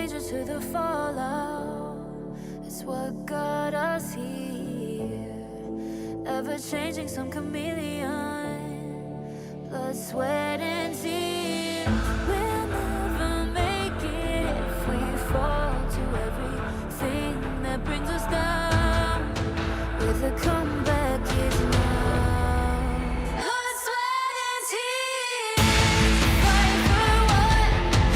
danger to the fallout. It's what got us here. Ever changing, some chameleon. Blood, sweat, and tears. We'll never make it if we fall to everything that brings us down. With a comeback is now. Blood, sweat, and tears. Fight for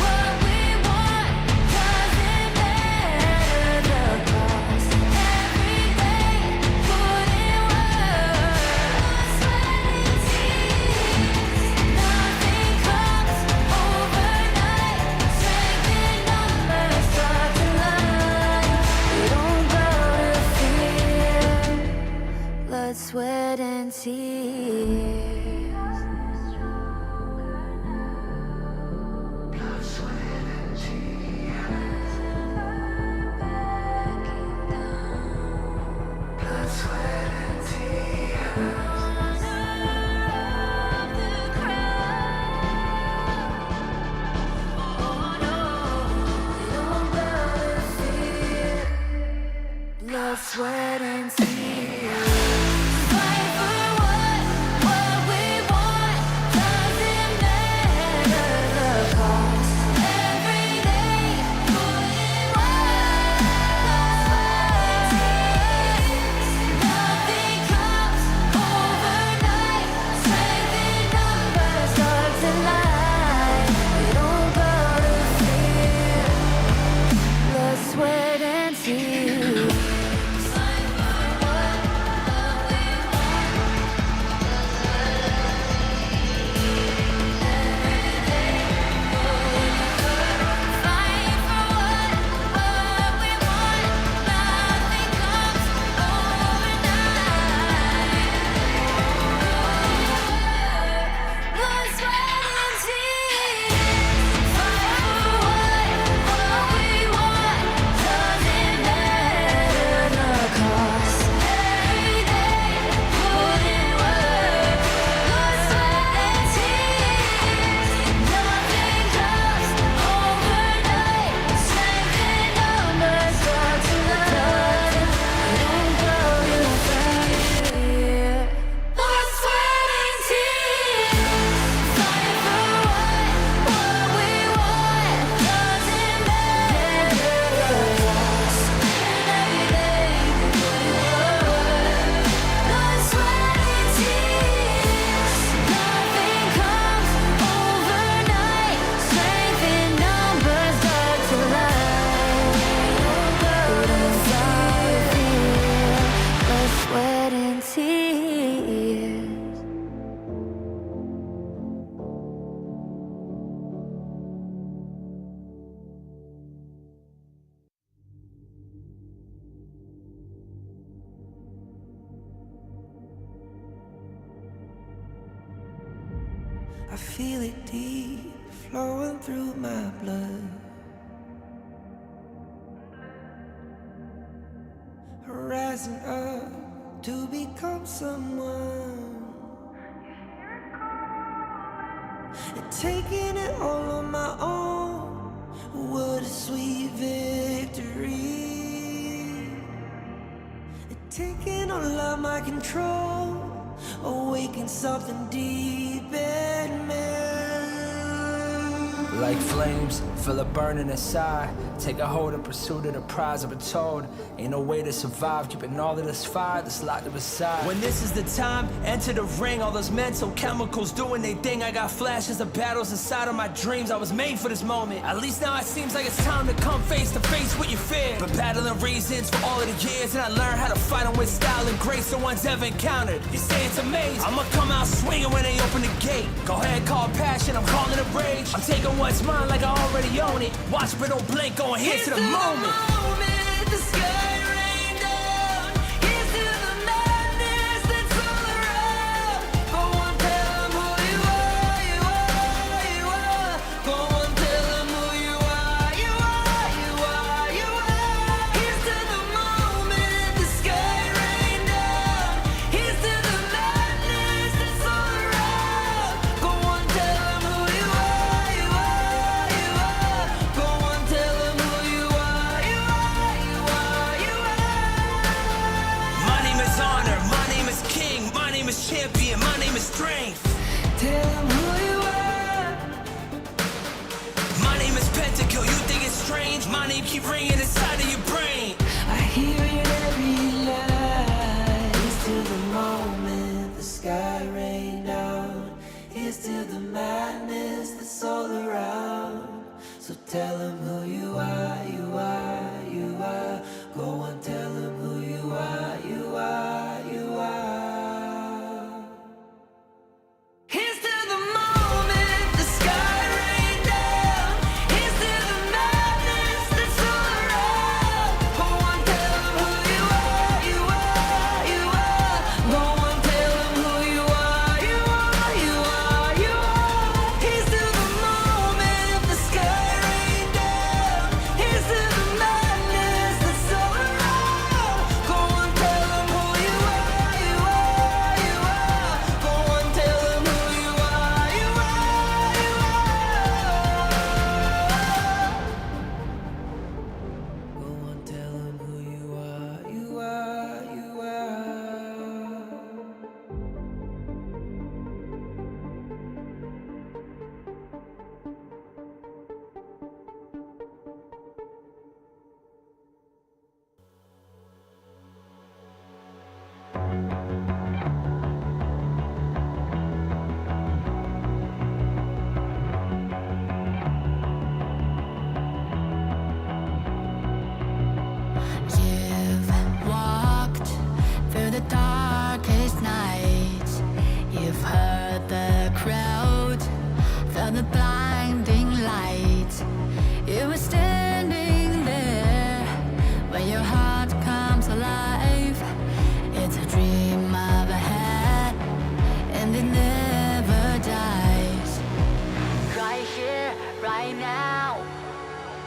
what we want. Doesn't matter the cost. Every day, put in work. Blood, sweat, and tears. Nothing comes overnight. Strength in numbers start to line. We don't bow to fear. Blood, sweat, and tears. Blood, sweat, and tears. Blood, sweat, and tears. Honor of the crowd. Oh no, we don't bow to fear. Blood, sweat, and tears. Fight for what we want. Doesn't matter the cost. Every day, put in work. Nothing comes overnight. Strength in numbers start to line. We don't bow to fear. Blood, sweat, and tears. Fight for what we want. Every day, put in work. Fight for what we want. Nothing comes overnight. Blood, sweat, and tears. Fight for what we want. Doesn't matter the cost. Every day, put in work. Blood, sweat, and tears. Nothing comes overnight. Strength in numbers start to line. We don't bow to fear. Blood, sweat, and tears. Fight for what we want. Doesn't matter the cost. Every day, put in work. Blood, sweat, and tears. Nothing comes overnight. Strength in numbers start to line. We don't bow to fear. Blood, sweat, and tears. I feel it deep flowing through my blood. Rising up to become someone. And taking it all on my own. What a sweet victory. And taking all of my control. Awaken something deep in me. Like flames, feel it burning inside. Take a hold of pursuit of the prize. I've been told, ain't no way to survive. Keeping all of this fire that's locked up inside. When this is the time, enter the ring. All those mental chemicals doing their thing. I got flashes of battles inside of my dreams. I was made for this moment. At least now it seems like it's time to come face to face with your fear. Been battling reasons for all of the years, and I learned how to fight them with style and grace no one's ever encountered. You say it's amazing. I'ma come out swinging when they open the gate. Go ahead, call passion, I'm calling it rage. I'm taking what's mine like I already own it. Watch but don't blink, going here to the moment. The sky rained down. Here's to the madness that's all around. Go on, tell 'em who you are, you are, you are. Go on, tell 'em who you are, you are, you are, you are. Here's to the moment. The sky rained down. Here's to the madness that's all around. Go on, tell 'em who you are, you are, you are. Go on, tell 'em who my name keep ringing inside of your brain. I hear it every night. Here's to the moment the sky rained down. Here's to the madness that's all around. So tell them who you are, you are, you are. Go on, tell them who you are, you are, you are. Here's to the moment the sky rained down. Here's to the madness that's all around. Go on, tell them who you are, you are, you are. Go on, tell them who you are, you are, you are, you are. Here's to the moment the sky rained down. Here's to the madness that's all around. Go on, tell them who you are, you are, you are. Go on, tell them who you are, you are, you are. Go on, tell them who you are, you are, you are. You've walked through the darkest nights. You've heard the crowd, felt the blinding light. You were standing there when your heart comes alive. It's a dream of a hat, and it never dies. Right here, right now.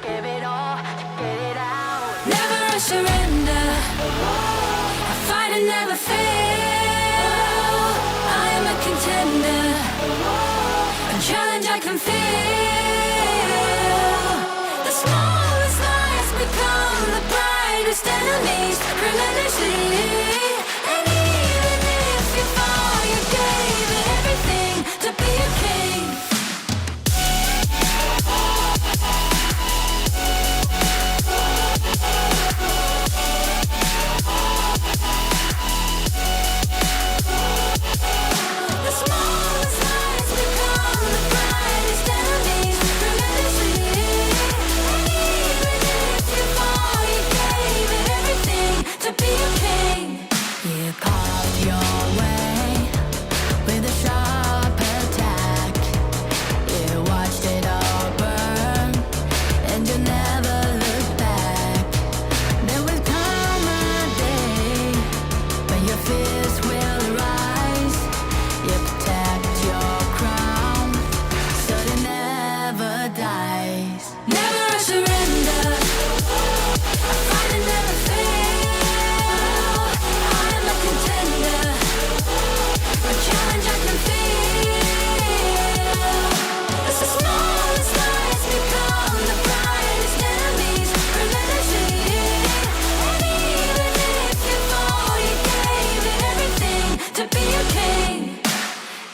Give it all, get it out. Never surrender. I fight and never fail. I am a contender. A challenge I can feel. The smallest lies become the brightest enemies. Relentlessly. And even if you fall, you gave it everything to be a king. The smallest lies become the brightest enemies. Relentlessly. And even if you fall, you gave it everything to be a king. You carved your way with a sharp attack. You watched it all burn, and you never looked back. There will come a day when your fears will rise. You protect your crown, so it never dies. Never surrender. I fight and never fail. I am a contender. A challenge I can feel. As the smallest lies become the brightest enemies. Relentlessly. And even if you fall, you gave it everything to be a king.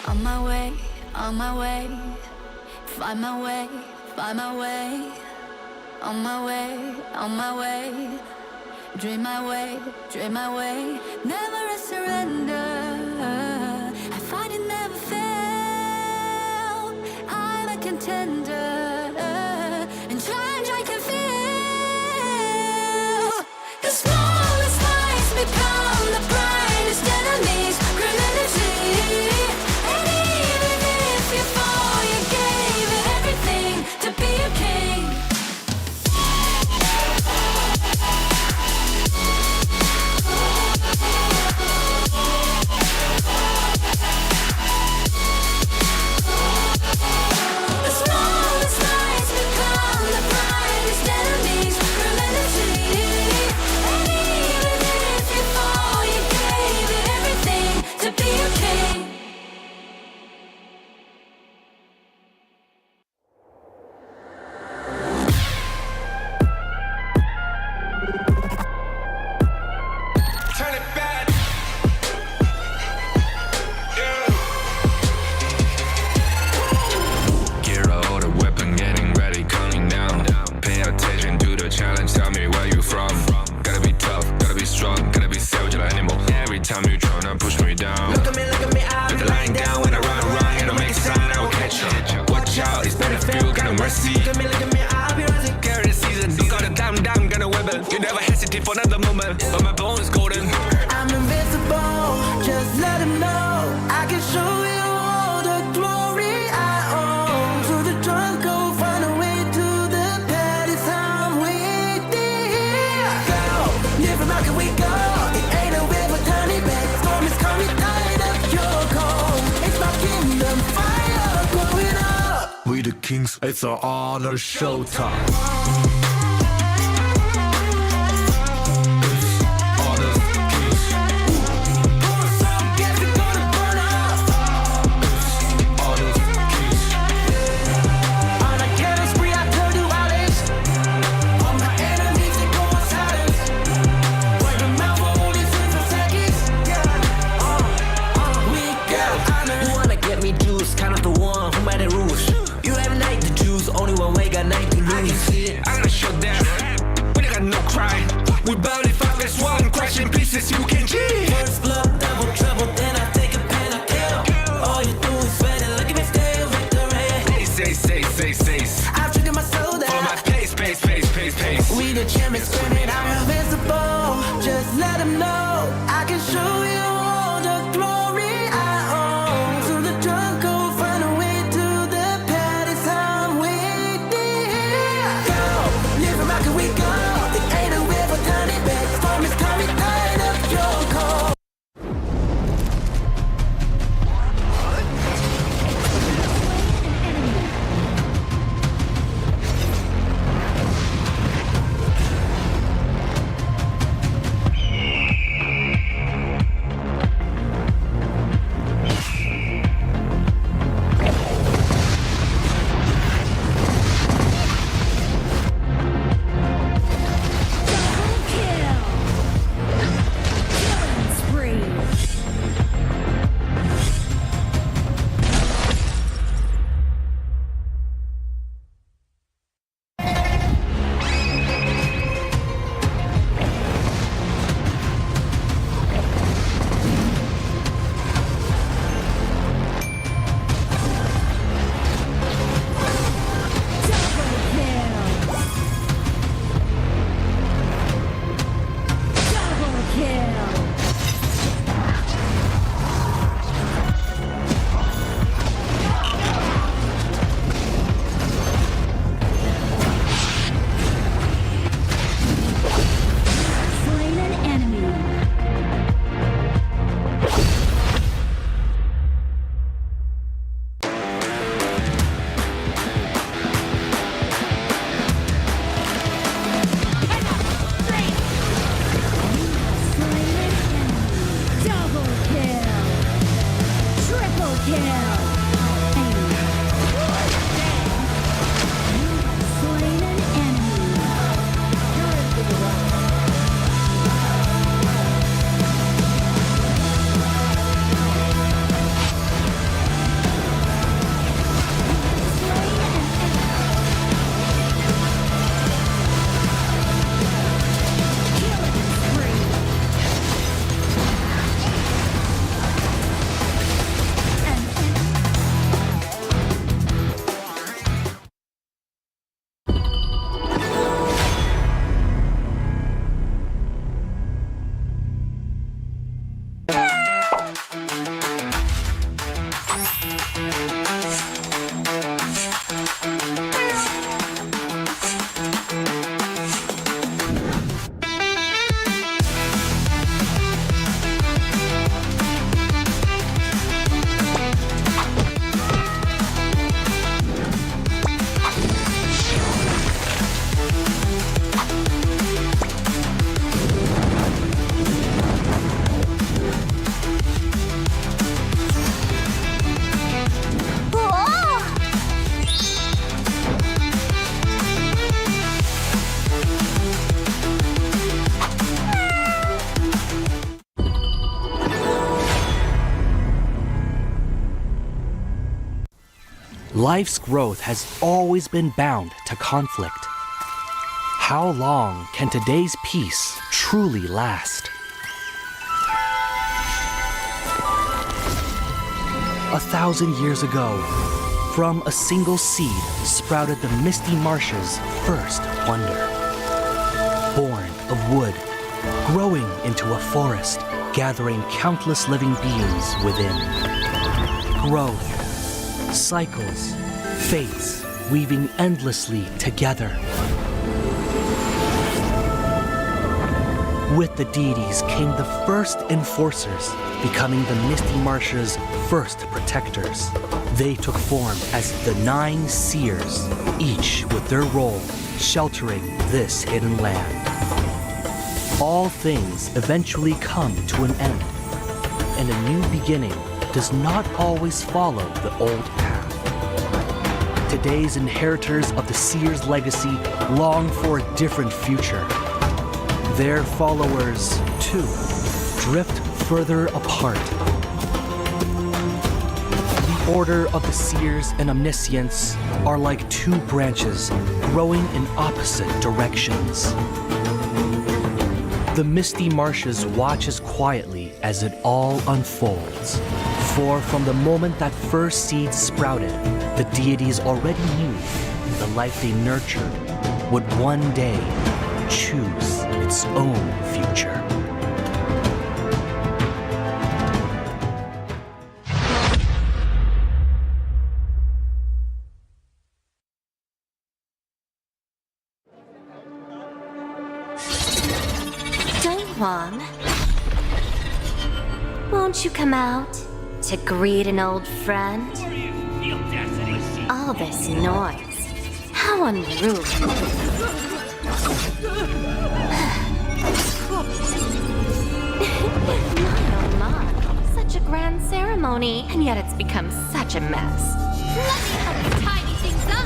On my way, on my way. Find my way, find my way. On my way, on my way. Dream my way, dream my way. Never a surrender. I fight and never fail. I'm a contender. And challenge I can feel. The smallest lies become the brightest enemies. Relentlessly. And even if you fall, you gave it everything to be a king. mercy. Look at me, I'll be rising. Carry the season. You got a damn, gonna wibble. You never hesitate for another moment. But my bones golden. I'm invincible, just let him know I can show you all the glory I own. So the drunk go find a way to the pad. It's how I'm waiting. Go, live from how can we go? It ain't a river, tiny bed. Storm is coming, tired of your cold. It's my kingdom, fire blowing up. We the kings, it's our honor showtime. We barely fight as one, crashing pieces you can cheat. First blood, double trouble, then I take a pen, I kill. All you do is sweat and look at me stay victory. Say. I've triggered my soul down. Follow my pace. We the champions, screaming, I'm invincible. Just let them know I can show you all the glory I own. So the drunk go find a way to the pad. It's how I'm waiting. Go, live from how can we go? It ain't a river, tiny bed. Storm is coming, tired of your cold. Life's growth has always been bound to conflict. How long can today's peace truly last? 1,000 years ago, From a single seed sprouted the misty marsh's first wonder. Born of wood, growing into a forest, gathering countless living beings within. Growth, cycles, fates, weaving endlessly together. With the deities came the first enforcers, becoming the Misty Marsh's first protectors. They took form as the 9 seers, each with their role sheltering this hidden land. All things eventually come to an end, and a new beginning does not always follow the old path. Today's inheritors of the seer's legacy long for a different future. Their followers, too, drift further apart. The Order of the Seers and Omniscients are like 2 branches growing in opposite directions. The Misty Marshes watches quietly as it all unfolds. For from the moment that first seed sprouted, the deities already knew the life they nurtured would one day choose its own future. Dong, won't you come out to greet an old friend? All this noise, how unruly. My, such a grand ceremony, and yet it's become such a mess. Let me help you tidy things up.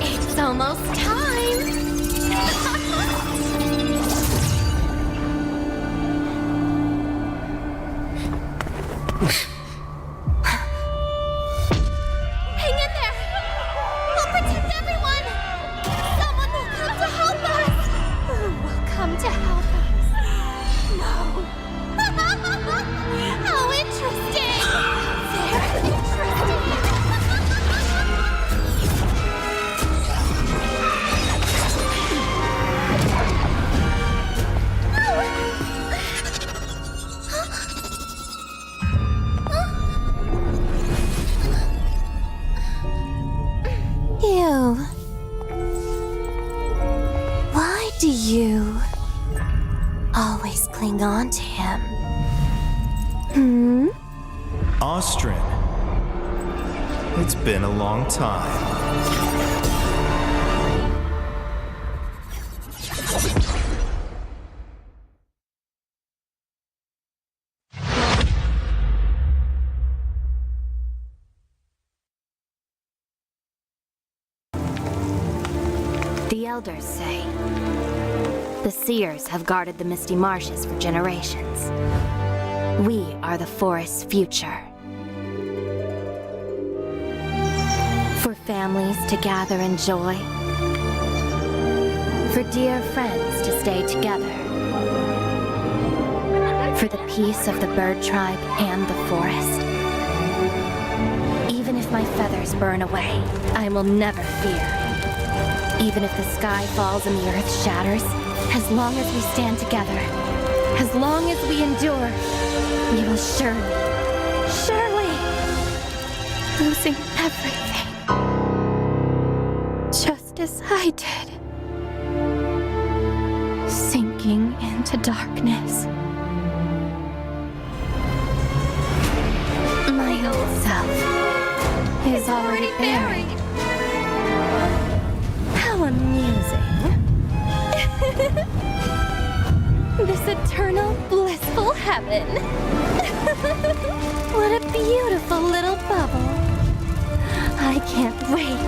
It's almost time. Hang in there! We'll protect everyone! Someone will come to help us! Who will come to help us? No. How interesting! Very interesting! You. Why do you always cling on to him? Austrian. It's been a long time. The elders say the seers have guarded the misty marshes for generations. We are the forest's future. For families to gather in joy. For dear friends to stay together. For the peace of the bird tribe and the forest. Even if my feathers burn away, I will never fear. Even if the sky falls and the earth shatters, as long as we stand together, as long as we endure, we will surely, losing everything. Just as I did. Sinking into darkness. My old self is already buried. How amusing. This eternal, blissful heaven. What a beautiful little bubble. I can't wait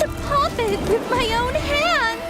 to pop it with my own hands.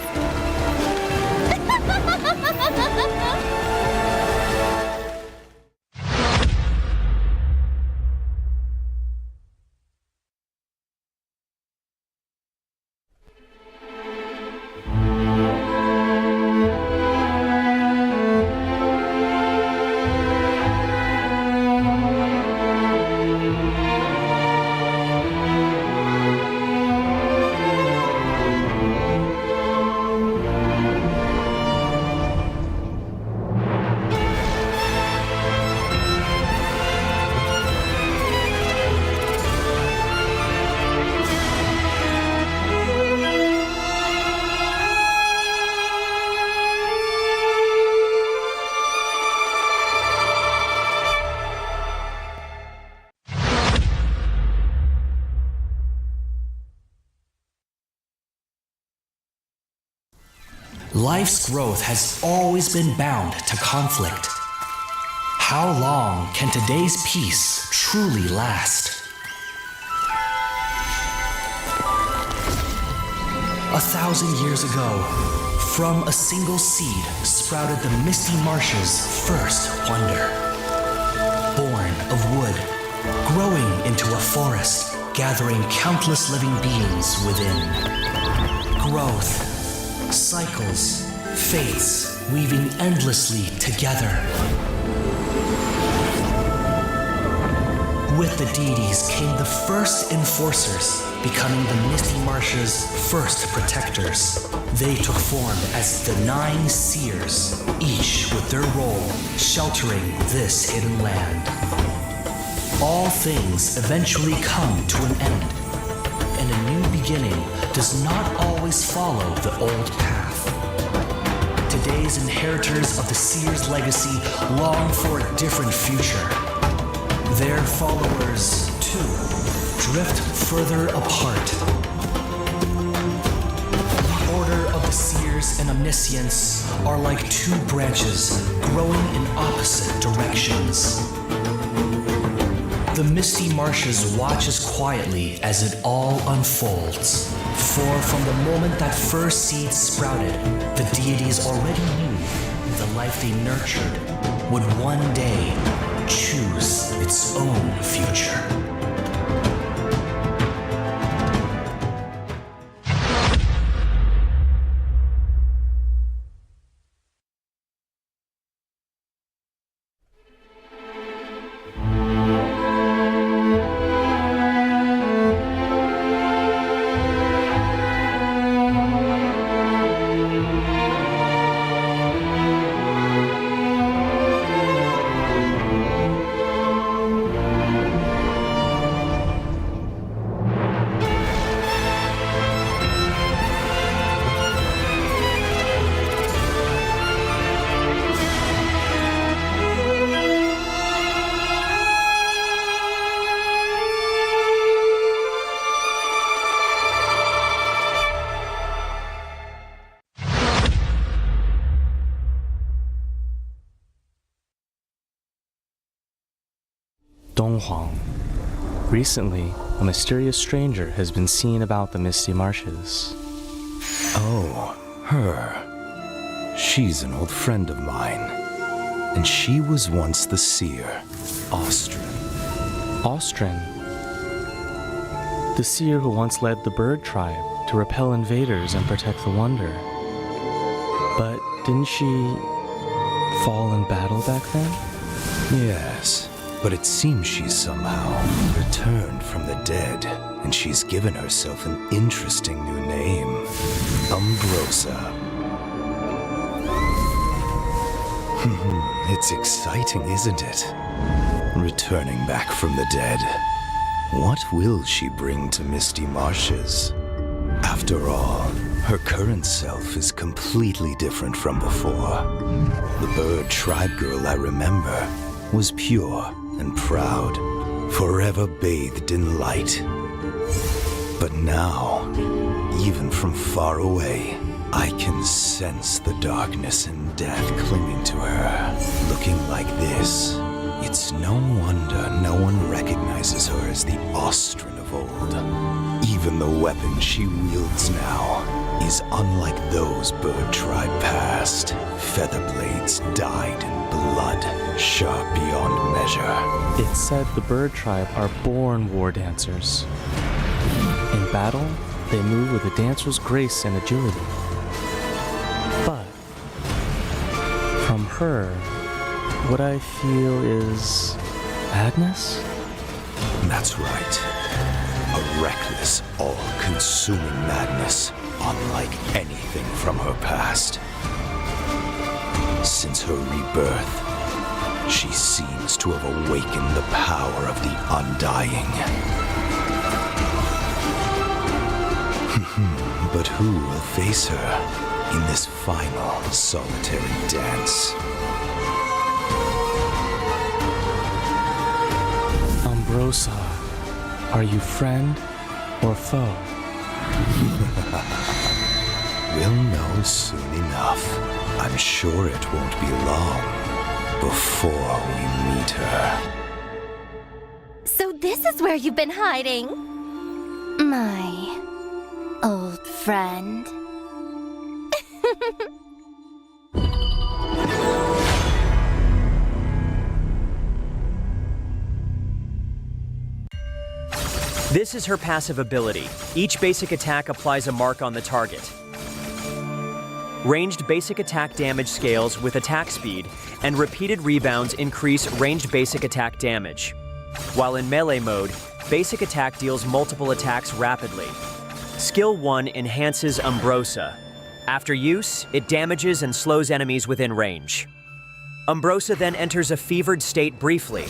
Life's growth has always been bound to conflict. How long can today's peace truly last? 1,000 years ago, from a single seed sprouted the Misty Marsh's first wonder. Born of wood, growing into a forest, gathering countless living beings within. Growth, cycles, fates weaving endlessly together. With the deities came the first enforcers, becoming the Misty Marsh's first protectors. They took form as the 9 seers, each with their role, sheltering this hidden land. All things eventually come to an end, and a new beginning does not always follow the old path. Today's inheritors of the seer's legacy long for a different future. Their followers, too, drift further apart. The Order of the Seers and Omniscience are like 2 branches growing in opposite directions. The Misty Marshes watches quietly as it all unfolds. For from the moment that first seed sprouted, the deities already knew the life they nurtured would one day choose its own future. Donghuang. Recently, a mysterious stranger has been seen about the Misty Marshes. Oh, her. She's an old friend of mine. And she was once the seer, Austrin. Austrin? The seer who once led the bird tribe to repel invaders and protect the Wonder. But didn't she fall in battle back then? Yes, but it seems she's somehow returned from the dead, and she's given herself an interesting new name, Umbrosa. It's exciting, isn't it? Returning back from the dead. What will she bring to Misty Marshes? After all, her current self is completely different from before. The bird tribe girl I remember was pure and proud, forever bathed in light. But now, even from far away, I can sense the darkness and death clinging to her. Looking like this, it's no wonder no one recognizes her as the Austrin of old. Even the weapon she wields now is unlike those bird tribe past. Feather blades dyed in blood, sharp beyond measure. It's said the bird tribe are born war dancers. In battle, they move with a dancer's grace and agility. But from her, what I feel is madness? That's right. A reckless, all-consuming madness, unlike anything from her past. Since her rebirth, she seems to have awakened the power of the Undying. But who will face her in this final solitary dance? Umbrosa, are you friend or foe? We'll know soon enough. I'm sure it won't be long before we meet her. So this is where you've been hiding? My old friend. This is her passive ability. Each basic attack applies a mark on the target. Ranged basic attack damage scales with attack speed, and repeated rebounds increase ranged basic attack damage. While in melee mode, basic attack deals multiple attacks rapidly. Skill 1 enhances Umbrosa. After use, it damages and slows enemies within range. Umbrosa then enters a fevered state briefly,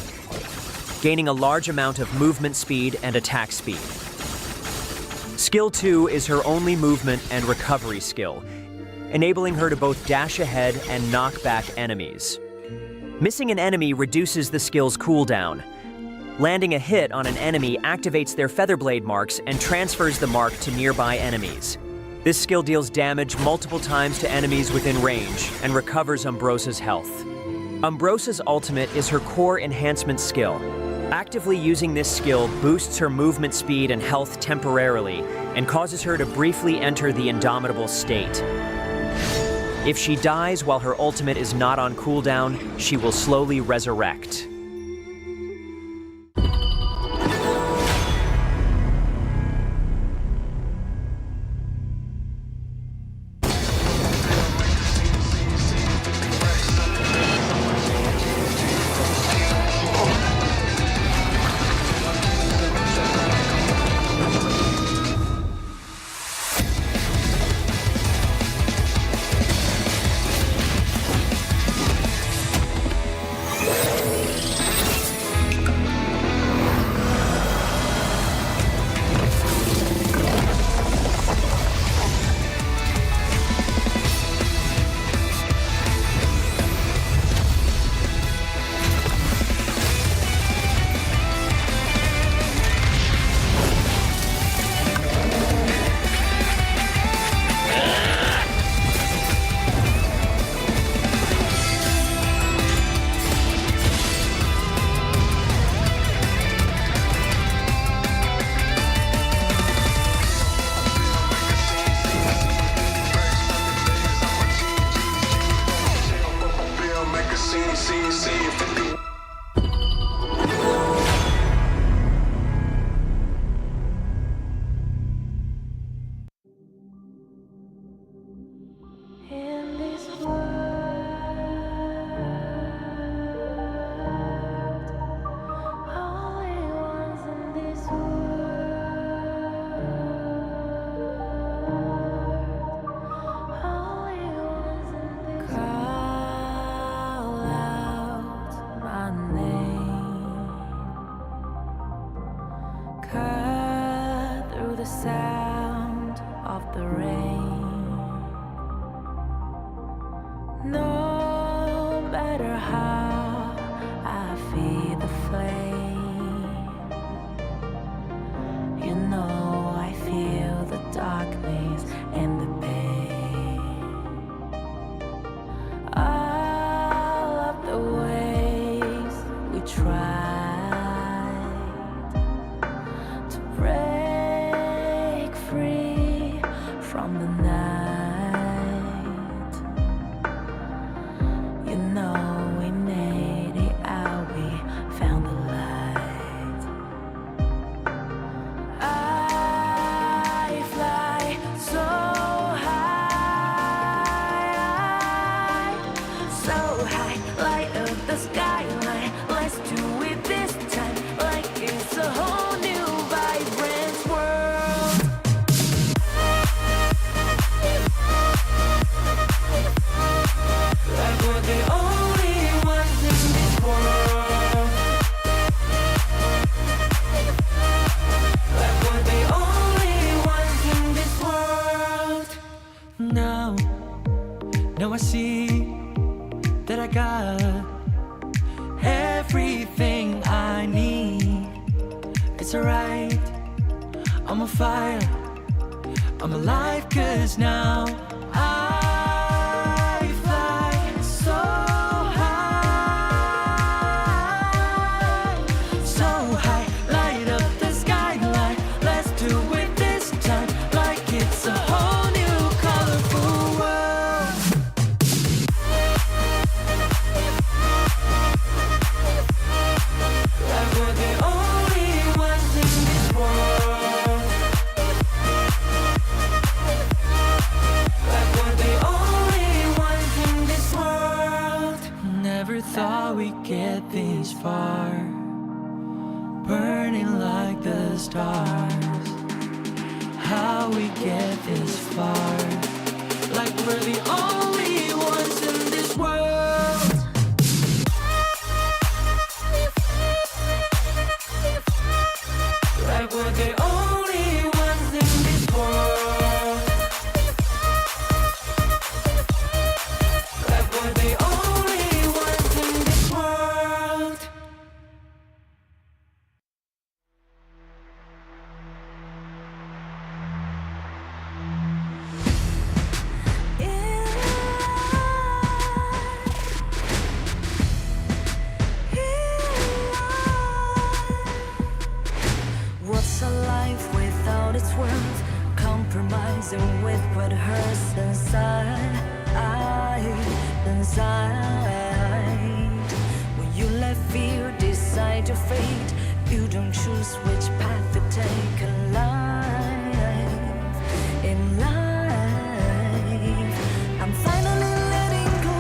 gaining a large amount of movement speed and attack speed. Skill 2 is her only movement and recovery skill, enabling her to both dash ahead and knock back enemies. Missing an enemy reduces the skill's cooldown. Landing a hit on an enemy activates their Featherblade marks and transfers the mark to nearby enemies. This skill deals damage multiple times to enemies within range and recovers Umbrosa's health. Umbrosa's ultimate is her core enhancement skill. Actively using this skill boosts her movement speed and health temporarily and causes her to briefly enter the Indomitable state. If she dies while her ultimate is not on cooldown, she will slowly resurrect. Now I see that I got everything I need. It's alright, I'm on fire, I'm alive 'cause now I fly so high, so high. Light up the skyline, let's do it this time, like it's a whole new colorful world. Like we're the only ones in this world. Like we're the only ones in this world. Never thought we'd get this far, burning like the stars. How we get this far, like we're the only ones in this world. Like we're the only ones in this world. Like we're the only ones in this world. What's a life without its worth? Compromising with what hurts inside, inside. When you let fear decide your fate, you don't choose which path to take in life. In life, I'm finally letting go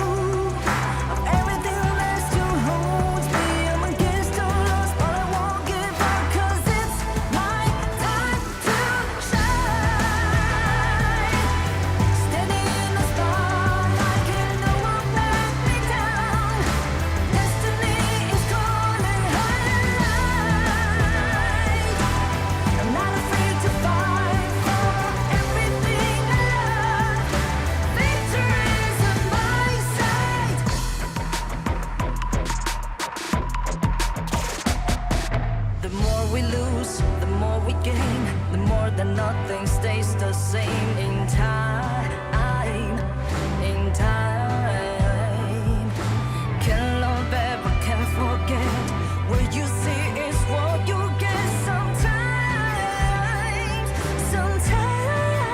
of everything that still holds me. I'm against all odds, but I won't give up 'cause it's my time to shine. Standing in the spotlight, and no one let me down. Destiny is calling high. I'm not afraid to fight for everything I love. Victory's on my side. The more we lose, the more we gain. The more that nothing stays the same. In time, in time. Can't love ever, can't forget. What you see is what you get sometimes. Sometimes.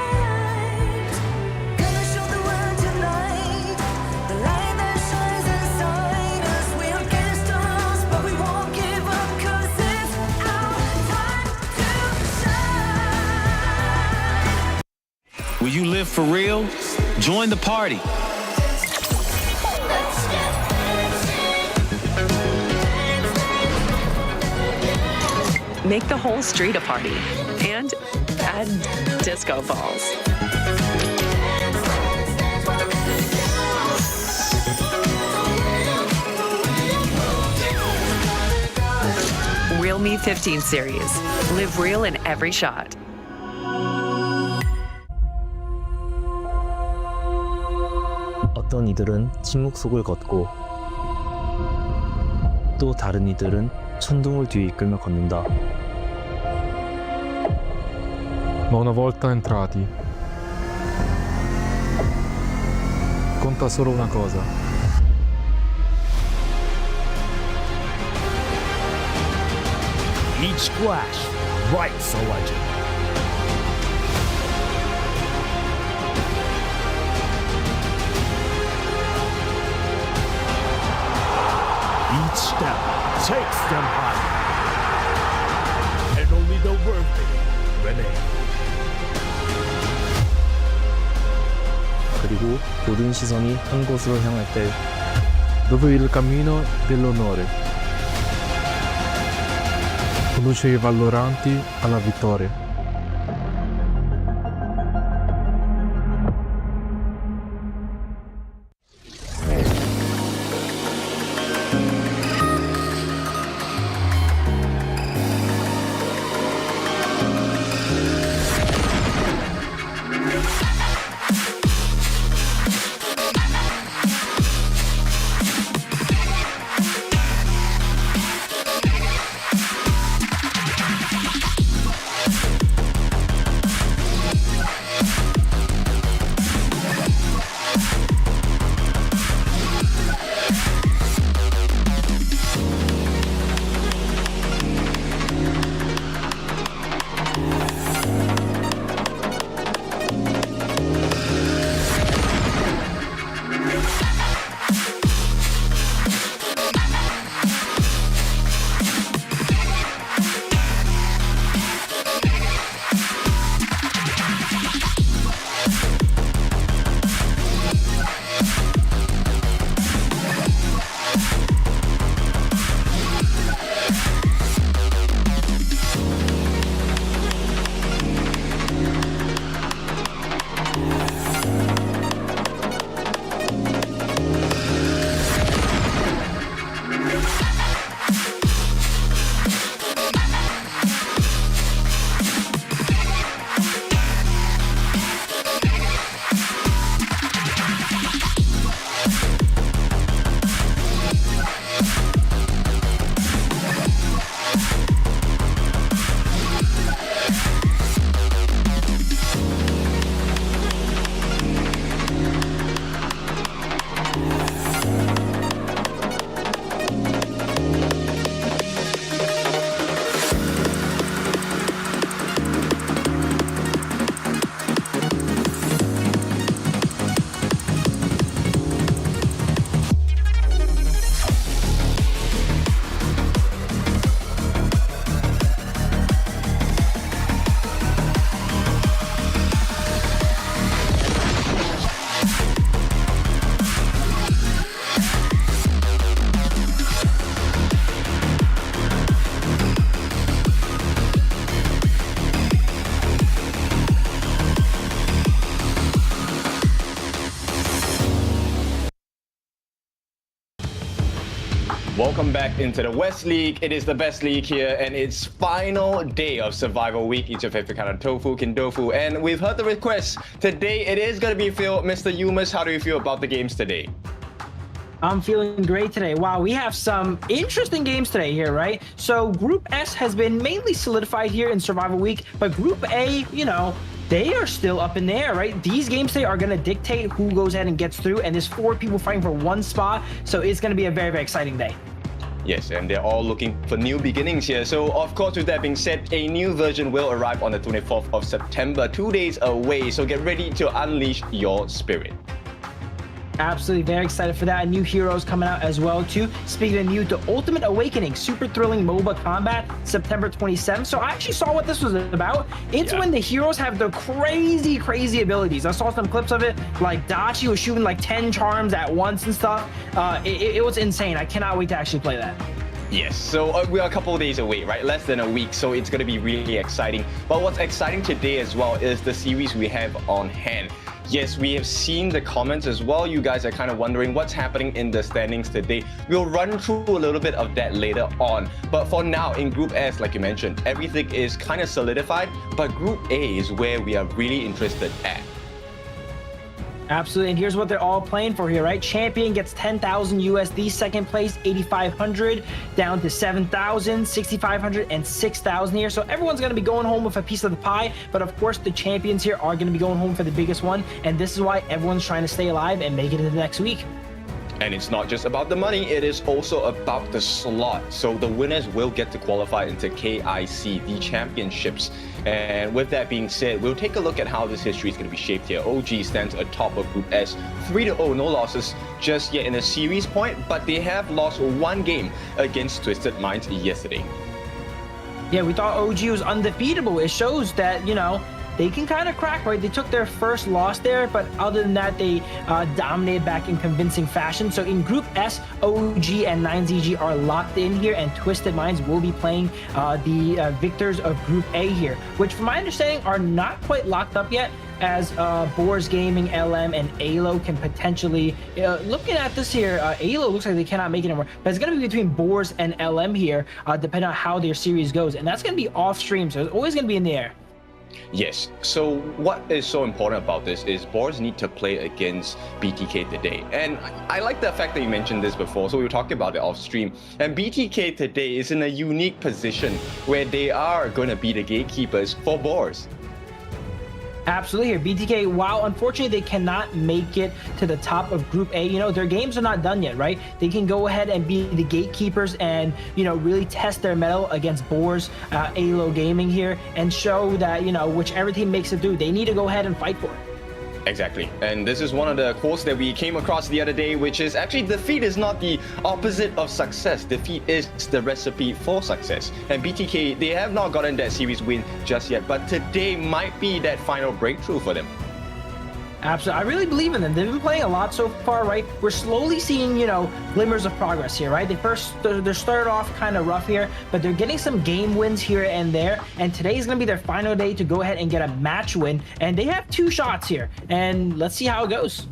Gonna show the world tonight the light that shines inside us. We're against the odds, but we won't give up 'cause it's our time to shine. Will you live for real? Join the party. Make the whole street a party and add disco balls. Real Me 15 series. Live real in every shot. 어떤 이들은 침묵 속을 걷고 또 다른 이들은 천둥을 뒤에 이끌며 걷는다. Ma una volta entrati, conta solo una cosa. Each splash writes a legend. Each step takes them higher. And only the worthy remain. 그리고 모든 시선이 한 곳으로 향할 때 Dove il cammino dell'onore conduce i valloranti alla vittoria. Welcome back into the West League. It is the best league here, and it's final day of Survival Week. Each of favorite kind of tofu, kindofu, and we've heard the request. Today, it is going to be Phil. Mr. Yumas, how do you feel about the games today? I'm feeling great today. Wow, we have some interesting games today here, right? So Group S has been mainly solidified here in Survival Week, but Group A, you know, they are still up in the air, right? These games today are going to dictate who goes ahead and gets through, and there's 4 people fighting for 1 spot, so it's going to be a very, very exciting day. Yes, and they're all looking for new beginnings here. So, of course, with that being said, a new version will arrive on the 24th of September, 2 days away, so get ready to unleash your spirit. Absolutely, very excited for that. New heroes coming out as well too. Speaking of new, the Ultimate Awakening, super thrilling MOBA combat, September 27th. So I actually saw what this was about. It's when the heroes have the crazy abilities. I saw some clips of it, like Dachi was shooting like 10 charms at once and stuff. It was insane. I cannot wait to actually play that. Yes, so we are a couple of days away, right? Less than a week, so it's going to be really exciting. But what's exciting today as well is the series we have on hand. Yes, we have seen the comments as well. You guys are kind of wondering what's happening in the standings today. We'll run through a little bit of that later on. But for now, in Group S, like you mentioned, everything is kind of solidified. But Group A is where we are really interested at. Absolutely, and here's what they're all playing for here, right? Champion gets 10,000 USD, second place 8,500, down to 7,000, 6,500, and 6,000 here. So everyone's going to be going home with a piece of the pie, but of course the champions here are going to be going home for the biggest one, and this is why everyone's trying to stay alive and make it into the next week. And it's not just about the money, it is also about the slot. So the winners will get to qualify into KIC, the championships. And with that being said, we'll take a look at how this history is going to be shaped here. OG stands atop of Group S, 3-0, no losses just yet in a series point, but they have lost 1 game against Twisted Minds yesterday. Yeah, we thought OG was undefeatable. It shows that, you know, they can kind of crack, right? They took their first loss there, but other than that, they dominated back in convincing fashion. So in Group S, OG and 9ZG are locked in here, and Twisted Minds will be playing the victors of Group A here, which from my understanding are not quite locked up yet, as Boars Gaming, LM, and AYLO can potentially, looking at this here, AYLO looks like they cannot make it anymore, but it's going to be between Boars and LM here, depending on how their series goes, and that's going to be off stream, so it's always going to be in the air. Yes, so what is so important about this is Boars need to play against BTK today. And I like the fact that you mentioned this before, so we were talking about it off stream. And BTK today is in a unique position where they are going to be the gatekeepers for Boars. Absolutely here. BTK, while unfortunately they cannot make it to the top of Group A, you know, their games are not done yet, right? They can go ahead and be the gatekeepers and, you know, really test their mettle against Boars, AYLO Gaming here, and show that, you know, whichever team makes it through, they need to go ahead and fight for it. Exactly, and this is one of the quotes that we came across the other day, which is actually defeat is not the opposite of success. Defeat is the recipe for success. And BTK, they have not gotten that series win just yet, but today might be that final breakthrough for them. Absolutely, I really believe in them. They've been playing a lot so far, right? We're slowly seeing, you know, glimmers of progress here, right? They started off kind of rough here, but they're getting some game wins here and there. And today is going to be their final day to go ahead and get a match win. And they have 2 shots here, and let's see how it goes.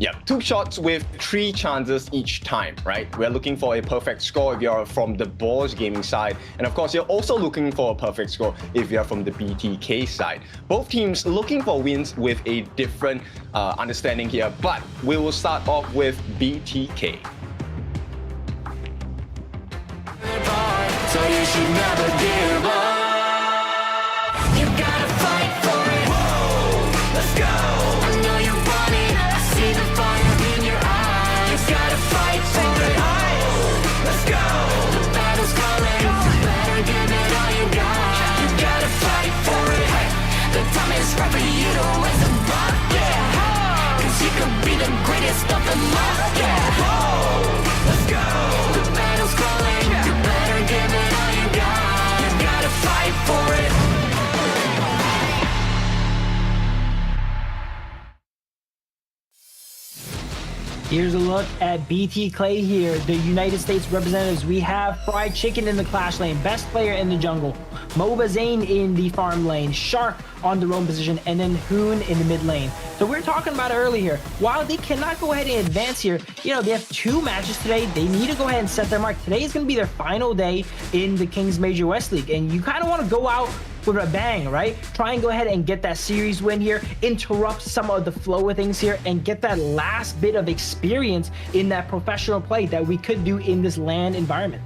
Yeah, 2 shots with 3 chances each time, right? We're looking for a perfect score if you're from the Boars Gaming side. And of course, you're also looking for a perfect score if you're from the BTK side. Both teams looking for wins with a different understanding here, but we will start off with BTK. So you should never give up. You gotta fight for it. Whoa, let's go. I know you want it. I see the fire in your eyes. You gotta fight for it. Let's go. The battle's calling. You better give it all you got. You gotta fight for it. The time is right for you to raise the bar. Yeah. Cause you could be the greatest of them all. Yeah. Let's go. The battle's calling. You better give it all you got. You gotta fight for it. Here's a look at BT Clay here, the United States representatives. We have Fried Chicken in the Clash lane, Best Player in the jungle, Moba Zane in the farm lane, Shark on the roam position, and then Hoon in the mid lane. So we're talking about it earlier. While they cannot go ahead and advance here, you know, they have 2 matches today. They need to go ahead and set their mark. Today is going to be their final day in the Kings Major West League, and you kind of want to go out with a bang, right? Try and go ahead and get that series win here, interrupt some of the flow of things here, and get that last bit of experience in that professional play that we could do in this LAN environment.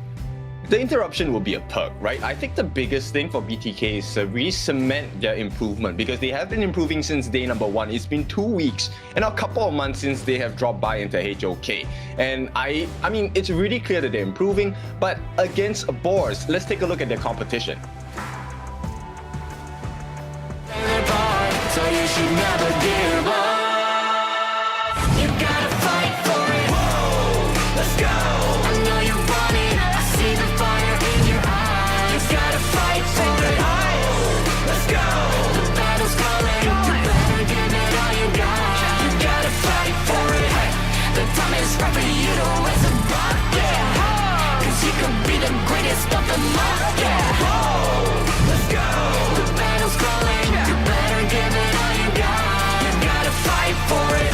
The interruption will be a perk, right? I think the biggest thing for BTK is to really cement their improvement, because they have been improving since day number 1. It's been 2 weeks and a couple of months since they have dropped by into HOK. And I mean, it's really clear that they're improving, but against Boars, let's take a look at their competition. So you should never give up. You gotta fight for it. Whoa, let's go. I know you want it. I see the fire in your eyes. You gotta fight for it. Oh, let's go. The battle's calling. You better give it all you got. You gotta fight for it. The time is right for you to raise a bar. Yeah, 'cause you could be the greatest of them all. Yeah, whoa, let's go. The battle's calling. You better give it all you got. You gotta fight for it.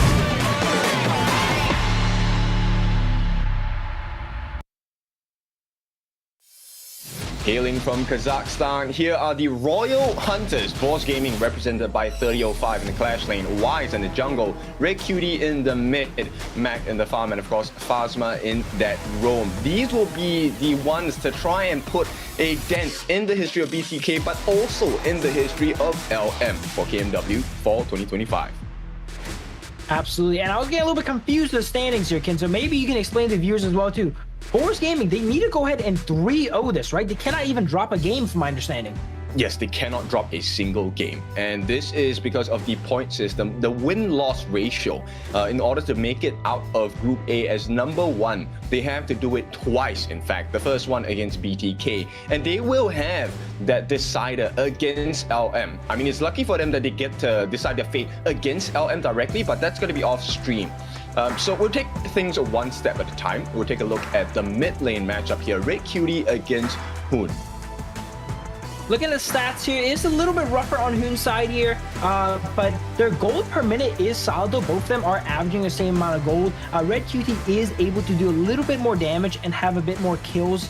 Hailing from Kazakhstan, here are the Royal Hunters. Boars Gaming represented by 3005 in the Clash lane, Wise in the jungle, Red Cutie in the mid, Mac in the farm, and of course Phasma in that roam. These will be the ones to try and put a dent in the history of BTK, but also in the history of LM for KMW Fall 2025. Absolutely, and I was getting a little bit confused with the standings here, Ken, so maybe you can explain to the viewers as well too. Boars Gaming, they need to go ahead and 3-0 this, right? They cannot even drop a game from my understanding. Yes, they cannot drop a single game. And this is because of the point system, the win-loss ratio. In order to make it out of Group A as number 1, they have to do it twice, in fact. The first one against BTK. And they will have that decider against LM. I mean, it's lucky for them that they get to decide their fate against LM directly, but that's going to be off-stream. So we'll take things one step at a time. We'll take a look at the mid lane matchup here. Red Cutie against Hoon. Looking at the stats here, it's a little bit rougher on Hoon's side here, but their gold per minute is solid though. Both of them are averaging the same amount of gold. Red Cutie is able to do a little bit more damage and have a bit more kills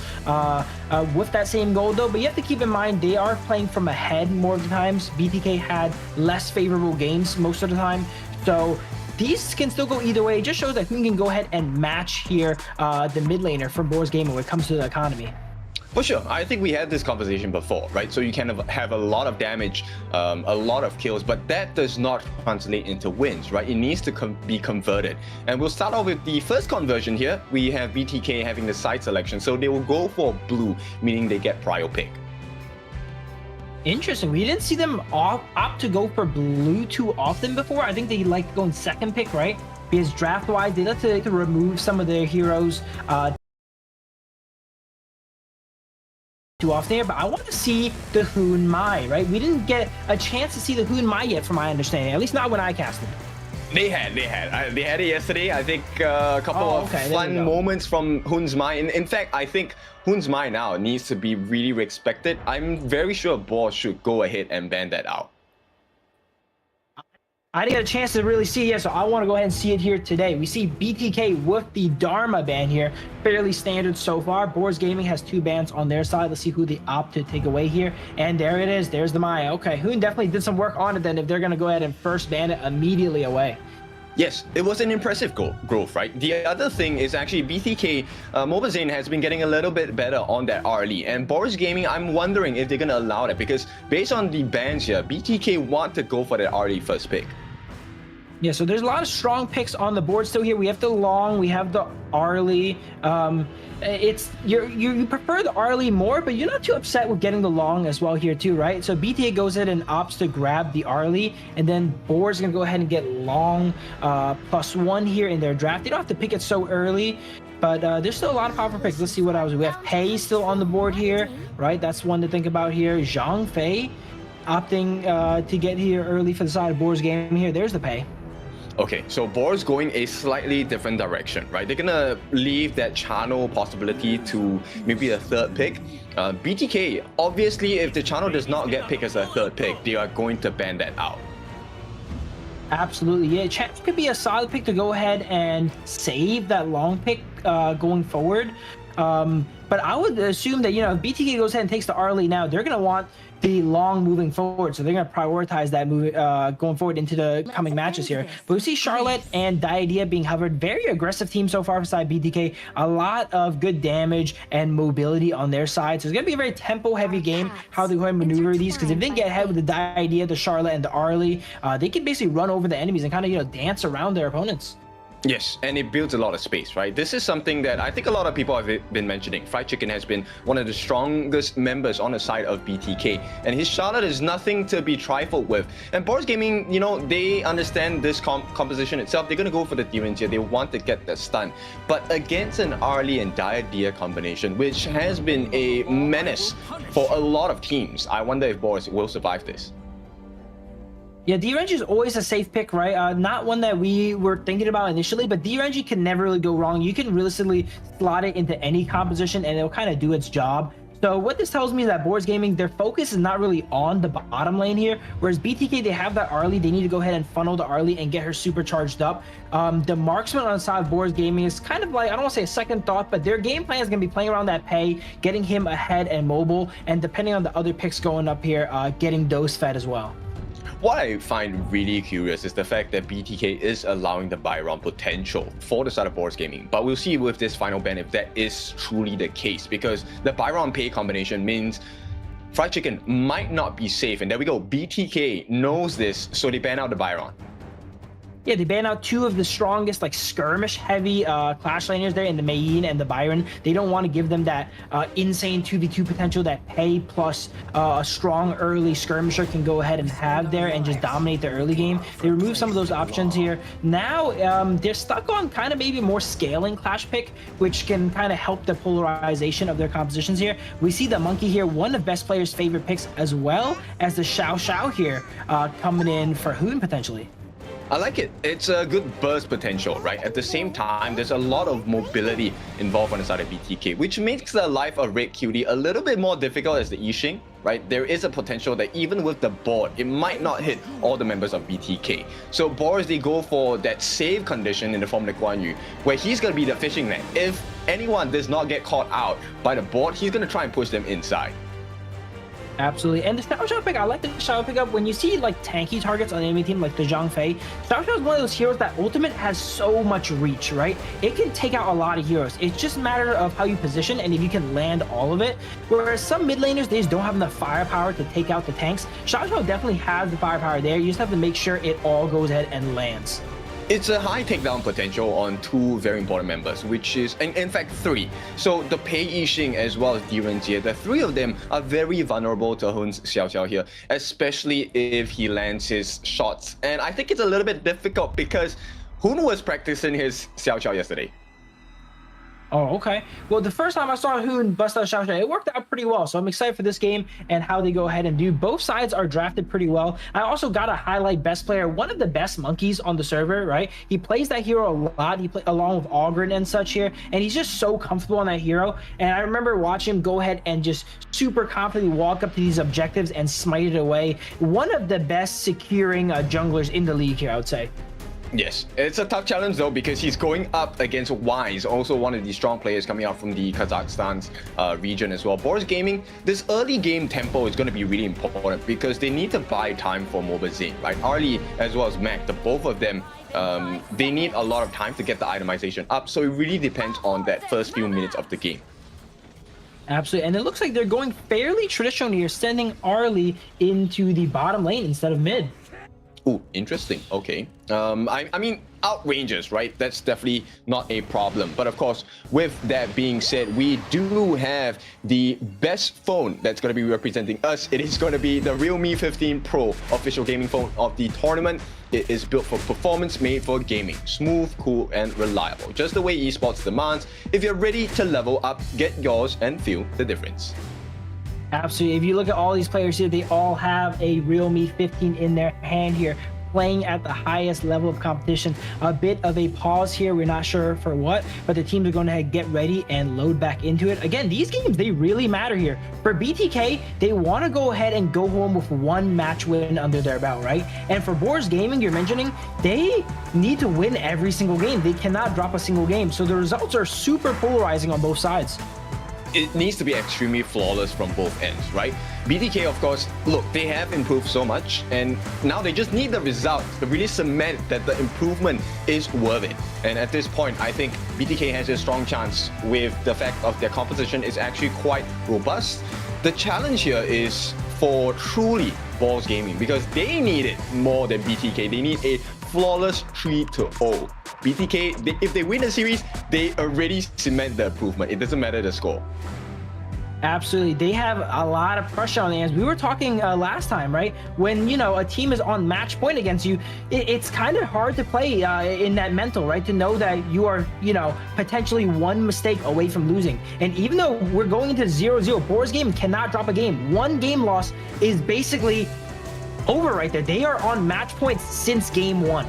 with that same gold though, but you have to keep in mind they are playing from ahead more of the times. BTK had less favorable games most of the time, so these can still go either way. It just shows that Hoon can go ahead and match here the mid laner from Boars Gaming when it comes to the economy. For sure, I think we had this conversation before, right? So you can have a lot of damage, a lot of kills, but that does not translate into wins, right? It needs to be converted. And we'll start off with the first conversion here. We have BTK having the side selection, so they will go for blue, meaning they get prio pick. Interesting. We didn't see them opt to go for blue too often before. I think they like going second pick, right? Because draft-wise, they like to remove some of their heroes too often here, but I want to see the Hoon Mai, right? We didn't get a chance to see the Hoon Mai yet, from my understanding, at least not when I casted. They had it yesterday. I think a couple of fun moments from Hoon's Mai. In fact, I think Hoon's Mai now needs to be really respected. I'm very sure Boars should go ahead and ban that out. I didn't get a chance to really see it yet, so I want to go ahead and see it here today. We see BTK with the Dharma ban here, fairly standard so far. Boars Gaming has 2 bans on their side. Let's see who they opt to take away here. And there it is. There's the Maya. Okay, Hoon definitely did some work on it then if they're going to go ahead and first ban it immediately away. Yes, it was an impressive growth, right? The other thing is actually BTK, Moba Zane has been getting a little bit better on that early. And Boars Gaming, I'm wondering if they're going to allow that, because based on the bans here, BTK want to go for that early first pick. Yeah, so there's a lot of strong picks on the board still here. We have the Long, we have the Arlie. You prefer the Arlie more, but you're not too upset with getting the Long as well here too, right? So BTA goes ahead and opts to grab the Arlie, and then Boars gonna go ahead and get Long +1 here in their draft. They don't have to pick it so early, but there's still a lot of powerful picks. Let's see what else. We have Pei still on the board here, right? That's one to think about here. Zhang Fei opting to get here early for the side of Boars Gaming here. There's the Pei. Okay, so Boars going a slightly different direction, right? They're gonna leave that channel possibility to maybe a third pick. BTK, obviously, if the channel does not get picked as a third pick, they are going to ban that out. Absolutely, yeah. Chance could be a solid pick to go ahead and save that long pick going forward. But I would assume that, if BTK goes ahead and takes the early now, they're going to want the long moving forward. So they're going to prioritize that move going forward into the coming matches here. But we see Charlotte and Diadea being hovered. Very aggressive team so far beside BTK. A lot of good damage and mobility on their side. So it's going to be a very tempo heavy game, how they go ahead and maneuver these. Because if they get ahead with the Diadea, the Charlotte, and the Arlie, they can basically run over the enemies and kind of, dance around their opponents. Yes, and it builds a lot of space, right? This is something that I think a lot of people have been mentioning. Fried Chicken has been one of the strongest members on the side of BTK, and his Charlotte is nothing to be trifled with. And Boars Gaming, they understand this composition itself. They're going to go for the demons here. They want to get the stun. But against an Arlie and Diadea combination, which has been a menace for a lot of teams, I wonder if Boars will survive this. Yeah, DRNG is always a safe pick, right? Not one that we were thinking about initially, but DRNG can never really go wrong. You can realistically slot it into any composition and it'll kind of do its job. So what this tells me is that Boars Gaming, their focus is not really on the bottom lane here, whereas BTK, they have that Arlie. They need to go ahead and funnel the Arlie and get her super charged up. The marksman on the side of Boars Gaming is kind of like, I don't want to say a second thought, but their game plan is going to be playing around that pay, getting him ahead and mobile, and depending on the other picks going up here, getting dose fed as well. What I find really curious is the fact that BTK is allowing the buy-round potential for the side of Boars Gaming. But we'll see with this final ban if that is truly the case, because the buy-round pay combination means Fried Chicken might not be safe. And there we go. BTK knows this, so they ban out the buy-round. Yeah, they ban out two of the strongest, skirmish heavy clash laners there in the Mayin and the Byron. They don't want to give them that insane 2v2 potential that pay plus a strong early skirmisher can go ahead and have there and just dominate the early game. They remove some of those options here. Now they're stuck on kind of maybe more scaling clash pick, which can kind of help the polarization of their compositions here. We see the Monkey here, one of best players' favorite picks, as well as the Xiao Xiao here coming in for Hoon potentially. I like it. It's a good burst potential, right? At the same time, there's a lot of mobility involved on the side of BTK, which makes the life of Red Cutie a little bit more difficult as the Yixing, right? There is a potential that even with the board, it might not hit all the members of BTK. So Boars, they go for that save condition in the form of the Guan Yu, where he's going to be the fishing net. If anyone does not get caught out by the board, he's going to try and push them inside. Absolutely. And the Xiao Xiao pick, I like the Xiao pick up. When you see tanky targets on the enemy team like the Zhang Fei, Xiao Xiao is one of those heroes that ultimate has so much reach, right? It can take out a lot of heroes. It's just a matter of how you position and if you can land all of it. Whereas some mid laners, they just don't have enough firepower to take out the tanks. Xiao Xiao definitely has the firepower there. You just have to make sure it all goes ahead and lands. It's a high takedown potential on two very important members, which is, in fact, three. So the Pei Yixing as well as Diren Jie, the three of them are very vulnerable to Hoon's Xiao Xiao here, especially if he lands his shots. And I think it's a little bit difficult because Hoon was practicing his Xiao Xiao yesterday. Oh, okay. Well, the first time I saw Hoon bust out Xiao Xiao, it worked out pretty well. So I'm excited for this game and how they go ahead and do. Both sides are drafted pretty well. I also got to highlight best player, one of the best monkeys on the server, right? He plays that hero a lot. He plays along with Ogren and such here, and he's just so comfortable on that hero. And I remember watching him go ahead and just super confidently walk up to these objectives and smite it away. One of the best securing junglers in the league here, I would say. Yes, it's a tough challenge though because he's going up against Wise, also one of the strong players coming out from the Kazakhstan's region as well. Boars Gaming, this early game tempo is going to be really important because they need to buy time for Mobile Zane, right? Arlie as well as Mac, the both of them, they need a lot of time to get the itemization up. So it really depends on that first few minutes of the game. Absolutely, and it looks like they're going fairly traditional here, sending Arlie into the bottom lane instead of mid. Ooh, interesting. Okay. I mean, outranges, right? That's definitely not a problem. But of course, with that being said, we do have the best phone that's going to be representing us. It is going to be the Realme 15 Pro official gaming phone of the tournament. It is built for performance, made for gaming. Smooth, cool, and reliable. Just the way esports demands. If you're ready to level up, get yours and feel the difference. Absolutely. If you look at all these players here, they all have a Realme 15 in their hand here. playing at the highest level of competition. A bit of a pause here. We're not sure for what, but the teams are going to get ready and load back into it. Again, these games, they really matter here. For BTK, they want to go ahead and go home with one match win under their belt, right? And for Boars Gaming, you're mentioning, they need to win every single game. They cannot drop a single game. So the results are super polarizing on both sides. It needs to be extremely flawless from both ends, right? BTK, of course, look, they have improved so much, and now they just need the results to really cement that the improvement is worth it. And at this point, I think BTK has a strong chance with the fact of their composition is actually quite robust. The challenge here is for truly Boars Gaming, because they need it more than BTK. They need a flawless 3-0. BTK, if they win the series, they already cement the improvement. It doesn't matter the score. Absolutely. They have a lot of pressure on their hands. We were talking last time, right? When, you know, a team is on match point against you, it's kind of hard to play in that mental, right? To know that you are, you know, potentially one mistake away from losing. And even though we're going into 0-0, Boars game cannot drop a game. One game loss is basically over right there. They are on match points since game one.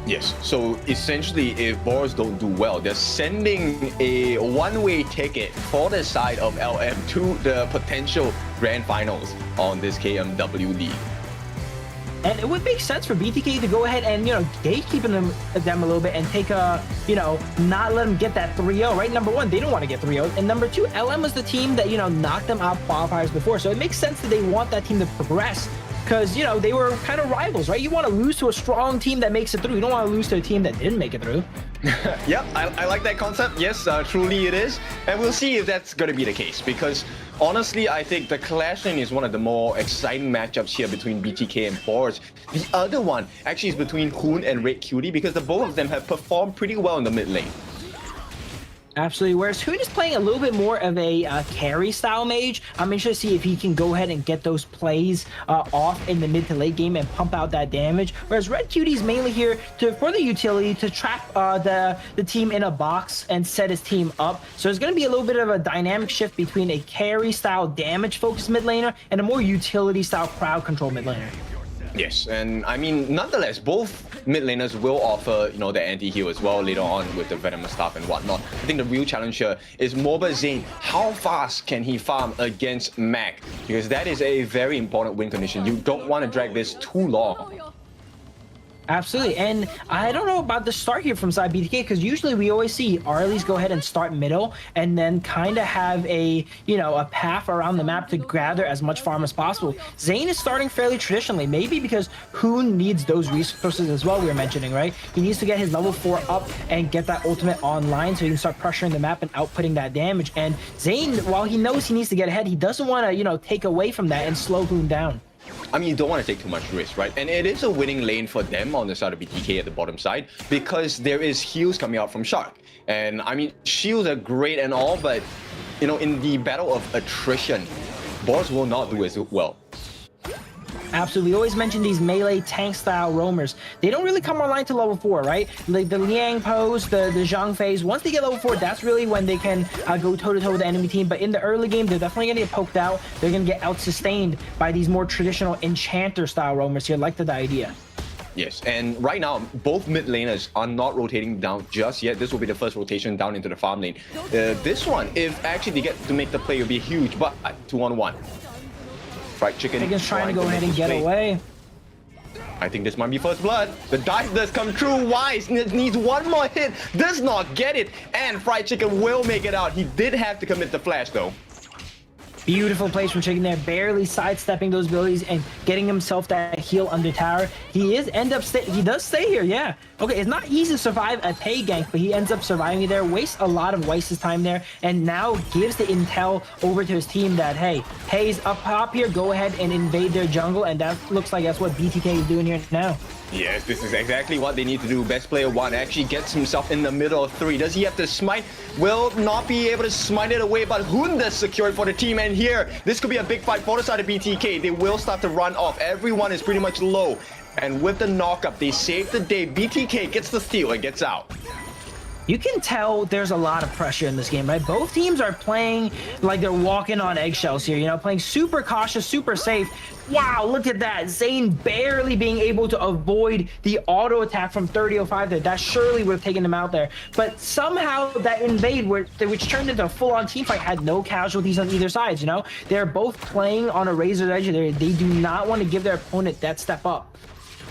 Yes, so essentially if Boars don't do well, they're sending a one-way ticket for the side of LM to the potential grand finals on this KMW league. And it would make sense for BTK to go ahead and, you know, gatekeeping them a little bit and take a, you know, not let them get that 3-0, right? Number one, they don't want to get 3-0. And number two, LM was the team that, you know, knocked them out qualifiers before. So it makes sense that they want that team to progress. Because, you know, they were kind of rivals, right? You want to lose to a strong team that makes it through. You don't want to lose to a team that didn't make it through. Yep, I like that concept. Yes, truly it is. And we'll see if that's going to be the case. Because honestly, I think the clashing is one of the more exciting matchups here between BTK and Boars. The other one actually is between Hoon and Red Cutie, because the both of them have performed pretty well in the mid lane. Absolutely. Whereas Hoon is playing a little bit more of a carry style mage. I'm interested to see if he can go ahead and get those plays off in the mid to late game and pump out that damage. Whereas Red Cutie is mainly here for the utility to trap the team in a box and set his team up. So there's going to be a little bit of a dynamic shift between a carry style damage focused mid laner and a more utility style crowd control mid laner. Yes, and I mean, nonetheless, both mid laners will offer, you know, the anti-heal as well later on with the venomous stuff and whatnot. I think the real challenge here is Mobile Zane. How fast can he farm against Mac? Because that is a very important win condition. You don't want to drag this too long. Absolutely. And I don't know about the start here from side BTK, because usually we always see Arlies go ahead and start middle and then kind of have a, you know, a path around the map to gather as much farm as possible. Zane is starting fairly traditionally, maybe because Hoon needs those resources as well, we were mentioning, right? He needs to get his level 4 up and get that ultimate online so he can start pressuring the map and outputting that damage. And Zane, while he knows he needs to get ahead, he doesn't want to, you know, take away from that and slow Hoon down. I mean, you don't want to take too much risk, right? And it is a winning lane for them on the side of BTK at the bottom side, because there is heals coming out from Shark. And I mean, shields are great and all, but, you know, in the battle of attrition, Boars will not do as well. Absolutely. We always mention these melee tank style roamers. They don't really come online to level 4, right? Like the Liang pose, the Zhang phase. Once they get level 4, that's really when they can go toe-to-toe with the enemy team. But in the early game, they're definitely going to get poked out. They're going to get out-sustained by these more traditional enchanter style roamers here, like the idea. Yes, and right now, both mid laners are not rotating down just yet. This will be the first rotation down into the farm lane. This one, if actually they get to make the play, will be huge, but 2-on-1. Fried Chicken Chicken's trying to go ahead and get away. I think this might be first blood. The dive does come true. Wise needs one more hit. Does not get it. And Fried Chicken will make it out. He did have to commit the flash though. Beautiful place from Chicken there, barely sidestepping those abilities and getting himself that heal under tower. He does stay here, yeah. Okay, it's not easy to survive a pay gank, but he ends up surviving there, wastes a lot of Weiss's time there, and now gives the intel over to his team that, hey, Hayes up top here, go ahead and invade their jungle, and that looks like that's what BTK is doing here now. Yes, this is exactly what they need to do. Best player 1 actually gets himself in the middle of 3. Does he have to smite? Will not be able to smite it away, but Hoon does secure it for the team. And here, this could be a big fight for the side of BTK. They will start to run off. Everyone is pretty much low. And with the knock-up, they save the day. BTK gets the steal and gets out. You can tell there's a lot of pressure in this game, right? Both teams are playing like they're walking on eggshells here, you know, playing super cautious, super safe. Wow, look at that. Zane barely being able to avoid the auto attack from 3005 there. That surely would have taken him out there. But somehow that invade, which turned into a full-on team fight, had no casualties on either side, you know? They're both playing on a razor's edge. They do not want to give their opponent that step up.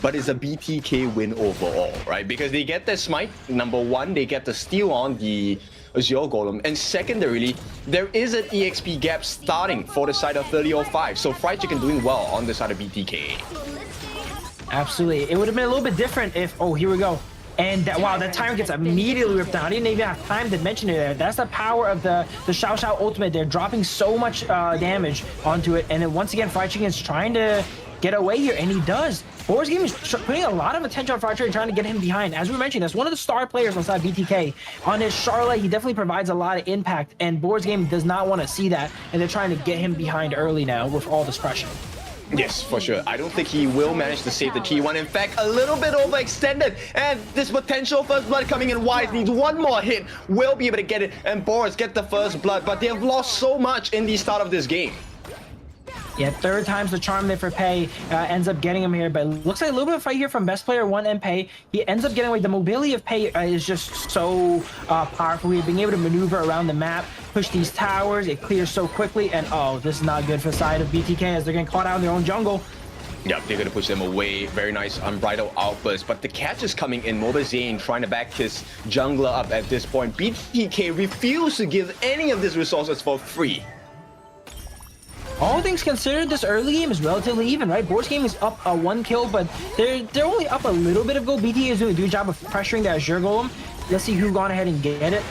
But it's a BTK win overall, right? Because they get the smite, number one, they get the steal on the Azure Golem, and secondarily, there is an EXP gap starting for the side of 3005, so Fried Chicken doing well on the side of BTK. Absolutely. It would have been a little bit different if, oh, here we go. And that, wow, that timer gets immediately ripped down. I didn't even have time to mention it there. That's the power of the Xiao Xiao ultimate. They're dropping so much damage onto it, and then once again, Fried Chicken is trying to get away here, and he does. Boars Gaming is putting a lot of attention on Fried Chicken, trying to get him behind. As we were mentioning, that's one of the star players on side BTK. On his Charlotte, he definitely provides a lot of impact, and Boars Gaming does not want to see that, and they're trying to get him behind early now with all this pressure. Yes, for sure. I don't think he will manage to save the T1. In fact, a little bit overextended. And this potential first blood coming in wise needs one more hit. Will be able to get it. And Boars get the first blood. But they have lost so much in the start of this game. Yeah, third time's the charm there for Pei. Ends up getting him here, but it looks like a little bit of fight here from best player 1 and Pei. He ends up getting away. The mobility of Pei is just so powerful. He's being able to maneuver around the map, push these towers. It clears so quickly, and oh, this is not good for the side of BTK as they're getting caught out in their own jungle. Yep, they're going to push them away. Very nice unbridled outburst. But the catch is coming in. Mobile Zane trying to back his jungler up at this point. BTK refused to give any of these resources for free. All things considered, this early game is relatively even, right? Boars Gaming is up 1 kill, but they're only up a little bit of gold. BTK is doing a good job of pressuring that Azure Golem. Let's see who gone ahead and get it.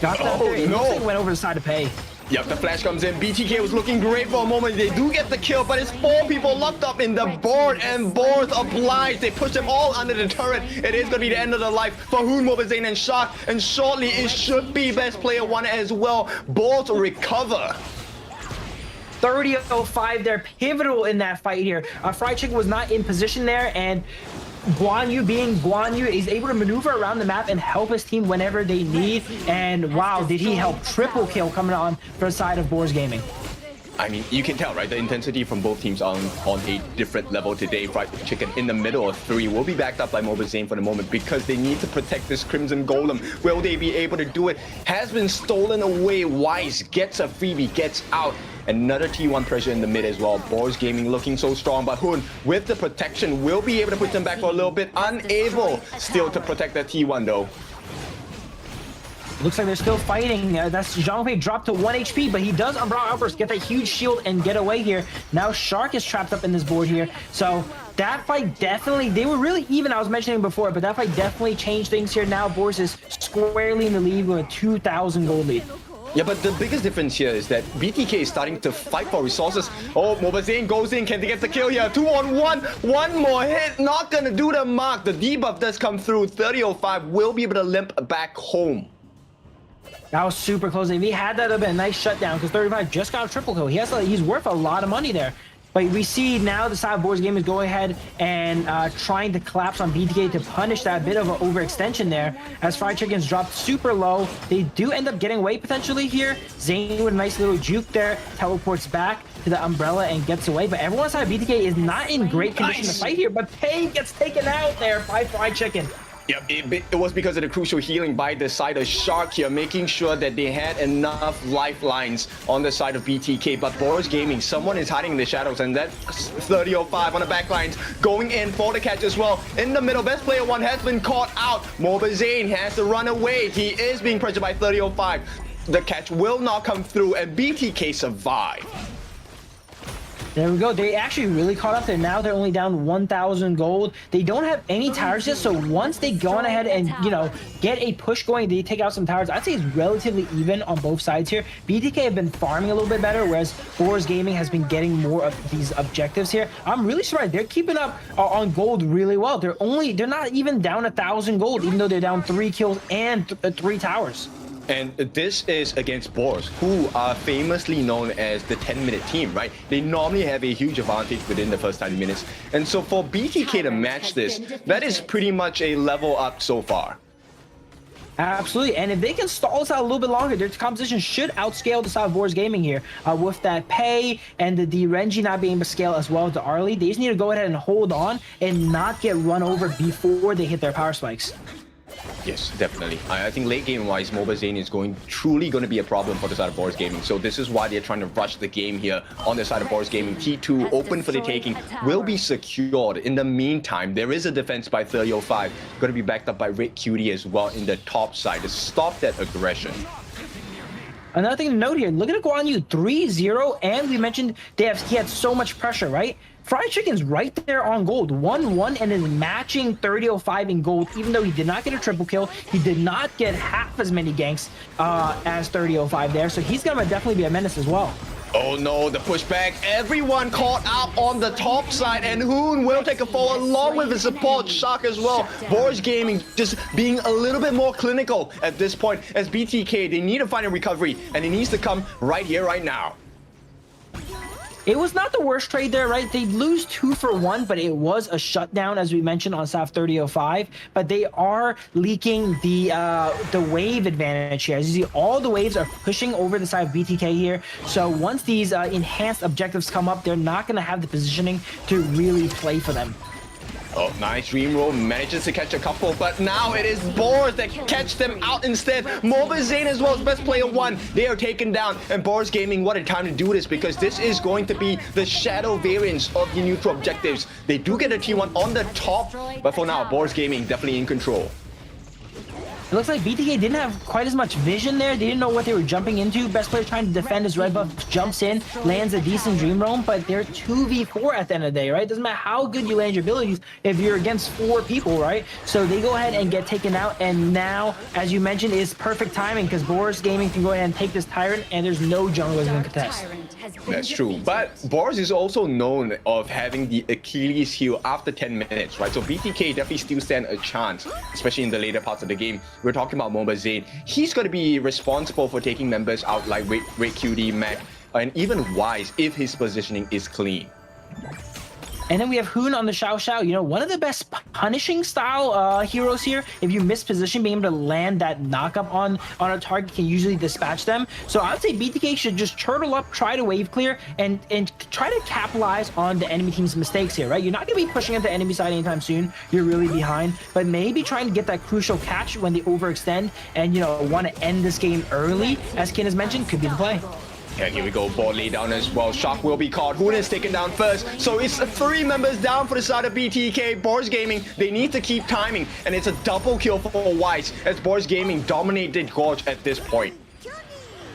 Got that there. It looks like it went over the side of Pei. Yep, the flash comes in. BTK was looking great for a moment. They do get the kill, but it's 4 people locked up in the board, and Boars obliged. They push them all under the turret. It is going to be the end of the life for Hoon, Mobile Zane, and Shark. And shortly, it should be best player 1 as well. Boars recover. 30-05, they're pivotal in that fight here. Fried Chicken was not in position there, and Guan Yu being Guan Yu is able to maneuver around the map and help his team whenever they need. And wow, did he help. Triple kill coming on for the side of Boars Gaming. I mean, you can tell, right? The intensity from both teams on a different level today. Fried Chicken in the middle of 3 will be backed up by Mobile Zane for the moment because they need to protect this Crimson Golem. Will they be able to do it? Has been stolen away. Wise gets a freebie, gets out. Another T1 pressure in the mid as well. Boars Gaming looking so strong, but Hoon with the protection will be able to put them back for a little bit. Unable still to protect that T1 though. Looks like they're still fighting. That's Zhang Fei dropped to 1 HP, but he does Umbrosa Outburst, get that huge shield and get away here. Now Shark is trapped up in this board here. So that fight definitely, they were really even, I was mentioning before, but that fight definitely changed things here. Now Boars is squarely in the lead with a 2,000 gold lead. Yeah, but the biggest difference here is that BTK is starting to fight for resources. Oh, Mobile Zane goes in. Can they get the kill here? 2-on-1. One more hit. Not going to do the mark. The debuff does come through. 30-05 will be able to limp back home. That was super close. If he had that, it would have been a nice shutdown because 35 just got a triple kill. He's worth a lot of money there. But we see now the side of Boars Game is going ahead and trying to collapse on BTK to punish that bit of an overextension there. As Fried Chicken's dropped super low, they do end up getting away potentially here. Zane with a nice little juke there, teleports back to the umbrella and gets away. But everyone inside of BTK is not in great condition to fight here. But Pei gets taken out there by Fried Chicken. Yep, it was because of the crucial healing by the side of Shark here, making sure that they had enough lifelines on the side of BTK. But Boars Gaming, someone is hiding in the shadows, and that 30-05 on the backlines, going in for the catch as well. In the middle, best player 1 has been caught out. Mobile Zane has to run away. He is being pressured by 30-05. The catch will not come through, and BTK survive. There we go. They actually really caught up there. Now they're only down 1,000 gold. They don't have any towers yet, so once they go on ahead and, you know, get a push going, they take out some towers. I'd say it's relatively even on both sides here. BTK have been farming a little bit better, whereas Boars Gaming has been getting more of these objectives here. I'm really surprised. They're keeping up on gold really well. They're not even down 1,000 gold, even though they're down 3 kills and 3 towers. And this is against Boars, who are famously known as the 10-minute team, right? They normally have a huge advantage within the first 90 minutes. And so for BTK to match this, that is pretty much a level up so far. Absolutely, and if they can stall this out a little bit longer, their composition should outscale the side of Boars Gaming here. With that pay and the Renji not being able to scale as well as the Arlie, they just need to go ahead and hold on and not get run over before they hit their power spikes. Yes, definitely. I think late game wise, Mobile Zane is truly going to be a problem for the side of Boars Gaming. So this is why they're trying to rush the game here on the side of Boars Gaming. T2 open for the taking will be secured. In the meantime, there is a defense by 3005 going to be backed up by Red Cutie as well in the top side to stop that aggression. Another thing to note here, look at Guan Yu 3-0, and we mentioned he had so much pressure, right? Fried Chicken's right there on gold, 1-1, and is matching 3005 in gold, even though he did not get a triple kill. He did not get half as many ganks as 3005 there, so he's gonna definitely be a menace as well. Oh no, the pushback. Everyone caught up on the top side, and Hoon will take a fall along with the support Shark as well. Boars Gaming just being a little bit more clinical at this point as BTK. They need to find a recovery, and it needs to come right here, right now. It was not the worst trade there, right? They lose 2 for 1, but it was a shutdown, as we mentioned, on South 3005. But they are leaking the wave advantage here. As you see, all the waves are pushing over the side of BTK here. So once these enhanced objectives come up, they're not going to have the positioning to really play for them. Oh, nice dream roll, manages to catch a couple, but now it is Boars that catch them out instead. Mobile Zane as well as best player 1. They are taken down, and Boars Gaming, what a time to do this, because this is going to be the shadow variants of the neutral objectives. They do get a T1 on the top, but for now, Boars Gaming definitely in control. It looks like BTK didn't have quite as much vision there. They didn't know what they were jumping into. Best player trying to defend his red buff, jumps in, lands a decent dream roam, but they're 2v4 at the end of the day, right? Doesn't matter how good you land your abilities if you're against 4 people, right? So they go ahead and get taken out, and now, as you mentioned, is perfect timing because Boars Gaming can go ahead and take this Tyrant, and there's no jungle going to contest. That's true, but Boars is also known of having the Achilles heel after 10 minutes, right? So BTK definitely still stand a chance, especially in the later parts of the game. We're talking about Mobile Zane. He's going to be responsible for taking members out like Red Cutie, Mac, and even Wise if his positioning is clean. And then we have Hoon on the Xiao Xiao, you know, one of the best punishing style heroes here. If you miss position, being able to land that knockup on a target can usually dispatch them. So I would say BTK should just turtle up, try to wave clear, and try to capitalize on the enemy team's mistakes here, right? You're not going to be pushing at the enemy side anytime soon. You're really behind, but maybe trying to get that crucial catch when they overextend and, you know, want to end this game early, as Ken has mentioned, could be the play. And here we go, board lay down as well. Shark will be caught. Hoon is taken down first. So it's 3 members down for the side of BTK. Boars Gaming, they need to keep timing. And it's a double kill for Wise as Boars Gaming dominated Gorge at this point.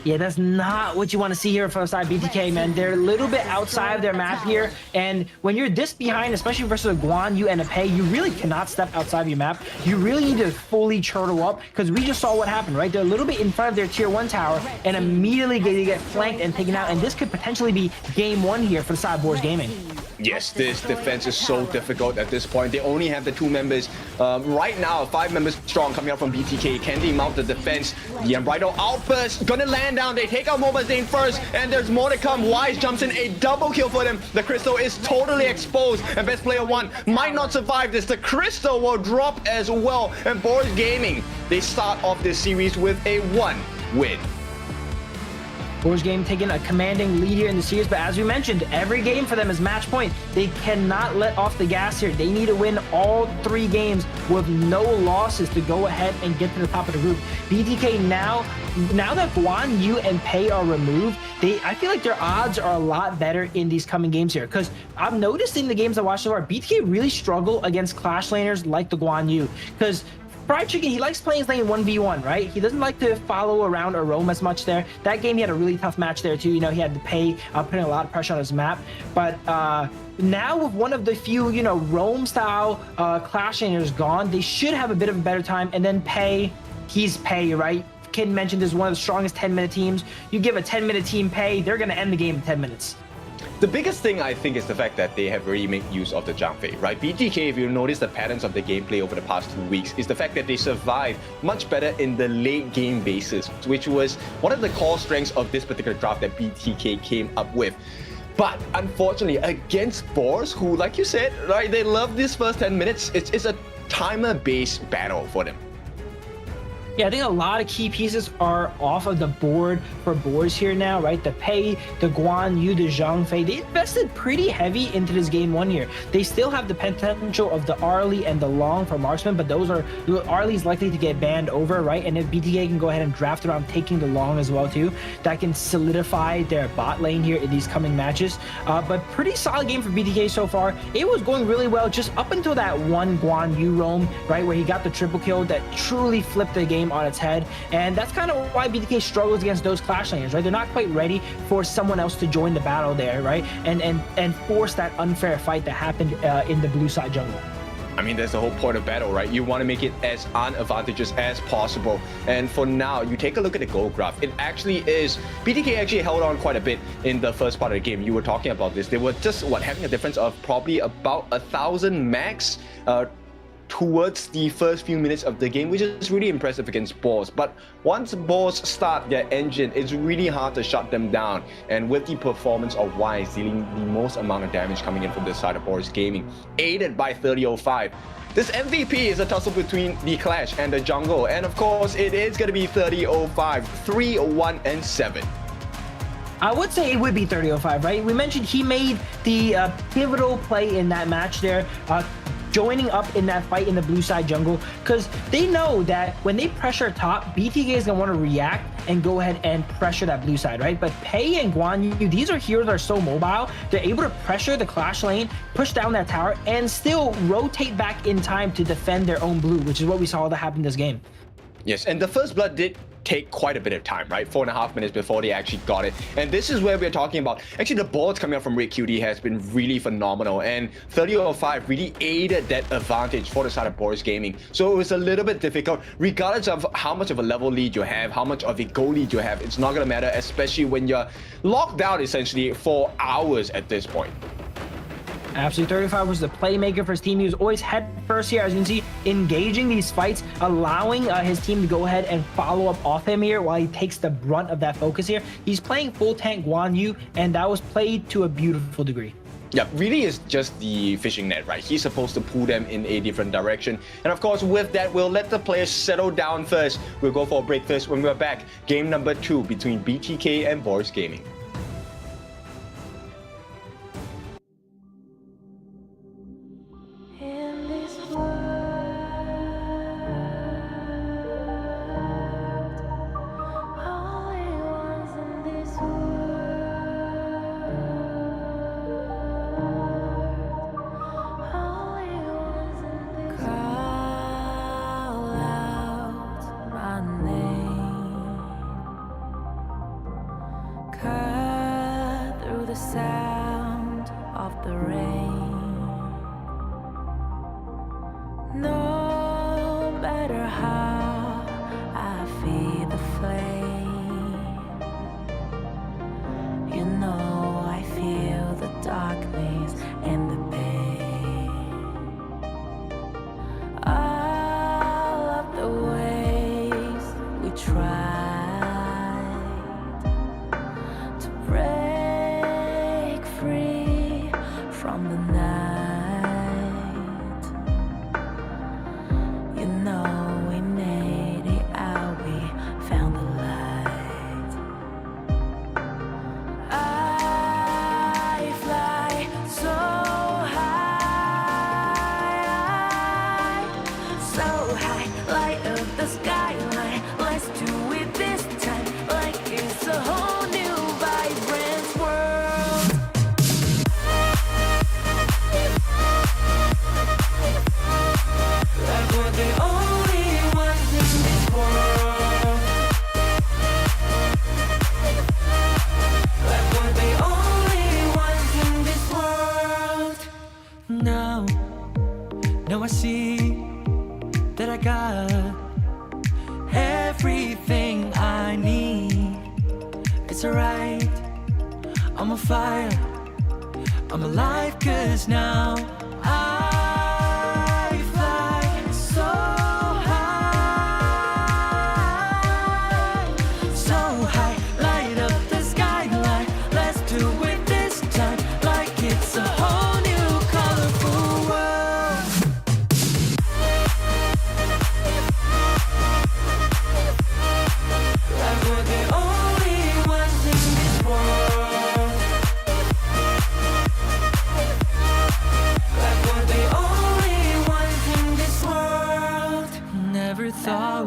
Yeah, that's not what you want to see here from the side BTK, man. They're a little bit outside of their map here, and when you're this behind, especially versus a Guan Yu and a Pei, you really cannot step outside of your map. You really need to fully turtle up, because we just saw what happened, right? They're a little bit in front of their tier 1 tower, and immediately they get flanked and taken out, and this could potentially be game 1 here for the side of Boars Gaming. Yes, this defense is so difficult at this point. They only have the 2 members. Right now, 5 members strong coming out from BTK. Can they mount the defense? The Unbridled Outburst gonna land down. They take out Mobile Zane first, and there's more to come. Wise jumps in, a double kill for them. The Crystal is totally exposed, and best player 1 might not survive this. The Crystal will drop as well, and Boars Gaming, they start off this series with a 1 win. Boars Game taking a commanding lead here in the series, but as we mentioned, every game for them is match point. They cannot let off the gas here. They need to win all 3 games with no losses to go ahead and get to the top of the group. BTK now that Guan Yu and Pei are removed, I feel like their odds are a lot better in these coming games here, because I've noticed in the games I watched so far, BTK really struggle against Clash laners like the Guan Yu, because Fried Chicken, he likes playing his lane 1v1, right? He doesn't like to follow around or roam as much there. That game, he had a really tough match there, too. You know, he had to pay, putting a lot of pressure on his map. But now with one of the few, you know, roam-style Clash laners gone, they should have a bit of a better time. And then Pei, he's Pei, right? Ken mentioned this is one of the strongest 10-minute teams. You give a 10-minute team Pei, they're going to end the game in 10 minutes. The biggest thing, I think, is the fact that they have already made use of the jump fade, right? BTK, if you notice the patterns of the gameplay over the past 2 weeks, is the fact that they survive much better in the late game basis, which was one of the core strengths of this particular draft that BTK came up with. But unfortunately, against Boars, who, like you said, right, they love this first 10 minutes, it's a timer-based battle for them. Yeah, I think a lot of key pieces are off of the board for Boars here now, right? The Pei, the Guan Yu, the Zhang Fei, they invested pretty heavy into this game 1 here. They still have the potential of the Arlie and the Long for marksman, but those are, Arlie's likely to get banned over, right? And if BTK can go ahead and draft around taking the Long as well too, that can solidify their bot lane here in these coming matches. But pretty solid game for BTK so far. It was going really well just up until that one Guan Yu roam, right? Where he got the triple kill that truly flipped the game on its head, and that's kind of why BTK struggles against those clash lanes, right? They're not quite ready for someone else to join the battle there, right? And force that unfair fight that happened in the blue side jungle. I mean, that's the whole point of battle, right? You want to make it as unadvantageous as possible. And for now, you take a look at the goal graph. It actually is, BTK actually held on quite a bit in the first part of the game. You were talking about this. They were just, having a difference of probably about 1,000 max towards the first few minutes of the game, which is really impressive against Boars. But once Boars start their engine, it's really hard to shut them down. And with the performance of Wise dealing the most amount of damage coming in from this side of Boars Gaming, aided by 3005, this MVP is a tussle between the Clash and the jungle. And of course, it is going to be 3005, 3-1-7. I would say it would be 3005, right? We mentioned he made the pivotal play in that match there, joining up in that fight in the blue side jungle, because they know that when they pressure top, BTK is going to want to react and go ahead and pressure that blue side, right? But Pei and Guan Yu, these are heroes that are so mobile, they're able to pressure the clash lane, push down that tower, and still rotate back in time to defend their own blue, which is what we saw that happen this game. Yes, and the first blood did take quite a bit of time, right? 4.5 minutes before they actually got it. And this is where we're talking about, actually the boards coming out from Red QD has been really phenomenal, and 3005 really aided that advantage for the side of Boars Gaming. So it was a little bit difficult, regardless of how much of a level lead you have, how much of a goal lead you have, it's not gonna matter, especially when you're locked down essentially for hours at this point. Absolutely, 35 was the playmaker for his team. He was always head first here, as you can see, engaging these fights, allowing his team to go ahead and follow up off him here while he takes the brunt of that focus here. He's playing full tank Guan Yu, and that was played to a beautiful degree. Yeah, really is just the fishing net, right? He's supposed to pull them in a different direction. And of course, with that, we'll let the players settle down first. We'll go for a break first. When we're back, game number 2 between BTK and Boars Gaming. In this world, only ones in this world, only ones in this world. Call out my name, cut through the sound of the rain. No matter how I feed the flame, you know I feel the darkness and the pain. All of the ways we tried to break free from the night. Now I see that I got everything I need. It's alright, I'm on fire, I'm alive, 'cause now I fly so high, so high, light up the skyline. Let's do it this time, like it's a whole new colorful world.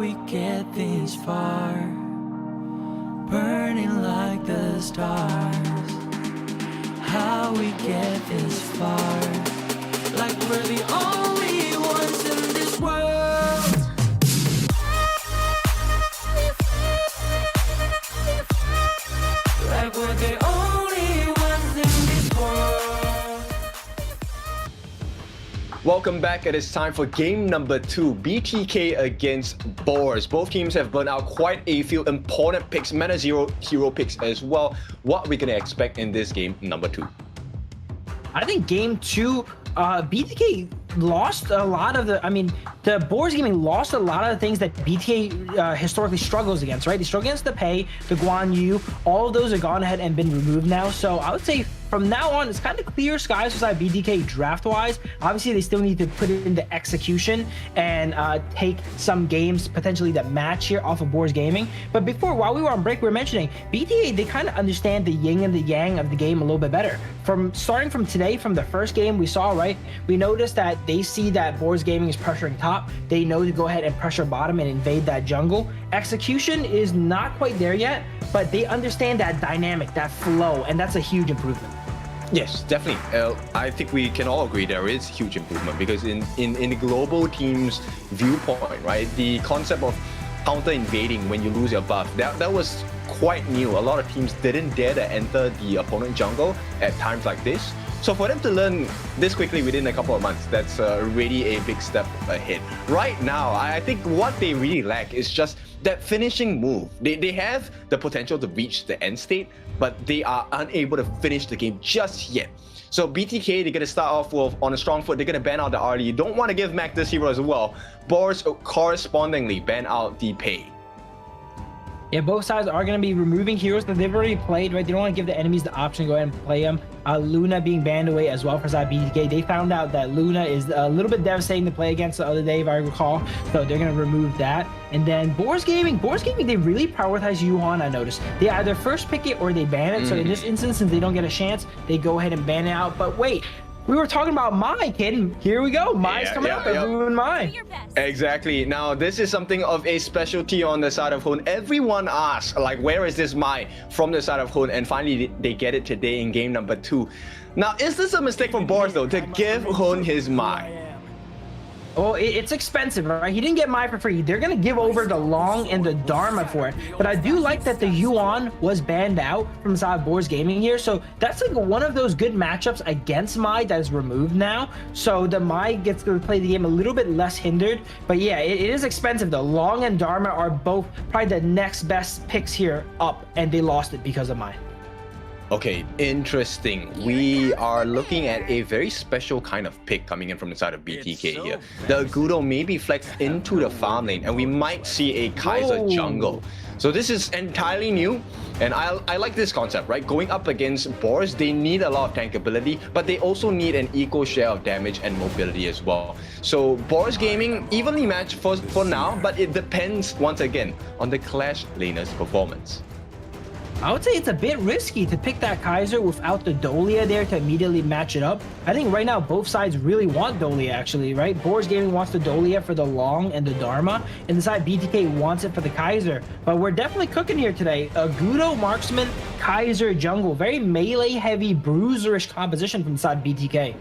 we get this far, burning like the stars. How we get this far, like we're the only ones in this world. Like we're the only ones in this world. Welcome back. It is time for game number 2, BTK against Boars. Both teams have burned out quite a few important picks, Meta Zero hero picks as well. What are we going to expect in this game number 2? I think game 2, BTK lost a lot of the Boars gaming lost a lot of the things that BTK historically struggles against, right? They struggle against the Pei, the Guan Yu, all of those are gone ahead and been removed now. So I would say from now on, it's kind of clear skies for side BTK draft-wise. Obviously, they still need to put it into execution and take some games potentially that match here off of Boars Gaming. But before, while we were on break, we were mentioning BTK, they kind of understand the yin and the yang of the game a little bit better. Starting from today, from the first game we saw, right, we noticed that they see that Boars Gaming is pressuring top. They know to go ahead and pressure bottom and invade that jungle. Execution is not quite there yet, but they understand that dynamic, that flow, and that's a huge improvement. Yes, definitely. I think we can all agree there is huge improvement because in the global team's viewpoint, right, the concept of counter invading when you lose your buff, that was quite new. A lot of teams didn't dare to enter the opponent jungle at times like this. So for them to learn this quickly within a couple of months, that's really a big step ahead. Right now, I think what they really lack is just that finishing move. They have the potential to reach the end state, but they are unable to finish the game just yet. So BTK, they're going to start off with on a strong foot. They're going to ban out the RD. You don't want to give Mac this hero as well. Boars correspondingly ban out the Pei. Yeah, both sides are going to be removing heroes that they've already played, right? They don't want to give the enemies the option to go ahead and play them. Luna being banned away as well for side BTK. They found out that Luna is a little bit devastating to play against the other day, if I recall. So they're going to remove that. And then Boars Gaming, they really prioritize Yuan, I noticed. They either first pick it or they ban it. So in this instance, since they don't get a chance, they go ahead and ban it out. But wait, we were talking about Mai, kid. Here we go. Mai's coming up and ruin Mai. Exactly. Now, this is something of a specialty on the side of Hun. Everyone asks, like, where is this Mai from the side of Hun? And finally, they get it today in game number 2. Now, is this a mistake from Boars, though, to give Hun his Mai? Oh, it's expensive, right? He didn't get Mai for free. They're going to give over the Long and the Dharma for it. But I do like that the Yuan was banned out from side Boars Gaming here. So that's like one of those good matchups against Mai that is removed now. So the Mai gets to play the game a little bit less hindered. But yeah, it is expensive though. Long and Dharma are both probably the next best picks here up. And they lost it because of Mai. Okay, interesting. We are looking at a very special kind of pick coming in from the side of BTK here. The Agudo may be flexed into the farm lane, and we might see a Kaiser jungle. So this is entirely new, and I like this concept, right? Going up against Boars, they need a lot of tankability, but they also need an equal share of damage and mobility as well. So Boars Gaming evenly matched for now, but it depends once again on the Clash laner's performance. I would say it's a bit risky to pick that Kaiser without the Dolia there to immediately match it up. I think right now both sides really want Dolia actually, right? Boars Gaming wants the Dolia for the Long and the Dharma, and the side BTK wants it for the Kaiser. But we're definitely cooking here today. Agudo, Marksman, Kaiser, Jungle. Very melee heavy, bruiserish composition from the side BTK.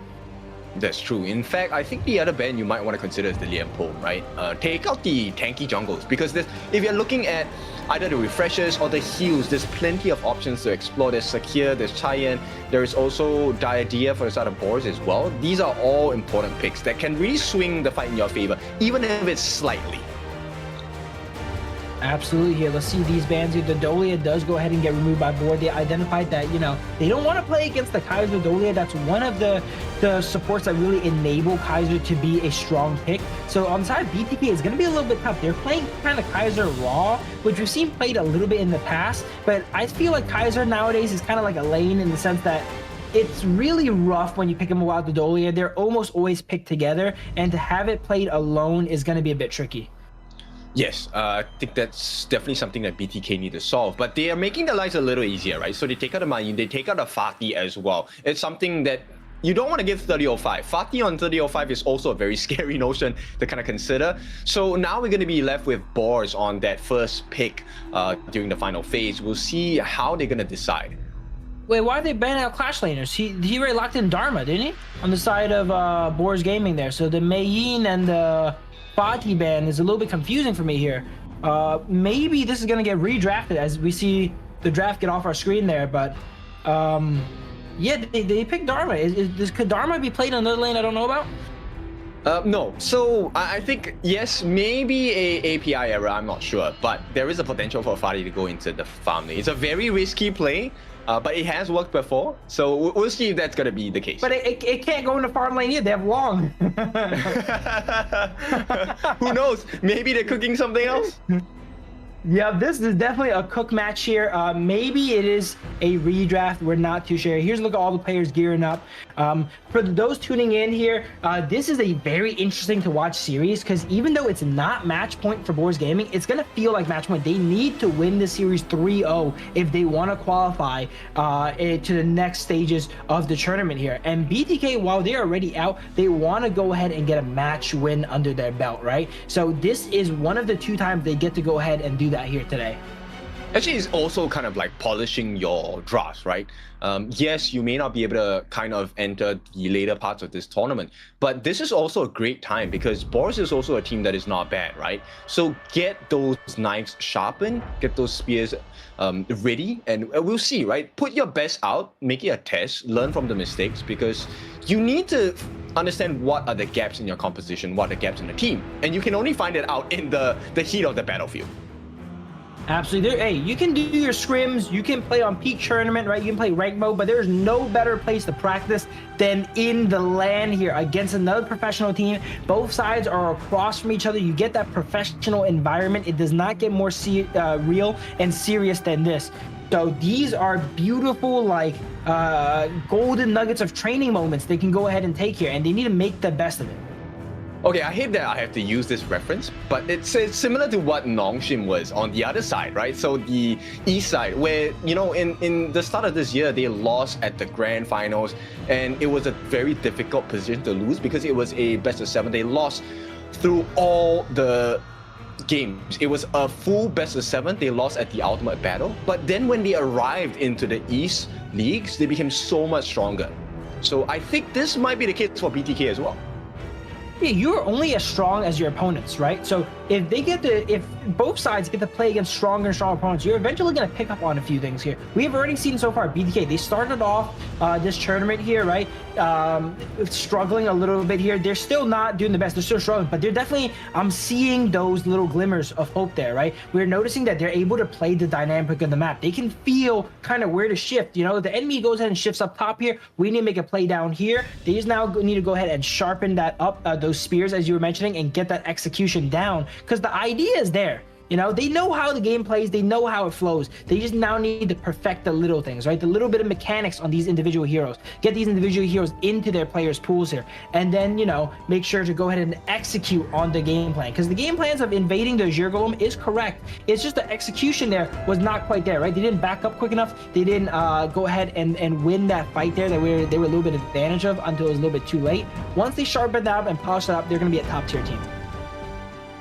That's true. In fact, I think the other ban you might want to consider is the Lianpo, right? Take out the tanky jungles, because if you're looking at either the refreshers or the heals, there's plenty of options to explore. There's Sakir, there's Chayan, there is also Diadea for the side of Boars as well. These are all important picks that can really swing the fight in your favor, even if it's slightly. Absolutely. Here, let's see these bans here. The Dolia does go ahead and get removed by board. They identified that, you know, they don't want to play against the Kaiser Dolia. That's one of the supports that really enable Kaiser to be a strong pick. So on the side of BTK, it's going to be a little bit tough. They're playing kind of Kaiser raw, which we've seen played a little bit in the past. But I feel like Kaiser nowadays is kind of like a lane in the sense that it's really rough when you pick them without the Dolia. They're almost always picked together, and to have it played alone is going to be a bit tricky. Yes, I think that's definitely something that BTK need to solve, but they are making their lives a little easier, right? So they take out the Mayun, they take out the Fati as well. It's something that you don't want to give 30-05. Fatih on 30-05 is also a very scary notion to kind of consider. So now we're going to be left with Boars on that first pick during the final phase. We'll see how they're going to decide. Wait, why are they banning out Clash Laners? He already locked in Dharma, didn't he? On the side of Boars Gaming there. So the Mayin and the Fatih ban is a little bit confusing for me here. Maybe this is going to get redrafted as we see the draft get off our screen there, but yeah, they picked Dharma. Could Dharma be played in another lane I don't know about? No. So I think, yes, maybe a API error, I'm not sure, but there is a potential for Fatih to go into the farm lane. It's a very risky play, but it has worked before, so we'll see if that's going to be the case. But it can't go into farm lane either. They have long. Who knows? Maybe they're cooking something else? Yeah, this is definitely a cook match here. Maybe it is a redraft. We're not too sure. Here's a look at all the players gearing up. For those tuning in here, this is a very interesting to watch series because even though it's not match point for Boars Gaming, it's going to feel like match point. They need to win the series 3-0 if they want to qualify to the next stages of the tournament here. And BTK, while they're already out, they want to go ahead and get a match win under their belt, right? So this is one of the 2 times they get to go ahead and do that here today. Actually, it's also kind of like polishing your drafts, right? Yes, you may not be able to kind of enter the later parts of this tournament, but this is also a great time because Boars is also a team that is not bad, right? So get those knives sharpened, get those spears ready, and we'll see, right? Put your best out, make it a test, learn from the mistakes, because you need to understand what are the gaps in your composition, what are the gaps in the team, and you can only find it out in the heat of the battlefield. Absolutely. Hey, you can do your scrims, you can play on peak tournament, right? You can play rank mode, but there's no better place to practice than in the LAN here against another professional team. Both sides are across from each other. You get that professional environment. It does not get more real and serious than this. So these are beautiful, like golden nuggets of training moments they can go ahead and take here, and they need to make the best of it. Okay, I hate that I have to use this reference, but it's similar to what Nongshim was on the other side, right? So the east side, where, you know, in the start of this year, they lost at the grand finals, and it was a very difficult position to lose because it was a best of 7. They lost through all the games. It was a full best of 7. They lost at the ultimate battle, but then when they arrived into the East leagues, they became so much stronger. So I think this might be the case for BTK as well. Yeah, you're only as strong as your opponents, right? So if both sides get to play against stronger and stronger opponents, you're eventually going to pick up on a few things here. We have already seen so far BTK, they started off this tournament here, right? Struggling a little bit here. They're still not doing the best. They're still struggling, but they're definitely, I'm seeing those little glimmers of hope there, right? We're noticing that they're able to play the dynamic of the map. They can feel kind of where to shift. You know, the enemy goes ahead and shifts up top here. We need to make a play down here. They just now need to go ahead and sharpen that up, those spears, as you were mentioning, and get that execution down, because the idea is there. You know, they know how the game plays, they know how it flows. They just now need to perfect the little things, right? The little bit of mechanics on these individual heroes. Get these individual heroes into their players' pools here. And then, you know, make sure to go ahead and execute on the game plan. Because the game plans of invading the Azure Golem is correct. It's just the execution there was not quite there, right? They didn't back up quick enough. They didn't go ahead and win that fight there that they were a little bit advantage of until it was a little bit too late. Once they sharpen that up and polish that up, they're going to be a top-tier team.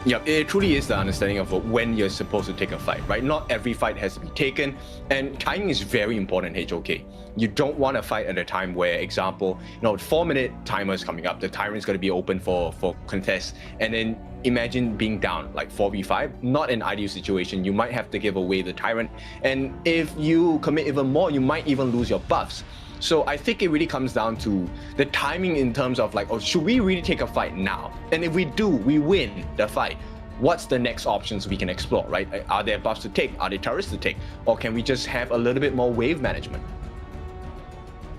Yeah, it truly is the understanding of when you're supposed to take a fight, right? Not every fight has to be taken, and timing is very important in HOK. You don't want to fight at a time where, example, 4-minute timer is coming up, the Tyrant's going to be open for contest, and then imagine being down like 4v5, not an ideal situation. You might have to give away the Tyrant, and if you commit even more, you might even lose your buffs. So I think it really comes down to the timing in terms of like, oh, should we really take a fight now? And if we do, we win the fight. What's the next options we can explore, right? Are there buffs to take? Are there turrets to take? Or can we just have a little bit more wave management?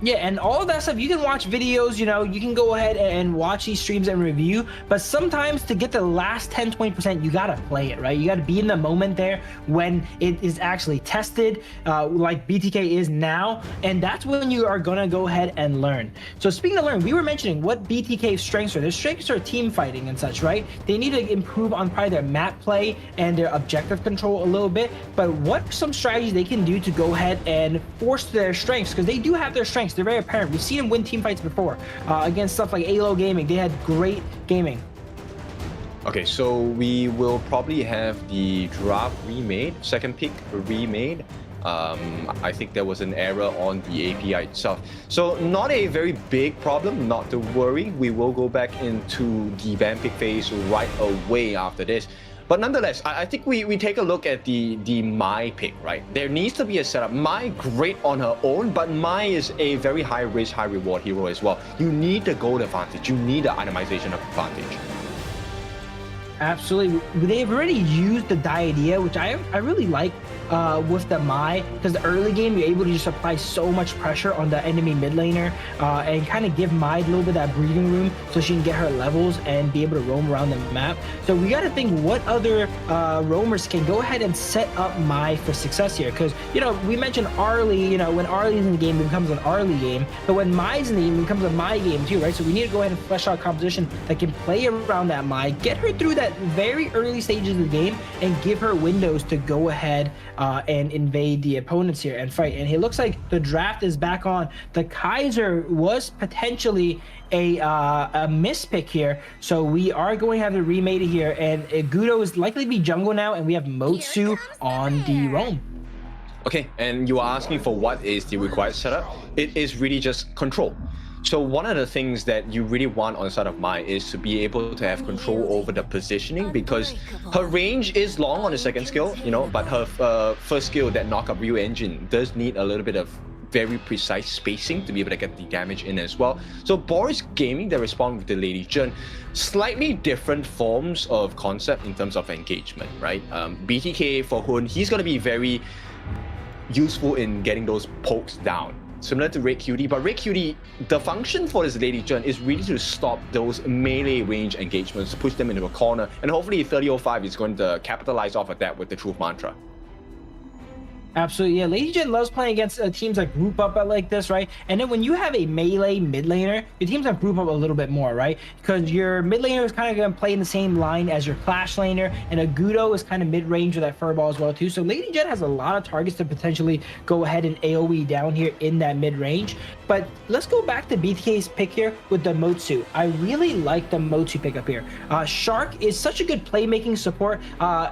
Yeah, and all of that stuff, you can watch videos, you know, you can go ahead and watch these streams and review, but sometimes to get the last 10-20%, you gotta play it, right? You gotta be in the moment there when it is actually tested, like BTK is now, and that's when you are gonna go ahead and learn. So speaking of learn, we were mentioning what BTK's strengths are. Their strengths are team fighting and such, right? They need to improve on probably their map play and their objective control a little bit, but what are some strategies they can do to go ahead and force their strengths? Because they do have their strengths. strengths. They're very apparent. We've seen him win team fights before against stuff like AYLO Gaming. They had great gaming. Okay, so we will probably have the draft remade, second pick remade. I think there was an error on the API itself. So not a very big problem, not to worry. We will go back into the ban pick phase right away after this. But nonetheless, I think we take a look at the Mai pick, right? There needs to be a setup. Mai, great on her own, but Mai is a very high risk, high reward hero as well. You need the gold advantage. You need the itemization advantage. Absolutely. They've already used the Diadea, which I really like with the Mai, because the early game you're able to just apply so much pressure on the enemy mid laner and kind of give Mai a little bit of that breathing room so she can get her levels and be able to roam around the map. So we got to think what other roamers can go ahead and set up Mai for success here, because, you know, we mentioned Arlie, you know, when Arlie's in the game, it becomes an Arlie game, but when Mai's in the game, it becomes a Mai game too, right? So we need to go ahead and flesh out composition that can play around that Mai, get her through that very early stages of the game, and give her windows to go ahead and invade the opponents here and fight. And it looks like the draft is back on. The Kaiser was potentially a mispick here, so we are going to have to remade it here. And Gudo is likely to be jungle now, and we have Motsu on the roam. Okay, and you are asking for what is the required setup? It is really just control. So one of the things that you really want on the side of Mai is to be able to have control over the positioning, because her range is long on the second skill, you know, but her first skill, that knockup Ryu engine, does need a little bit of very precise spacing to be able to get the damage in as well. So Boars Gaming, they respond with the Lady Jun. Slightly different forms of concept in terms of engagement, right? BTK for Hun, he's going to be very useful in getting those pokes down, similar to Red Cutie. But Red Cutie, the function for this Lady Jun is really to stop those melee range engagements, to push them into a corner, and hopefully 3005 is going to capitalize off of that with the Truth Mantra. Absolutely, yeah. Lady Jun loves playing against teams that group up like this, right? And then when you have a melee mid laner, your teams that group up a little bit more, right? Because your mid laner is kind of going to play in the same line as your Clash laner, and a Gudo is kind of mid range with that Furball as well too. So Lady Jun has a lot of targets to potentially go ahead and AoE down here in that mid range. But let's go back to BTK's pick here with the Motsu. I really like the Motsu pickup here. Shark is such a good playmaking support.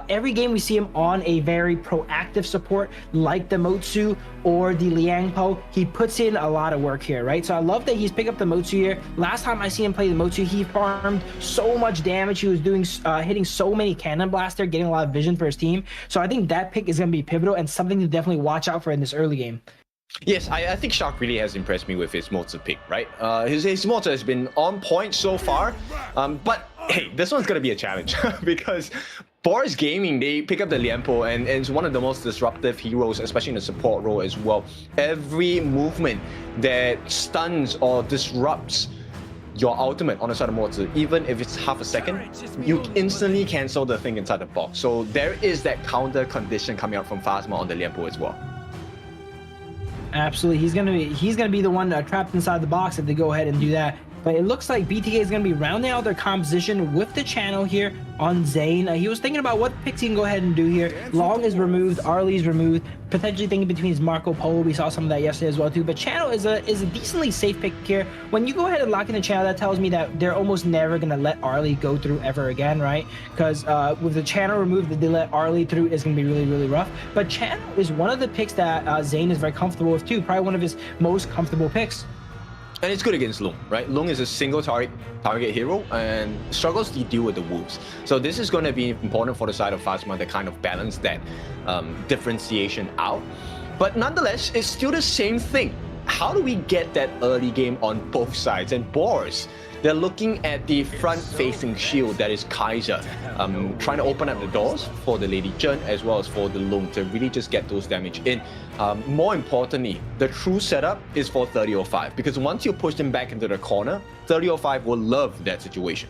Every game we see him on a very proactive support, like the Motsu or the Liangpo. He puts in a lot of work here, right? So I love that he's picked up the Motsu here. Last time I see him play the Motsu, he farmed so much damage. He was doing hitting so many cannon blaster, getting a lot of vision for his team. So I think that pick is going to be pivotal and something to definitely watch out for in this early game. Yes, I think Shark really has impressed me with his Motsu pick, right? His Motsu has been on point so far, but hey, this one's going to be a challenge because Boars Gaming, they pick up the Lianpo, and it's one of the most disruptive heroes, especially in the support role as well. Every movement that stuns or disrupts your ultimate on the side of Motsu, even if it's half a second, you instantly cancel the thing inside the box. So there is that counter condition coming out from Phasma on the Lianpo as well. Absolutely, he's gonna be the one trapped inside the box if they go ahead and do that. But it looks like BTK is going to be rounding out their composition with the channel here on Zane. He was thinking about what picks he can go ahead and do here. Long is removed, Arlie's removed, potentially thinking between his Marco Polo. We saw some of that yesterday as well too. But channel is a decently safe pick here. When you go ahead and lock in the channel, that tells me that they're almost never going to let Arlie go through ever again, right? Because with the channel removed, that they let Arlie through is going to be really, really rough. But channel is one of the picks that Zane is very comfortable with too. Probably one of his most comfortable picks. And it's good against Lung, right? Lung is a single target hero and struggles to deal with the wolves. So this is going to be important for the side of Phasma to kind of balance that differentiation out. But nonetheless, it's still the same thing. How do we get that early game on both sides? And Boars, they're looking at the front-facing shield that is Kaiser, trying to open up the doors for the Lady Jun as well as for the Lung to really just get those damage in. More importantly, the true setup is for 3005, because once you push them back into the corner, 3005 will love that situation.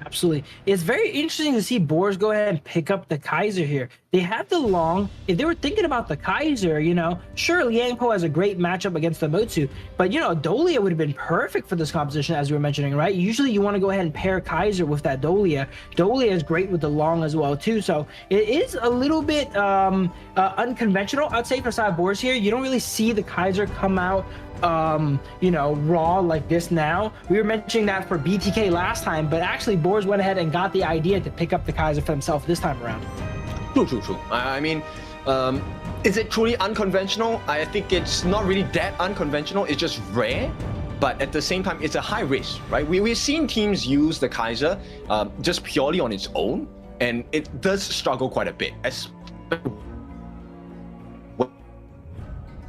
Absolutely. It's very interesting to see Boars go ahead and pick up the Kaiser here. They have the long. If they were thinking about the Kaiser, you know, sure, Liangpo has a great matchup against the Motsu, but, you know, Dolia would have been perfect for this composition, as you were mentioning, right? Usually you want to go ahead and pair Kaiser with that Dolia. Dolia is great with the long as well, too. So it is a little bit unconventional, I'd say, for side Boars here. You don't really see the Kaiser come out you know, raw like this now. We were mentioning that for BTK last time, but actually Boars went ahead and got the idea to pick up the Kaiser for himself this time around. True. I mean, is it truly unconventional? I think it's not really that unconventional. It's just rare, but at the same time, it's a high risk, right? We've seen teams use the Kaiser just purely on its own, and it does struggle quite a bit,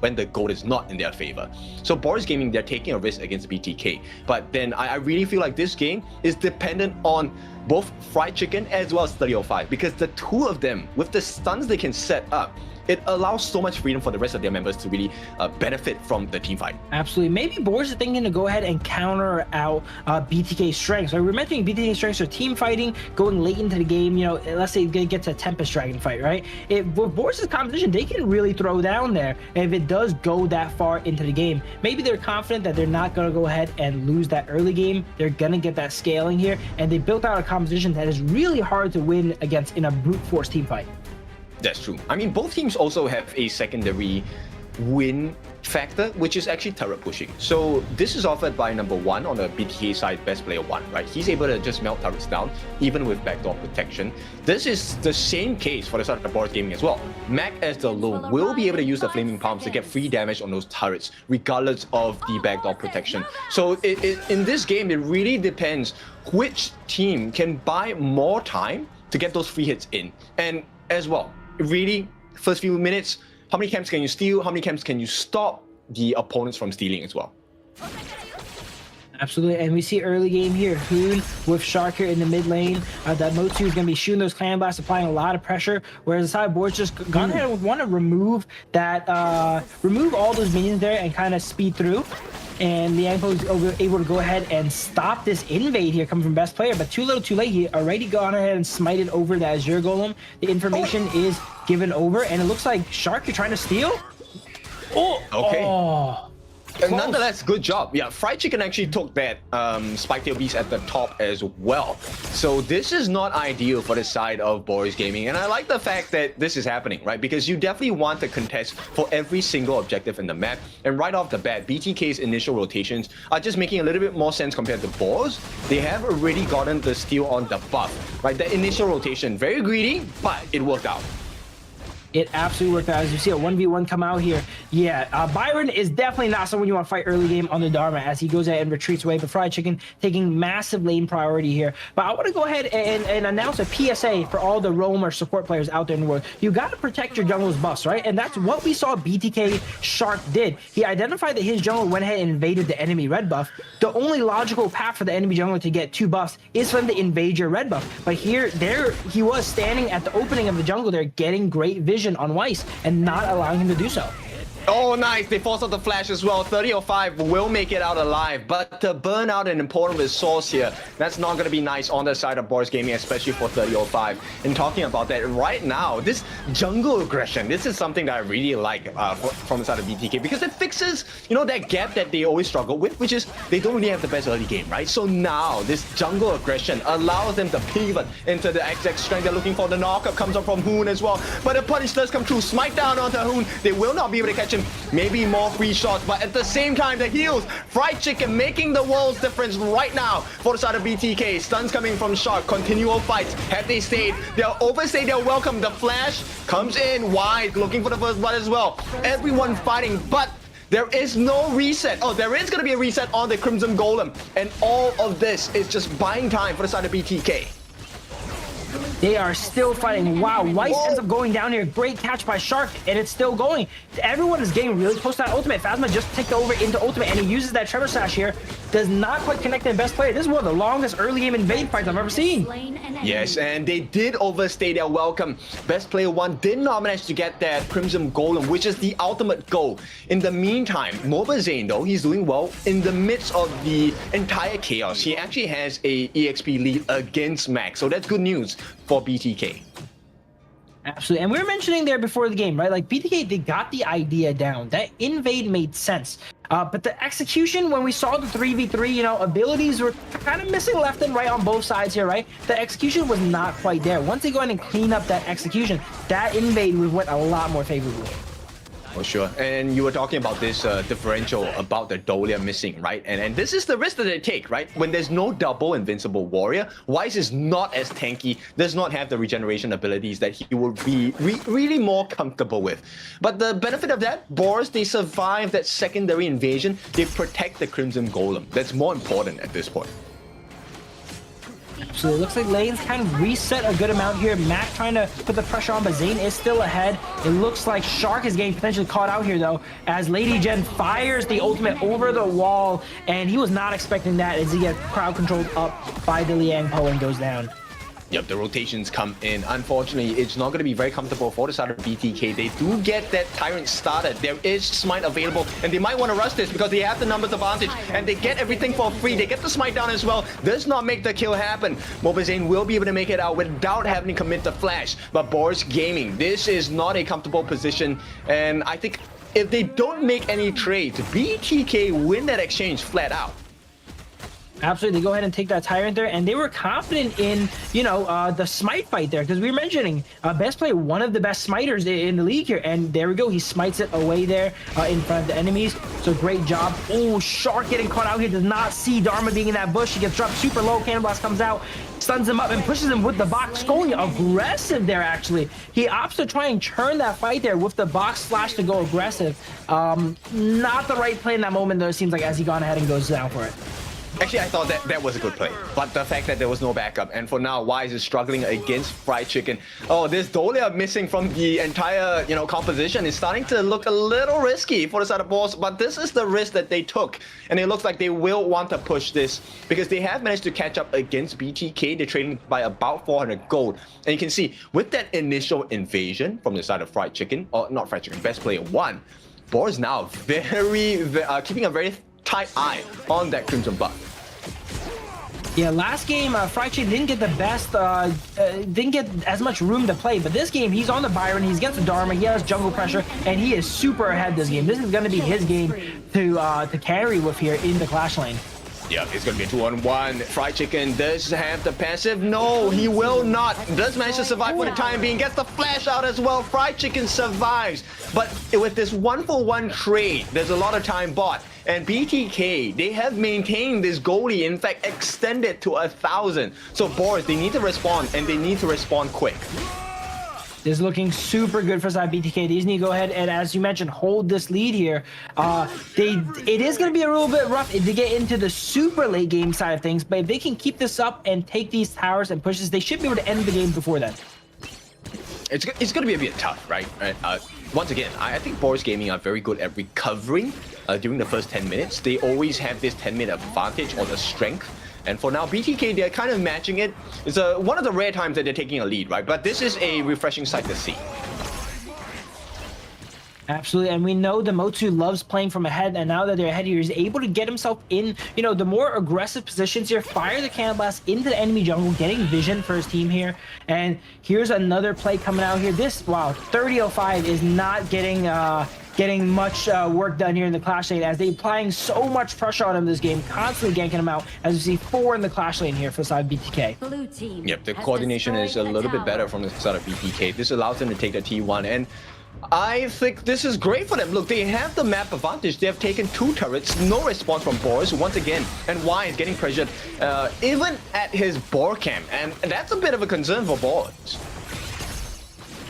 when the gold is not in their favor. So Boars Gaming, they're taking a risk against BTK. But then I really feel like this game is dependent on both Fried Chicken as well as 3005, because the two of them, with the stuns they can set up, it allows so much freedom for the rest of their members to really benefit from the team fight. Absolutely. Maybe Boars is thinking to go ahead and counter out BTK's strengths. So we're mentioning BTK's strengths are team fighting, going late into the game. You know, let's say it gets a Tempest Dragon fight, right? With Boars' composition, they can really throw down there. And if it does go that far into the game, maybe they're confident that they're not going to go ahead and lose that early game. They're going to get that scaling here. And they built out a composition that is really hard to win against in a brute force team fight. That's true. I mean, both teams also have a secondary win factor, which is actually turret pushing. So this is offered by number 1 on the BTK side, best player 1, right? He's able to just melt turrets down, even with backdoor protection. This is the same case for the side of the Boars Gaming as well. Mac as the lone will be able to use the flaming palms to get free damage on those turrets, regardless of the backdoor protection. So in this game, it really depends which team can buy more time to get those free hits in. And as well, really, first few minutes, how many camps can you steal? How many camps can you stop the opponents from stealing as well? Absolutely, and we see early game here, Hoon with Shark here in the mid lane. That Motsu is going to be shooting those clan blasts, applying a lot of pressure, whereas the side Boars just gone ahead and want to remove that, remove all those minions there and kind of speed through. And Liangpo is able to go ahead and stop this invade here coming from best player, but too little too late. He already gone ahead and smited over that Azure Golem. The information is given over, and it looks like Shark, you're trying to steal? Oh! Okay. Oh. Nonetheless, good job. Yeah, Fried Chicken actually took that Spiketail Beast at the top as well. So this is not ideal for the side of Boars Gaming. And I like the fact that this is happening, right? Because you definitely want to contest for every single objective in the map. And right off the bat, BTK's initial rotations are just making a little bit more sense compared to Boars. They have already gotten the steal on the buff, right? The initial rotation, very greedy, but it worked out. It absolutely worked out. As you see a 1v1 come out here. Yeah, Byron is definitely not someone you want to fight early game on the Dharma as he goes ahead and retreats away. But Fried Chicken taking massive lane priority here. But I want to go ahead and announce a PSA for all the roamer support players out there in the world. You got to protect your jungle's buffs, right? And that's what we saw BTK Shark did. He identified that his jungle went ahead and invaded the enemy red buff. The only logical path for the enemy jungler to get 2 buffs is for them to invade your red buff. But there he was standing at the opening of the jungle there, getting great vision on Weiss and not allowing him to do so. Oh, nice. They forced out the flash as well. 3005 will make it out alive, but to burn out an important resource here, that's not going to be nice on the side of Boars Gaming, especially for 3005. And talking about that right now, this jungle aggression, this is something that I really like from the side of BTK, because it fixes, you know, that gap that they always struggle with, which is they don't really have the best early game, right? So now this jungle aggression allows them to pivot into the exact strength they're looking for. The knockup comes up from Hoon as well, but the punish does come through. Smite down onto Hoon. They will not be able to catch him. Maybe more free shots, but at the same time, the heals. Fried Chicken making the world's difference right now for the side of BTK. Stuns coming from Shark. Continual fights. Have they stayed? They'll overstay their welcome. The flash comes in wide, looking for the first blood as well. Everyone fighting, but there is no reset. Oh, there is going to be a reset on the Crimson Golem. And all of this is just buying time for the side of BTK. They are still fighting. Wow, Weiss ends up going down here. Great catch by Shark, and it's still going. Everyone is getting really close to that ultimate. Phasma just ticked over into ultimate, and he uses that Tremor Sash here. does not quite connect in best player. This is one of the longest early game invade fights I've ever seen. Yes, and they did overstay their welcome. Best player 1 did not manage to get that Crimson Golem, which is the ultimate goal. In the meantime, Mobazane, though, he's doing well in the midst of the entire chaos. He actually has a EXP lead against Max, so that's good news for BTK. Absolutely, and we were mentioning there before the game, right? Like BTK, they got the idea down. That invade made sense, but the execution, when we saw the 3v3, you know, abilities were kind of missing left and right on both sides here, right? The execution was not quite there. Once they go in and clean up that execution, that invade went a lot more favorably. For sure. And you were talking about this differential about the Dolia missing, right? And this is the risk that they take, right? When there's no double invincible warrior, Wise is not as tanky, does not have the regeneration abilities that he will be really more comfortable with. But the benefit of that, Boars, they survive that secondary invasion. They protect the Crimson Golem. That's more important at this point. So it looks like lanes kind of reset a good amount here. Mac trying to put the pressure on, but Zane is still ahead. It looks like Shark is getting potentially caught out here, though, as Lady Jen fires the ultimate over the wall, and he was not expecting that as he gets crowd controlled up by the Liang Po and goes down. Yep, the rotations come in. Unfortunately, it's not going to be very comfortable for the side of BTK. They do get that Tyrant started. There is Smite available, and they might want to rush this because they have the numbers advantage, and they get everything for free. They get the Smite down as well. Does not make the kill happen. Mobazane will be able to make it out without having to commit the flash. But Boars Gaming, this is not a comfortable position, and I think if they don't make any trades, BTK win that exchange flat out. Absolutely, they go ahead and take that Tyrant there, and they were confident in, you know, the Smite fight there, because we were mentioning best player, one of the best smiters in the league here, and there we go, he smites it away there in front of the enemies, so great job. Oh, Shark getting caught out here, does not see Dharma being in that bush. He gets dropped super low, Cannon Blast comes out, stuns him up and pushes him with the box, going aggressive there actually. He opts to try and churn that fight there with the box slash to go aggressive. Not the right play in that moment though, it seems like, as he gone ahead and goes down for it. Actually, I thought that was a good play, but the fact that there was no backup, and for now, Wise is struggling against Fried Chicken. Oh, this Dolia missing from the entire, you know, composition is starting to look a little risky for the side of Boars, but this is the risk that they took, and it looks like they will want to push this because they have managed to catch up against BTK. They're trading by about 400 gold, and you can see with that initial invasion from the side of Fried Chicken, or not Fried Chicken, best player 1, Boars now keeping a very tight eye on that Crimson buff. Yeah, last game, Fried Chicken didn't get the best, didn't get as much room to play, but this game, he's on the Byron, he's against the Dharma, he has jungle pressure, and he is super ahead this game. This is going to be his game to carry with here in the Clash lane. Yeah, it's going to be a 2-on-1. Fried Chicken does have the passive. No, he will not. Does manage to survive for the time being. Gets the flash out as well. Fried Chicken survives. But with this 1-for-1 trade, there's a lot of time bought. And BTK, they have maintained this goalie, in fact, extended to 1,000. So Boars, they need to respond, and they need to respond quick. This is looking super good for side BTK. They just need to go ahead and, as you mentioned, hold this lead here. It is going to be a little bit rough to get into the super late game side of things, but if they can keep this up and take these towers and push this, they should be able to end the game before then. It's going to be a bit tough, right? Once again, I think Boars Gaming are very good at recovering during the first 10 minutes. They always have this 10-minute advantage on the strength. And for now, BTK, they're kind of matching it. It's one of the rare times that they're taking a lead, right? But this is a refreshing sight to see. Absolutely, and we know the Motu loves playing from ahead, and now that they're ahead here, he's able to get himself in, you know, the more aggressive positions here, fire the Cannon Blast into the enemy jungle, getting vision for his team here. And here's another play coming out here. This, wow, 30-05 is not getting much work done here in the Clash lane, as they're applying so much pressure on him this game, constantly ganking him out, as you see 4 in the Clash lane here for the side of BTK. Yep, the coordination is a little bit better from the side of BTK. This allows them to take the T1, and I think this is great for them. Look, they have the map advantage. They have taken 2 turrets, no response from Boars once again, and Wise getting pressured even at his Boar camp, and that's a bit of a concern for Boars.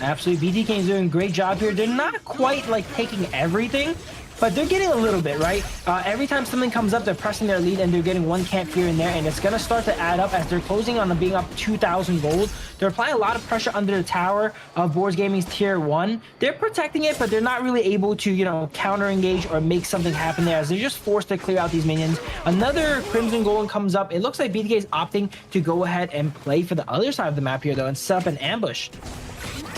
Absolutely, BTK is doing a great job here. They're not quite like taking everything but they're getting a little bit, right? Every time something comes up, they're pressing their lead and they're getting one camp here and there, and it's going to start to add up as they're closing on being up 2,000 gold. They're applying a lot of pressure under the tower of Boars Gaming's tier 1. They're protecting it, but they're not really able to, you know, counter engage or make something happen there as they're just forced to clear out these minions. Another Crimson Golem comes up. It looks like BTK is opting to go ahead and play for the other side of the map here, though, and set up an ambush.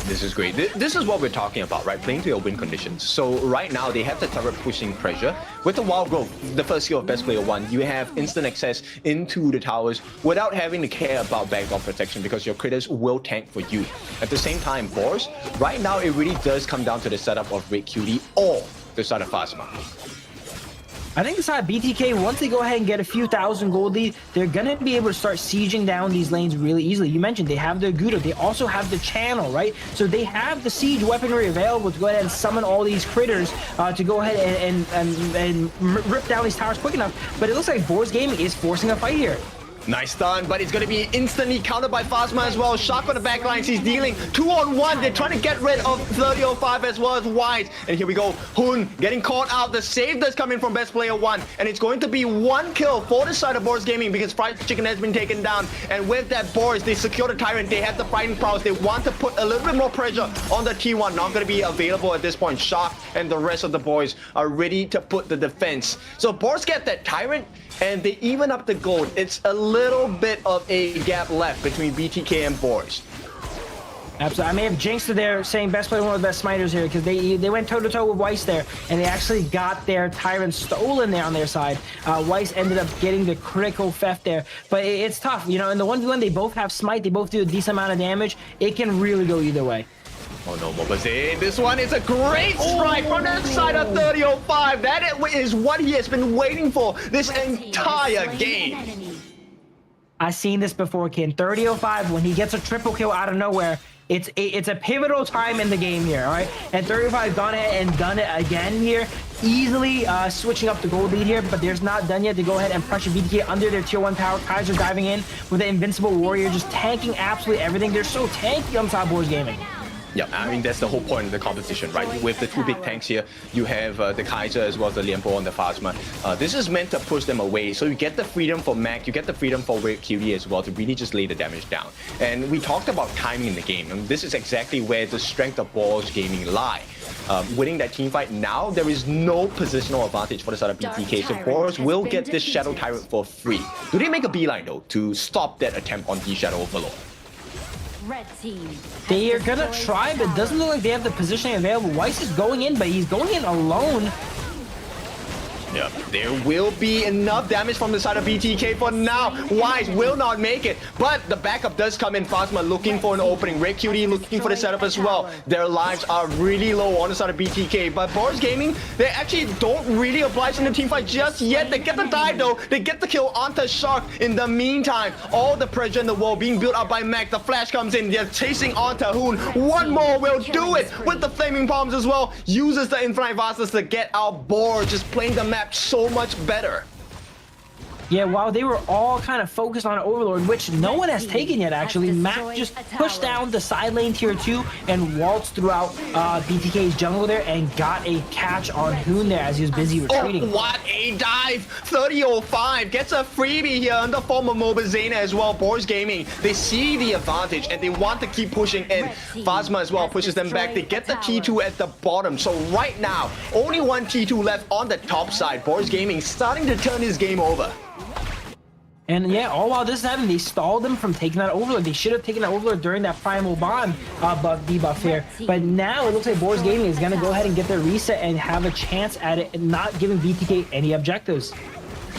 This is great. This is what we're talking about, right? Playing to your win conditions. So right now, they have the turret pushing pressure. With the Wild Growth, the first skill of Best Player 1, you have instant access into the towers without having to care about backdoor protection because your critters will tank for you. At the same time, Boars, right now, it really does come down to the setup of Red QD or the side of Phasma. I think the side of BTK, once they go ahead and get a few thousand gold lead, they're going to be able to start sieging down these lanes really easily. You mentioned they have the Gudo. They also have the channel, right? So they have the siege weaponry available to go ahead and summon all these critters to go ahead and rip down these towers quick enough. But it looks like Boars Gaming is forcing a fight here. Nice stun, but it's going to be instantly countered by Phasma as well. Shark on the back lines, he's dealing 2-on-1. They're trying to get rid of 3005 as well as Wise. And here we go, Hoon getting caught out. The save that's coming from Best Player 1. And it's going to be 1 kill for the side of Boars Gaming because Fried Chicken has been taken down. And with that Boars, they secure the Tyrant. They have the fighting prowess. They want to put a little bit more pressure on the T1. Not going to be available at this point. Shark and the rest of the boys are ready to put the defense. So Boars get that Tyrant and they even up the gold. It's a little bit of a gap left between BTK and Boars. Absolutely. I may have jinxed it there saying Best Player, one of the best smiters here because they went toe-to-toe with Weiss there and they actually got their Tyrant stolen there on their side. Weiss ended up getting the critical theft there. But it's tough. You know, in the 1v1, they both have smite. They both do a decent amount of damage. It can really go either way. Oh no, Mobazane. This one is a great strike from the side of 3005. That is what he has been waiting for this entire game. I've seen this before, Ken. 3005, when he gets a triple kill out of nowhere, it's a pivotal time in the game here, all right? And 3005 gone ahead and done it again here, easily switching up the gold lead here, but there's not done yet to go ahead and pressure BTK under their tier 1 tower. Kaiser diving in with the Invincible Warrior, just tanking absolutely everything. They're so tanky on top Boars Gaming. Yeah, I mean, that's the whole point of the competition, right? With the two big tanks here, you have the Kaiser as well as the Liempo and the Phasma. This is meant to push them away, so you get the freedom for Mac, you get the freedom for Red QD as well to really just lay the damage down. And we talked about timing in the game, and this is exactly where the strength of Boars Gaming lie. Winning that team fight now, there is no positional advantage for the side of BTK, so Boars will get this Shadow Tyrant for free. Do they make a beeline though to stop that attempt on the Shadow Overlord? Red team. They are gonna try, but it doesn't look like they have the positioning available. Weiss is going in, but he's going in alone. Yeah, there will be enough damage from the side of BTK for now. Wise will not make it, but the backup does come in. Phasma looking for an opening. Red QD looking for the setup as well. Their lives are really low on the side of BTK, but Boars Gaming, they actually don't really oblige in the team fight just yet. They get the dive though. They get the kill onto Shark. In the meantime, all the pressure in the wall being built up by Mac. The flash comes in. They're chasing onto Hoon. One more will do it with the flaming palms as well. Uses the infinite vases to get out Boars, just playing the map so much better. Yeah, while they were all kind of focused on Overlord, which no one has taken yet, actually, Mac just pushed down the side lane tier 2 and waltzed throughout BTK's jungle there and got a catch on Hoon there as he was busy retreating. Oh, what a dive! 3005 gets a freebie here in the form of Mobazane as well. Boars Gaming, they see the advantage and they want to keep pushing in. Phasma as well pushes them back. They get the T2 at the bottom. So right now, only one T2 left on the top side. Boars Gaming starting to turn his game over. And yeah, all while this is happening, they stalled them from taking that Overlord. They should have taken that Overlord during that Primal Bond debuff here. But now it looks like Boars Gaming is going to go ahead and get their reset and have a chance at it and not giving BTK any objectives.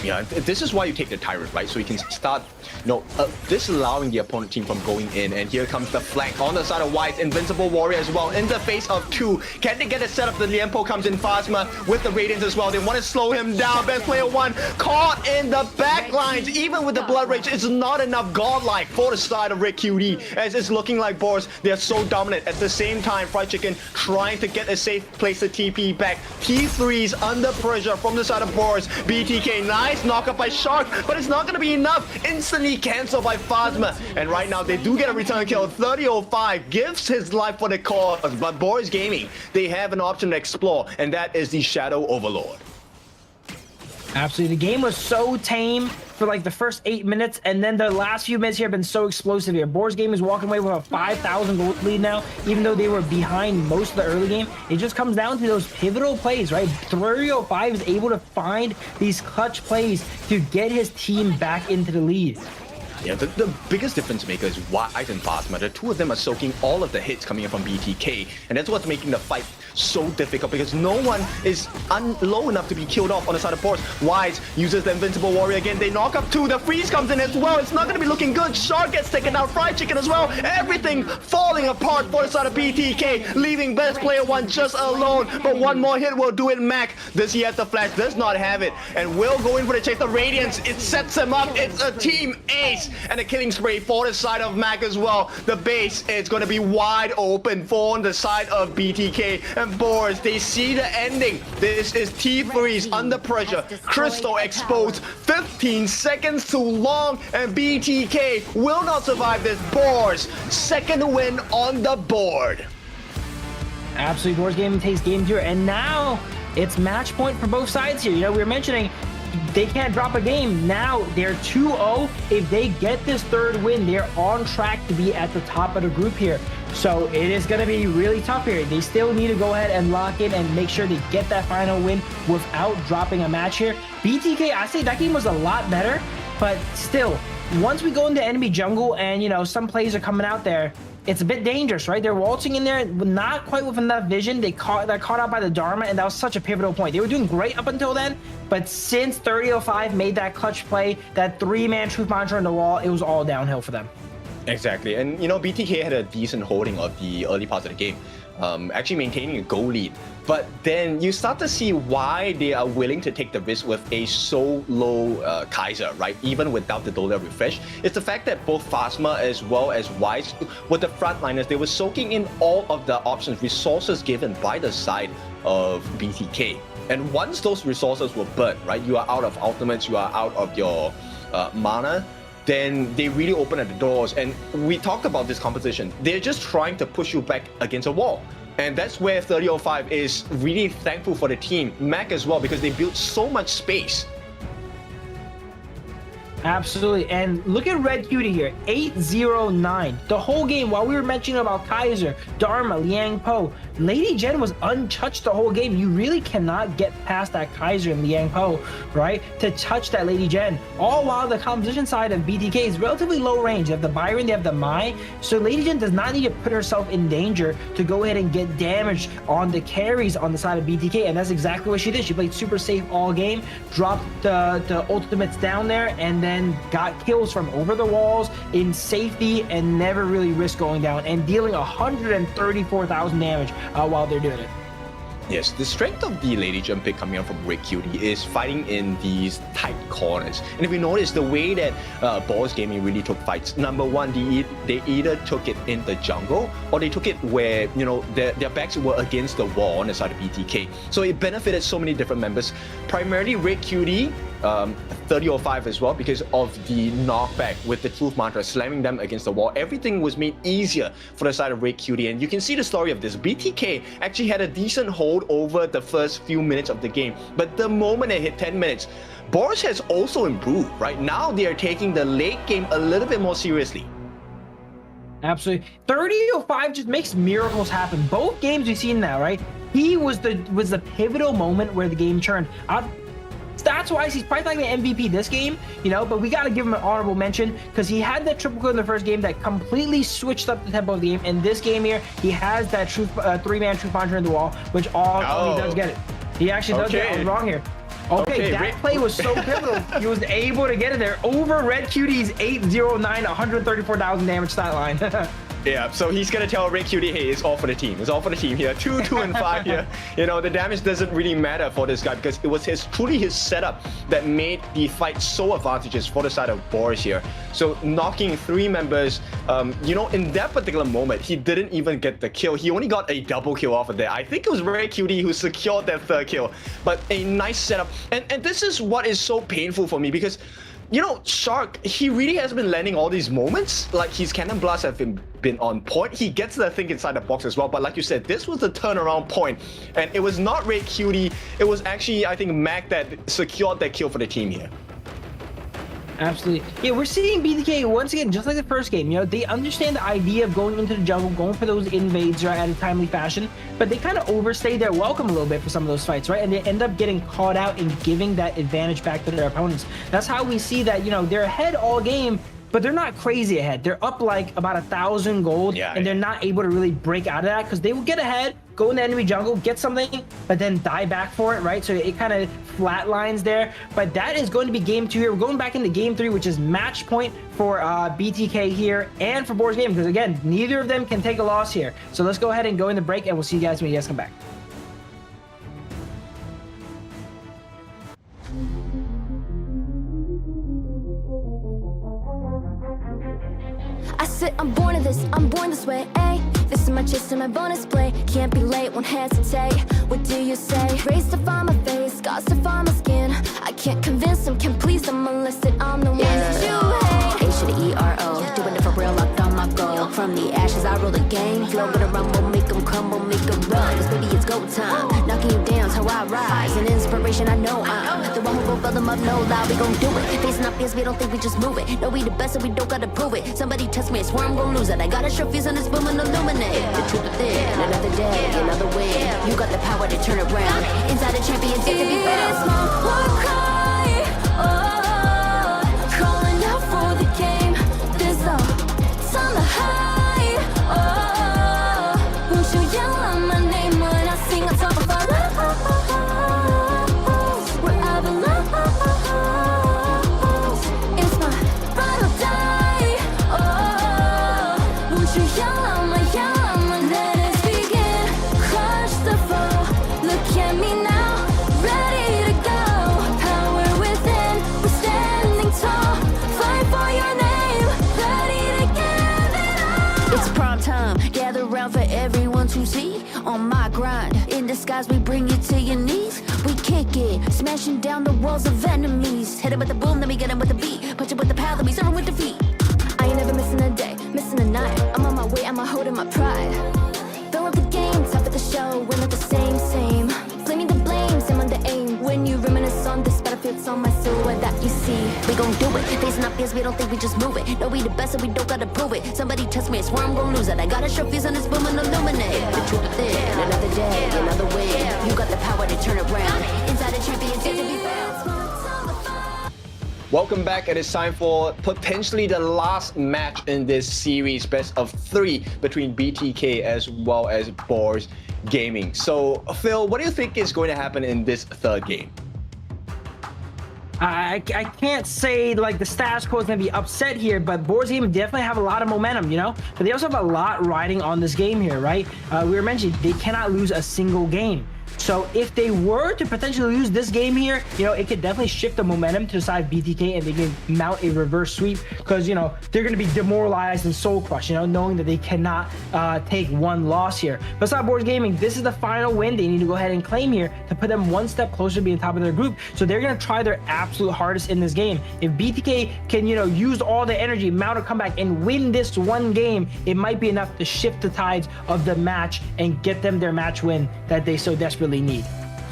Yeah, this is why you take the Tyrant, right? So you can start, disallowing the opponent team from going in. And here comes the flank on the side of White. Invincible Warrior as well in the face of 2. Can they get a setup? The Liempo comes in. Phasma with the Radiance as well. They want to slow him down. Best Player 1 caught in the back lines. Even with the Blood Rage, it's not enough godlike for the side of Red QD. As it's looking like Boars, they're so dominant. At the same time, Fried Chicken trying to get a safe place to TP back. T3's under pressure from the side of Boars. BTK, nice Nice knockup by Shark, but it's not going to be enough. Instantly cancelled by Phasma. And right now, they do get a return kill. 3005 gives his life for the cause, but Boars Gaming, they have an option to explore, and that is the Shadow Overlord. Absolutely. The game was so tame for like the first 8 minutes, and then the last few minutes here have been so explosive here. Boars Game is walking away with a 5,000 gold lead now, even though they were behind most of the early game. It just comes down to those pivotal plays, right? 3005 is able to find these clutch plays to get his team back into the lead. Yeah, the biggest difference maker is Wise and Phasma. The two of them are soaking all of the hits coming in from BTK, and that's what's making the fight so difficult because no one is low enough to be killed off on the side of Boars. Wise uses the Invincible Warrior again. They knock up two. The freeze comes in as well. It's not going to be looking good. Shark gets taken out. Fried Chicken as well. Everything falling apart for the side of BTK, leaving best player one just alone. But one more hit will do it. Mac, does he have the flash? Does not have it. And will go in for the chase. The Radiance, it sets him up. It's a team ace. And a killing spree for the side of Mac as well. The base is going to be wide open for the side of BTK. And Boars, they see the ending. This is T3's under pressure. Crystal exposed 15 seconds too long, and BTK will not survive this. Boars, second win on the board. Absolutely, Boars Gaming takes game 2, and now it's match point for both sides here. You know, we were mentioning they can't drop a game. Now they're 2-0. If they get this third win, they're on track to be at the top of the group here. So it is going to be really tough here. They still need to go ahead and lock in and make sure they get that final win without dropping a match here. BTK, I say that game was a lot better, but still, once we go into enemy jungle and, you know, some plays are coming out there, it's a bit dangerous, right? They're waltzing in there, not quite with enough vision. They're caught out by the Dharma, and that was such a pivotal point. They were doing great up until then, but since 3005 made that clutch play, that 3-man truth monitor on the wall, it was all downhill for them. Exactly, and you know, BTK had a decent holding of the early parts of the game, actually maintaining a goal lead. But then you start to see why they are willing to take the risk with a solo Kaiser, right? Even without the Dolia refresh. It's the fact that both Phasma as well as Wise were the frontliners. They were soaking in all of the options, resources given by the side of BTK. And once those resources were burnt, right? You are out of ultimates, you are out of your mana, then they really open at the doors. And we talked about this composition. They're just trying to push you back against a wall. And that's where 3005 is really thankful for the team. Mac as well, because they built so much space. Absolutely. And look at Red Cutie here, 809. The whole game, while we were mentioning about Kaiser, Dharma, Liang Po, Lady Jen was untouched the whole game. You really cannot get past that Kaiser and Liang Po, right? To touch that Lady Jen. All while the composition side of BTK is relatively low range. They have the Byron, they have the Mai. So Lady Jen does not need to put herself in danger to go ahead and get damaged on the carries on the side of BTK. And that's exactly what she did. She played super safe all game, dropped the ultimates down there, and then got kills from over the walls in safety and never really risked going down and dealing 134,000 damage while they're doing it. Yes, the strength of the Lady Jen pick coming out from Red Cutie is fighting in these tight corners. And if you notice, the way that Boars Gaming really took fights, number one, they either took it in the jungle or they took it where, you know, their backs were against the wall on the side of BTK. So it benefited so many different members. Primarily Red Cutie, 3005 as well, because of the knockback with the Truth Mantra slamming them against the wall. Everything was made easier for the side of Red Cutie, and you can see the story of this. BTK actually had a decent hold over the first few minutes of the game, but the moment it hit 10 minutes, Boars has also improved, right? Now they are taking the late game a little bit more seriously. Absolutely. 3005 just makes miracles happen. Both games we've seen now, right? He was the pivotal moment where the game turned. Stats-wise, he's probably like the MVP this game, you know, but we got to give him an honorable mention because he had that triple kill in the first game that completely switched up the tempo of the game. And this game here, he has that 3-man truth monitor in the wall, which he does get it. He actually does get it. I was wrong here. Okay, that play was so pivotal. He was able to get it there over Red Cutie's 809, 134,000 damage stat line. Yeah, so he's gonna tell Red Cutie, hey, it's all for the team. It's all for the team here. 2, 2, and 5 here. You know, the damage doesn't really matter for this guy because it was truly his setup that made the fight so advantageous for the side of Boars here. So knocking 3 members, you know, in that particular moment, he didn't even get the kill. He only got a double kill off of there. I think it was Red Cutie who secured that 3rd kill, but a nice setup. And this is what is so painful for me because, you know, Shark, he really has been landing all these moments. Like, his cannon blasts have been on point. He gets the thing inside the box as well. But like you said, this was the turnaround point. And it was not Red Cutie. It was actually, I think, Mac that secured that kill for the team here. Absolutely. Yeah, we're seeing BTK once again, just like the first game. You know, they understand the idea of going into the jungle, going for those invades right, at a timely fashion, but they kind of overstay their welcome a little bit for some of those fights, right? And they end up getting caught out and giving that advantage back to their opponents. That's how we see that, you know, they're ahead all game, but they're not crazy ahead. They're up like about 1,000 gold, and they're not able to really break out of that because they will get ahead, go in the enemy jungle, get something, but then die back for it, right? So it kind of flatlines there. But that is going to be game 2 here. We're going back into game 3, which is match point for BTK here and for Boars Gaming, because again, neither of them can take a loss here. So let's go ahead and go in the break, and we'll see you guys when you guys come back. I said I'm born of this, I'm born this way, ayy. This is my chest and my bonus play. Can't be late, won't hesitate. What do you say? Race to find my face, scars to find my skin. I can't convince them, can't please them unless that I'm the one that you hate. H to the E-R-O, doing it for real, locked on my goal. From the ashes I roll the game, flow with a rumble, make them crumble, make them run. Cause baby it's go time, knocking you down's how I rise. An inspiration, I know I'm the one who gon' fill them up, no lie, we gon' do it. Facing up fears, we don't think we just move it. No, we the best and we don't gotta prove it. Somebody test me, I swear I'm gon' lose it. I got a sure fuse on this boom and illuminate. The truth within, another day, another win. You got the power to turn around. Inside a champion, yet to be found. It's my war cry, oh, calling out for the game. There's no time to hide, oh, won't you yell out my name when I sing on top of our lungs, wherever love. It's my ride or die, oh, won't you yell out my let us begin. Crush the foe, look at me now, ready to go. Power within, we're standing tall. Fight for your name, ready to give it all. It's prime time, gather round for everyone to see. On my grind, in disguise we bring you to your knees. We kick it, smashing down the walls of enemies. Hit 'em with the boom, then we get 'em with the beat. Punch 'em with the power, then we serve 'em with defeat. I ain't never missing a day, missing a night. I'm on my way, I'm holding my pride. Fill up the game, top of the show, we're not the same. Flaming the blame, same on the aim. When you reminisce on this battlefield, it's on my silhouette that you see. We gon' do it, facing up fears, we don't think we just move it. No, we the best and we don't gotta prove it. Somebody test me, I swear I'm gon' lose it. I got a sure fuse on this boom and illuminate. The truth within, another day, another win. You got the power to turn around. Inside a champion, yet to be found. Welcome back. It is time for potentially the last match in this series, best of 3 between BTK as well as Boars Gaming. So, Phil, what do you think is going to happen in this 3rd game? I can't say like the status quo is going to be upset here, but Boars Gaming definitely have a lot of momentum, you know? But they also have a lot riding on this game here, right? We were mentioning they cannot lose a single game. So if they were to potentially lose this game here, you know, it could definitely shift the momentum to the side of BTK and they can mount a reverse sweep because, you know, they're going to be demoralized and soul crushed, you know, knowing that they cannot take one loss here. But side Boars Gaming, this is the final win they need to go ahead and claim here to put them one step closer to being top of their group. So they're going to try their absolute hardest in this game. If BTK can, you know, use all the energy, mount a comeback and win this one game, it might be enough to shift the tides of the match and get them their match win that they so desperately need.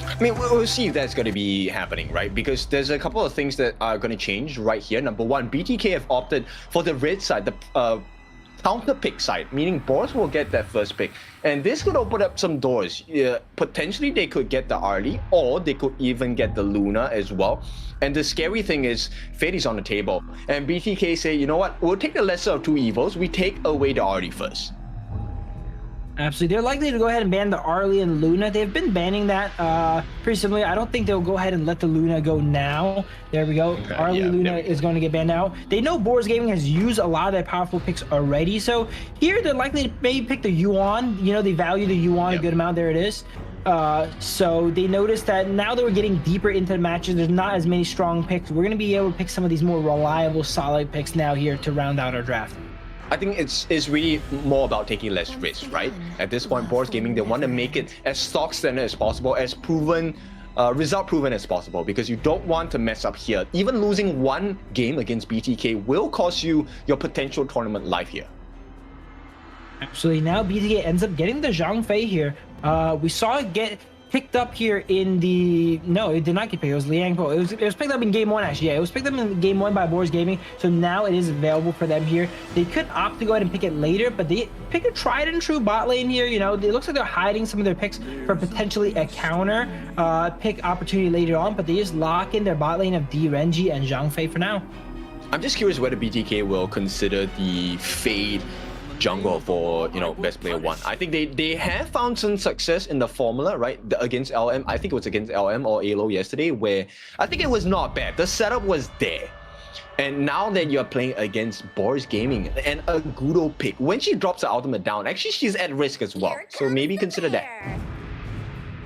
I mean, we'll see if that's going to be happening, right? Because there's a couple of things that are going to change right here. Number one, BTK have opted for the red side, the counter pick side, meaning Boars will get that first pick. And this could open up some doors. Potentially, they could get the Arlie, or they could even get the Luna as well. And the scary thing is, fate is on the table. And BTK say, you know what? We'll take the lesser of two evils. We take away the Arlie first. Absolutely. They're likely to go ahead and ban the Arlie and Luna. They've been banning that pretty similarly. I don't think they'll go ahead and let the Luna go now. There we go. Okay, Arlie Luna is going to get banned now. They know Boars Gaming has used a lot of their powerful picks already. So here they're likely to maybe pick the Yuan. You know, they value the Yuan a good amount. There it is. So they noticed that now that we're getting deeper into the matches, there's not as many strong picks. We're going to be able to pick some of these more reliable, solid picks now here to round out our draft. I think it's really more about taking less risks, right? At this point, Boars Gaming, they want to make it as stock standard as possible, as proven, result proven as possible, because you don't want to mess up here. Even losing one game against BTK will cost you your potential tournament life here. Absolutely. Now BTK ends up getting the Zhang Fei here. We saw it get picked up here in the... No, it did not get picked. It was Liang Po. It was picked up in game 1, actually. Yeah, it was picked up in game 1 by Boars Gaming. So now it is available for them here. They could opt to go ahead and pick it later, but they pick a tried and true bot lane here. You know, it looks like they're hiding some of their picks for potentially a counter pick opportunity later on, but they just lock in their bot lane of D Renji and Zhang Fei for now. I'm just curious whether BTK will consider the Fade jungle for, you know, best player 1. I think they have found some success in the formula, right, against LM. I think it was against LM or AYLO yesterday, where I think it was not bad. The setup was there. And now that you're playing against Boars Gaming and a Gudo pick, when she drops her ultimate down, actually she's at risk as well. So maybe consider that.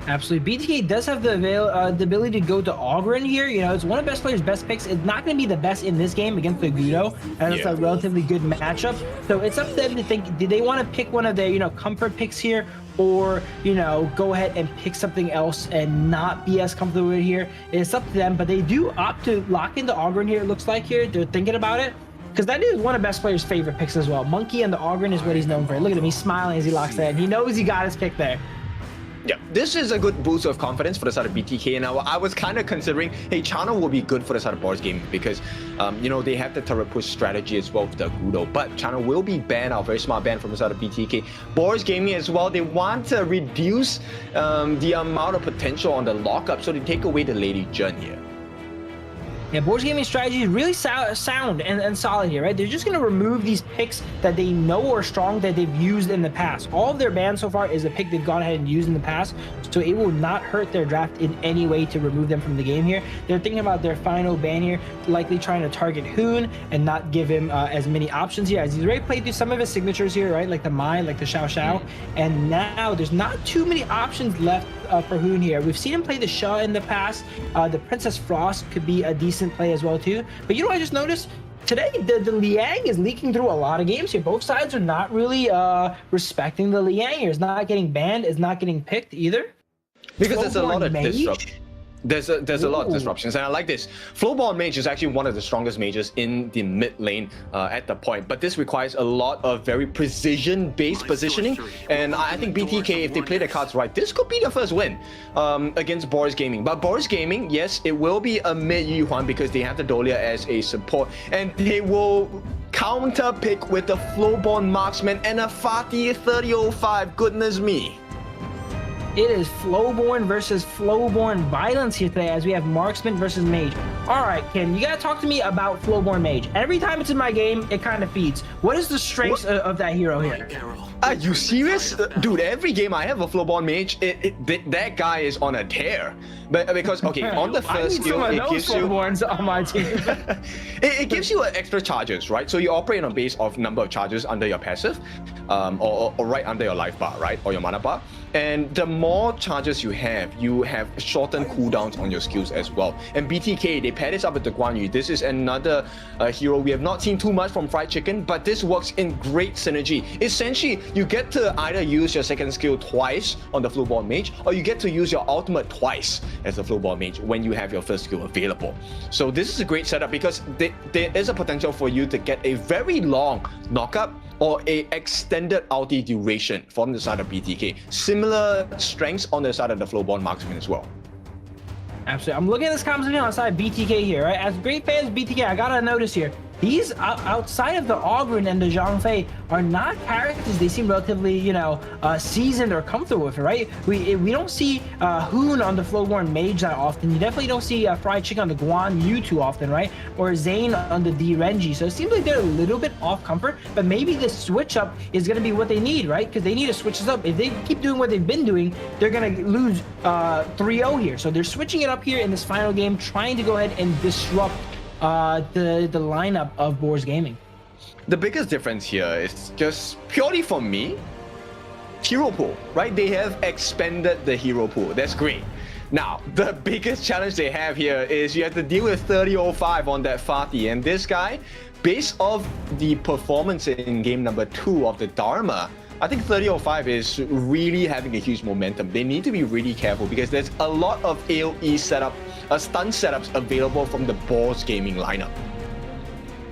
Absolutely. BTK does have the ability to go to Ogren here. You know, it's one of best players' best picks. It's not going to be the best in this game against the Gudo, and it's a relatively good matchup. So it's up to them to think, do they want to pick one of their, you know, comfort picks here, or, you know, go ahead and pick something else and not be as comfortable with it here? It's up to them, but they do opt to lock into Ogren here, it looks like here. They're thinking about it, because that is one of best players' favorite picks as well. Monkey and the Ogren is what he's known for. Look at him, he's smiling as he locks that in. He knows he got his pick there. Yeah, this is a good boost of confidence for the side of BTK. And I was kind of considering, hey, Chano will be good for the side of Boars Gaming because, you know, they have the turret push strategy as well with the Gudo. But Chano will be banned out, very smart ban from the side of BTK. Boars Gaming as well, they want to reduce the amount of potential on the lockup, so they take away the Lady Jun here. Yeah, Boars Gaming strategy is really sound and solid here, right? They're just going to remove these picks that they know are strong that they've used in the past. All of their bans so far is a pick they've gone ahead and used in the past, so it will not hurt their draft in any way to remove them from the game here. They're thinking about their final ban here, likely trying to target Hoon and not give him as many options here, as he's already played through some of his signatures here, right? Like the Mai, like the Xiao Xiao, and now there's not too many options left for Hoon here. We've seen him play the Sha in the past. The Princess Frost could be a decent play as well too. But you know what I just noticed? Today, the Liang is leaking through a lot of games here. Both sides are not really respecting the Liang here. It's not getting banned. It's not getting picked either. Because there's a lot of disruption. There's a lot of disruptions, and I like this. Flowborn Mage is actually one of the strongest mages in the mid lane at the point, but this requires a lot of very precision-based positioning, and I think BTK, if they play their cards right, this could be the first win against Boars Gaming. But Boars Gaming, yes, it will be a mid Yuhuan because they have the Dolia as a support, and they will counter pick with the Flowborn Marksman and a Fatih 3005. Goodness me. It is Flowborn versus Flowborn Violence here today, as we have Marksman versus Mage. All right, Ken, you gotta talk to me about Flowborn Mage. Every time it's in my game, it kind of feeds. What is the strengths of that hero here? Are you serious? Dude, every game I have a Flowborn Mage, that guy is on a tear. But because, okay, on the first skill, it gives you... on my team. it gives you extra charges, right? So you operate on a base of number of charges under your passive, or right under your life bar, right? Or your mana bar. And the more charges you have shortened cooldowns on your skills as well. And BTK, they pair this up with the Guan Yu. This is another hero we have not seen too much from Fried Chicken, but this works in great synergy. Essentially, you get to either use your second skill twice on the Flowborn Mage, or you get to use your ultimate twice as the Flowborn Mage when you have your first skill available. So this is a great setup because there is a potential for you to get a very long knockup or a extended ulti duration from the side of BTK. Similar strengths on the side of the Flowborn Marksman as well. Absolutely. I'm looking at this composition on the side of BTK here, right? As great fans of BTK, I gotta notice here, these outside of the Ogryn and the Zhangfei are not characters they seem relatively, you know, seasoned or comfortable with it, right? We don't see Hoon on the Flowborn Mage that often. You definitely don't see Fried Chicken on the Guan Yu too often, right? Or Zane on the D Renji. So it seems like they're a little bit off comfort, but maybe this switch up is going to be what they need, right? Because they need to switch this up. If they keep doing what they've been doing, they're going to lose 3-0 here. So they're switching it up here in this final game, trying to go ahead and disrupt the lineup of Boars Gaming. The biggest difference here is just purely for me, hero pool, right? They have expanded the hero pool. That's great. Now, the biggest challenge they have here is you have to deal with 3005 on that Fatih, and this guy, based off the performance in game number 2 of the Dharma, I think 3005 is really having a huge momentum. They need to be really careful because there's a lot of AoE setup, stun setups available from the Boars Gaming lineup.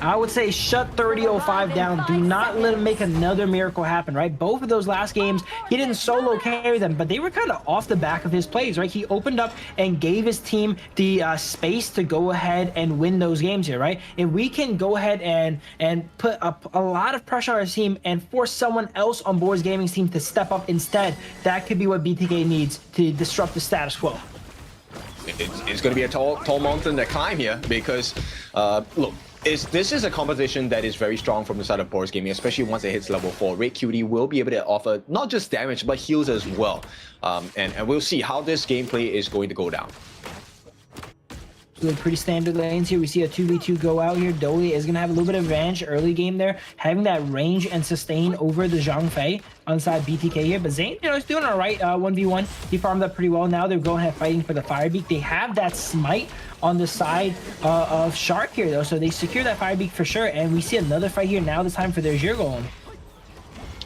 I would say shut 3005 down. Do not let him make another miracle happen, right? Both of those last games, he didn't solo carry them, but they were kind of off the back of his plays, right? He opened up and gave his team the space to go ahead and win those games here, right? If we can go ahead and put up a lot of pressure on our team and force someone else on Boars Gaming's team to step up instead, that could be what BTK needs to disrupt the status quo. It's going to be a tall mountain to climb here because, look, this is a composition that is very strong from the side of Boars Gaming, especially once it hits level 4. Red QD will be able to offer not just damage, but heals as well. And we'll see how this gameplay is going to go down. So pretty standard lanes here. We see a 2v2 go out here. Dolly is going to have a little bit of advantage early game there, having that range and sustain over the Zhangfei on side BTK here. But Zane, you know, is doing all right 1v1. He farmed up pretty well. Now they're going ahead fighting for the Firebeak. They have that smite on the side of Shark here, though, so they secure that Firebeak for sure. And we see another fight here now, this time for their Zergolem.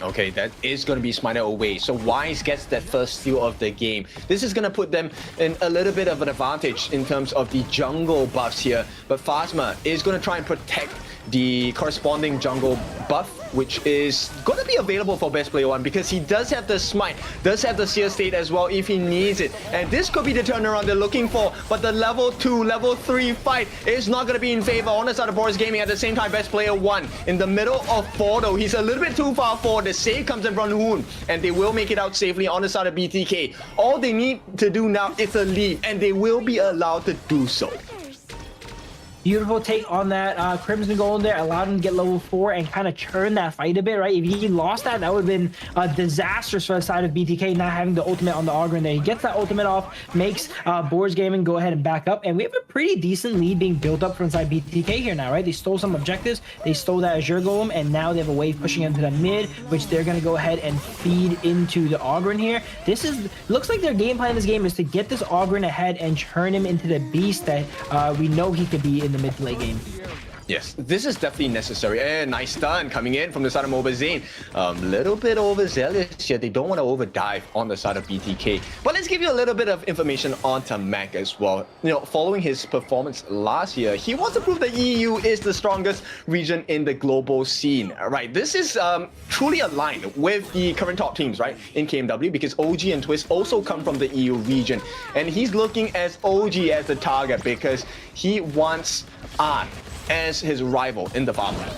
Okay, that is going to be smited away. So Wise gets that first steal of the game. This is going to put them in a little bit of an advantage in terms of the jungle buffs here. But Phasma is going to try and protect the corresponding jungle buff, which is going to be available for Best Player 1 because he does have the smite, does have the seer state as well if he needs it. And this could be the turnaround they're looking for, but the level 2, level 3 fight is not going to be in favor on the side of Boars Gaming. At the same time, Best Player 1 in the middle of 4 though. He's a little bit too far forward. The save comes in from Hoon, and they will make it out safely on the side of BTK. All they need to do now is a leave, and they will be allowed to do so. Beautiful take on that Crimson Golem there, allowed him to get level 4 and kind of churn that fight a bit, right? If he lost that, that would have been disastrous for the side of BTK, not having the ultimate on the Ogryn there. He gets that ultimate off, makes Boars Gaming go ahead and back up, and we have a pretty decent lead being built up from inside BTK here now, right? They stole some objectives, they stole that Azure Golem, and now they have a wave pushing into the mid, which they're going to go ahead and feed into the Ogryn here. This is, looks like their game plan in this game is to get this Ogryn ahead and churn him into the beast that we know he could be in the mid to late game. Yes, this is definitely necessary. And nice stun coming in from the side of Mobile Zane. Little bit overzealous here. They don't want to overdive on the side of BTK. But let's give you a little bit of information on Mac as well. You know, following his performance last year, he wants to prove that EU is the strongest region in the global scene. Right, this is truly aligned with the current top teams, right, in KMW, because OG and Twist also come from the EU region. And he's looking as OG as the target because he wants An as his rival in the farmland.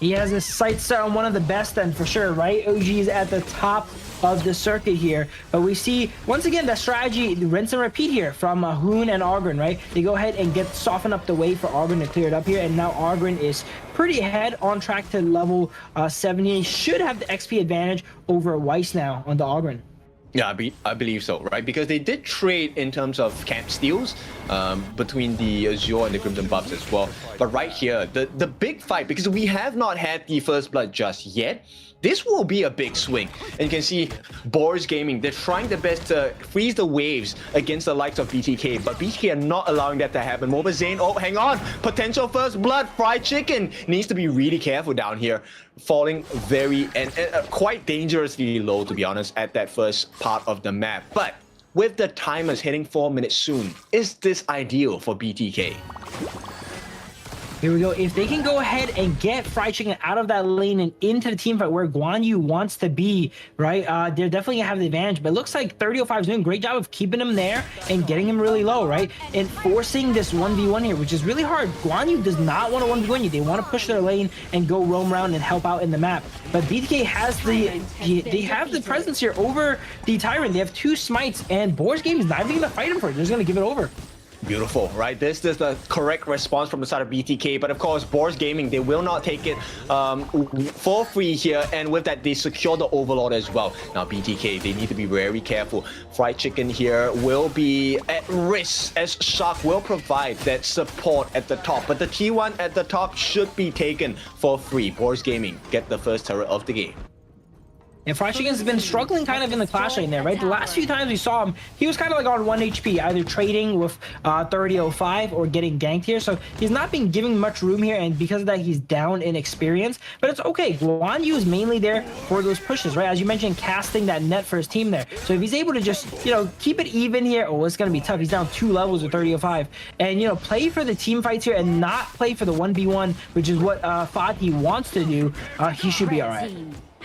He has his sights set on one of the best then for sure, right? OG is at the top of the circuit here, but we see once again that strategy rinse and repeat here from Hoon and Ogryn, right? They go ahead and soften up the way for Ogryn to clear it up here, and now Ogryn is pretty ahead on track to level 70. He should have the XP advantage over Weiss now on the Ogryn. Yeah, I believe so, right? Because they did trade in terms of camp steals between the Azure and the Crimson buffs as well. But right here, the big fight, because we have not had the first blood just yet, this will be a big swing. And you can see Boars Gaming, they're trying their best to freeze the waves against the likes of BTK, but BTK are not allowing that to happen. Mobile Zane, oh, hang on. Potential first blood, Fried Chicken needs to be really careful down here. Falling very, and quite dangerously low, to be honest, at that first part of the map. But with the timers hitting 4 minutes soon, is this ideal for BTK? Here we go. If they can go ahead and get Fried Chicken out of that lane and into the team fight where Guan Yu wants to be, right? They're definitely gonna have the advantage. But it looks like 3005 is doing a great job of keeping him there and getting him really low, right? And forcing this 1v1 here, which is really hard. Guan Yu does not want to 1v1 you. They want to push their lane and go roam around and help out in the map. But BTK has they have the presence here over the Tyrant. They have 2 smites, and Boars Game is not even gonna fight him for it. They're just gonna give it over. Beautiful, right? This is the correct response from the side of BTK, but of course, Boars Gaming, they will not take it for free here, and with that, they secure the Overlord as well. Now, BTK, they need to be very careful. Fried Chicken here will be at risk, as Shark will provide that support at the top, but the T1 at the top should be taken for free. Boars Gaming get the first turret of the game. And Fried Chicken's been struggling kind of in the clash lane there, right? The last few times we saw him, he was kind of like on 1 HP, either trading with 3005 or getting ganked here. So he's not been given much room here, and because of that, he's down in experience. But it's okay. Guan Yu is mainly there for those pushes, right? As you mentioned, casting that net for his team there. So if he's able to just, you know, keep it even here, oh, it's going to be tough. He's down 2 levels with 3005. And, you know, play for the team fights here and not play for the 1v1, which is what Fatih wants to do, he should be all right.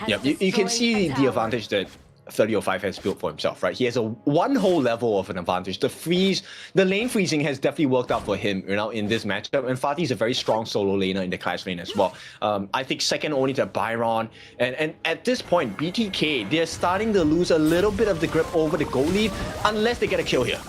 Yep, you can see the advantage that 3005 has built for himself, right? He has one whole level of an advantage. The lane freezing has definitely worked out for him, you know, in this matchup. And Fatih is a very strong solo laner in the clash lane as well. I think second only to Byron. And at this point, BTK, they're starting to lose a little bit of the grip over the gold lead unless they get a kill here.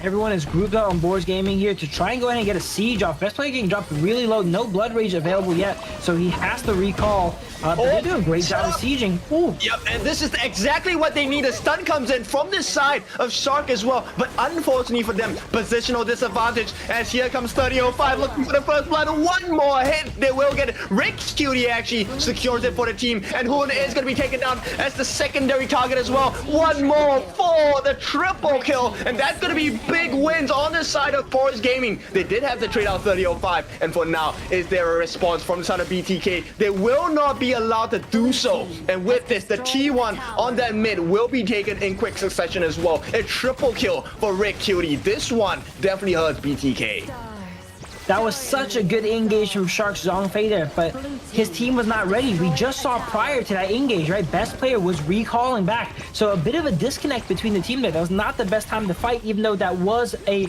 Everyone is grouped out on Boars Gaming here to try and go ahead and get a siege off. Best player getting dropped really low. No Blood Rage available yet, so he has to recall. But they're doing a great job of sieging. Ooh. Yep, and this is exactly what they need. A stun comes in from this side of Shark as well. But unfortunately for them, positional disadvantage as here comes 3005 looking for the first blood. One more hit, they will get it. Rick Cutie actually secures it for the team. And Hoon is going to be taken down as the secondary target as well. One more for the triple kill. And that's going to be big wins on the side of Boars Gaming. They did have to trade out 3005. And for now, is there a response from the side of BTK? They will not be allowed to do so. And with this, the T1 on that mid will be taken in quick succession as well. A triple kill for Rick Cutie. This one definitely hurts BTK. That was such a good engage from Shark's Zhongfei there, but his team was not ready. We just saw prior to that engage, right? Best player was recalling back. So a bit of a disconnect between the team there. That was not the best time to fight, even though that was a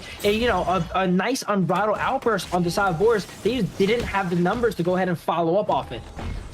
nice unbridled outburst on the side of Boars. They didn't have the numbers to go ahead and follow up off it.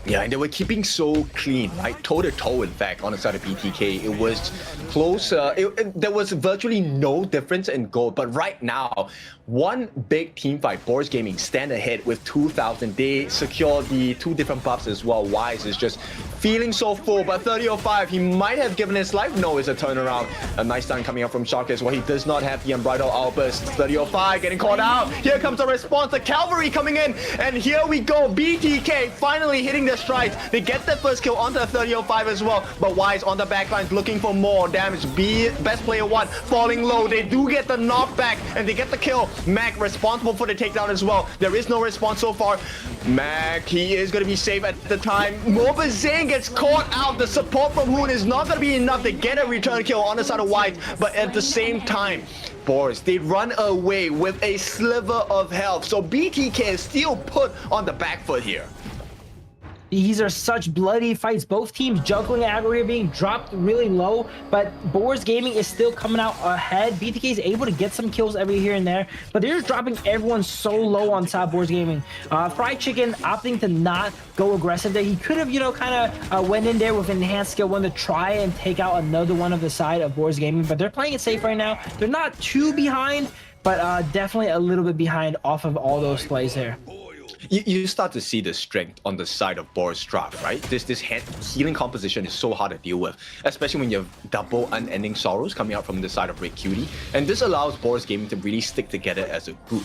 Yeah, and they were keeping so clean, right? Toe-to-toe, in fact, on the side of BTK. It was close. There was virtually no difference in gold. But right now, one big team fight, Boars Gaming stand ahead with 2,000. They secure the 2 different buffs as well. Wise is just feeling so full. But 3005, he might have given his life. No, it's a turnaround. A nice stun coming up from Shark as well. He does not have the unbridled outburst. 3005 getting caught out. Here comes the response. The cavalry coming in. And here we go. BTK finally hitting the strides. They get the first kill onto the 3005 as well, but Wise on the backlines looking for more damage. Best player 1 falling low. They do get the knockback and they get the kill. Mac responsible for the takedown as well. There is no response so far. Mac, he is going to be safe at the time. Mobazane gets caught out. The support from Hoon is not going to be enough to get a return kill on the side of Wise, but at the same time, Boars, they run away with a sliver of health. So BTK is still put on the back foot here. These are such bloody fights. Both teams juggling aggro here, being dropped really low, but Boars Gaming is still coming out ahead. BTK is able to get some kills every here and there, but they're just dropping everyone so low on top Boars Gaming. Fried Chicken opting to not go aggressive there. He could have, you know, kind of went in there with enhanced skill 1 to try and take out another one of the side of Boars Gaming, but they're playing it safe right now. They're not too behind, but definitely a little bit behind off of all those plays there. You start to see the strength on the side of Boars draft, right? This healing composition is so hard to deal with, especially when you have double unending sorrows coming out from the side of Rick Cutie. And this allows Boars Gaming to really stick together as a group,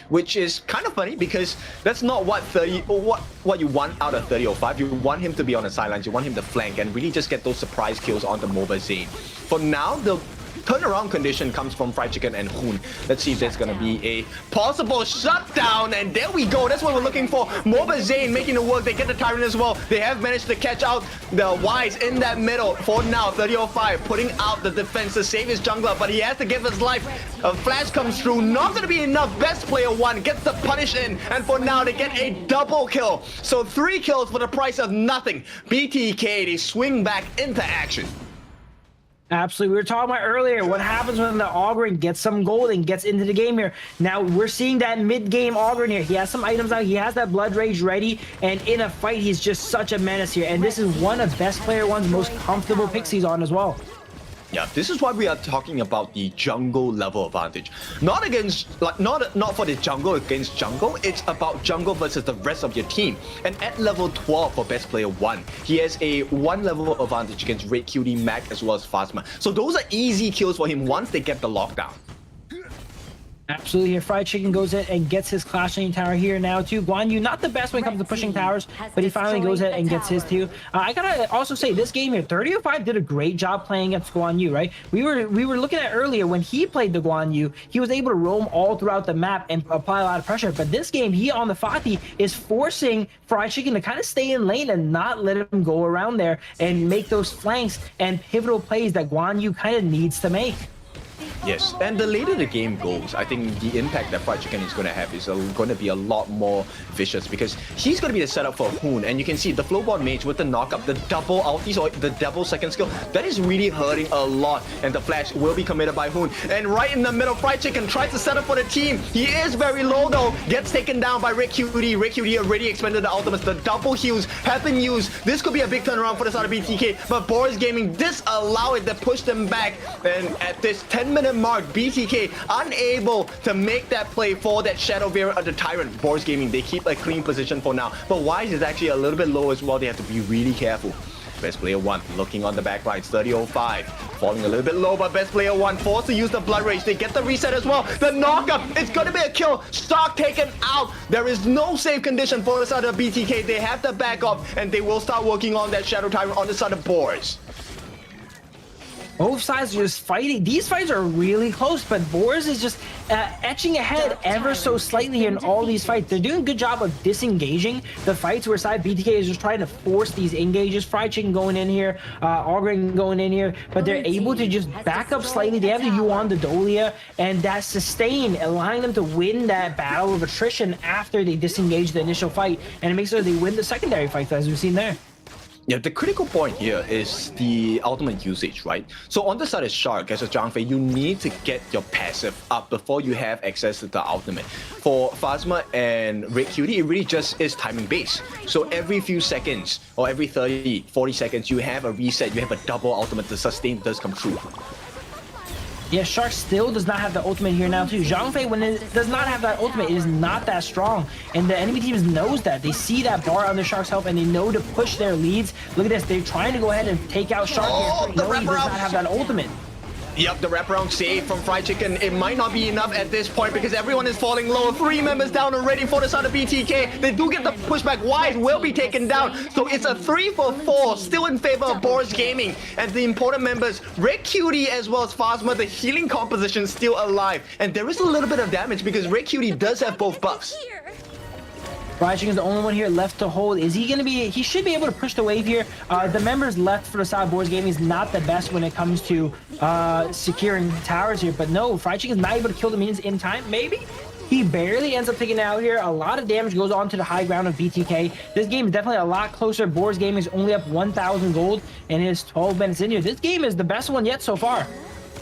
which is kind of funny because that's not what you want out of 3005. You want him to be on the sidelines, you want him to flank and really just get those surprise kills on the Mobazane. For now, the turnaround condition comes from Fried Chicken and Hoon. Let's see if there's gonna be a possible shutdown, and there we go. That's what we're looking for. Moba Zane making it work. They get the Tyrant as well. They have managed to catch out the Wise in that middle for now. 30-05, putting out the defense to save his jungler, but he has to give his life. A flash comes through, not gonna be enough. Best player 1 gets the punish in, and for now they get a double kill. So 3 kills for the price of nothing. BTK, they swing back into action. Absolutely. We were talking about earlier what happens when the Ogren gets some gold and gets into the game here. Now we're seeing that mid-game Ogren here. He has some items out. He has that Blood Rage ready, and in a fight, he's just such a menace here. And this is one of Best Player One's most comfortable picks he's on as well. Yeah, this is why we are talking about the jungle level advantage. Not against, like, not for the jungle against jungle. It's about jungle versus the rest of your team. And at level 12 for Best Player 1, he has a 1 level advantage against Red Cutie, Mac, as well as Phasma. So those are easy kills for him once they get the lockdown. Absolutely. Here, Fried Chicken goes in and gets his Clashing Tower here now too. Guan Yu, not the best when it comes to pushing towers, but he finally goes in and gets his too. I gotta also say, this game here, 30-05 did a great job playing against Guan Yu, right? We were looking at earlier when he played the Guan Yu, he was able to roam all throughout the map and apply a lot of pressure. But this game, he on the Fatih is forcing Fried Chicken to kind of stay in lane and not let him go around there and make those flanks and pivotal plays that Guan Yu kind of needs to make. Yes, and the later the game goes, I think the impact that Fried Chicken is going to have is going to be a lot more vicious, because he's going to be the setup for Hoon, and you can see the Flowball Mage with the knock-up, the double ultis or the double second skill, that is really hurting a lot, and the flash will be committed by Hoon. And right in the middle, Fried Chicken tries to set up for the team. He is very low though, gets taken down by Red Cutie. Red Cutie already expended the ultimates. The double heals have been used. This could be a big turnaround for the side of BTK, but Boars Gaming disallow it to push them back, and at this 10-minute mark, BTK unable to make that play for that Shadow Variant of the Tyrant. Boars Gaming, they keep a clean position for now, but Wise is actually a little bit low as well. They have to be really careful. Best Player 1 looking on the back lines, 30-05, falling a little bit low, but Best Player 1 forced to use the Blood Rage. They get the reset as well. The knockup, it's gonna be a kill. Stock taken out. There is no safe condition for the side of BTK. They have to back off, and they will start working on that Shadow Tyrant on the side of Boars. Both sides are just fighting. These fights are really close, but Boars is just etching ahead ever so slightly in all these fights. They're doing a good job of disengaging the fights, where side BTK is just trying to force these engages. Fried Chicken going in here, Ogren going in here, but they're able to just back up slightly. They have the Yuan, the Dolia, and that sustain, allowing them to win that battle of attrition after they disengage the initial fight, and it makes sure they win the secondary fights, as we've seen there. Yeah, the critical point here is the ultimate usage, right? So on the side of Shark, as a Zhang Fei, you need to get your passive up before you have access to the ultimate. For Phasma and Red Cutie, it really just is timing based. So every few seconds, or every 30, 40 seconds, you have a reset, you have a double ultimate. The sustain does come true. Yeah, Shark still does not have the ultimate here now too. Zhang Fei, when it does not have that ultimate, it is not that strong. And the enemy teams knows that. They see that bar under Shark's help, and they know to push their leads. Look at this, they're trying to go ahead and take out Shark here. No, he does not have that ultimate. Yep, the wraparound save from Fried Chicken. It might not be enough at this point because everyone is falling low. 3 members down already for the side of BTK. They do get the pushback. Wise will be taken down. So it's a 3-for-4, still in favor of Boars Gaming. And the important members, Red Cutie as well as Phasma, the healing composition still alive. And there is a little bit of damage because Red Cutie does have both buffs. Fried Chicken is the only one here left to hold. Is he going to be... He should be able to push the wave here. The members left for the side of Boars Gaming is not the best when it comes to securing towers here. But no, Fried Chicken is not able to kill the minions in time. Maybe? He barely ends up taking it out here. A lot of damage goes on to the high ground of BTK. This game is definitely a lot closer. Boars Gaming is only up 1,000 gold and is 12 minutes in here. This game is the best one yet so far.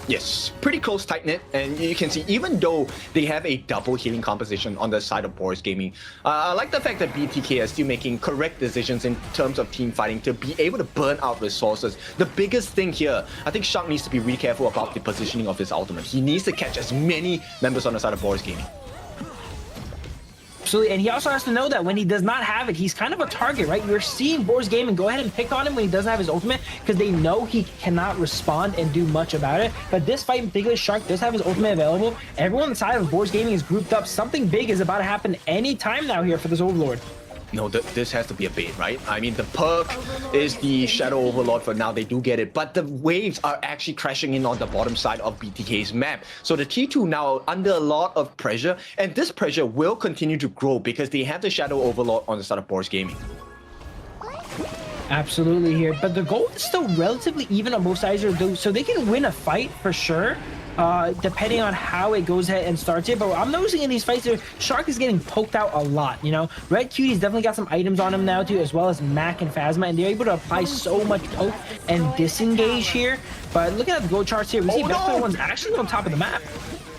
Yes, pretty close, tight-knit, and you can see even though they have a double healing composition on the side of Boars Gaming, I like the fact that BTK is still making correct decisions in terms of team fighting to be able to burn out resources. The biggest thing here, I think Shark needs to be really careful about the positioning of his ultimate. He needs to catch as many members on the side of Boars Gaming. Absolutely, and he also has to know that when he does not have it, he's kind of a target, right? You're seeing Boars Gaming go ahead and pick on him when he doesn't have his ultimate because they know he cannot respond and do much about it. But this fight in particular, Shark does have his ultimate available. Everyone on the side of Boars Gaming is grouped up. Something big is about to happen any time now here for this Overlord. no, this has to be a bait, right? I mean, the perk is the Shadow Overlord for now. They do get it, but the waves are actually crashing in on the bottom side of BTK's map. So the T2 now under a lot of pressure, and this pressure will continue to grow because they have the Shadow Overlord on the side of Boars Gaming. Absolutely here, but the goal is still relatively even on both sides of those, so they can win a fight for sure. Depending on how it goes ahead and starts it. But I'm noticing in these fights here, Shark is getting poked out a lot, you know. Red Cutie's definitely got some items on him now too, as well as Mac and Phasma, and they're able to apply so much poke and disengage here. But looking at the gold charts here, we see Best Player One's actually on top of the map.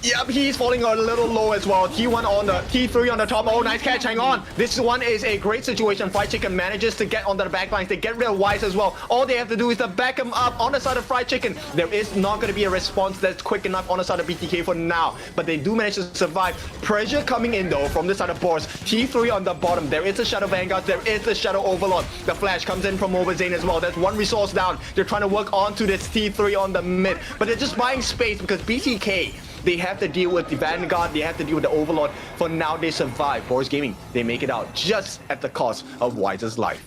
Yep, he's falling a little low as well. T1 on the T3 on the top. Oh, nice catch. Hang on. This one is a great situation. Fried Chicken manages to get onto the back lines. They get rid of Wise as well. All they have to do is to back him up on the side of Fried Chicken. There is not going to be a response that's quick enough on the side of BTK for now, but they do manage to survive. Pressure coming in though from the side of Boars. T3 on the bottom. There is a Shadow Vanguard. There is the Shadow Overlord. The flash comes in from Overzane as well. There's one resource down. They're trying to work onto this T3 on the mid, but they're just buying space because BTK, they have to deal with the Vanguard, they have to deal with the Overlord. For now, they survive. Boars Gaming, they make it out just at the cost of Wise's life.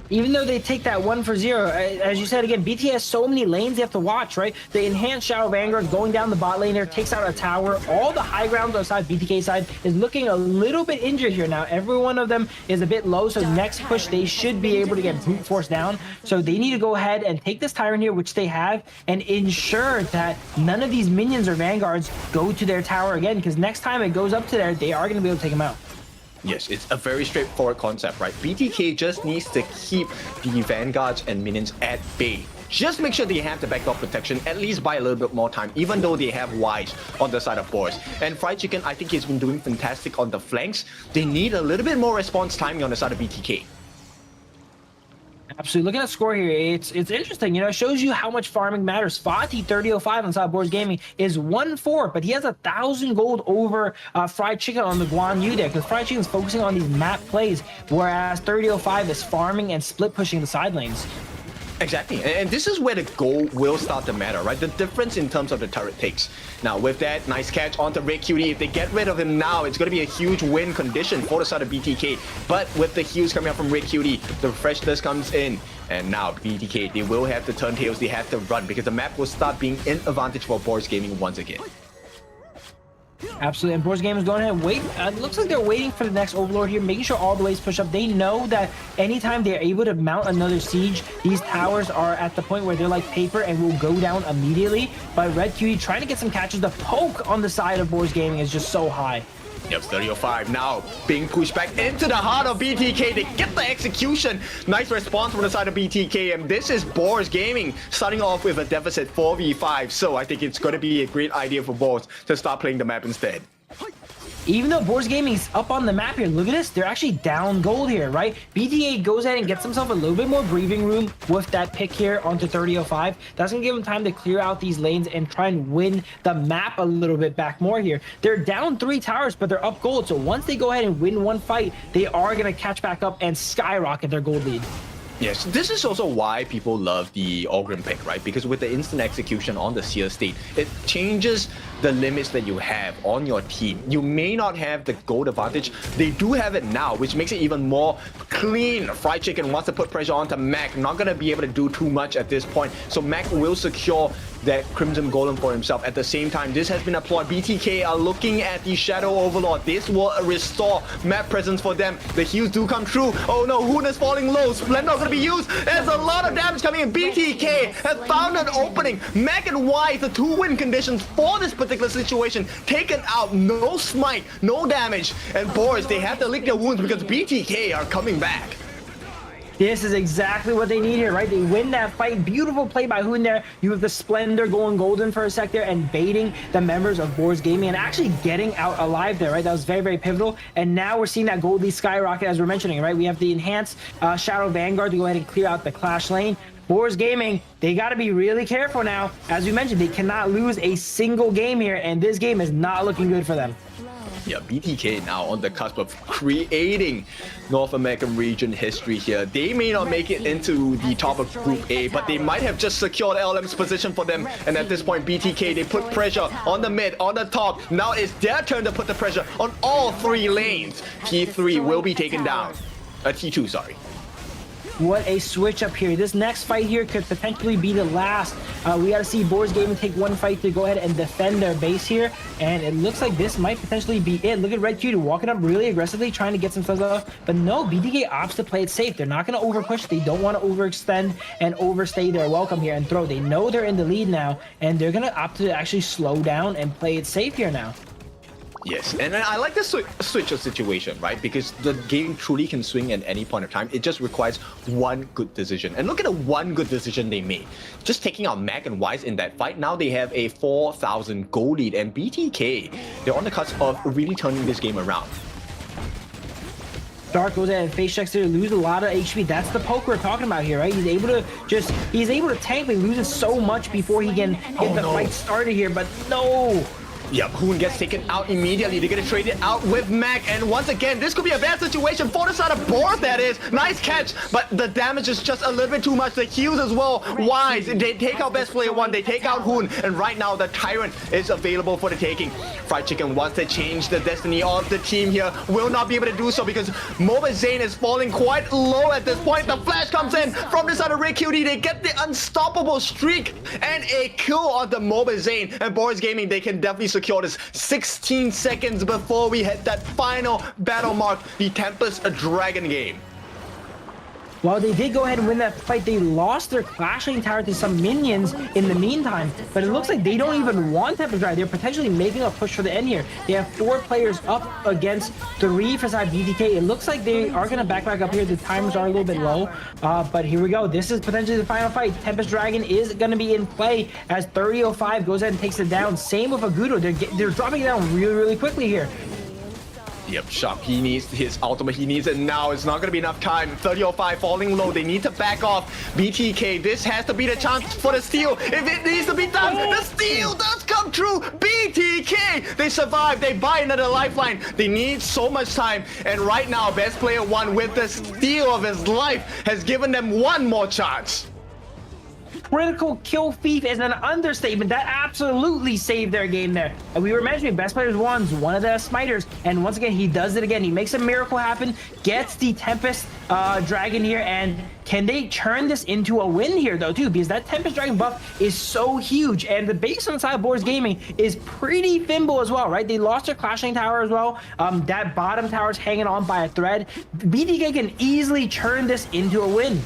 Even though they take that 1 for 0, as you said again, BT has so many lanes they have to watch, right? The enhanced Shadow Vanguard going down the bot lane there, takes out a tower. All the high ground on the side, BTK side, is looking a little bit injured here now. Every one of them is a bit low, so next push, they should be able to get brute force down. So they need to go ahead and take this Tyrant here, which they have, and ensure that none of these minions or Vanguards go to their tower again, because next time it goes up to there, they are going to be able to take them out. Yes, it's a very straightforward concept, right? BTK just needs to keep the Vanguards and minions at bay. Just make sure they have the backdoor protection, at least buy a little bit more time, even though they have Wise on the side of Boars. And Fried Chicken, I think he's been doing fantastic on the flanks. They need a little bit more response timing on the side of BTK. Absolutely. Looking at score here, it's interesting. You know, it shows you how much farming matters. Fatih 3005 on side Boars Gaming is 1-4, but he has 1,000 gold over Fried Chicken on the Guan Yu there, because Fried Chicken's focusing on these map plays, whereas 3005 is farming and split pushing the side lanes. Exactly, and this is where the goal will start to matter, right? The difference in terms of the turret takes. Now, with that, nice catch onto Red Cutie. If they get rid of him now, it's going to be a huge win condition for the side of BTK. But with the heals coming up from Red Cutie, the freshness comes in. And now, BTK, they will have to turn tails. They have to run because the map will start being in advantage for Boars Gaming once again. Absolutely, and Boars Gaming is going ahead and wait. It looks like they're waiting for the next Overlord here, making sure all the ways push up. They know that anytime they're able to mount another siege, these towers are at the point where they're like paper and will go down immediately. But Red Cutie trying to get some catches. The poke on the side of Boars Gaming is just so high. Yep, 30-05 now being pushed back into the heart of BTK. They get the execution. Nice response from the side of BTK, and this is Boars Gaming starting off with a deficit 4v5. So I think it's going to be a great idea for Boars to start playing the map instead. Even though Boars Gaming's up on the map here, look at this, they're actually down gold here, right? BTA goes ahead and gets himself a little bit more breathing room with that pick here onto 30-05. That's gonna give him time to clear out these lanes and try and win the map a little bit back more here. They're down 3 towers, but they're up gold, so once they go ahead and win one fight, they are gonna catch back up and skyrocket their gold lead. Yes, this is also why people love the Ogrim pick, right? Because with the instant execution on the Seer state, it changes the limits that you have on your team. You may not have the gold advantage. They do have it now, which makes it even more clean. Fried Chicken wants to put pressure onto Mac. Not going to be able to do too much at this point. So Mac will secure that Crimson Golem for himself. At the same time, this has been applied. BTK are looking at the Shadow Overlord. This will restore map presence for them. The heals do come true. Oh no, Hoon is falling low. Splendor going to be used. There's a lot of damage coming in. BTK has found an opening. Mac and Wise, the 2-win conditions for this particular situation, taken out. No smite, no damage. And Boars, they have to lick their wounds because BTK are coming back. This is exactly what they need here, right? They win that fight. Beautiful play by Hoon there. You have the Splendor going golden for a sec there and baiting the members of Boars Gaming and actually getting out alive there, right? That was very, very pivotal. And now we're seeing that gold lead skyrocket as we're mentioning, right? We have the enhanced Shadow Vanguard to go ahead and clear out the Clash lane. Boars Gaming, they got to be really careful now. As we mentioned, they cannot lose a single game here, and this game is not looking good for them. Yeah, BTK now on the cusp of creating North American region history here. They may not make it into the top of Group A, but they might have just secured LM's position for them. And at this point, BTK, they put pressure on the mid, on the top. Now it's their turn to put the pressure on all 3 lanes. T3 will be taken down. T2, sorry. What a switch up here. This next fight here could potentially be the last. We got to see Boars Gaming take one fight to go ahead and defend their base here. And it looks like this might potentially be it. Look at Red Q walking up really aggressively, trying to get some stuff off. But no, BTK opts to play it safe. They're not going to overpush. They don't want to overextend and overstay their welcome here and throw. They know they're in the lead now, and they're going to opt to actually slow down and play it safe here now. Yes, and I like the switch of situation, right? Because the game truly can swing at any point of time. It just requires one good decision. And look at the one good decision they made. Just taking out Mac and Wise in that fight. Now they have a 4,000 goal lead. And BTK, they're on the cusp of really turning this game around. Dark goes ahead and face checks to lose a lot of HP. That's the poke we're talking about here, right? He's able to tank, but he loses so much before he can get the fight started here. But no. Yep, Hoon gets taken out immediately. They're gonna trade it out with Mac, and once again, this could be a bad situation for the side of Boars, that is. Nice catch, but the damage is just a little bit too much. The heals as well. Wise, they take out Best Player 1, they take out Hoon, and right now the Tyrant is available for the taking. Fried Chicken wants to change the destiny of the team here. Will not be able to do so because Mobile Zane is falling quite low at this point. The flash comes in from the side of Red QD. They get the unstoppable streak and a kill on the Mobile Zane. And Boars Gaming, they can definitely secure this 16 seconds before we hit that final battle mark, the Tempest Dragon game. While they did go ahead and win that fight, they lost their Clashing Tower to some minions in the meantime. But it looks like they don't even want Tempest Dragon. They're potentially making a push for the end here. They have 4 players up against 3 for side BTK. It looks like they are going to back up here. The timers are a little bit low. But here we go. This is potentially the final fight. Tempest Dragon is going to be in play as 3005 goes ahead and takes it down. Same with Agudo. They're dropping it down really, really quickly here. Yep, Sharp, he needs his ultimate, he needs it now. It's not going to be enough time. 3005 falling low, they need to back off. BTK, this has to be the chance for the steal. If it needs to be done, the steal does come true. BTK, they survive, they buy another lifeline. They need so much time. And right now, Best Player 1 with the steal of his life has given them one more chance. Critical kill thief is an understatement. That absolutely saved their game there. And we were mentioning Best Players 1's one of the smiters, and once again he does it again. He makes a miracle happen, gets the Tempest Dragon here, and can they turn this into a win here though too? Because that Tempest Dragon buff is so huge, and the base on the side of Boars Gaming is pretty thimble as well, right? They lost their Clashing Tower as well. That bottom tower is hanging on by a thread. BTK can easily turn this into a win.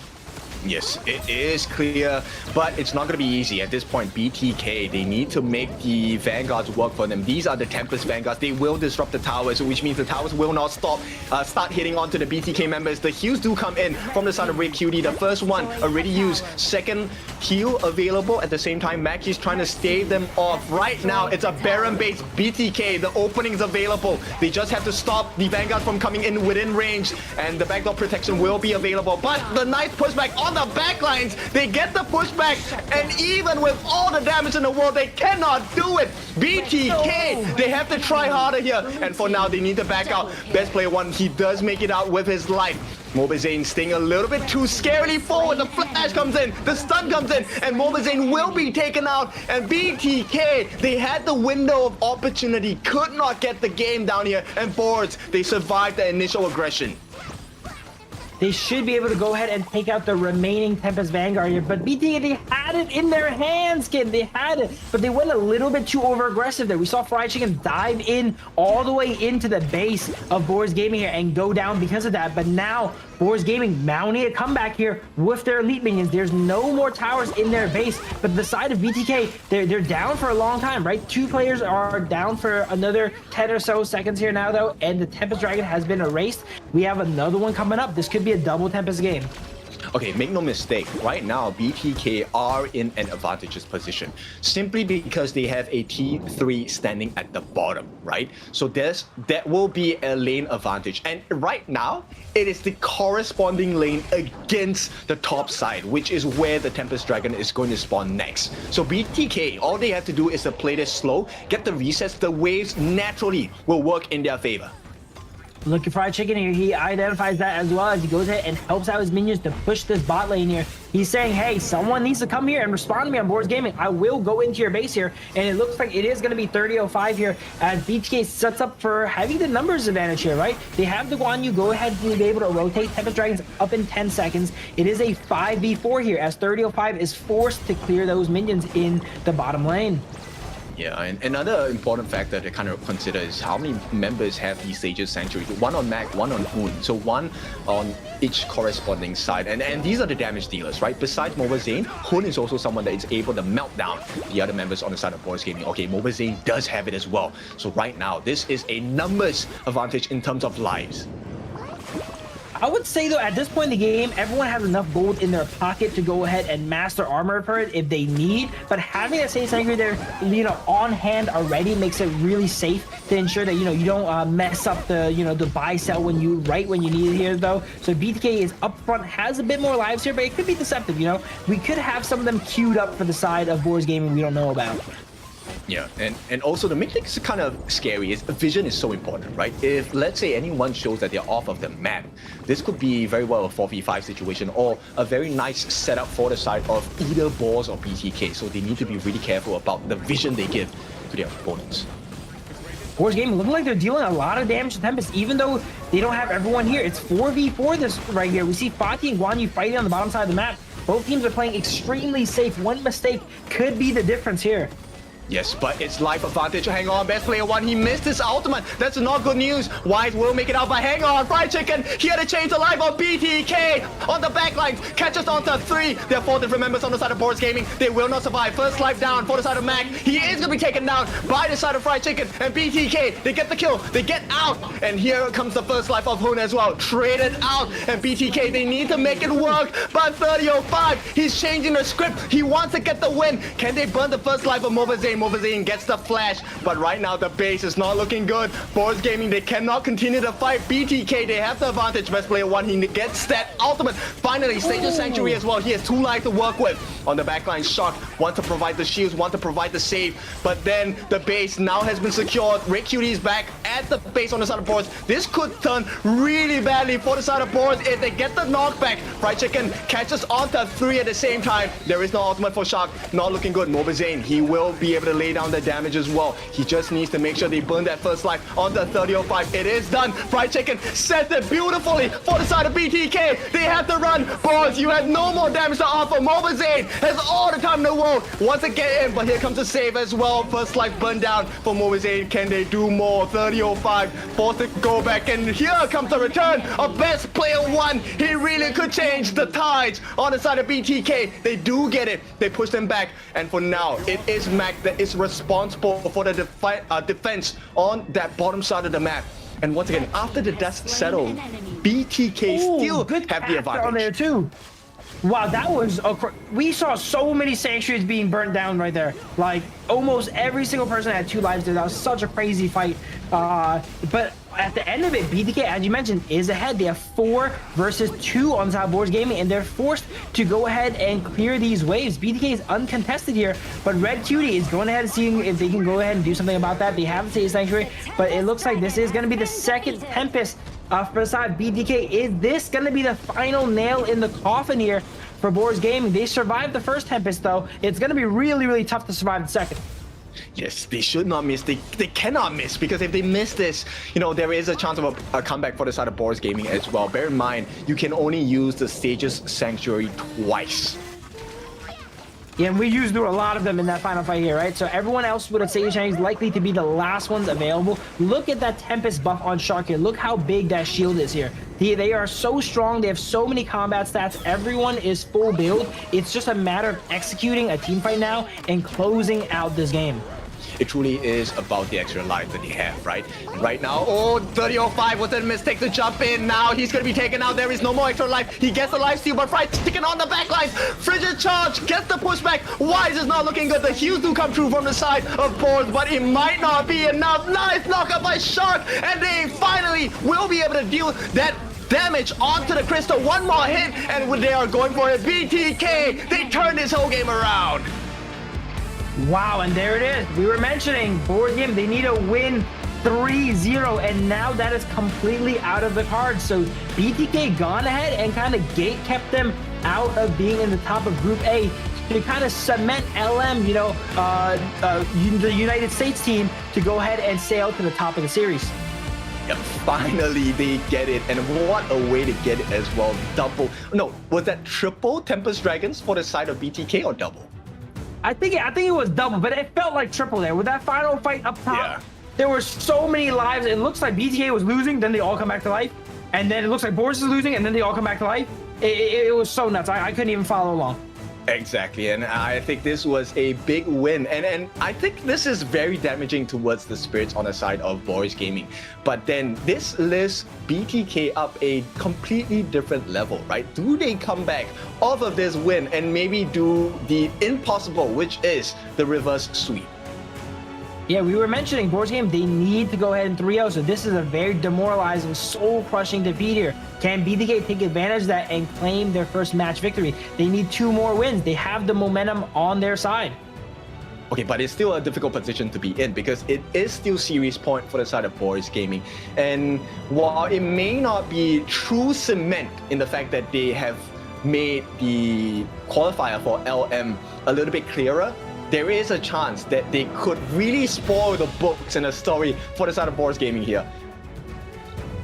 Yes, it is clear, but it's not going to be easy. At this point, BTK, they need to make the Vanguards work for them. These are the Tempest Vanguards. They will disrupt the towers, which means the towers will not start hitting onto the BTK members. The heals do come in from the side of Red QD. The first one already used. Second heal available at the same time. Mac is trying to stave them off. Right now, it's a Baron-based BTK. The opening's available. They just have to stop the Vanguard from coming in within range, and the backdoor protection will be available. But the nice pushback on the backlines, they get the pushback, and even with all the damage in the world, they cannot do it. BTK, they have to try harder here, and for now, they need to back out. Best Player 1, he does make it out with his life. Mobile Zane staying a little bit too scarily forward. The flash comes in, the stun comes in, and Mobile Zane will be taken out. And BTK, they had the window of opportunity, could not get the game down here, and Boards, they survived the initial aggression. They should be able to go ahead and take out the remaining Tempest Vanguard here, but BTK, they had it in their hands, kid. They had it, but they went a little bit too over-aggressive there. We saw Fried Chicken dive in all the way into the base of Boars Gaming here and go down because of that, but now Boars Gaming mounting a comeback here with their elite minions. There's no more towers in their base, but the side of BTK, they're down for a long time, right? 2 players are down for another 10 or so seconds here now, though, and the Tempest Dragon has been erased. We have another one coming up. This could be a double Tempest game. Okay, make no mistake, right now BTK are in an advantageous position simply because they have a T3 standing at the bottom, right? So that will be a lane advantage, and right now it is the corresponding lane against the top side, which is where the Tempest Dragon is going to spawn next. So BTK, all they have to do is to play this slow, get the resets, the waves naturally will work in their favor. Look at Fried Chicken here. He identifies that as well as he goes ahead and helps out his minions to push this bot lane here. He's saying, hey, someone needs to come here and respond to me on Boars Gaming. I will go into your base here. And it looks like it is going to be 30-05 here as BTK sets up for having the numbers advantage here, right? They have the Guan Yu go ahead and be able to rotate Tempest Dragons up in 10 seconds. It is a 5v4 here as 30-05 is forced to clear those minions in the bottom lane. Yeah, and another important factor to kind of consider is how many members have these Sage's Sanctuary. One on Mac, one on Hoon. So one on each corresponding side. And these are the damage dealers, right? Besides Mobile Zane, Hoon is also someone that is able to melt down the other members on the side of Boars Gaming. Okay, Mobile Zane does have it as well. So right now, this is a numbers advantage in terms of lives. I would say though, at this point in the game, everyone has enough gold in their pocket to go ahead and master armor for it if they need. But having that Sage Sanctuary there, on hand already makes it really safe to ensure that you don't mess up the the buy sell when you need it here though. So BTK is up front, has a bit more lives here, but it could be deceptive. We could have some of them queued up for the side of Boars Gaming we don't know about. Yeah, and also to make things kind of scary is vision is so important, right? If let's say anyone shows that they're off of the map, this could be very well a 4v5 situation or a very nice setup for the side of either Boars or BTK. So they need to be really careful about the vision they give to their opponents. Boars Gaming looking like they're dealing a lot of damage to Tempest, even though they don't have everyone here. It's 4v4 this right here. We see Fatih and Guan Yu fighting on the bottom side of the map. Both teams are playing extremely safe. One mistake could be the difference here. Yes, but it's life advantage. Hang on, best player one. He missed his ultimate. That's not good news. Wise will make it out, but hang on. Fried Chicken here to change the life of BTK on the backline. Catches onto 3. There are 4 different members on the side of Boars Gaming. They will not survive. First life down for the side of Mac. He is going to be taken down by the side of Fried Chicken. And BTK, they get the kill. They get out. And here comes the first life of Hoon as well. Traded out. And BTK, they need to make it work. But 30-05, he's changing the script. He wants to get the win. Can they burn the first life of Mobile Zane? Mobile Zane gets the flash, but right now the base is not looking good. Boars Gaming, they cannot continue to fight. BTK, they have the advantage. Best player one, he gets that ultimate. Finally, Sage's Sanctuary as well. He has 2 lives to work with. On the backline, Shock want to provide the shields, want to provide the save, but then the base now has been secured. Red Cutie is back at the base on the side of Boars. This could turn really badly for the side of Boars if they get the knockback. Fried Chicken catches onto 3 at the same time. There is no ultimate for Shock. Not looking good. Mobile Zane, he will be able to lay down the damage as well. He just needs to make sure they burn that first life on the 30-05. It is done. Fried Chicken sets it beautifully for the side of BTK. They have to run. Boars, you have no more damage to offer. Mobile Zane has all the time in the world. Wants to get in, but here comes the save as well. First life burned down for Mobile Zane. Can they do more? 30-05, forced to go back, and here comes the return of best player one. He really could change the tides on the side of BTK. They do get it. They push them back, and for now, it is Mac that is responsible for the defense on that bottom side of the map. And once again, after the dust settled, BTK still have the advantage. On there too. Wow, that was we saw so many sanctuaries being burnt down right there. Like almost every single person had 2 lives there. That was such a crazy fight. But at the end of it, BTK, as you mentioned, is ahead. They have 4 versus 2 on top of Boars Gaming, and they're forced to go ahead and clear these waves. BTK is uncontested here, but Red Cutie is going ahead and seeing if they can go ahead and do something about that. They have the Sage Sanctuary, but it looks like this is going to be the second Tempest for the side BTK. Is this going to be the final nail in the coffin here for Boars Gaming? They survived the first Tempest, though. It's going to be really, really tough to survive the second. Yes, they should not miss. They cannot miss, because if they miss this, there is a chance of a comeback for the side of Boars Gaming as well. Bear in mind, you can only use the Sage's Sanctuary twice. Yeah, and we used through a lot of them in that final fight here, right? So everyone else with a Sage Sanctuary is likely to be the last ones available. Look at that Tempest buff on Shark here. Look how big that shield is here. They are so strong. They have so many combat stats. Everyone is full build. It's just a matter of executing a team fight now and closing out this game. It truly is about the extra life that they have, right? And right now, oh, 3005 was a mistake to jump in. Now he's going to be taken out. There is no more extra life. He gets the life steal, but Fried sticking on the back lines. Frigid charge, gets the pushback. Wise is not looking good. The heals do come through from the side of Boars, but it might not be enough. Nice knockup by Shark, and they finally will be able to deal that damage onto the crystal. One more hit, and they are going for it. BTK, they turn this whole game around. Wow, and there it is. We were mentioning board game, they need a win 3-0, and now that is completely out of the cards. So BTK gone ahead and kind of gate kept them out of being in the top of Group A to kind of cement LM, the United States team, to go ahead and sail to the top of the series. Yep, finally they get it, and what a way to get it as well. Double, no, was that triple Tempest Dragons for the side of BTK or double? I think it was double, but it felt like triple there. With that final fight up top, there were so many lives. It looks like BTK was losing, then they all come back to life. And then it looks like Boars is losing, and then they all come back to life. It was so nuts. I couldn't even follow along. Exactly, and I think this was a big win, and I think this is very damaging towards the spirits on the side of Boars Gaming. But then this lifts BTK up a completely different level, right? Do they come back off of this win and maybe do the impossible, which is the reverse sweep? Yeah, we were mentioning Boars Game, they need to go ahead and 3-0, so this is a very demoralizing, soul-crushing defeat here. Can BTK take advantage of that and claim their first match victory? They need 2 more wins. They have the momentum on their side. Okay, but it's still a difficult position to be in because it is still series point for the side of Boars Gaming. And while it may not be true cement in the fact that they have made the qualifier for LM a little bit clearer, there is a chance that they could really spoil the books and the story for the side of Boars Gaming here.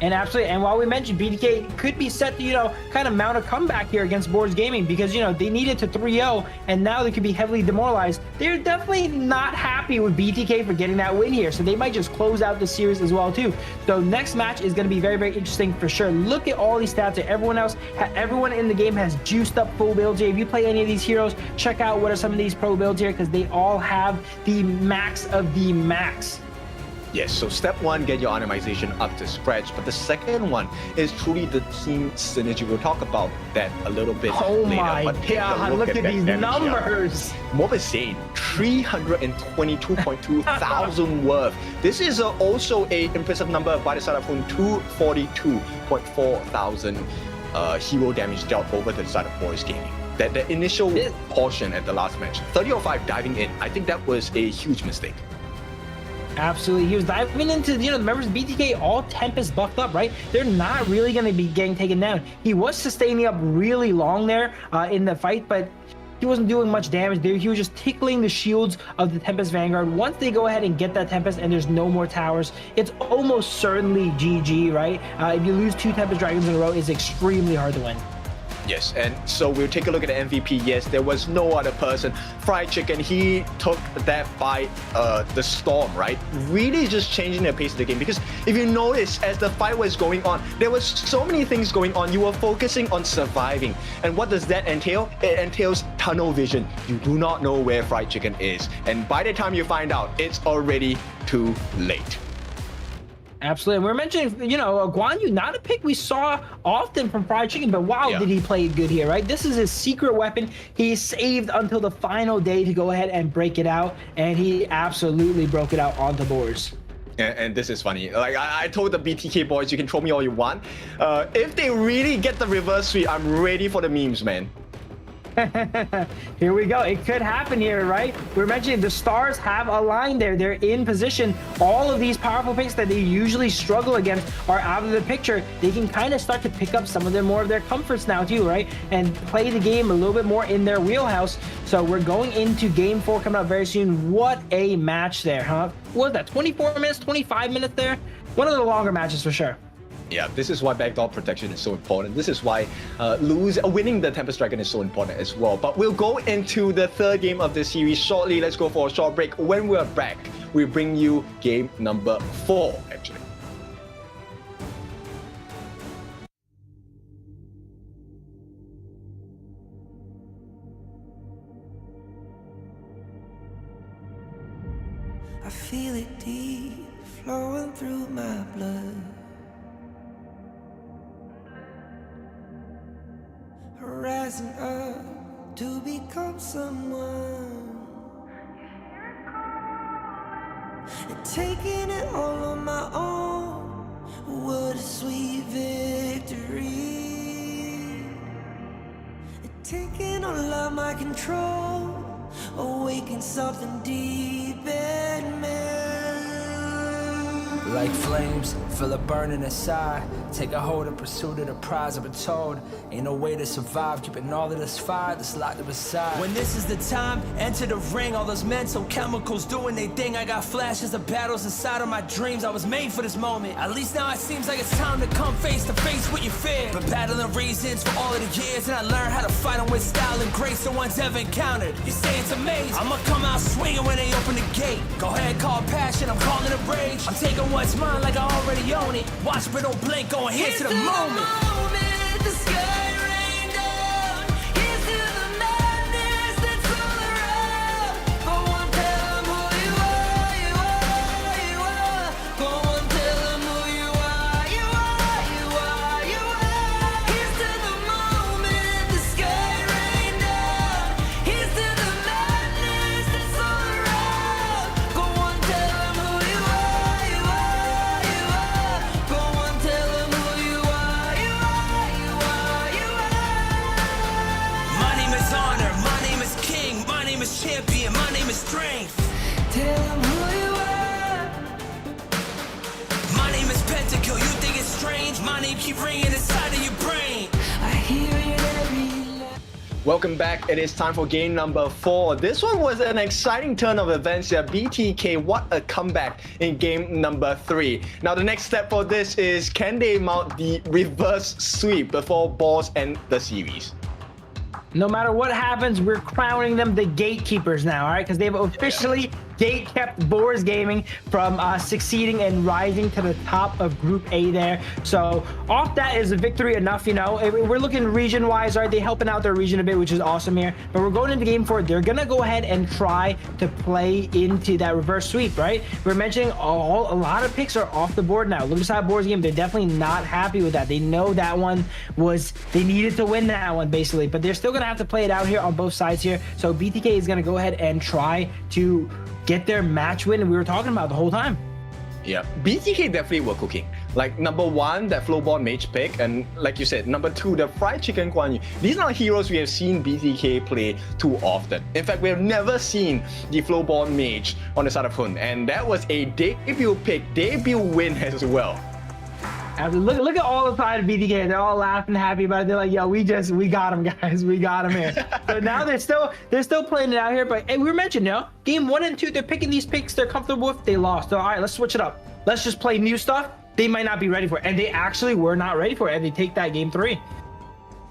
And absolutely, and while we mentioned BTK could be set to, kind of mount a comeback here against Boars Gaming because, they needed to 3-0 and now they could be heavily demoralized. They're definitely not happy with BTK for getting that win here, so they might just close out the series as well too. So next match is going to be very, very interesting for sure. Look at all these stats that everyone in the game has juiced up full builds here. If you play any of these heroes, check out what are some of these pro builds here because they all have the max of the max. Yes, so step 1, get your itemization up to scratch. But the second one is truly the team synergy. We'll talk about that a little bit later. Oh my but take God, a look at these numbers. What was saying, 322.2 thousand worth. This is also a impressive number by the side of 242.4 thousand hero damage dealt over to the side of Boars Gaming. That the initial portion at the last match, 3005 diving in, I think that was a huge mistake. Absolutely. He was diving into, the members of BTK, all Tempest buffed up, right? They're not really going to be getting taken down. He was sustaining up really long there in the fight, but he wasn't doing much damage there. He was just tickling the shields of the Tempest Vanguard. Once they go ahead and get that Tempest and there's no more towers, it's almost certainly GG, right? If you lose 2 Tempest Dragons in a row, it's extremely hard to win. Yes, and so we'll take a look at the MVP. Yes, there was no other person. Fried Chicken, he took that by the storm, right? Really just changing the pace of the game. Because if you notice, as the fight was going on, there was so many things going on. You were focusing on surviving. And what does that entail? It entails tunnel vision. You do not know where Fried Chicken is. And by the time you find out, it's already too late. Absolutely. And we're mentioning, Guan Yu, not a pick we saw often from Fried Chicken, but wow, did he play good here, right? This is his secret weapon. He saved until the final day to go ahead and break it out, and he absolutely broke it out onto Boars. And this is funny. Like I told the BTK boys, you can throw me all you want. If they really get the reverse sweep, I'm ready for the memes, man. Here we go. It could happen here, right? We're mentioning the stars have aligned there. They're in position. All of these powerful picks that they usually struggle against are out of the picture. They can kind of start to pick up some of more of their comforts now too, right? And play the game a little bit more in their wheelhouse. So we're going into game 4 coming up very soon. What a match there, huh? What was that, 24 minutes, 25 minutes there? One of the longer matches for sure. Yeah, this is why backdoor protection is so important. This is why winning the Tempest Dragon is so important as well. But we'll go into the third game of the series shortly. Let's go for a short break. When we're back, we bring you game number 4, actually. feel it deep flowing through my blood. Rising up to become someone, and taking it all on my own. What a sweet victory. And taking all of my control, awaken something deep in me. Like flames, feel it burning inside. Take a hold of pursuit of the prize. I've been told ain't no way to survive, keeping all of this fire that's locked up aside. When this is the time, enter the ring. All those mental chemicals doing their thing. I got flashes of battles inside of my dreams. I was made for this moment. At least now it seems like it's time to come face to face with your fear. Been battling reasons for all of the years, and I learned how to fight them with style and grace no one's ever encountered. You say it's amazing, I'ma come out swinging when they open the gate. Go ahead, call passion, I'm calling it rage. I'm taking what's mine like I already own it. Watch but don't blink, going here to the moment. The sky rained down. Here's to the madness that's all around. Go on, tell them who you are, you are, you are. Go on, tell them who you are, you are, you are, you are. Here's to the moment. The sky rained down. Here's to the madness that's all around. Go on, tell them who you are, you are, you are. Go on, tell them who you are, you are, you are, you are. My name is honor, my name is king, my name is champion, my name is strength. Tell them who you are. My name is Pentakill, you think it's strange? My name keep ringing inside of your brain. I hear it every Welcome back. It is time for game number 4. This one was an exciting turn of events here. BTK, what a comeback in game number 3. Now the next step for this is, can they mount the reverse sweep before Boars end the series? No matter what happens, we're crowning them the gatekeepers now, all right? Because they've officially gate-kept Boars Gaming from succeeding and rising to the top of Group A there. So off that is a victory enough, you know. We're looking region-wise, all right? They're helping out their region a bit, which is awesome here. But we're going into game 4. They're going to go ahead and try to play into that reverse sweep, right? We're mentioning a lot of picks are off the board now. Look inside Boars Game. They're definitely not happy with that. They know that one was, they needed to win that one, basically. But they're still going to have to play it out here on both sides here. So BTK is going to go ahead and try to get their match win we were talking about the whole time. Yeah, BTK definitely were cooking. Like number 1, that Flowborn Mage pick, and like you said, number 2, the Fried Chicken Guan Yu. These are heroes we have seen BTK play too often. In fact, we have never seen the Flowborn Mage on the side of Hun, and that was a debut pick, debut win as well. Look at all the side of BTK. They're all laughing, happy about it. They're like, yo, we got him, guys. We got him here. So now they're still playing it out here. But hey, we were mentioning, you know, game 1 and 2, they're picking these picks they're comfortable with. They lost. So all right, let's switch it up. Let's just play new stuff. They might not be ready for it. And they actually were not ready for it. And they take that game 3.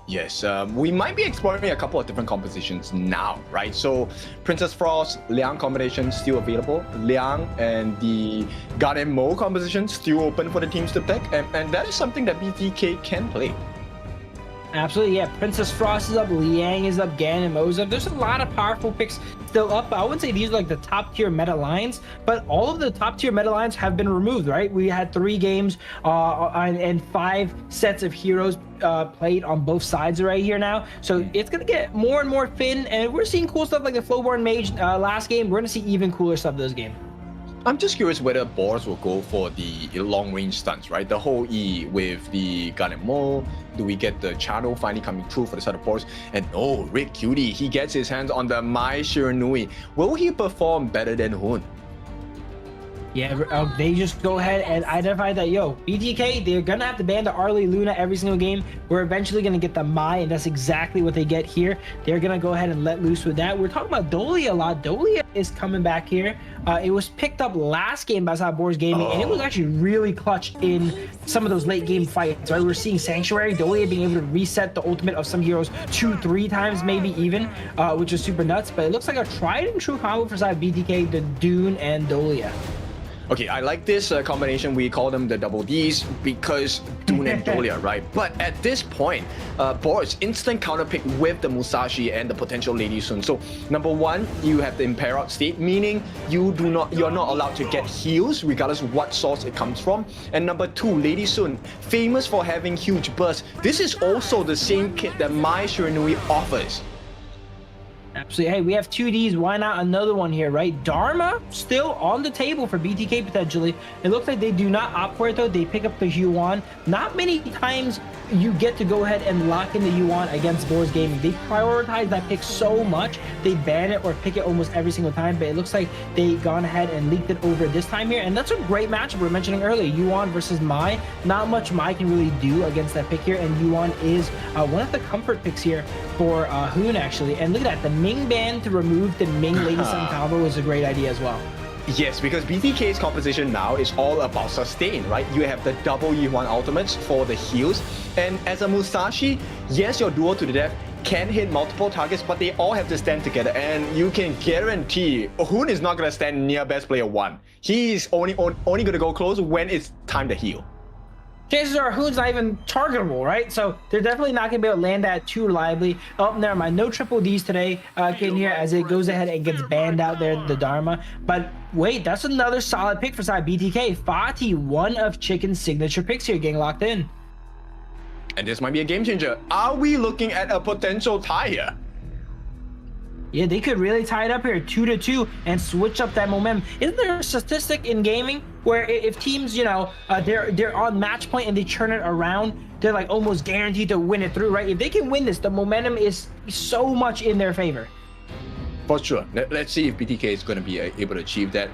Yes, we might be exploring a couple of different compositions now, right? So Princess Frost, Liang combination still available. Liang and the Guardian Mo composition still open for the teams to pick. And that is something that BTK can play. Absolutely, yeah. Princess Frost is up, Liang is up, Gan and Mo's up. There's a lot of powerful picks still up. I wouldn't say these are like the top tier meta lines, but all of the top tier meta lines have been removed, right? We had 3 games and 5 sets of heroes played on both sides right here now. So it's going to get more and more thin, and we're seeing cool stuff like the Flowborn Mage last game. We're going to see even cooler stuff this game. I'm just curious whether Boars will go for the long-range stunts, right? The whole E with the Guardian Mo. Do we get the Channel finally coming through for the side of Boars? And oh, Rick Cutie, he gets his hands on the Mai Shiranui. Will he perform better than Hun? Yeah, they just go ahead and identify that, yo, BTK, they're going to have to ban the Arlie Luna every single game. We're eventually going to get the Mai, and that's exactly what they get here. They're going to go ahead and let loose with that. We're talking about Dolia a lot. Dolia is coming back here. It was picked up last game by Boars Gaming, and it was actually really clutch in some of those late game fights, right? We're seeing Sanctuary, Dolia being able to reset the ultimate of some heroes 2-3 times, maybe even, which is super nuts. But it looks like a tried and true combo for side BTK, the Dune and Dolia. Okay, I like this combination. We call them the double Ds because Dune and Dolia, right? But at this point, Boars instant counter pick with the Musashi and the potential Lady Sun. So number one, you have the Imperot state, meaning you're not allowed to get heals regardless of what source it comes from. And number two, Lady Sun, famous for having huge bursts. This is also the same kit that Mai Shiranui offers. Absolutely. Hey, we have 2Ds. Why not another one here, right? Dharma still on the table for BTK potentially. It looks like they do not opt for it though. They pick up the Yuan. Not many times you get to go ahead and lock in the Yuan against Boars Gaming. They prioritize that pick so much. They ban it or pick it almost every single time. But it looks like they gone ahead and leaked it over this time here. And that's a great matchup we were mentioning earlier. Yuan versus Mai. Not much Mai can really do against that pick here. And Yuan is one of the comfort picks here for Hoon actually. And look at that. The Ming ban to remove the Ming Lady Sun combo is a great idea as well. Yes, because BTK's composition now is all about sustain, right? You have the double Yuan ultimates for the heals. And as a Musashi, yes, your duo to the death can hit multiple targets, but they all have to stand together. And you can guarantee Hoon is not going to stand near best player 1. He's only going to go close when it's time to heal. Chances are Hoon's not even targetable, right? So they're definitely not going to be able to land that too reliably. Oh, never mind. No triple Ds today in here as it goes ahead and gets banned out there, the Dharma. But wait, that's another solid pick for side BTK. Fatih, one of Chicken's signature picks here, getting locked in. And this might be a game changer. Are we looking at a potential tie here? Yeah, they could really tie it up here 2-2 and switch up that momentum. Isn't there a statistic in gaming where if teams, you know, they're on match point and they turn it around, they're like almost guaranteed to win it through, right? If they can win this, the momentum is so much in their favor. For sure. Let's see if BTK is going to be able to achieve that.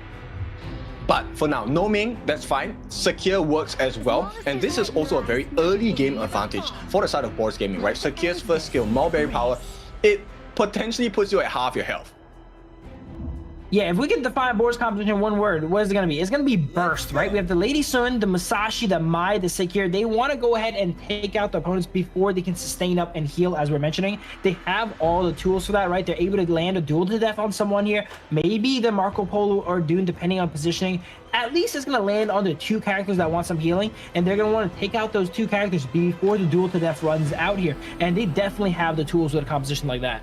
But for now, no Ming, that's fine. Secure works as well. And this is also a very early game advantage for the side of Boars Gaming, right? Secure's first skill, Mulberry Power, it potentially puts you at half your health. Yeah, if we can define Boars composition in one word, what is it going to be? It's going to be burst, right? We have the Lady Sun, the Musashi, the Mai, the Sekir. They want to go ahead and take out the opponents before they can sustain up and heal, as we're mentioning. They have all the tools for that, right? They're able to land a duel to death on someone here. Maybe the Marco Polo or Dune, depending on positioning. At least it's going to land on the 2 characters that want some healing, and they're going to want to take out those 2 characters before the duel to death runs out here. And they definitely have the tools with a composition like that.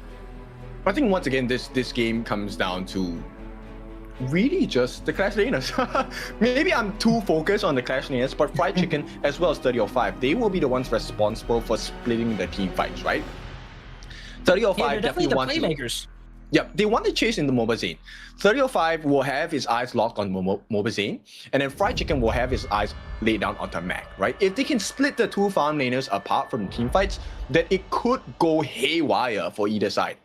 I think once again, this game comes down to really just the Clash Laners. Maybe I'm too focused on the Clash Laners, but Fried Chicken as well as 3005, they will be the ones responsible for splitting the team fights, right? 3005 definitely wants playmakers. Yeah, they want to chase in the MOBA Zane. 3005 will have his eyes locked on MOBA Zane, and then Fried Chicken will have his eyes laid down on the Mac, right? If they can split the 2 farm laners apart from the team fights, then it could go haywire for either side.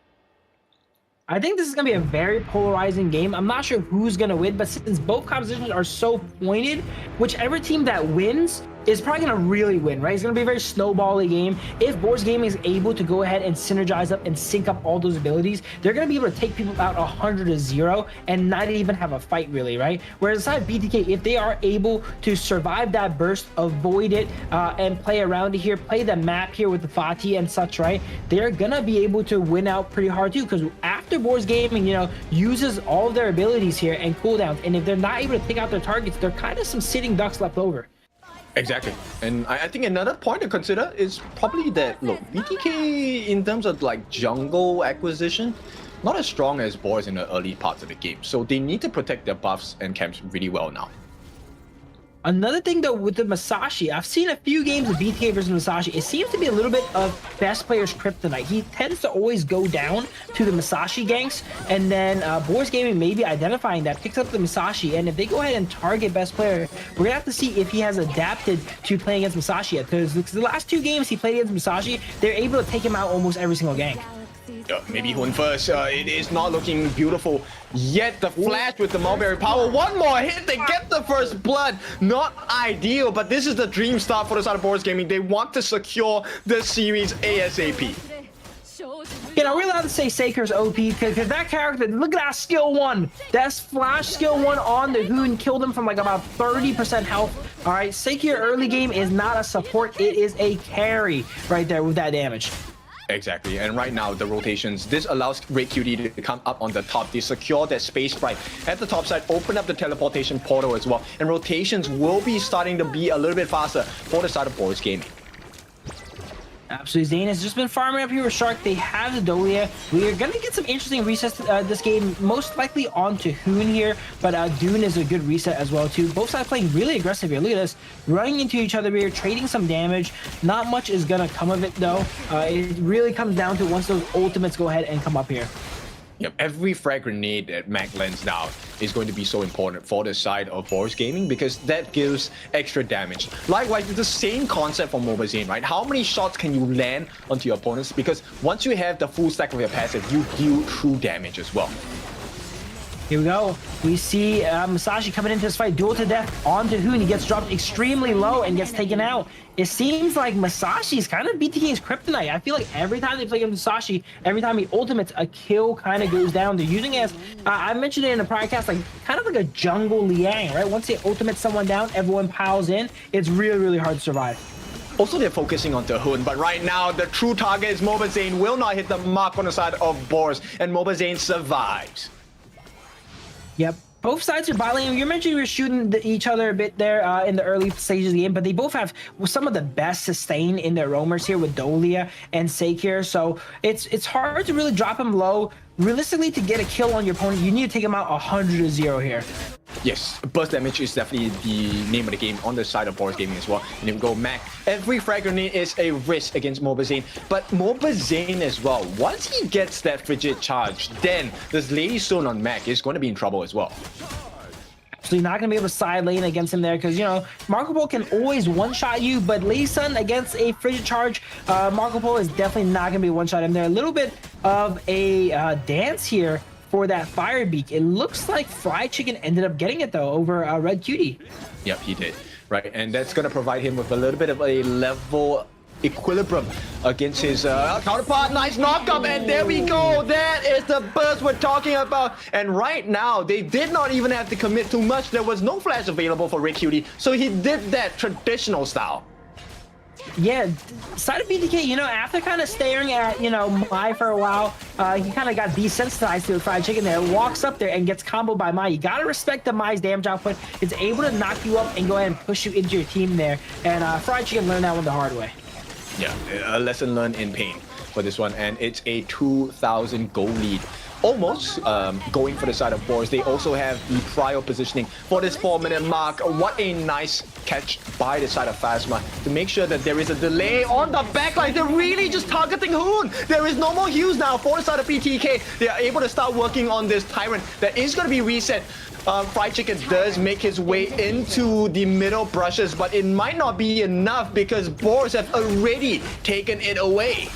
I think this is going to be a very polarizing game. I'm not sure who's going to win, but since both compositions are so pointed, whichever team that wins is probably going to really win, right? It's going to be a very snowball-y game. If Boars Gaming is able to go ahead and synergize up and sync up all those abilities, they're going to be able to take people out 100-0 and not even have a fight, really, right? Whereas aside BTK, if they are able to survive that burst, avoid it, and play around it here, play the map here with the Fatih and such, right? They're going to be able to win out pretty hard, too, because after Boars Gaming, you know, uses all of their abilities here and cooldowns, and if they're not able to take out their targets, they're kind of some sitting ducks left over. Exactly. And I think another point to consider is probably that, look, BTK in terms of like jungle acquisition, not as strong as Boars in the early parts of the game. So they need to protect their buffs and camps really well now. Another thing though with the Musashi, I've seen a few games of BTK versus Musashi. It seems to be a little bit of best player's kryptonite. He tends to always go down to the Musashi ganks, and then Boars Gaming maybe identifying that, picks up the Musashi, and if they go ahead and target best player, we're gonna have to see if he has adapted to playing against Musashi yet, because the last 2 games he played against Musashi, they're able to take him out almost every single gank. Maybe Hun first. It is not looking beautiful yet. The flash with the Mulberry Power. One more hit. They get the first blood. Not ideal, but this is the dream start for the side of Boars Gaming. They want to secure the series ASAP. You know, we're allowed to say Saker's OP because that character, look at that skill 1. That's flash skill 1 on the Hoon, killed him from like about 30% health. All right, Saker early game is not a support. It is a carry right there with that damage. Exactly, and right now the rotations, this allows Red Cutie to come up on the top. They secure that space right at the top side, open up the teleportation portal as well, and rotations will be starting to be a little bit faster for the side of Boars Gaming. Absolutely, Zane has just been farming up here with Shark. They have the Dolia. We are going to get some interesting resets this game, most likely onto Hoon here, but Dune is a good reset as well too. Both sides playing really aggressive here. Look at this, running into each other here, trading some damage. Not much is going to come of it though. It really comes down to once those ultimates go ahead and come up here. Yep, every frag grenade that Mac lands down is going to be so important for the side of Boars Gaming because that gives extra damage. Likewise, it's the same concept for Mobile Zane, right? How many shots can you land onto your opponents? Because once you have the full stack of your passive, you deal true damage as well. Here we go. We see Masashi coming into this fight, duel to death onto Hoon. He gets dropped extremely low and gets taken out. It seems like Masashi's kind of BTK's kryptonite. I feel like every time they play against Masashi, every time he ultimates, a kill kind of goes down. They're using it as, I mentioned it in a prior cast, like kind of like a jungle Liang, right? Once they ultimate someone down, everyone piles in. It's really, really hard to survive. Also, they're focusing on Hoon, but right now, the true target is Mobile Zane will not hit the mark on the side of Boars, and Mobile Zane survives. Yep. Both sides are battling. You mentioned we were shooting each other a bit there in the early stages of the game, but they both have some of the best sustain in their roamers here with Dolia and Sakir. So it's hard to really drop him low. Realistically, to get a kill on your opponent, you need to take him out 100-0 here. Yes, burst damage is definitely the name of the game on the side of Boars Gaming as well. And if we go Mac, every frag grenade is a risk against Mobile Zane. But Mobile Zane as well, once he gets that frigid charge, then this Lady Stone on Mac is going to be in trouble as well. So you're not going to be able to side lane against him there because, you know, Marco Polo can always one-shot you, but Lady Sun against a frigid charge, Marco Polo is definitely not going to be one-shot him there. A little bit of a dance here for that fire beak. It looks like Fried Chicken ended up getting it though over Red Cutie. Yep, he did. Right, and that's going to provide him with a little bit of a level equilibrium against his counterpart. Nice knockup, and there we go. That is the burst we're talking about. And right now, they did not even have to commit too much. There was no flash available for Red Cutie, so he did that traditional style. Yeah, side of BTK, you know, after kind of staring at, you know, Mai for a while, he kind of got desensitized to the Fried Chicken there, walks up there and gets comboed by Mai. You got to respect the Mai's damage output. It's able to knock you up and go ahead and push you into your team there. And Fried Chicken learned that one the hard way. Yeah, a lesson learned in pain for this one, and it's a 2,000 goal lead. Almost going for the side of Boars. They also have the prior positioning for this 4-minute mark. What a nice catch by the side of Phasma to make sure that there is a delay on the backline. They're really just targeting Hoon. There is no more heals now for the side of BTK. They are able to start working on this Tyrant that is going to be reset. Fried Chicken does make his way into the middle brushes, but it might not be enough because Boars have already taken it away.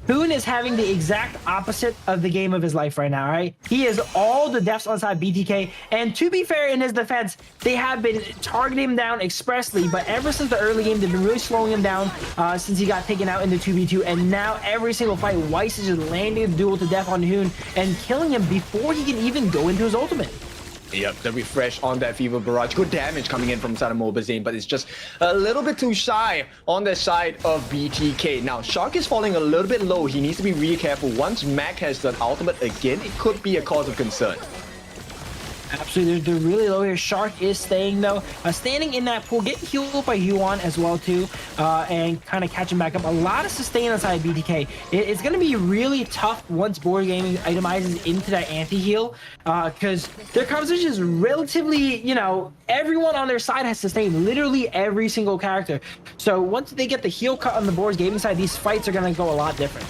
Hoon is having the exact opposite of the game of his life right now, right? He is all the deaths on side BTK, and to be fair, in his defense, they have been targeting him down expressly, but ever since the early game, they've been really slowing him down since he got taken out in the 2v2, and now every single fight, Weiss is just landing the duel to death on Hoon and killing him before he can even go into his ultimate. Yep, the refresh on that Fever Barrage. Good damage coming in from side of Mobile Zane, but it's just a little bit too shy on the side of BTK. Now, Shark is falling a little bit low. He needs to be really careful. Once Mac has the ultimate again, it could be a cause of concern. Absolutely, they're really low here. Shark is staying though, standing in that pool, getting healed by Yuan as well too, and kind of catching back up. A lot of sustain inside BTK. It's going to be really tough once Board Gaming itemizes into that anti-heal, because their composition is relatively, you know, everyone on their side has sustained, literally every single character. So once they get the heal cut on the Board Gaming side, these fights are going to go a lot different.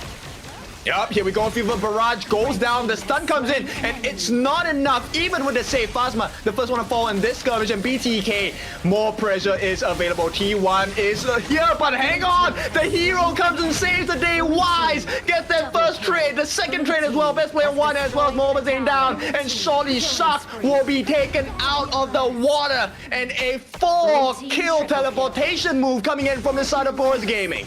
Yup, here we go. Fever Barrage goes down. The stun comes in, and it's not enough, even with the save. Phasma, the first one to fall in this skirmish, and BTK, more pressure is available. T1 is here, but hang on. The hero comes and saves the day. Wise gets that first trade, the second trade as well. Best player 1 as well as Mobile Zane down, and shortly Shark will be taken out of the water. And a 4-kill teleportation move coming in from the side of Boars Gaming.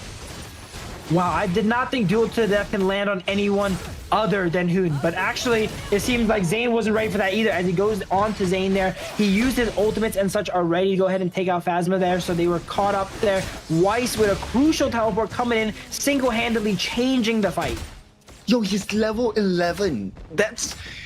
Wow, I did not think duel to the death can land on anyone other than Hoon, but actually it seems like Zane wasn't ready for that either. As he goes on to Zane there, he used his ultimates and such already to go ahead and take out Phasma there, so they were caught up there. Weiss with a crucial teleport coming in, single-handedly changing the fight. Yo, he's level 11.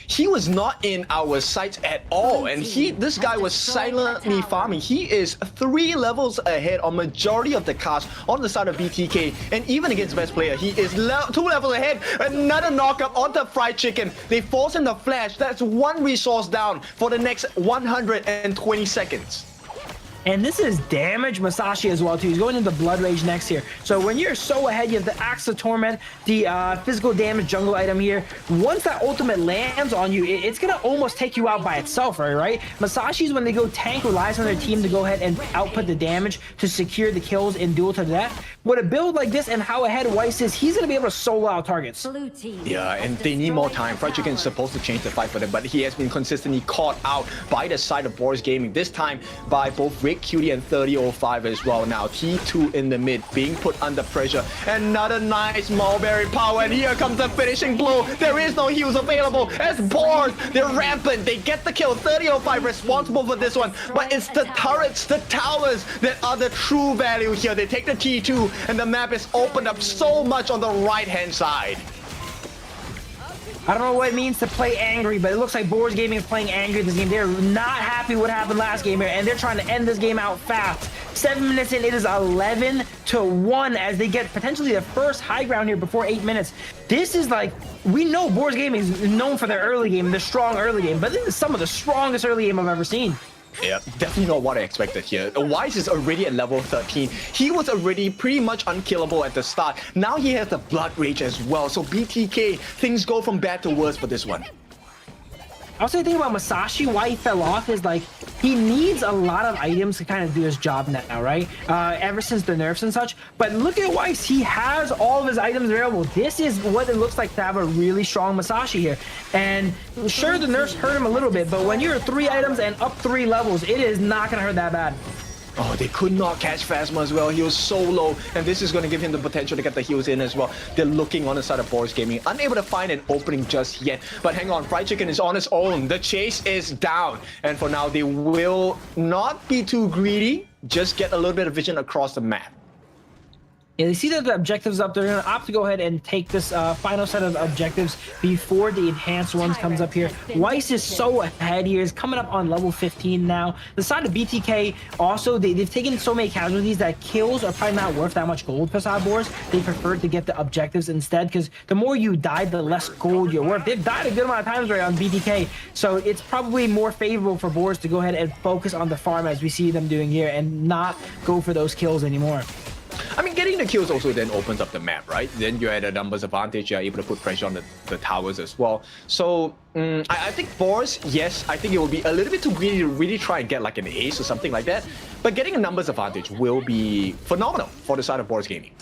He was not in our sights at all, and this guy was silently farming. He is 3 levels ahead on majority of the cast on the side of BTK, and even against best player, he is 2 levels ahead. Another knockup onto Fried Chicken. They force him to flash. That's 1 resource down for the next 120 seconds. And this is damage Masashi as well too. He's going into Blood Rage next here. So when you're so ahead, you have the Axe of Torment, the physical damage jungle item here. Once that ultimate lands on you, it's gonna almost take you out by itself, right? Masashi's, when they go tank, relies on their team to go ahead and output the damage to secure the kills in duel to the death. With a build like this and how ahead Weiss is, he's gonna be able to solo out targets. Yeah, and they need more time. Fried Chicken is supposed to change the fight for them, but he has been consistently caught out by the side of Boars Gaming, this time by both Rick Cutie and 3005 as well. Now T2 in the mid being put under pressure. Another nice Mulberry power, and here comes the finishing blow. There is no heals available as Boars, they're rampant. They get the kill. 3005 responsible for this one, but it's the turrets, the towers that are the true value here. They take the T2 and the map is opened up so much on the right hand side. I don't know what it means to play angry, but it looks like Boars Gaming is playing angry this game. They're not happy what happened last game here, and they're trying to end this game out fast. 7 minutes in, it is 11-1 as they get potentially the first high ground here before 8 minutes. This is like, we know Boars Gaming is known for their early game, their strong early game, but this is some of the strongest early game I've ever seen. Yeah, definitely not what I expected here. Weiss is already at level 13. He was already pretty much unkillable at the start. Now he has the Blood Rage as well. So BTK, things go from bad to worse for this one. Also, the thing about Masashi, why he fell off is like, he needs a lot of items to kind of do his job now, right? Ever since the nerfs and such. But look at Weiss, he has all of his items available. This is what it looks like to have a really strong Masashi here. And sure, the nerfs hurt him a little bit, but when you're 3 items and up 3 levels, it is not gonna hurt that bad. Oh, they could not catch Phasma as well. He was so low, and this is going to give him the potential to get the heals in as well. They're looking on the side of Boars Gaming, unable to find an opening just yet. But hang on, Fried Chicken is on his own. The chase is down, and for now, they will not be too greedy. Just get a little bit of vision across the map. Yeah, they see that the objectives up. They're going to opt to go ahead and take this final set of objectives before the enhanced ones comes up here. Weiss is so ahead here. He's coming up on level 15 now. The side of BTK also, they've taken so many casualties that kills are probably not worth that much gold for side Boars. They prefer to get the objectives instead, because the more you die, the less gold you're worth. They've died a good amount of times right on BTK, so it's probably more favorable for Boars to go ahead and focus on the farm as we see them doing here and not go for those kills anymore. I mean, getting the kills also then opens up the map, right? Then you're at a numbers advantage. You're able to put pressure on the towers as well. So I think Boars, yes, I think it will be a little bit too greedy to really try and get like an ace or something like that. But getting a numbers advantage will be phenomenal for the side of Boars Gaming.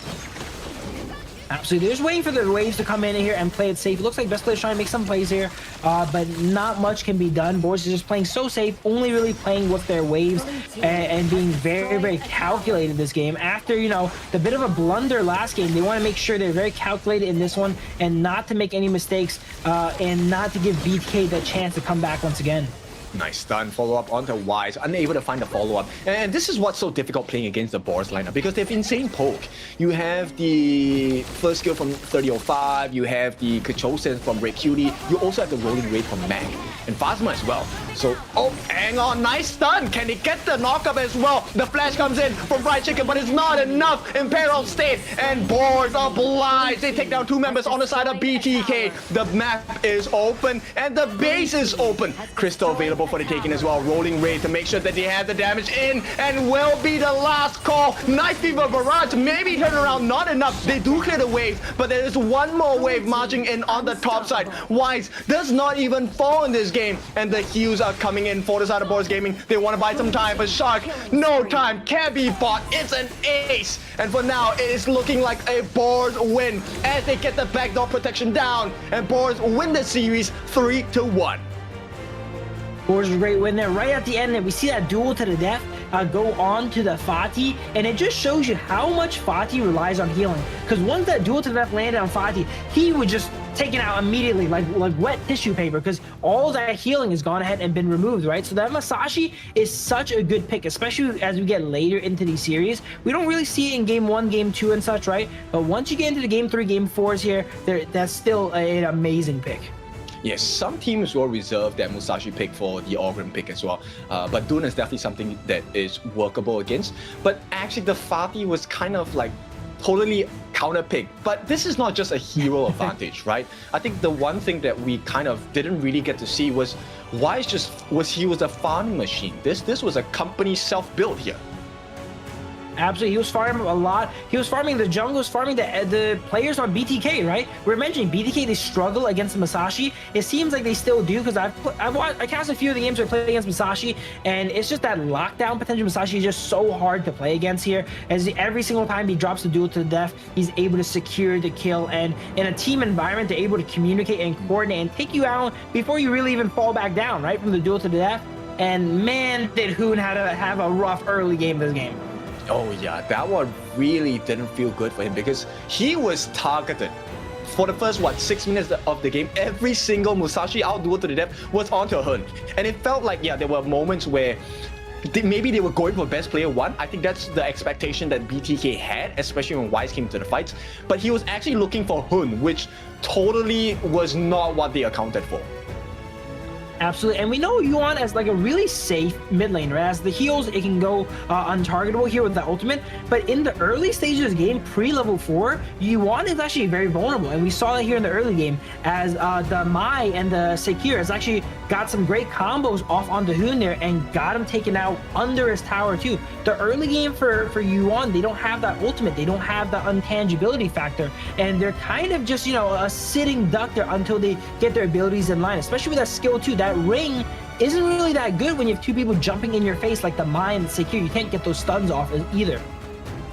Absolutely. They're just waiting for the waves to come in here and play it safe. It looks like best players trying to make some plays here, but not much can be done. Boars is just playing so safe, only really playing with their waves and being very, very calculated this game. After, you know, the bit of a blunder last game, they want to make sure they're very calculated in this one and not to make any mistakes and not to give BTK the chance to come back once again. Nice stun, follow-up onto Weiss, unable to find the follow-up. And this is what's so difficult playing against the Boars lineup, because they have insane poke. You have the first skill from 3005, you have the control sense from Red Cutie, you also have the rolling rate from Mac, and Phasma as well. So, oh, hang on, nice stun! Can they get the knockup as well? The flash comes in from Fried Chicken, but it's not enough in peril state, and Boars are obliged. They take down 2 members on the side of BTK. The map is open, and the base is open. Crystal available for the taking as well. Rolling Raid to make sure that they have the damage in, and will be the last call. Knife Fever Barrage, maybe turn around, not enough. They do clear the wave, but there is one more wave marching in on the top side. Weiss does not even fall in this game, and the heals are coming in for the side of Boars Gaming. They want to buy some time, but Shark, no time, can't be bought. It's an ace, and for now, it is looking like a Boars win as they get the backdoor protection down, and Boars win the series 3-1. Boars was a great win there. Right at the end, and we see that duel to the death. go on to the Fatih, and it just shows you how much Fatih relies on healing. Because once that duel to the death landed on Fatih, he would just taken out immediately like wet tissue paper, because all that healing has gone ahead and been removed, right? So that Masashi is such a good pick, especially as we get later into these series. We don't really see it in game 1, game 2 and such, right? But once you get into the game 3, game 4s here, that's still an amazing pick. Yes, some teams will reserve that Musashi pick for the Orgrim pick as well. But Dune is definitely something that is workable against. But actually the Fatih was kind of like totally counter pick. But this is not just a hero advantage, right? I think the one thing that we kind of didn't really get to see was he was a farming machine. This was a company self-built here. Absolutely, he was farming a lot. He was farming the jungles, farming the players on BTK, right? We're mentioning BTK, they struggle against Masashi. It seems like they still do, because I cast a few of the games where I played against Masashi, and it's just that lockdown potential. Masashi is just so hard to play against here, as every single time he drops the duel to the death, he's able to secure the kill, and in a team environment, they're able to communicate and coordinate and take you out before you really even fall back down, right, from the duel to the death. And man, did Hoon have a rough early game this game. Oh yeah, that one really didn't feel good for him, because he was targeted. For the first, 6 minutes of the game, every single Musashi out duel to the death was onto Hun. And it felt like, yeah, there were moments where maybe they were going for best player 1. I think that's the expectation that BTK had, especially when Wise came to the fights. But he was actually looking for Hun, which totally was not what they accounted for. Absolutely, and we know Yuan as like a really safe mid lane, right? As the heals, it can go untargetable here with the ultimate, but in the early stages of the game, pre-level 4, Yuan is actually very vulnerable, and we saw that here in the early game, as the Mai and the Sekir has actually got some great combos off onto Hoon there, and got him taken out under his tower too. The early game for Yuan, they don't have that ultimate, they don't have the untangibility factor, and they're kind of just, you know, a sitting duck there until they get their abilities in line, especially with that skill 2. That ring isn't really that good when you have 2 people jumping in your face like the Mai and the Sekir. You can't get those stuns off either.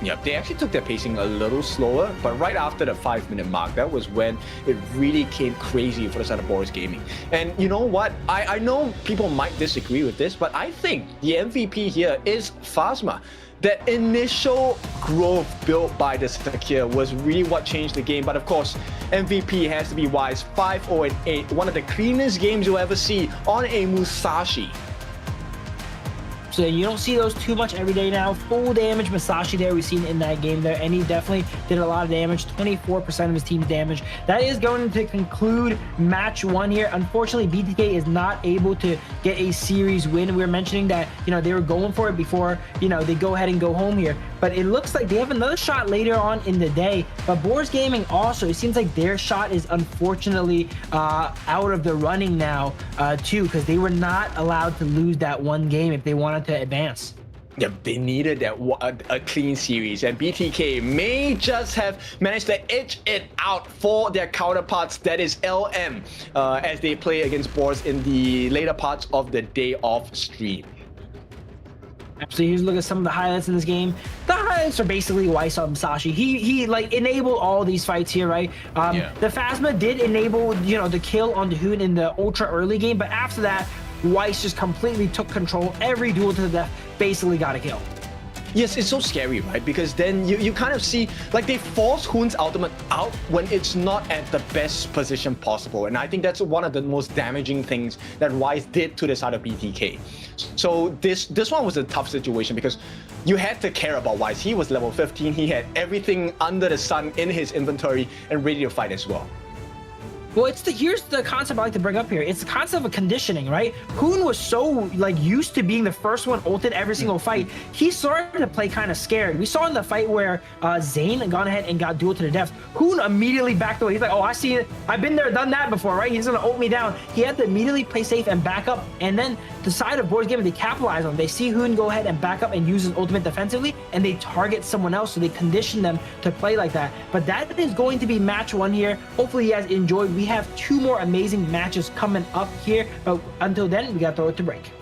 Yep, they actually took their pacing a little slower, but right after the 5-minute mark, that was when it really came crazy for the side of Boars Gaming. And you know what? I know people might disagree with this, but I think the MVP here is Phasma. That initial growth built by the Sekir was really what changed the game. But of course, MVP has to be Wise. 5-0-8, one of the cleanest games you'll ever see on a Musashi. So you don't see those too much every day now. Full damage Masashi there we've seen in that game there, and he definitely did a lot of damage, 24% of his team's damage. That is going to conclude match 1 here. Unfortunately, BTK is not able to get a series win. We were mentioning that, you know, they were going for it before, you know, they go ahead and go home here. But it looks like they have another shot later on in the day. But Boars Gaming also, it seems like their shot is unfortunately out of the running now too, because they were not allowed to lose that one game if they wanted to advance. Yeah, they needed that a clean series, and BTK may just have managed to edge it out for their counterparts, that is LM, as they play against Boars in the later parts of the day of stream. Absolutely, here's a look at some of the highlights in this game. The highlights are basically Wise on Masashi. He like enabled all these fights here, right? The Phasma did enable, you know, the kill on the Hoon in the ultra early game, but after that, Weiss just completely took control. Every duel to the death basically got a kill. Yes, it's so scary, right? Because then you kind of see, like, they force Hoon's ultimate out when it's not at the best position possible. And I think that's one of the most damaging things that Wise did to the side of BTK. So this one was a tough situation because you had to care about Wise. He was level 15. He had everything under the sun in his inventory and ready to fight as well. Well, here's the concept I like to bring up here. It's the concept of conditioning, right? Hoon was so like used to being the first one ulted every single fight. He started to play kind of scared. We saw in the fight where Zane had gone ahead and got duel to the death. Hoon immediately backed away. He's like, oh, I see it. I've been there, done that before, right? He's gonna ult me down. He had to immediately play safe and back up. And then the side of Boars Gaming, they capitalize on it. They see Hoon go ahead and back up and use his ultimate defensively, and they target someone else, so they condition them to play like that. But that is going to be match 1 here. Hopefully you guys enjoyed. We have 2 more amazing matches coming up here, but until then, we gotta throw it to break.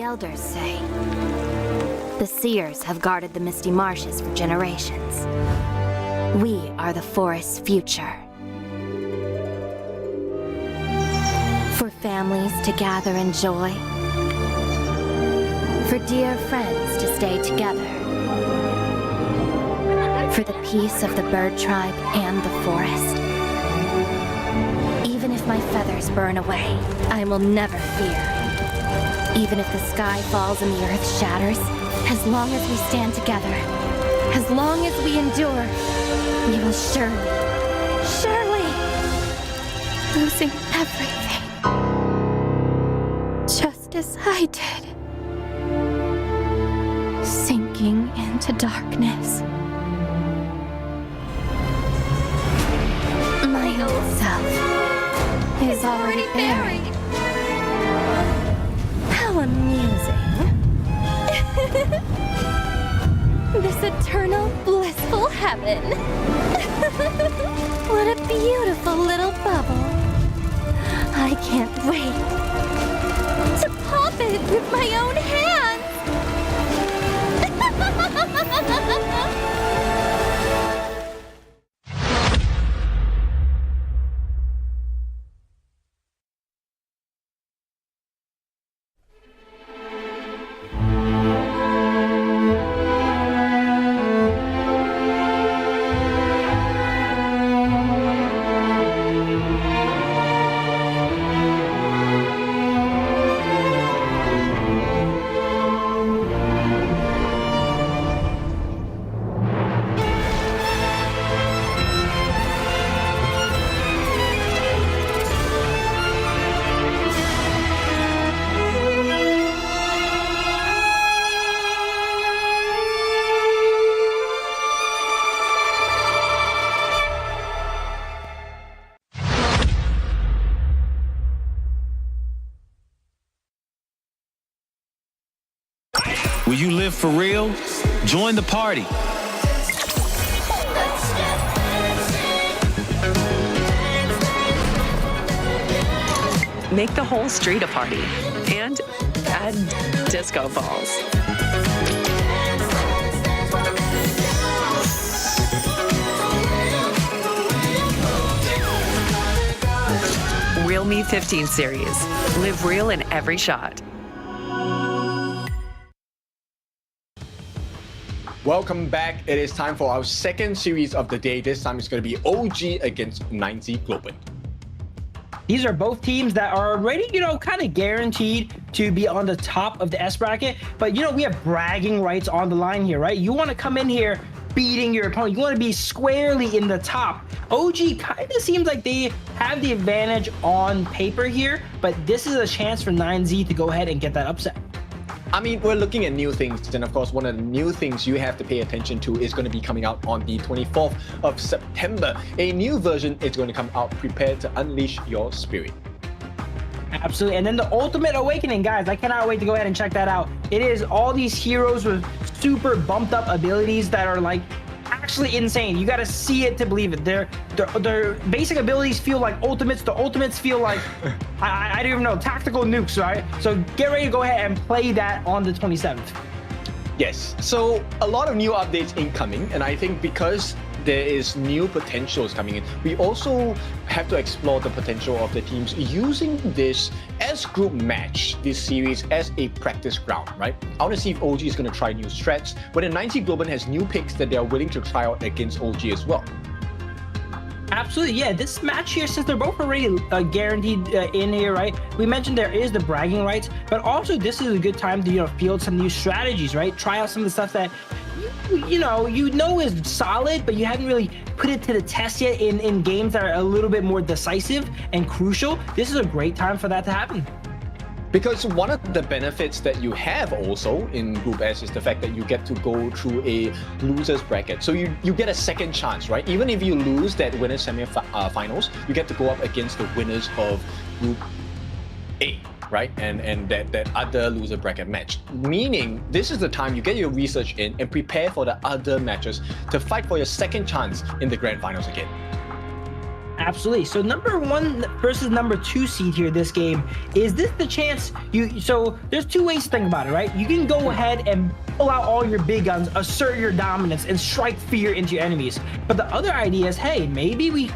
elders say, the seers have guarded the misty marshes for generations. We are the forest's future. For families to gather in joy. For dear friends to stay together. For the peace of the bird tribe and the forest. Even if my feathers burn away, I will never fear. Even if the sky falls and the earth shatters, as long as we stand together, as long as we endure, we will surely, losing everything. Just as I did. Sinking into darkness. My old self is already buried. How amusing. This eternal, blissful heaven. What a beautiful little bubble. I can't wait to pop it with my own hands. Will you live for real? Join the party. Make the whole street a party. And add disco balls. Real Me 15 series. Live real in every shot. Welcome back. It is time for our second series of the day. This time it's going to be OG against 9Z Globant. These are both teams that are already, kind of guaranteed to be on the top of the S bracket. But, we have bragging rights on the line here, right? You want to come in here beating your opponent. You want to be squarely in the top. OG kind of seems like they have the advantage on paper here, but this is a chance for 9Z to go ahead and get that upset. I mean, we're looking at new things, and of course, one of the new things you have to pay attention to is going to be coming out on the 24th of September. A new version is going to come out. Prepare to unleash your spirit. Absolutely. And then the Ultimate Awakening, guys, I cannot wait to go ahead and check that out. It is all these heroes with super bumped up abilities that are like actually insane. You got to see it to believe it. Their basic abilities feel like ultimates. The ultimates feel like I don't even know, tactical nukes, right? So get ready to go ahead and play that on the 27th. Yes, so a lot of new updates incoming, and I think because there is new potentials coming in, we also have to explore the potential of the teams using this S group match, this series, as a practice ground, right? I want to see if OG is going to try new strats, but then 9Z Globant has new picks that they are willing to try out against OG as well. Absolutely, yeah. This match here, since they're both already guaranteed in here, right? We mentioned there is the bragging rights, but also this is a good time to field some new strategies, right? Try out some of the stuff that you know is solid, but you haven't really put it to the test yet in games that are a little bit more decisive and crucial. This is a great time for that to happen. Because one of the benefits that you have also in Group S is the fact that you get to go through a loser's bracket. So you get a second chance, right? Even if you lose that winners semi-finals, you get to go up against the winners of Group A, right? And that other loser bracket match. Meaning, this is the time you get your research in and prepare for the other matches to fight for your second chance in the grand finals again. Absolutely. So number 1 versus number 2 seed here this game, is this the chance so there's 2 ways to think about it, right? You can go ahead and pull out all your big guns, assert your dominance, and strike fear into your enemies. But the other idea is, hey, maybe we,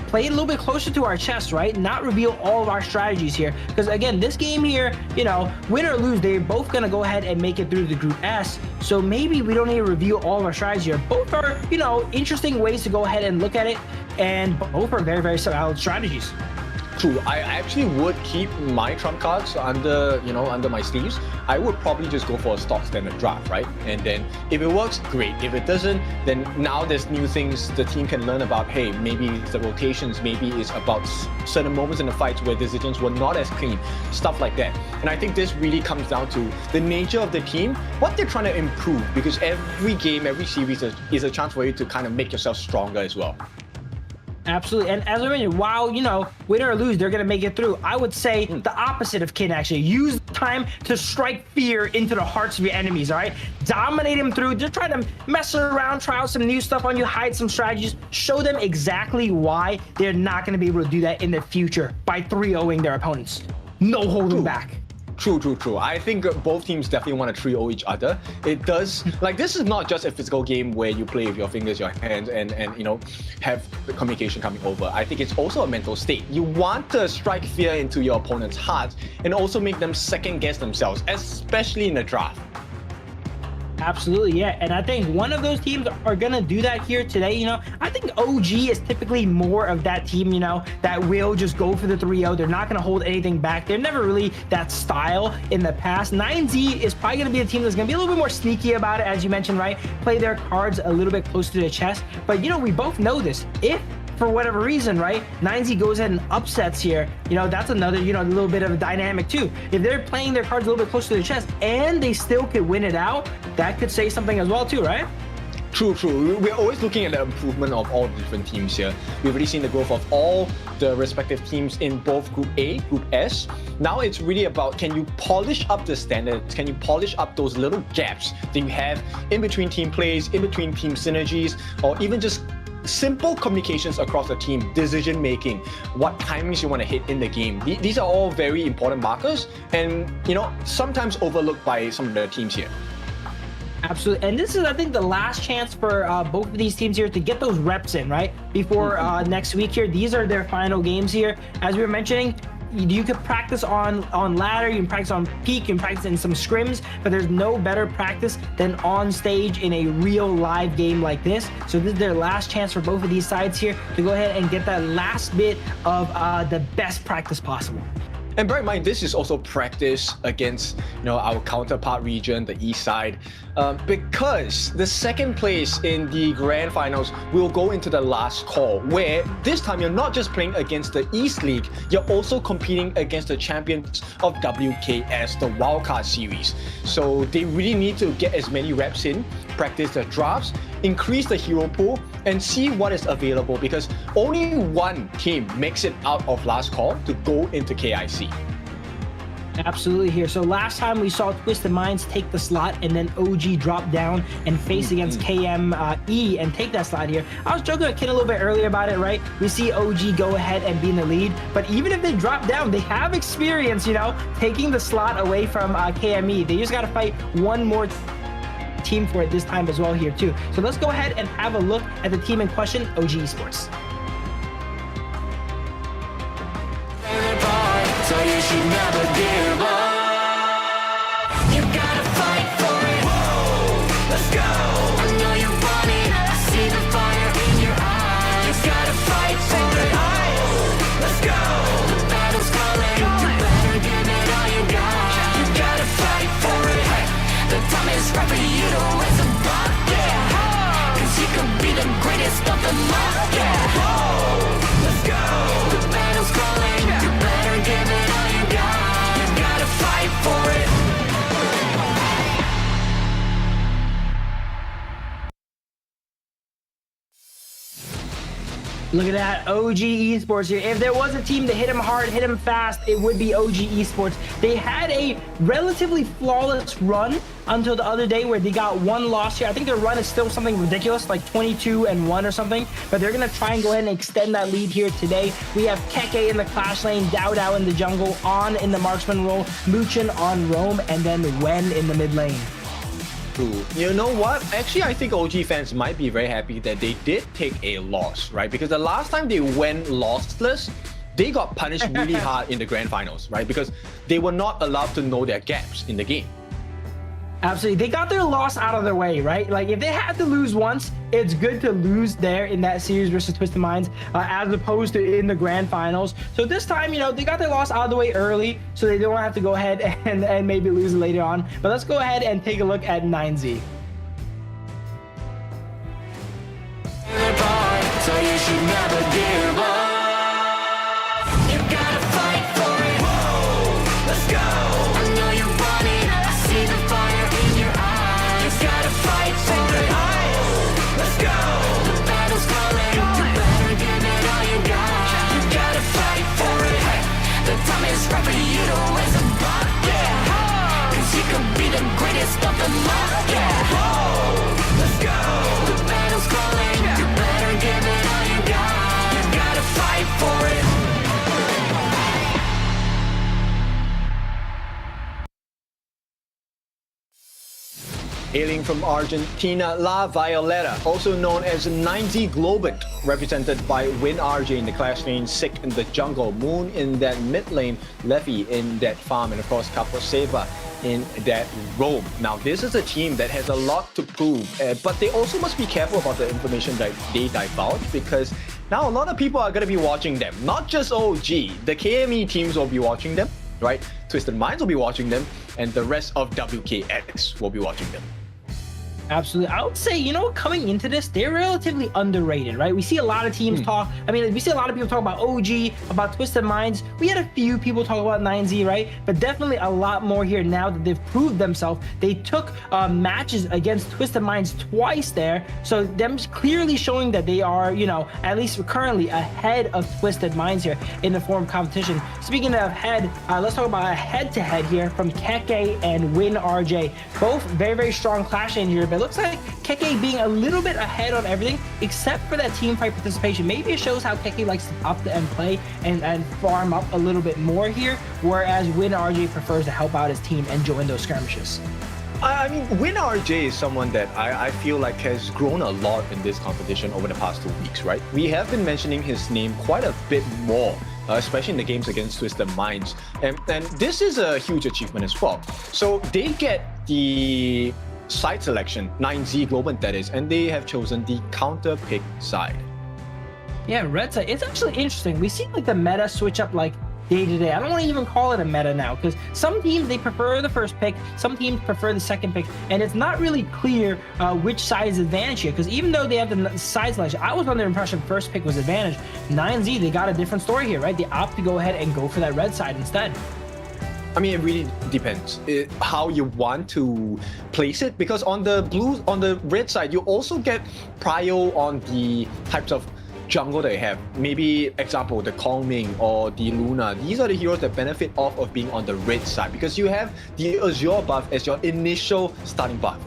play it a little bit closer to our chest, right? Not reveal all of our strategies here. Because again, this game here, win or lose, they're both gonna go ahead and make it through the Group S. So maybe we don't need to reveal all of our strategies here. Both are, interesting ways to go ahead and look at it. And both are very, very solid strategies. True. I actually would keep my trump cards under my sleeves. I would probably just go for a stock standard draft, right? And then if it works, great. If it doesn't, then now there's new things the team can learn about. Hey, maybe it's the rotations, maybe it's about certain moments in the fights where decisions were not as clean, stuff like that. And I think this really comes down to the nature of the team, what they're trying to improve, because every game, every series is a chance for you to kind of make yourself stronger as well. Absolutely. And as I mentioned, while, win or lose, they're going to make it through. I would say the opposite of Kin, actually. Use time to strike fear into the hearts of your enemies, all right? Dominate them through. Just try to mess around, try out some new stuff on you, hide some strategies. Show them exactly why they're not going to be able to do that in the future by 3-0ing their opponents. No holding back. True. I think both teams definitely want to 3-0 each other. It does, this is not just a physical game where you play with your fingers, your hands, and have the communication coming over. I think it's also a mental state. You want to strike fear into your opponent's hearts and also make them second guess themselves, especially in the draft. Absolutely, yeah. And I think one of those teams are going to do that here today. I think OG is typically more of that team, that will just go for the 3-0. They're not going to hold anything back. They're never really that style in the past. 9Z is probably going to be a team that's going to be a little bit more sneaky about it, as you mentioned, right? Play their cards a little bit closer to the chest. But, we both know this. If for whatever reason, right, 9Z goes ahead and upsets here, that's another, a little bit of a dynamic too. If they're playing their cards a little bit closer to the chest and they still could win it out, that could say something as well too, right? True. We're always looking at the improvement of all different teams here. We've already seen the growth of all the respective teams in both Group A, Group S. Now it's really about, can you polish up the standards? Can you polish up those little gaps that you have in between team plays, in between team synergies, or even just simple communications across the team, decision making, what timings you want to hit in the game. These are all very important markers and, sometimes overlooked by some of the teams here. Absolutely. And this is, I think, the last chance for both of these teams here to get those reps in, right? Before next week here. These are their final games here. As we were mentioning, you could practice on ladder, you can practice on peak, you can practice in some scrims, but there's no better practice than on stage in a real live game like this. So this is their last chance for both of these sides here to go ahead and get that last bit of the best practice possible. And bear in mind, this is also practice against, our counterpart region, the East side, because the second place in the grand finals will go into the last call, where this time you're not just playing against the East League, you're also competing against the champions of WKS, the Wildcard Series. So they really need to get as many reps in, practice the drafts, increase the hero pool, and see what is available, because only one team makes it out of last call to go into KIC. Absolutely here. So last time we saw Twisted Minds take the slot and then OG drop down and face against KME and take that slot here. I was joking with Ken a little bit earlier about it, right? We see OG go ahead and be in the lead, but even if they drop down, they have experience, taking the slot away from KME. They just got to fight one more team for it this time as well here too. So let's go ahead and have a look at the team in question, OG Esports. So you should never give up. You gotta fight for it. Whoa, let's go. I know you want it. I see the fire in your eyes. You gotta fight for it. Let's go. The battle's calling. You better give it all you got. You gotta fight for it. The time is right for you to raise a bar. Yeah. Cause you could be the greatest of them all. Yeah. Let's go. The battle's calling. You better give it all you got. You gotta fight for it. Look at that, OG Esports here. If there was a team that hit him hard, hit him fast, it would be OG Esports. They had a relatively flawless run until the other day where they got one loss here. I think their run is still something ridiculous, like 22-1 or something, but they're gonna try and go ahead and extend that lead here today. We have Keke in the Clash lane, Dao in the jungle, On in the marksman role, Muchin on roam, and then Wen in the mid lane. You know what? Actually, I think OG fans might be very happy that they did take a loss, right? Because the last time they went lossless, they got punished really hard in the grand finals, right? Because they were not allowed to know their gaps in the game. Absolutely. They got their loss out of their way, right? Like, if they had to lose once, it's good to lose there in that series versus Twisted Minds as opposed to in the grand finals. So this time, you know, they got their loss out of the way early so they don't have to go ahead and maybe lose it later on. But let's go ahead and take a look at 9Z. So you should never give up. You gotta fight for it. Whoa, let's go. I know you're running. I see the fire in your eyes. You gotta fight for it. Let's go. The battle's calling. You better give it all you got. You gotta fight for it. The time is right for you to raise a bar. Yeah. Cause you could be the greatest of them all. Yeah. Let's go. The battle's calling. You better give it all you got. You gotta fight for it. Hailing from Argentina, La Violeta, also known as 9Z Globant, represented by WinRJ in the Clash lane, Sick in the jungle, Moon in that mid lane, Leffy in that farm, and of course Caposeva in that roam. Now this is a team that has a lot to prove, but they also must be careful about the information that they divulge, because now a lot of people are going to be watching them. Not just OG, the KME teams will be watching them, right? Twisted Minds will be watching them, and the rest of WKX will be watching them. Absolutely. I would say, you know, coming into this, they're relatively underrated, right? We see a lot of teams talk. I mean, we see a lot of people talk about OG, about Twisted Minds. We had a few people talk about 9Z, right? But definitely a lot more here now that they've proved themselves. They took matches against Twisted Minds twice there. So them clearly showing that they are, you know, at least currently ahead of Twisted Minds here in the form competition. Speaking of head, let's talk about a head-to-head here from Keke and WinRJ. Both very, very strong Clash in here, but it looks like Keke being a little bit ahead on everything except for that team fight participation. Maybe it shows how Keke likes to up and play and farm up a little bit more here, whereas WinRJ prefers to help out his team and join those skirmishes. I mean, WinRJ is someone that I feel like has grown a lot in this competition over the past 2 weeks, right? We have been mentioning his name quite a bit more, especially in the games against Twisted Minds. And this is a huge achievement as well. So they get the side selection, 9Z Globant that is, and they have chosen the counter pick side. Yeah, red side. It's actually interesting. We see like the meta switch up like day to day. I don't want to even call it a meta now, because some teams, they prefer the first pick, some teams prefer the second pick, and it's not really clear which side is advantage here, because even though they have the side selection, I was under the impression first pick was advantage. 9Z, they got a different story here, right? They opt to go ahead and go for that red side instead. I mean, it really depends how you want to place it, because on the red side, you also get prio on the types of jungle they have. Maybe, example, the Kong Ming or the Luna. These are the heroes that benefit off of being on the red side, because you have the Azure buff as your initial starting buff.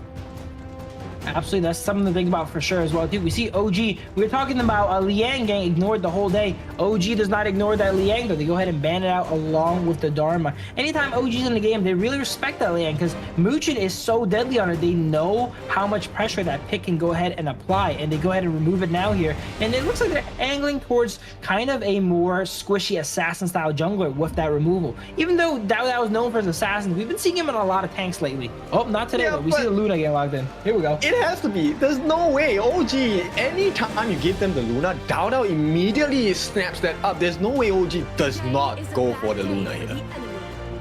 Absolutely, that's something to think about for sure as well, too. We see OG, we were talking about Liang getting ignored the whole day. OG does not ignore that Liang, though. They go ahead and ban it out along with the Dharma. Anytime OG's in the game, they really respect that Liang, because Muchin is so deadly on her. They know how much pressure that pick can go ahead and apply, and they go ahead and remove it now here. And it looks like they're angling towards kind of a more squishy assassin-style jungler with that removal. Even though Dao was known for his assassins, we've been seeing him in a lot of tanks lately. Oh, not today, though. We see the Luna getting logged in. Here we go. It has to be. There's no way. OG, anytime you give them the Luna, Dao immediately snaps that up. There's no way OG does not go for the Luna here.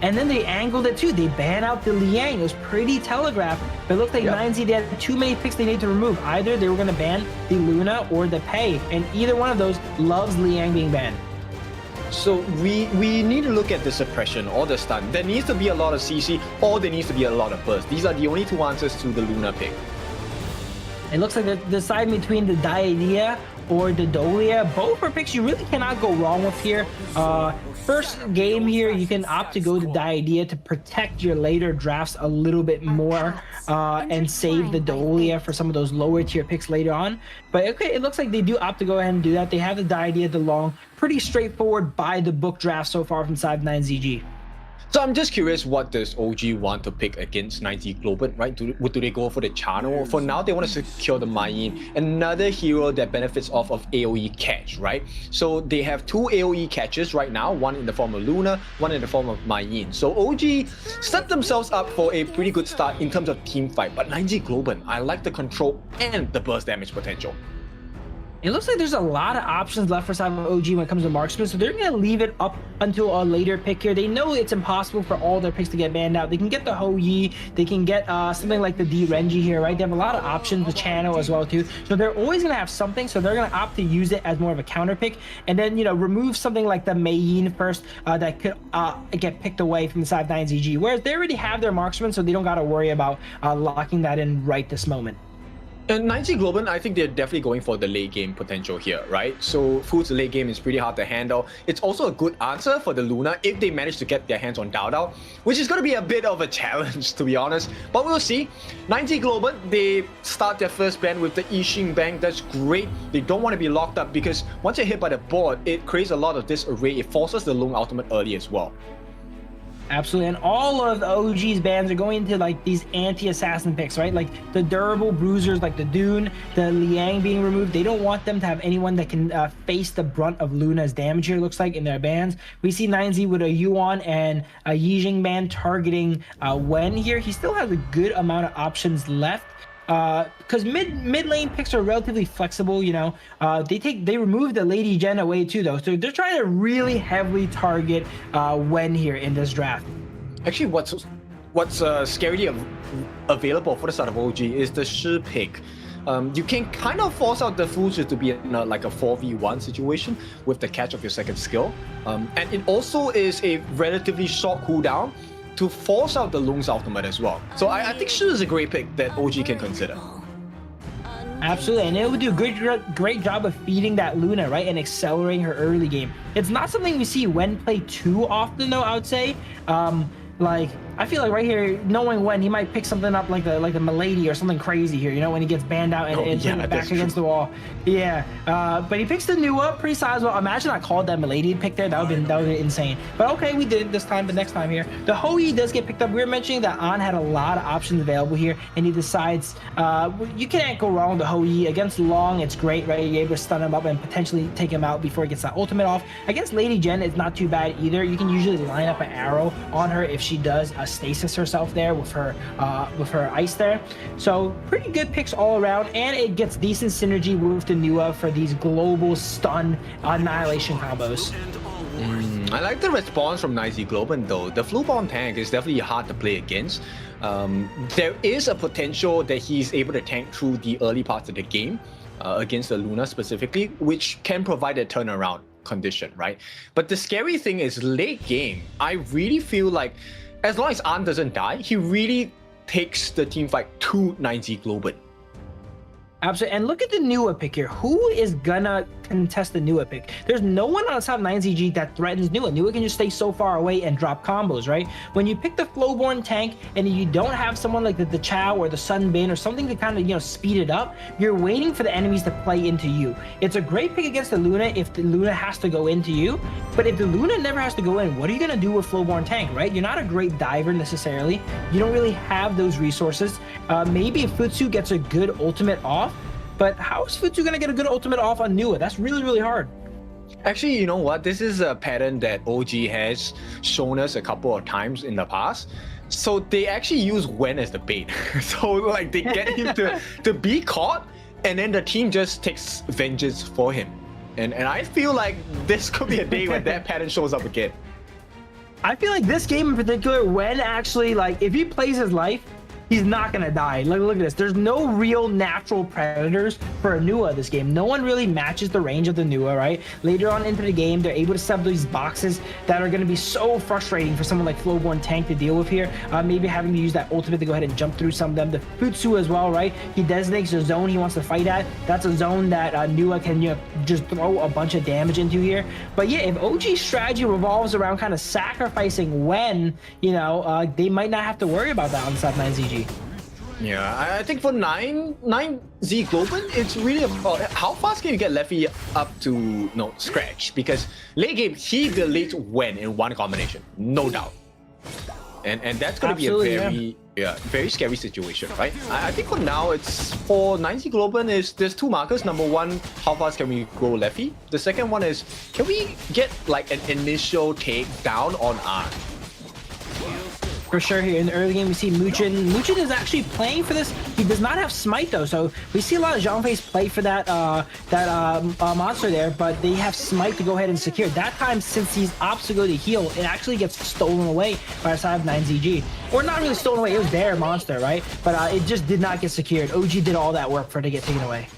And then they angled it too. They ban out the Liang. It was pretty telegraphed. But it looked like 9Z, they had too many picks they need to remove. Either they were going to ban the Luna or the Pei. And either one of those loves Liang being banned. So we need to look at the suppression or the stun. There needs to be a lot of CC or there needs to be a lot of burst. These are the only two answers to the Luna pick. It looks like they're deciding between the Diadea or the Dolia. Both are picks you really cannot go wrong with here. First game here, you can opt to go to Diadea to protect your later drafts a little bit more and save the Dolia for some of those lower tier picks later on. But okay, it looks like they do opt to go ahead and do that. They have the Diadea, the long, pretty straightforward by the book draft so far from side 9ZG. So I'm just curious, what does OG want to pick against 9Z Globant, right? Do they go for the channel? For now, they want to secure the Mayin, another hero that benefits off of AoE catch, right? So they have 2 AoE catches right now, one in the form of Luna, one in the form of Mayin. So OG set themselves up for a pretty good start in terms of team fight. But 9Z Globant, I like the control and the burst damage potential. It looks like there's a lot of options left for side of OG when it comes to marksman, so they're going to leave it up until a later pick here. They know it's impossible for all their picks to get banned out. They can get the Ho Yi, they can get something like the D Renji here, right? They have a lot of options, the channel as well too. So they're always going to have something, so they're going to opt to use it as more of a counter pick, and then, you know, remove something like the Mayin first that could get picked away from the side 9ZG, whereas they already have their marksman, so they don't got to worry about locking that in right this moment. And 9Z Globant, I think they're definitely going for the late game potential here, right? So Food's late game is pretty hard to handle. It's also a good answer for the Luna if they manage to get their hands on Dao Dao, which is going to be a bit of a challenge, to be honest. But we'll see. 9Z Globant, they start their first ban with the Yixing Bang. That's great. They don't want to be locked up because once you're hit by the board, it creates a lot of disarray. It forces the Lung ultimate early as well. Absolutely, and all of the OG's bans are going into like these anti-assassin picks, right? Like the durable bruisers, like the Dune, the Liang being removed. They don't want them to have anyone that can face the brunt of Luna's damage here, looks like, in their bans. We see 9Z with a Yuan and a Yijing ban targeting Wen here. He still has a good amount of options left. Because mid lane picks are relatively flexible, you know. They remove the Lady Jen away too, though, so they're trying to really heavily target Wen here in this draft. Actually, what's scarily available for the side of OG is the Shi pick. You can kind of force out the Fuji to be in like a 4v1 situation with the catch of your second skill, and it also is a relatively short cooldown to force out the Lung's ultimate as well. So I think Shi is a great pick that OG can consider. Absolutely, and it would do a great job of feeding that Luna, right, and accelerating her early game. It's not something we see Wen play too often, though, I would say. Like, I feel like right here, knowing when he might pick something up like the Milady or something crazy here, you know, when he gets banned out and yeah, back against the wall. Yeah, but he picks the Nua, pretty sizable. Imagine I called that Milady pick there. That would be insane. But okay, we did this time, but next time here. The Ho Yi does get picked up. We were mentioning that An had a lot of options available here, and he decides, you can't go wrong with the Ho Yi. Against Long, it's great, right? You're able to stun him up and potentially take him out before he gets that ultimate off. Against Lady Jen, it's not too bad either. You can usually line up an arrow on her if she does stasis herself there with her ice there. So pretty good picks all around, and it gets decent synergy with the Nua for these global stun annihilation combos. I like the response from 9Z Globant though. The Fluborn tank is definitely hard to play against. There is a potential that he's able to tank through the early parts of the game against the Luna specifically, which can provide a turnaround condition, right? But the scary thing is late game, I really feel like as long as An doesn't die, he really takes the team fight to 9Z Globant. Absolutely, and look at the Nua pick here. Who is gonna contest the Nua pick? There's no one outside of 9ZG that threatens Nua. Nua can just stay so far away and drop combos, right? When you pick the Flowborn tank and you don't have someone like the Chow or the Sunbin or something to kind of, you know, speed it up, you're waiting for the enemies to play into you. It's a great pick against the Luna if the Luna has to go into you, but if the Luna never has to go in, what are you gonna do with Flowborn tank, right? You're not a great diver necessarily. You don't really have those resources. Maybe if Futsu gets a good ultimate off, but how is Futsu gonna get a good ultimate off on Nua? That's really, really hard. Actually, you know what? This is a pattern that OG has shown us a couple of times in the past. So they actually use Wen as the bait. So like they get him to be caught, and then the team just takes vengeance for him. And I feel like this could be a day when that pattern shows up again. I feel like this game in particular, Wen actually, like, if he plays his life, he's not gonna die. Look at this. There's no real natural predators for a Nua this game. No one really matches the range of the Nua, right? Later on into the game, they're able to set up these boxes that are gonna be so frustrating for someone like Flowborn Tank to deal with here. Maybe having to use that ultimate to go ahead and jump through some of them. The Futsu as well, right? He designates a zone he wants to fight at. That's a zone that Nua can just throw a bunch of damage into here. But yeah, if OG's strategy revolves around kind of sacrificing when, they might not have to worry about that on the side of 9ZG. Yeah, I think for 9Z Globant, it's really about how fast can you get Leffy up to scratch, because late game he deletes when in one combination, no doubt, and that's going to be a very scary situation, right? I think for now it's for 9Z Globant is there's two markers. Number one, how fast can we grow Leffy? The second one is, can we get like an initial take down on R? For sure, here in the early game, we see Muchin. Muchin is actually playing for this. He does not have Smite, though, so we see a lot of Zhongfei's play for that monster there, but they have Smite to go ahead and secure. That time, since he's obstacle to heal, it actually gets stolen away by the side of 9ZG. Or not really stolen away, it was their monster, right? But it just did not get secured. OG did all that work for it to get taken away.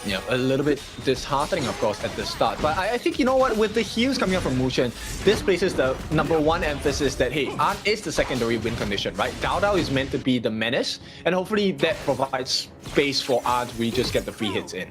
Yeah, a little bit disheartening, of course, at the start. But I think, you know what, with the heals coming up from Muchin, this places the number one emphasis that, hey, Arn is the secondary win condition, right? Dao Dao is meant to be the menace, and hopefully that provides space for Arn to really just get the free hits in.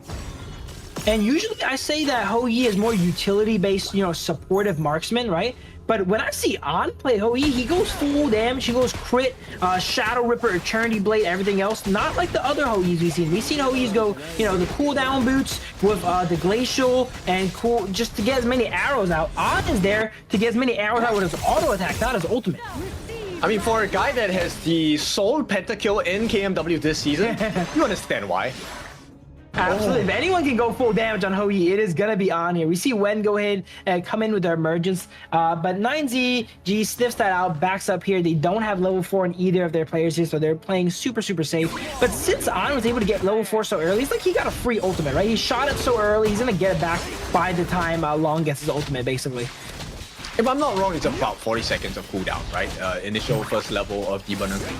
And usually I say that Hou Yi is more utility-based, supportive marksman, right? But when I see An play Hou Yi, he goes full damage, he goes crit, Shadow Ripper, Eternity Blade, everything else. Not like the other Hou Yis we've seen. We've seen Hou Yis go, the cooldown boots with the Glacial and just to get as many arrows out. An is there to get as many arrows out with his auto attack, not his ultimate. I mean, for a guy that has the sole pentakill in KMW this season, you understand why. Absolutely. If anyone can go full damage on Hou Yi, it is going to be on here. We see Wen go ahead and come in with their emergence, but 9ZG sniffs that out, backs up here. They don't have level 4 in either of their players here, so they're playing super, super safe. But since An was able to get level 4 so early, it's like he got a free ultimate, right? He shot it so early, he's going to get it back by the time Long gets his ultimate, basically. If I'm not wrong, it's about 40 seconds of cooldown, right? Initial first level of the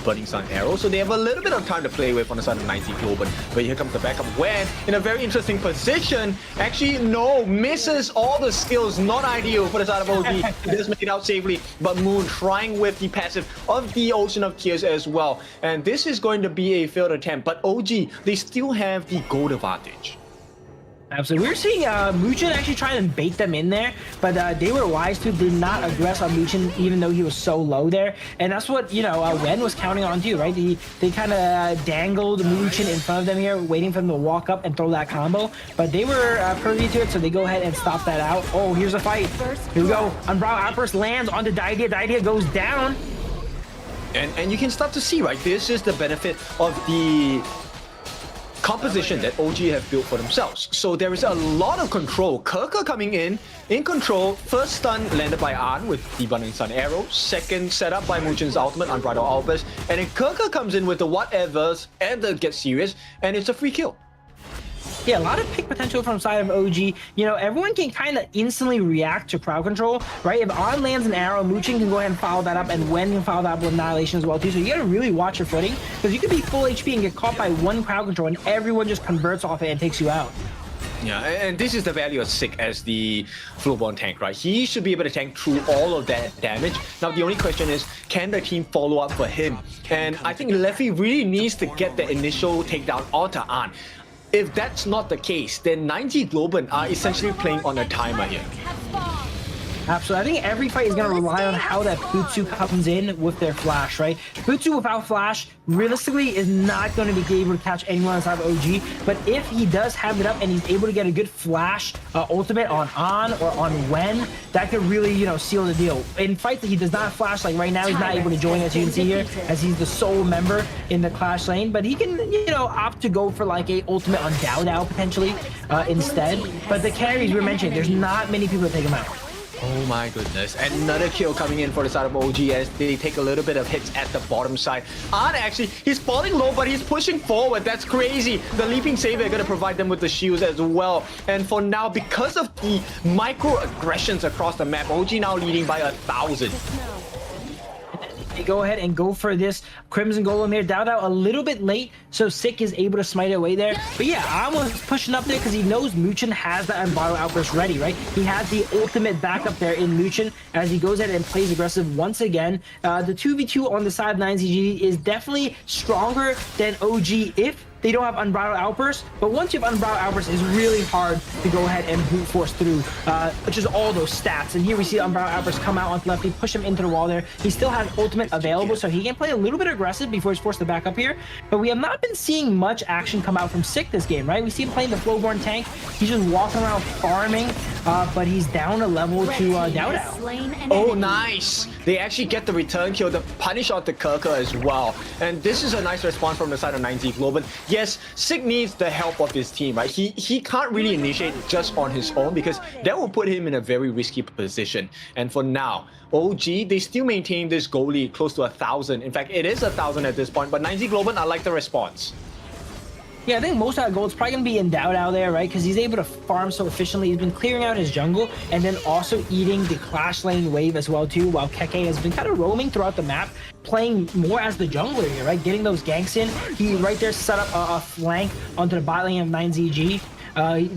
Burning Sun Arrow. So they have a little bit of time to play with on the side of 9Z Globant. But here comes the backup Wen in a very interesting position. Actually, no, misses all the skills. Not ideal for the side of OG. He does make it out safely. But Moon trying with the passive of the Ocean of Tears as well. And this is going to be a failed attempt. But OG, they still have the gold advantage. Absolutely. We're seeing Muchin actually trying to bait them in there, but they were wise to did not aggress on Muchin even though he was so low there. And that's what, Wen was counting on too, right? They kind of dangled Muchin in front of them here, waiting for them to walk up and throw that combo. But they were privy to it, so they go ahead and stop that out. Oh, here's a fight. Here we go. Umbrosa Outburst lands onto Didea. Didea goes down. And you can start to see, right? This is the benefit of the composition that OG have built for themselves. So there is a lot of control. Kirker coming in control. First stun landed by An with the Burning Sun Arrow. Second set up by Muchin's ultimate, Unbridled Outburst. And then Kirker comes in with the whatevers and the Get Serious, and it's a free kill. Yeah, a lot of pick potential from side of OG. Everyone can kind of instantly react to crowd control, right? If An lands an arrow, Muchin can go ahead and follow that up, and Wen can follow that up with Annihilation as well, too. So you gotta really watch your footing, because you could be full HP and get caught by one crowd control, and everyone just converts off it and takes you out. Yeah, and this is the value of Sick as the Flowborn tank, right? He should be able to tank through all of that damage. Now, the only question is, can the team follow up for him? And I think Leffy really needs to get the initial takedown onto An. If that's not the case, then 9Z Globant are essentially playing on a timer here. Absolutely. I think every fight is going to rely on how that Futsu comes in with their flash, right? Futsu without flash, realistically, is not going to be able to catch anyone outside of OG. But if he does have it up and he's able to get a good flash ultimate on An or on Wen, that could really, seal the deal. In fights that he does not flash, like right now, he's not able to join, as you can see here, as he's the sole member in the Clash lane. But he can, opt to go for like a ultimate on Dao Dao potentially instead. But the carries we're mentioning, there's not many people to take him out. Oh my goodness. Another kill coming in for the side of OG as they take a little bit of hits at the bottom side. An actually, he's falling low, but he's pushing forward. That's crazy. The Leaping Savior are going to provide them with the shields as well. And for now, because of the microaggressions across the map, OG now leading by 1,000. They go ahead and go for this Crimson Golem here. Dowdow a little bit late, so Sick is able to smite it away there. But yeah, Almo's pushing up there because he knows Muchin has the Unbridled Outburst ready, right? He has the ultimate backup there in Muchin as he goes ahead and plays aggressive once again. The 2v2 on the side of 9ZG is definitely stronger than OG if they don't have Unbridled Outburst, but once you have Unbridled Outburst, it's really hard to go ahead and brute force through, which is all those stats. And here we see Unbridled Outburst come out onto left, push him into the wall there. He still has ultimate available, so he can play a little bit aggressive before he's forced to back up here. But we have not been seeing much action come out from Sick this game, right? We see him playing the Flowborn tank. He's just walking around farming, but he's down a level to Dowdow. Oh, nice! They actually get the return kill, the punish out the Kirker as well. And this is a nice response from the side of 9Z Globant. Yes, Sick needs the help of his team, right? He can't really initiate just on his own because that will put him in a very risky position. And for now, OG, they still maintain this goal lead close to 1,000. In fact, it is 1,000 at this point, but 9Z Globant, I like the response. Yeah, I think most of that gold is probably going to be in Dowdow there, right? Because he's able to farm so efficiently. He's been clearing out his jungle and then also eating the Clash Lane wave as well, too, while Keke has been kind of roaming throughout the map, playing more as the jungler here, right? Getting those ganks in. He right there set up a flank onto the bot lane of 9ZG.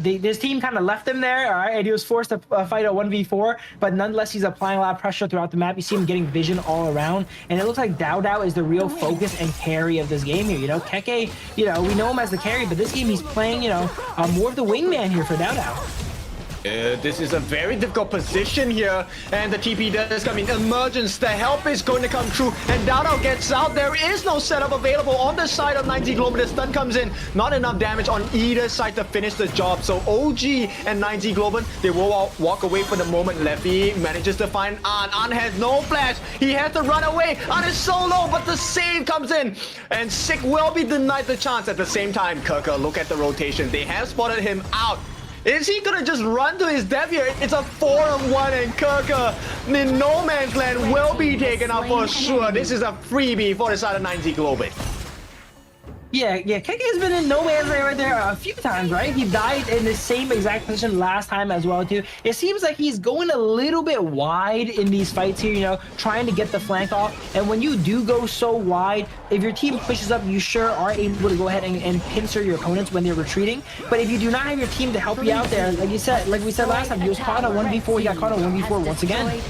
This team kind of left him there, all right, and he was forced to fight a 1v4, but nonetheless, he's applying a lot of pressure throughout the map. You see him getting vision all around, and it looks like Dowdow is the real focus and carry of this game here. You know, Keke, you know, we know him as the carry, but this game he's playing, you know, more of the wingman here for Dowdow. This is a very difficult position here, and the TP does come in. Emergence, the help is going to come through, and Dowdow gets out. There is no setup available on the side of 9Z Globant. The stun comes in, not enough damage on either side to finish the job. So OG and 9Z Globant, they will walk away for the moment. Leffy manages to find An. An has no flash. He has to run away. An is so low, but the save comes in, and Sick will be denied the chance. At the same time, Kirker, look at the rotation. They have spotted him out. Is he gonna just run to his death here? It's a 4-on-1 and Kirker in no man's land will be taken out for sure. This is a freebie for the side of 9Z Globant. Yeah, Keke has been in no man's land right there a few times, right? He died in the same exact position last time as well, too. It seems like he's going a little bit wide in these fights here, you know, trying to get the flank off. And when you do go so wide, if your team pushes up, you sure are able to go ahead and pincer your opponents when they're retreating. But if you do not have your team to help you out there, like we said last time, he was caught on 1v4, he got caught on 1v4 once again.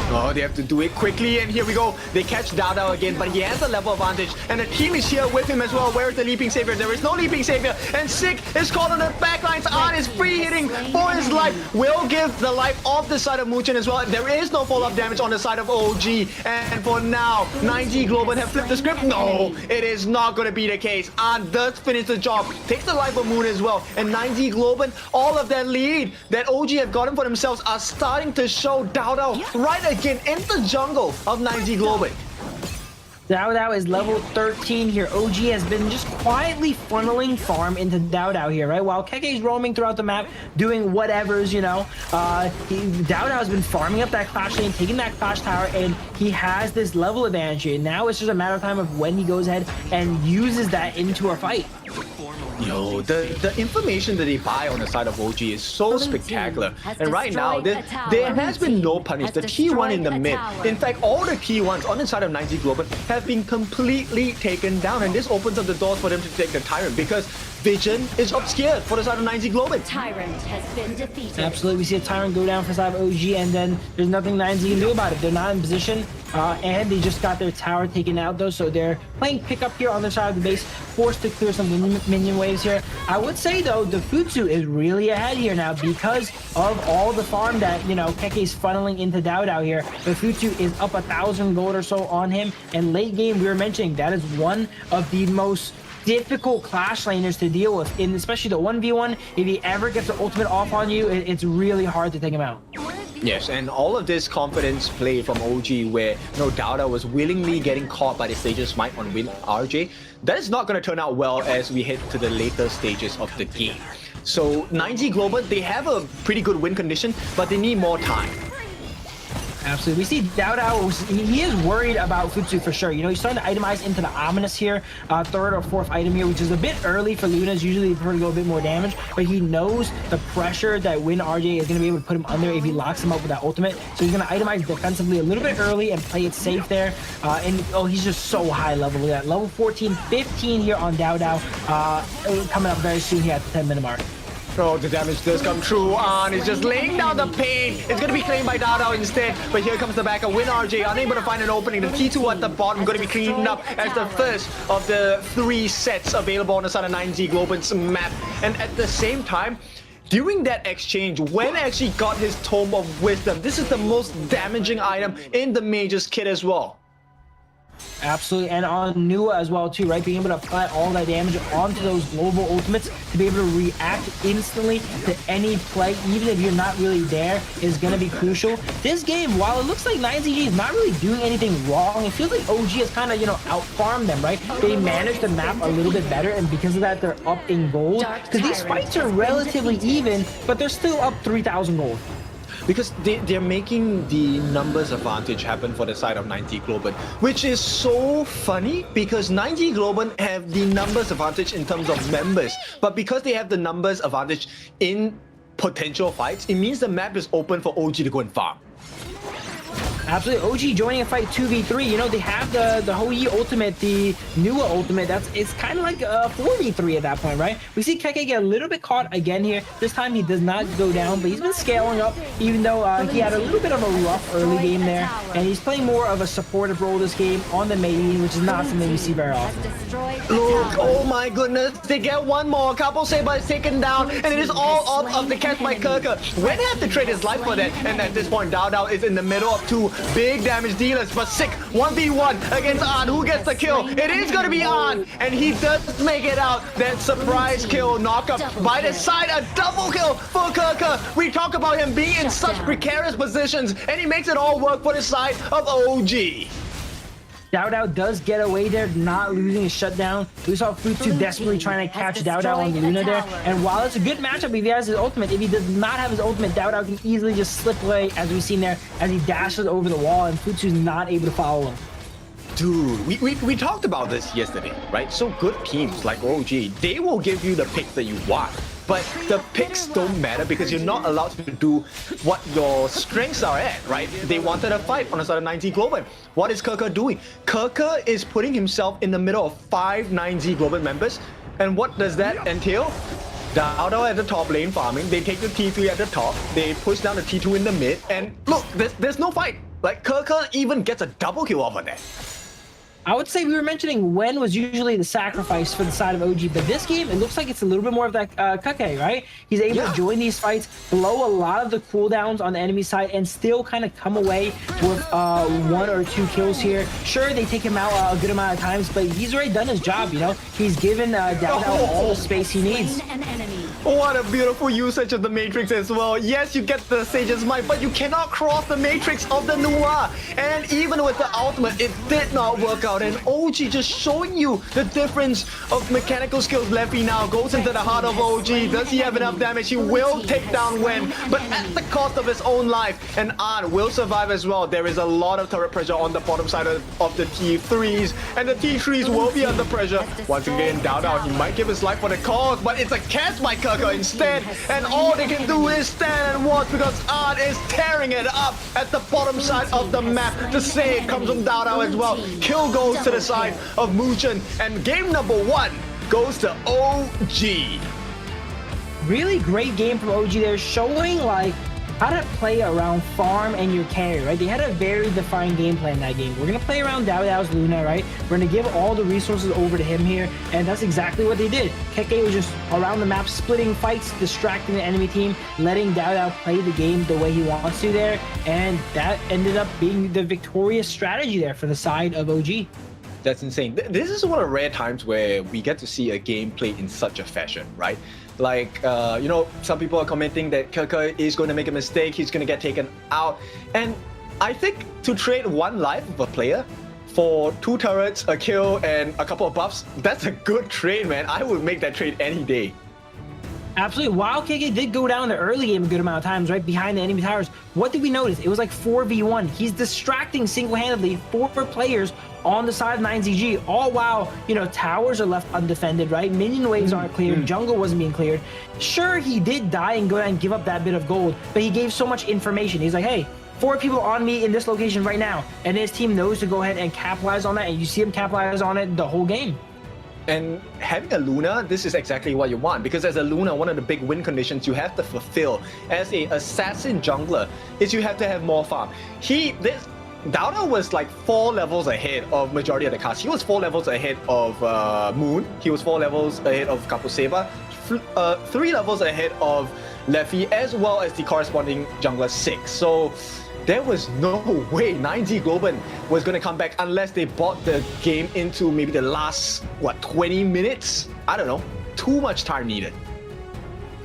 Oh, they have to do it quickly, and here we go. They catch Dowdow again, but he has a level advantage, and the team is here with him as well. Where is the Leaping Savior? There is no Leaping Savior, and Sick is caught on the backlines. An is free hitting for his life. Will give the life off the side of Muchin as well. There is no follow-up damage on the side of OG, and for now, 9Z Globant have flipped the script. No, it is not going to be the case. An does finish the job, takes the life of Moon as well, and 9Z Globant, all of that lead that OG have gotten for themselves are starting to show. Dowdow right again in the jungle of 9Z Globant. Dowdow is level 13 here. OG has been just quietly funneling farm into Dowdow here, right? While Keke's roaming throughout the map, doing whatevers, you know. Dowdow has been farming up that Clash lane, taking that Clash tower, and he has this level advantage here. Now it's just a matter of time of when he goes ahead and uses that into a fight. Yo, the information that they buy on the side of OG is so spectacular. And right now, there has been no punish. The T1 in the mid. In fact, all the T1s on the side of 9Z Globant have been completely taken down. And this opens up the doors for them to take the Tyrant because vision is obscured for the side of 9Z Globant. Tyrant has been defeated. Absolutely, we see a Tyrant go down for the side of OG, and then there's nothing 9Z can do about it. They're not in position, and they just got their tower taken out though, so they're playing pickup here on the side of the base, forced to clear some minion waves here. I would say though, the Futsu is really ahead here now because of all the farm that, you know, Keke's funneling into Dowdow here. The Futsu is up 1,000 gold or so on him, and late game we were mentioning that is one of the most difficult Clash laners to deal with, in especially the 1v1. If he ever gets the ultimate off on you, it's really hard to take him out. Yes, and all of this confidence play from OG where Dowdow was willingly getting caught by the Sage's Smite on Win RJ, that is not going to turn out well as we head to the later stages of the game. So 9Z Globant, they have a pretty good win condition, but they need more time. Absolutely. We see Dao Dao, he is worried about Futsu for sure. You know, he's starting to itemize into the Ominous here, third or fourth item here, which is a bit early for Luna's. Usually they prefer to go a bit more damage, but he knows the pressure that Win RJ is going to be able to put him under if he locks him up with that ultimate. So he's going to itemize defensively a little bit early and play it safe there. And oh, he's just so high level. Look at that. Level 14, 15 here on Dao Dao, coming up very soon here at the 10-minute mark. Oh, the damage does come true. And it's just laying down the pain. It's going to be claimed by Dao Dao instead. But here comes the back of Win RJ, unable to find an opening. The T2 at the bottom going to be cleaned up as the first of the 3 sets available on the side of 9Z Globant's map. And at the same time, during that exchange, Wen actually got his Tome of Wisdom. This is the most damaging item in the Mage's kit as well. Absolutely, and on Nua as well too, right? Being able to apply all that damage onto those global ultimates to be able to react instantly to any play, even if you're not really there, is going to be crucial. This game, while it looks like 9ZG is not really doing anything wrong, it feels like OG has kind of, you know, out-farmed them, right? They managed the map a little bit better, and because of that, they're up in gold. Because these fights are relatively even, but they're still up 3,000 gold. Because they're making the numbers advantage happen for the side of 9Z Globant, which is so funny because 9Z Globant have the numbers advantage in terms of members, but because they have the numbers advantage in potential fights, it means the map is open for OG to go and farm. Absolutely, OG joining a fight 2v3. You know, they have the Hou-Yi ultimate, the Nua ultimate. It's kind of like a 4v3 at that point, right? We see Keke get a little bit caught again here. This time he does not go down, but he's been scaling up, even though he had a little bit of a rough early game there. And he's playing more of a supportive role this game on the main, which is not something we see very often. Look, oh my goodness, they get one more. Couple Saber is taken down, and it is all off of the catch by Kirker. Wen had to trade his life for that, and at this point, Dao Dao is in the middle of 2 big damage dealers, but sick 1v1 against An. Who gets the kill? It is going to be An, and he does make it out. That surprise kill, knockup by the side, a double kill for Kirker. We talk about him being in such precarious positions, and he makes it all work for the side of OG. Dao Dao does get away there, not losing his shutdown. We saw Futsu desperately trying to catch Dao Dao on Luna there. And while it's a good matchup if he has his ultimate, if he does not have his ultimate, Dao Dao can easily just slip away, as we've seen there, as he dashes over the wall, and Futsu's not able to follow him. Dude, we talked about this yesterday, right? So good teams like OG, they will give you the picks that you want. But the picks don't matter because you're not allowed to do what your strengths are at, right? They wanted a fight on the side of 9Z Globant. What is Kirker doing? Kirker is putting himself in the middle of 5 9Z Globant members. And what does that entail? Dao Dao at the top lane farming. They take the T3 at the top. They push down the T2 in the mid. And look, there's no fight. Like, Kirker even gets a double kill off of that. I would say we were mentioning Wen was usually the sacrifice for the side of OG, but this game, it looks like it's a little bit more of that Kake, right? He's able to join these fights, blow a lot of the cooldowns on the enemy side, and still kind of come away with 1 or 2 kills here. Sure, they take him out a good amount of times, but he's already done his job, you know? He's given Dao Dao all the space he needs. What a beautiful usage of the Matrix as well. Yes, you get the Sage's Might, but you cannot cross the Matrix of the Nua. And even with the ultimate, it did not work out. And OG just showing you the difference of mechanical skills. Leffy now goes into the heart of OG. Does he have enough damage? He will take down Wen, but at the cost of his own life. And An will survive as well. There is a lot of turret pressure on the bottom side of the T3s, and the T3s will be under pressure. Once again, Dao Dao, he might give his life for the cause, but it's a catch by Kirker instead, and all they can do is stand and watch because An is tearing it up at the bottom side of the map. The save comes from Dao Dao as well. Kill goes to the side of Muchen, and game number 1 goes to OG. Really great game from OG there, showing like how to play around farm and your carry, right? They had a very defined game plan in that game. We're going to play around Dao Dao's Luna, right? We're going to give all the resources over to him here, and that's exactly what they did. Keke was just around the map, splitting fights, distracting the enemy team, letting Dao Dao play the game the way he wants to there, and that ended up being the victorious strategy there for the side of OG. That's insane. This is one of the rare times where we get to see a game played in such a fashion, right? Like, you know, some people are commenting that Kirker is going to make a mistake, he's going to get taken out. And I think to trade 1 life of a player for 2 turrets, a kill, and a couple of buffs, that's a good trade, man. I would make that trade any day. Absolutely. While KK did go down in the early game a good amount of times, right behind the enemy towers, what did we notice? It was like 4v1. He's distracting single-handedly 4 players on the side of 9ZG, all while, you know, towers are left undefended, right? Minion waves aren't cleared. Jungle wasn't being cleared. Sure, he did die and go down and give up that bit of gold, but he gave so much information. He's like, hey, 4 people on me in this location right now, and his team knows to go ahead and capitalize on that, and you see him capitalize on it the whole game. And having a Luna, this is exactly what you want, because as a Luna, one of the big win conditions you have to fulfill as a assassin jungler is you have to have more farm. Dowda was like 4 levels ahead of majority of the cast. He was 4 levels ahead of Moon. He was 4 levels ahead of Kapuseva, 3 levels ahead of Leffy, as well as the corresponding jungler 6. So there was no way 9Z Globant was going to come back unless they bought the game into maybe the last, 20 minutes? I don't know. Too much time needed.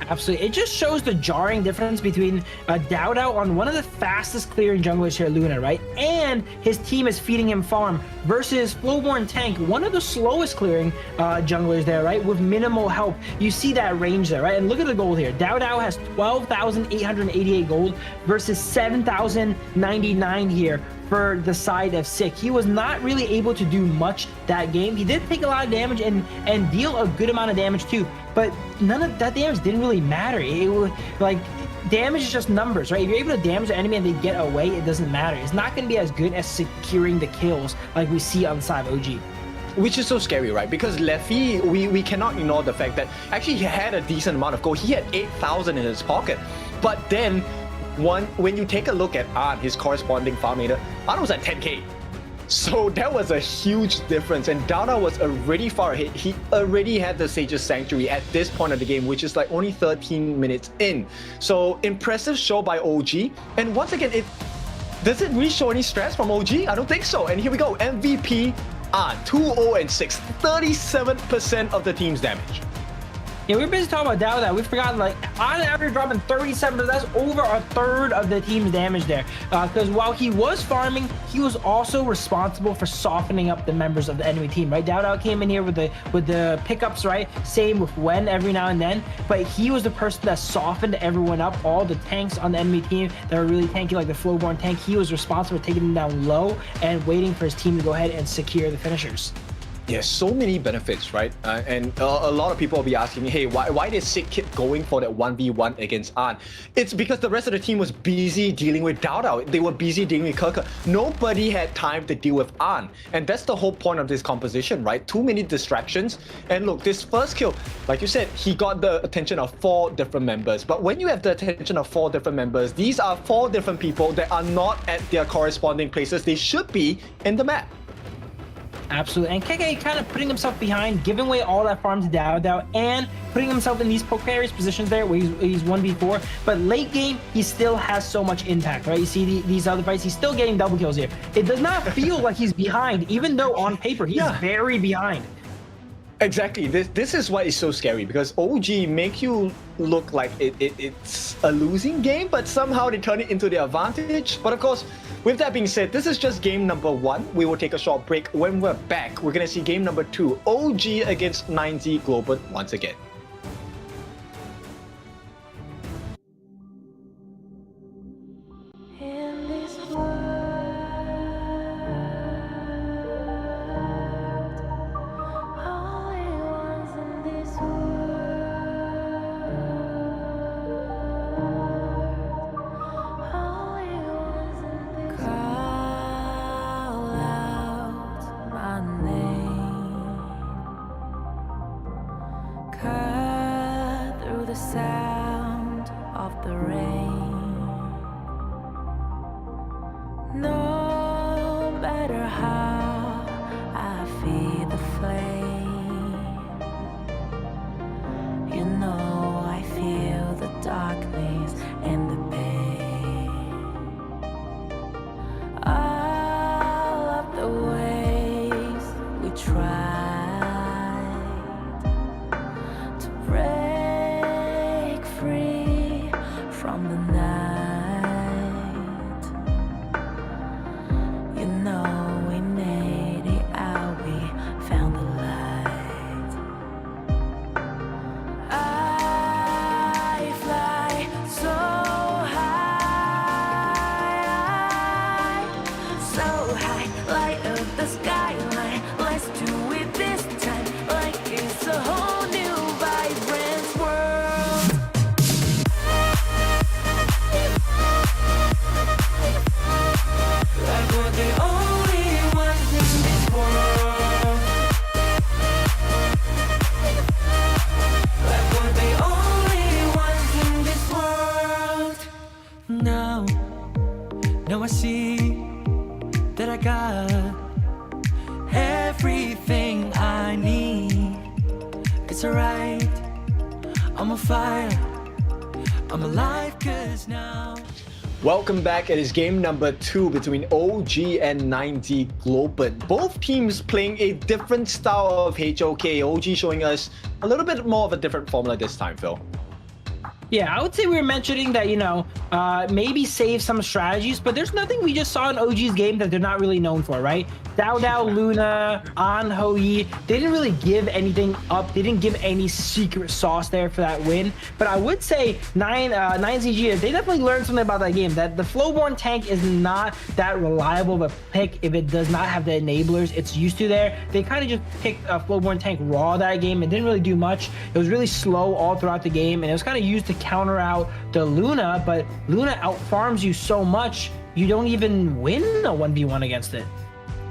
Absolutely. It just shows the jarring difference between Dowdow on one of the fastest clearing junglers here, Luna, right? And his team is feeding him farm versus Flowborn Tank, one of the slowest clearing junglers there, right? With minimal help. You see that range there, right? And look at the gold here. Dowdow has 12,888 gold versus 7,099 here for the side of Sick. He was not really able to do much that game. He did take a lot of damage and deal a good amount of damage too, but none of that damage didn't really matter. It was like, damage is just numbers, right? If you're able to damage the enemy and they get away, it doesn't matter. It's not going to be as good as securing the kills like we see on the side of OG. Which is so scary, right? Because Leffy, we cannot ignore the fact that actually he had a decent amount of gold. He had 8,000 in his pocket. But then, when you take a look at Arn, his corresponding farm meter, Arn was at 10k. So that was a huge difference, and Dowda was already far ahead. He already had the Sage's Sanctuary at this point of the game, which is like only 13 minutes in. So impressive show by OG. And once again, does it really show any stress from OG? I don't think so. And here we go, MVP Arn, 2-0-6, 37% of the team's damage. Yeah, we were busy talking about Dowda. We forgot, like, on average dropping 37, that's over a third of the team's damage there. Because while he was farming, he was also responsible for softening up the members of the enemy team, right? Dowda came in here with the pickups, right? Same with Wen every now and then, but he was the person that softened everyone up. All the tanks on the enemy team that were really tanky, like the Flowborn tank, he was responsible for taking them down low and waiting for his team to go ahead and secure the finishers. Yeah, so many benefits, right? And a lot of people will be asking me, hey, why did Sick keep going for that 1v1 against Arn? It's because the rest of the team was busy dealing with Dowda. They were busy dealing with Kirka. Nobody had time to deal with Arn. And that's the whole point of this composition, right? Too many distractions. And look, this first kill, like you said, he got the attention of 4 different members. But when you have the attention of 4 different members, these are 4 different people that are not at their corresponding places they should be in the map. Absolutely. And KK kind of putting himself behind, giving away all that farm to Dowda, and putting himself in these precarious positions there where he's 1v4. But late game, he still has so much impact, right? You see these other fights, he's still getting double kills here. It does not feel like he's behind, even though on paper, he's very behind. Exactly. This is why it's so scary, because OG make you look like it's a losing game, but somehow they turn it into their advantage. But of course, with that being said, this is just game number 1. We will take a short break. When we're back, we're going to see game number 2, OG against 9Z Globant once again. We I'm on fire. I'm alive 'cause now. Welcome back. It is game number 2 between OG and 9Z Globant. Both teams playing a different style of HOK. OG showing us a little bit more of a different formula this time, Phil. Yeah, I would say we were mentioning that, maybe save some strategies, but there's nothing we just saw in OG's game that they're not really known for, right? Dao, Luna, An, Hoi, they didn't really give anything up. They didn't give any secret sauce there for that win. But I would say 9ZG, they definitely learned something about that game, that the Flowborn tank is not that reliable of a pick if it does not have the enablers it's used to there. They kind of just picked a Flowborn tank raw that game and didn't really do much. It was really slow all throughout the game, and it was kind of used to counter out the Luna, but Luna outfarms you so much, you don't even win a 1v1 against it.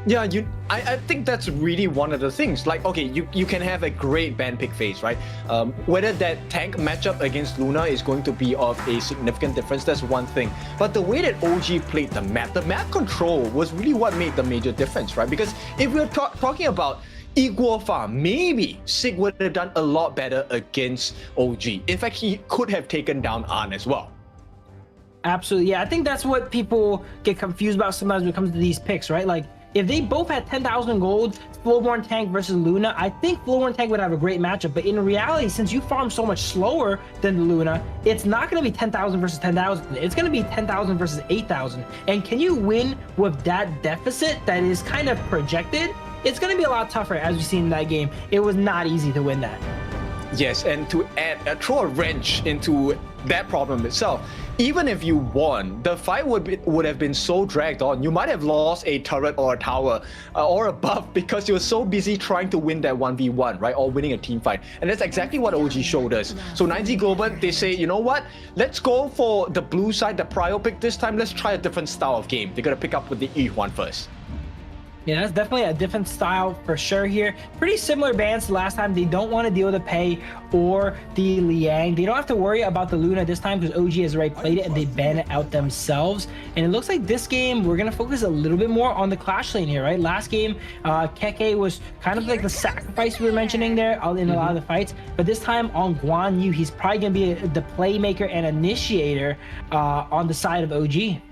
Yeah, I think that's really one of the things. Like, okay, you can have a great ban pick phase, right? Whether that tank matchup against Luna is going to be of a significant difference, that's one thing. But the way that OG played the map control was really what made the major difference, right? Because if we're talking about equal farm, maybe Sig would have done a lot better against OG. In fact, he could have taken down An as well. Absolutely, yeah. I think that's what people get confused about sometimes when it comes to these picks, right? Like, if they both had 10,000 gold, Flowborn tank versus Luna, I think Flowborn tank would have a great matchup. But in reality, since you farm so much slower than the Luna, it's not going to be 10,000 versus 10,000. It's going to be 10,000 versus 8,000. And can you win with that deficit that is kind of projected? It's going to be a lot tougher, as we've seen in that game. It was not easy to win that. Yes, and to throw a wrench into that problem itself, even if you won, the fight would have been so dragged on. You might have lost a turret or a tower or a buff because you were so busy trying to win that 1v1, right? Or winning a team fight. And that's exactly what OG showed us. So 9Z Globant, they say, you know what? Let's go for the blue side, the prio pick this time. Let's try a different style of game. They're going to pick up with the E1 first. Yeah, that's definitely a different style for sure here. Pretty similar bans to last time. They don't want to deal with the Pei or the Liang. They don't have to worry about the Luna this time because OG has already played it and they ban it out themselves. And it looks like this game, we're going to focus a little bit more on the Clash lane here, right? Last game, Keke was kind of like the sacrifice we were mentioning there in a lot of the fights. But this time on Guan Yu, he's probably going to be the playmaker and initiator on the side of OG.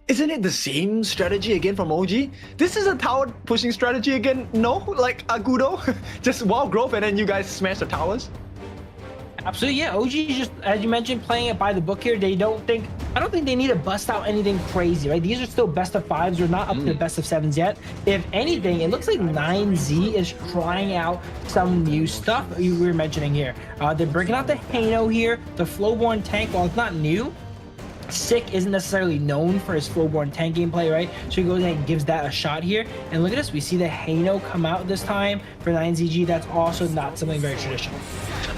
Isn't it the same strategy again from OG? This is a tower pushing strategy again? No? Like Agudo? Just wall growth and then you guys smash the towers? Absolutely, yeah. OG is just, as you mentioned, playing it by the book here. I don't think they need to bust out anything crazy, right? These are still best of 5s. We're not up to the best of 7s yet. If anything, it looks like 9Z is trying out some new stuff you were mentioning here. They're bringing out the Hano here, the Flowborn tank. While it's not new, Sick isn't necessarily known for his Flowborn tank gameplay, right? So he goes ahead and gives that a shot here. And look at this, we see the Hano come out this time for 9ZG. That's also not something very traditional.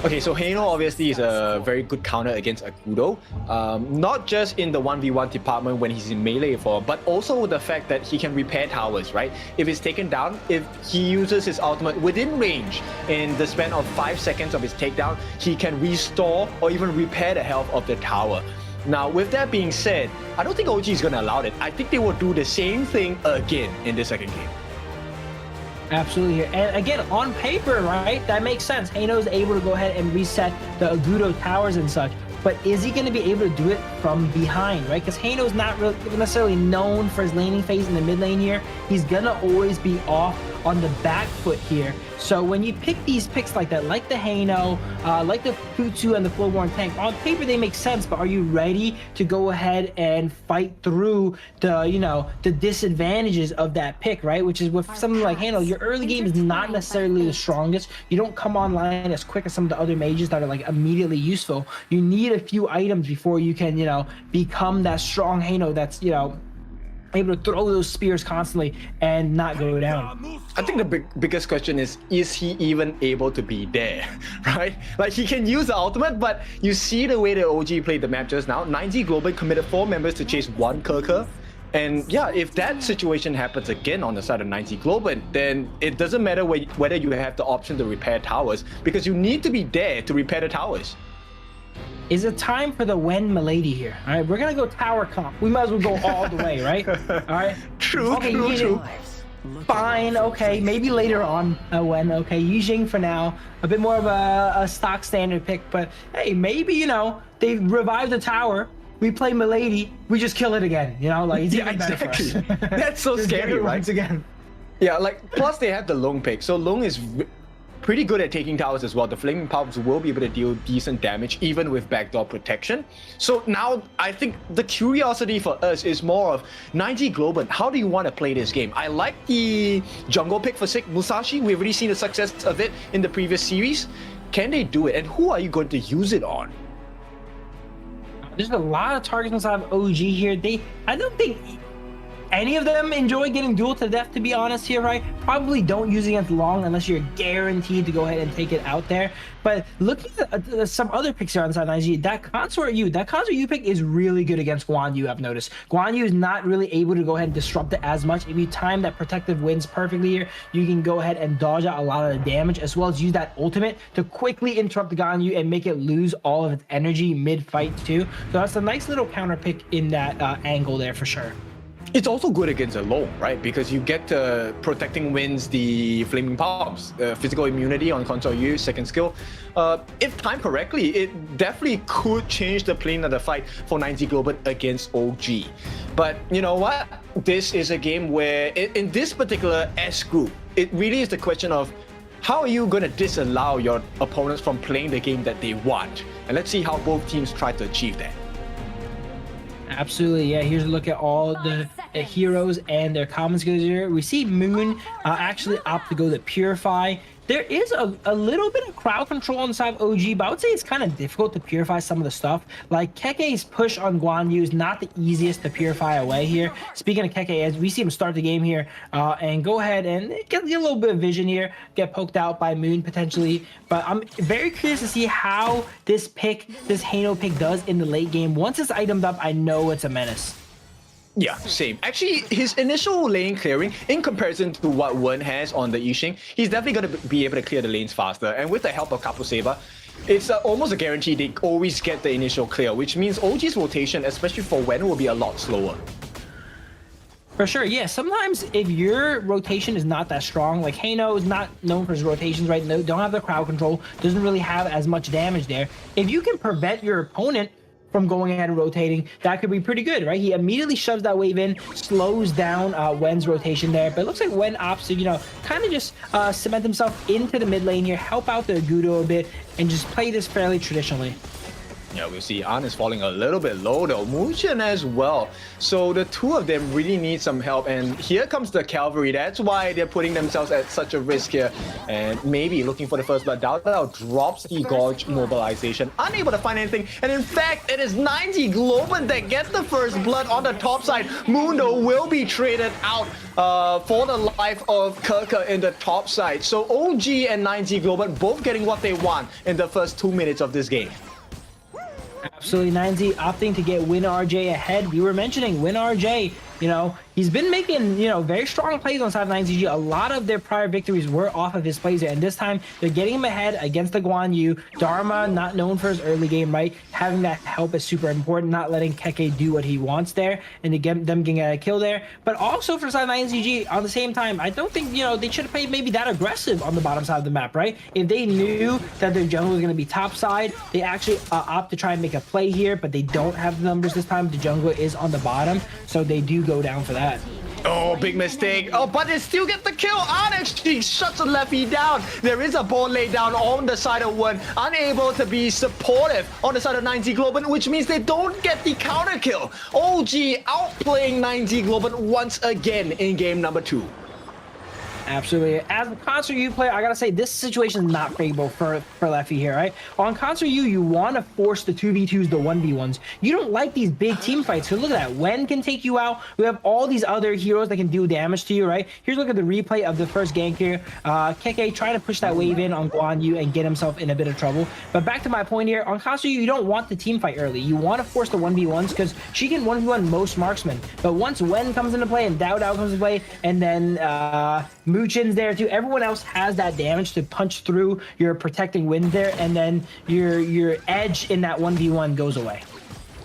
Okay, so Hano obviously is a very good counter against Agudo. Not just in the 1v1 department when he's in melee form, but also the fact that he can repair towers, right? If it's taken down, if he uses his ultimate within range in the span of 5 seconds of his takedown, he can restore or even repair the health of the tower. Now, with that being said, I don't think OG is going to allow it. I think they will do the same thing again in the second game. Absolutely. And again, on paper, right, that makes sense. Hano's able to go ahead and reset the Agudo towers and such. But is he going to be able to do it from behind, right? Because Hano's not really necessarily known for his laning phase in the mid lane here. He's going to always be off on the back foot here. So when you pick these picks like that, like the Hano, like the Futsu and the Flowborn tank, on paper they make sense, but are you ready to go ahead and fight through the, the disadvantages of that pick, right? Which is with something like Hano, your early game is not necessarily the strongest. You don't come online as quick as some of the other mages that are like immediately useful. You need a few items before you can, become that strong Hano that's, able to throw those spears constantly and not go down. I think the biggest question is he even able to be there, right? Like, he can use the ultimate, but you see the way that OG played the map just now. 9Z Global committed 4 members to chase 1 Kerker. And yeah, if that situation happens again on the side of 9Z Global, then it doesn't matter whether you have the option to repair towers, because you need to be there to repair the towers. Is it time for the Wen Milady here? All right, we're gonna go tower comp. We might as well go all the way, right? All right. True. fine, okay, maybe later on when, okay, Yijing for now, a bit more of a stock standard pick, but hey, maybe, you know, they revive the tower, we play Milady, we just kill it again, you know, like it's even better for us. That's so Just get scary, it right? once again. Yeah, like, plus they have the Long pick, so Long is pretty good at taking towers as well. The Flaming Palms will be able to deal decent damage even with backdoor protection. So now I think the curiosity for us is more of 9G Globant. How do you want to play this game? I like the jungle pick for Sick Musashi. We've already seen the success of it in the previous series. Can they do it? And who are you going to use it on? There's a lot of targets inside of OG here. I don't think any of them enjoy getting dueled to death, to be honest here, right? Probably don't use it against Long unless you're guaranteed to go ahead and take it out there. But looking at some other picks here on side 9G, that Consort U pick is really good against Guan Yu, I've noticed. Guan Yu is not really able to go ahead and disrupt it as much. If you time that protective winds perfectly here, you can go ahead and dodge out a lot of the damage, as well as use that ultimate to quickly interrupt the Guan Yu and make it lose all of its energy mid-fight too. So that's a nice little counter pick in that angle there for sure. It's also good against Alone, right? Because you get Protecting Winds, the Flaming Palms, physical immunity on Consort U, second skill. If timed correctly, it definitely could change the plane of the fight for 9G Globant against OG. But you know what? This is a game where, in this particular S group, it really is the question of how are you going to disallow your opponents from playing the game that they want? And let's see how both teams try to achieve that. Absolutely, yeah. Here's a look at all the heroes and their common skills here. We see Moon actually opt to go to Purify. There is a little bit of crowd control on the side of OG, but I would say it's kind of difficult to purify some of the stuff. Like Keke's push on Guan Yu is not the easiest to purify away here. Speaking of Keke, as we see him start the game here and go ahead and get a little bit of vision here, get poked out by Moon potentially. But I'm very curious to see how this Hano pick does in the late game. Once it's itemed up, I know it's a menace. Yeah, same. Actually, his initial lane clearing, in comparison to what Wen has on the Yixing, he's definitely going to be able to clear the lanes faster. And with the help of Kapu Saber, it's almost a guarantee they always get the initial clear, which means OG's rotation, especially for Wen, will be a lot slower. For sure, yeah. Sometimes if your rotation is not that strong, like Hano is not known for his rotations, right? No, don't have the crowd control, doesn't really have as much damage there. If you can prevent your opponent from going ahead and rotating, that could be pretty good, right? He immediately shoves that wave in, slows down Wen's rotation there, but it looks like Wen opts to, you know, kind of just cement himself into the mid lane here, help out the Agudo a bit, and just play this fairly traditionally. Yeah, we'll see An is falling a little bit low though, Muchen as well. So the two of them really need some help, and here comes the cavalry. That's why they're putting themselves at such a risk here, and maybe looking for the first blood. Dao drops the Gorge mobilization, unable to find anything, and in fact, it is 9G Globant that gets the first blood on the top side. Mundo will be traded out for the life of Kirka in the top side. So OG and 9G Globant both getting what they want in the first 2 minutes of this game. Absolutely, 9Z opting to get WinRJ ahead. We were mentioning WinRJ, you know, he's been making, you know, very strong plays on side of 9ZG. A lot of their prior victories were off of his plays there, and this time they're getting him ahead against the Guan Yu. Dharma, not known for his early game, right? Having that help is super important, not letting Keke do what he wants there, and to get them getting a kill there. But also for side of 9ZG, on the same time, I don't think, you know, they should have played maybe that aggressive on the bottom side of the map, right? If they knew that their jungle was going to be top side, they actually opt to try and make a play here, but they don't have the numbers this time. The jungle is on the bottom, so they do go down for that. Oh, big mistake. Oh, but they still get the kill. Actually shuts the lefty down. There is a ball laid down on the side of Wen, unable to be supportive on the side of 9G Globant, which means they don't get the counter kill. OG outplaying 9G Globant once again in game number 2. Absolutely. As a Consort U player, I gotta say, this situation is not favorable for Leffy here, right? On Consort U, you want to force the 2v2s, the 1v1s. You don't like these big team fights. So look at that. Wen can take you out. We have all these other heroes that can do damage to you, right? Here's a look at the replay of the first gank here. Keke trying to push that wave in on Guan Yu and get himself in a bit of trouble. But back to my point here, on Consort U, you don't want the team fight early. You want to force the 1v1s because she can 1v1 most marksmen. But once Wen comes into play and Dao comes into play, and then Muchin's there too, everyone else has that damage to punch through your protecting wind there, and then your edge in that 1v1 goes away.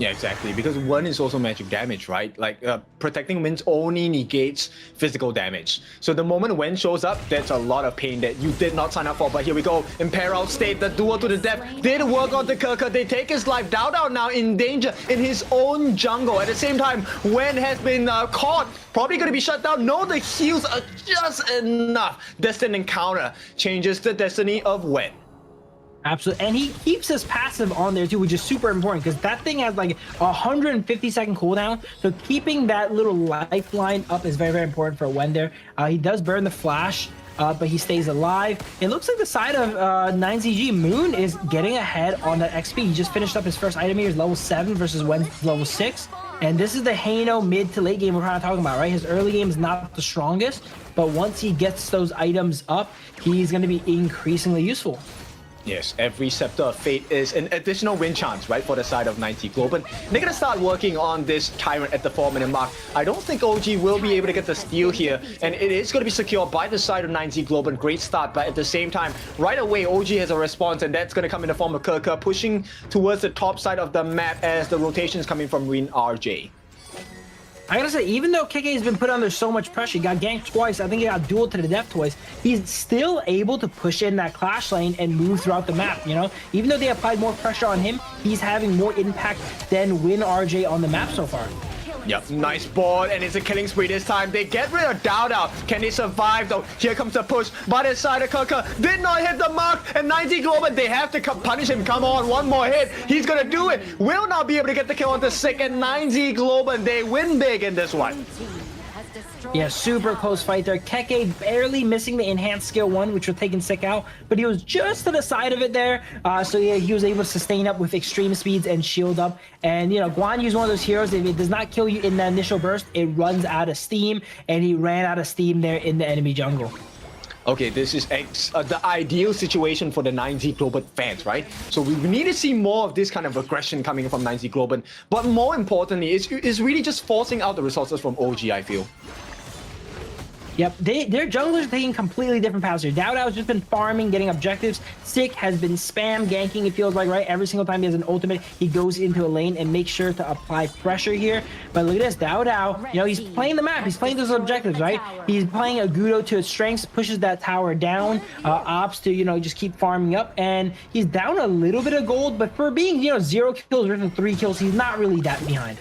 Yeah, exactly. Because Wen is also magic damage, right? Like protecting Wen's only negates physical damage. So the moment Wen shows up, that's a lot of pain that you did not sign up for. But here we go. Imperil State, the duel to the death. Did work on the Kerker. They take his life. Dao now in danger in his own jungle. At the same time, Wen has been caught. Probably going to be shut down. No, the heals are just enough. Destined Encounter changes the destiny of Wen. Absolutely, and he keeps his passive on there too, which is super important because that thing has like 150-second cooldown. So keeping that little lifeline up is very, very important for Wen there. He does burn the flash, but he stays alive. It looks like the side of 9ZG Moon is getting ahead on that XP. He just finished up his first item here, level 7 versus Wen's level 6. And this is the Hano mid to late game we're kind of talking about, right? His early game is not the strongest, but once he gets those items up, he's going to be increasingly useful. Yes, every Scepter of Fate is an additional win chance, right, for the side of 90 Globant. They're going to start working on this Tyrant at the 4-minute mark. I don't think OG will be able to get the steal here, and it is going to be secured by the side of 90 Globant. Great start, but at the same time, right away, OG has a response, and that's going to come in the form of Kerker pushing towards the top side of the map as the rotation is coming from Rin RJ. I gotta say, even though KK has been put under so much pressure, he got ganked twice, I think he got dueled to the death twice, he's still able to push in that clash lane and move throughout the map, you know? Even though they applied more pressure on him, he's having more impact than Win RJ on the map so far. Yep, nice board, and it's a killing spree this time. They get rid of Dao. Can they survive though? Here comes the push by the side of Kerker. Did not hit the mark, and 90 Globant, they have to punish him. Come on, one more hit. He's gonna do it. Will not be able to get the kill on the Sick, and 90 Globant, they win big in this one. Yeah, super close fight there. Keke barely missing the enhanced skill 1, which was taking Sick out, but he was just to the side of it there. So yeah, he was able to sustain up with extreme speeds and shield up. And you know, Guan Yu is one of those heroes, if it does not kill you in the initial burst, it runs out of steam, and he ran out of steam there in the enemy jungle. Okay, this is the ideal situation for the 90 Globant fans, right? So we need to see more of this kind of aggression coming from 90 Globant. But more importantly, it's really just forcing out the resources from OG, I feel. Yep, their junglers are taking completely different paths here. Dao has just been farming, getting objectives. Sick has been spam ganking, it feels like, right? Every single time he has an ultimate, he goes into a lane and makes sure to apply pressure here. But look at this, Dao, you know, he's playing the map, he's playing those objectives, right? He's playing Agudo to its strengths, pushes that tower down, opts to, you know, just keep farming up, and he's down a little bit of gold, but for being, you know, 0 kills versus 3 kills, he's not really that behind.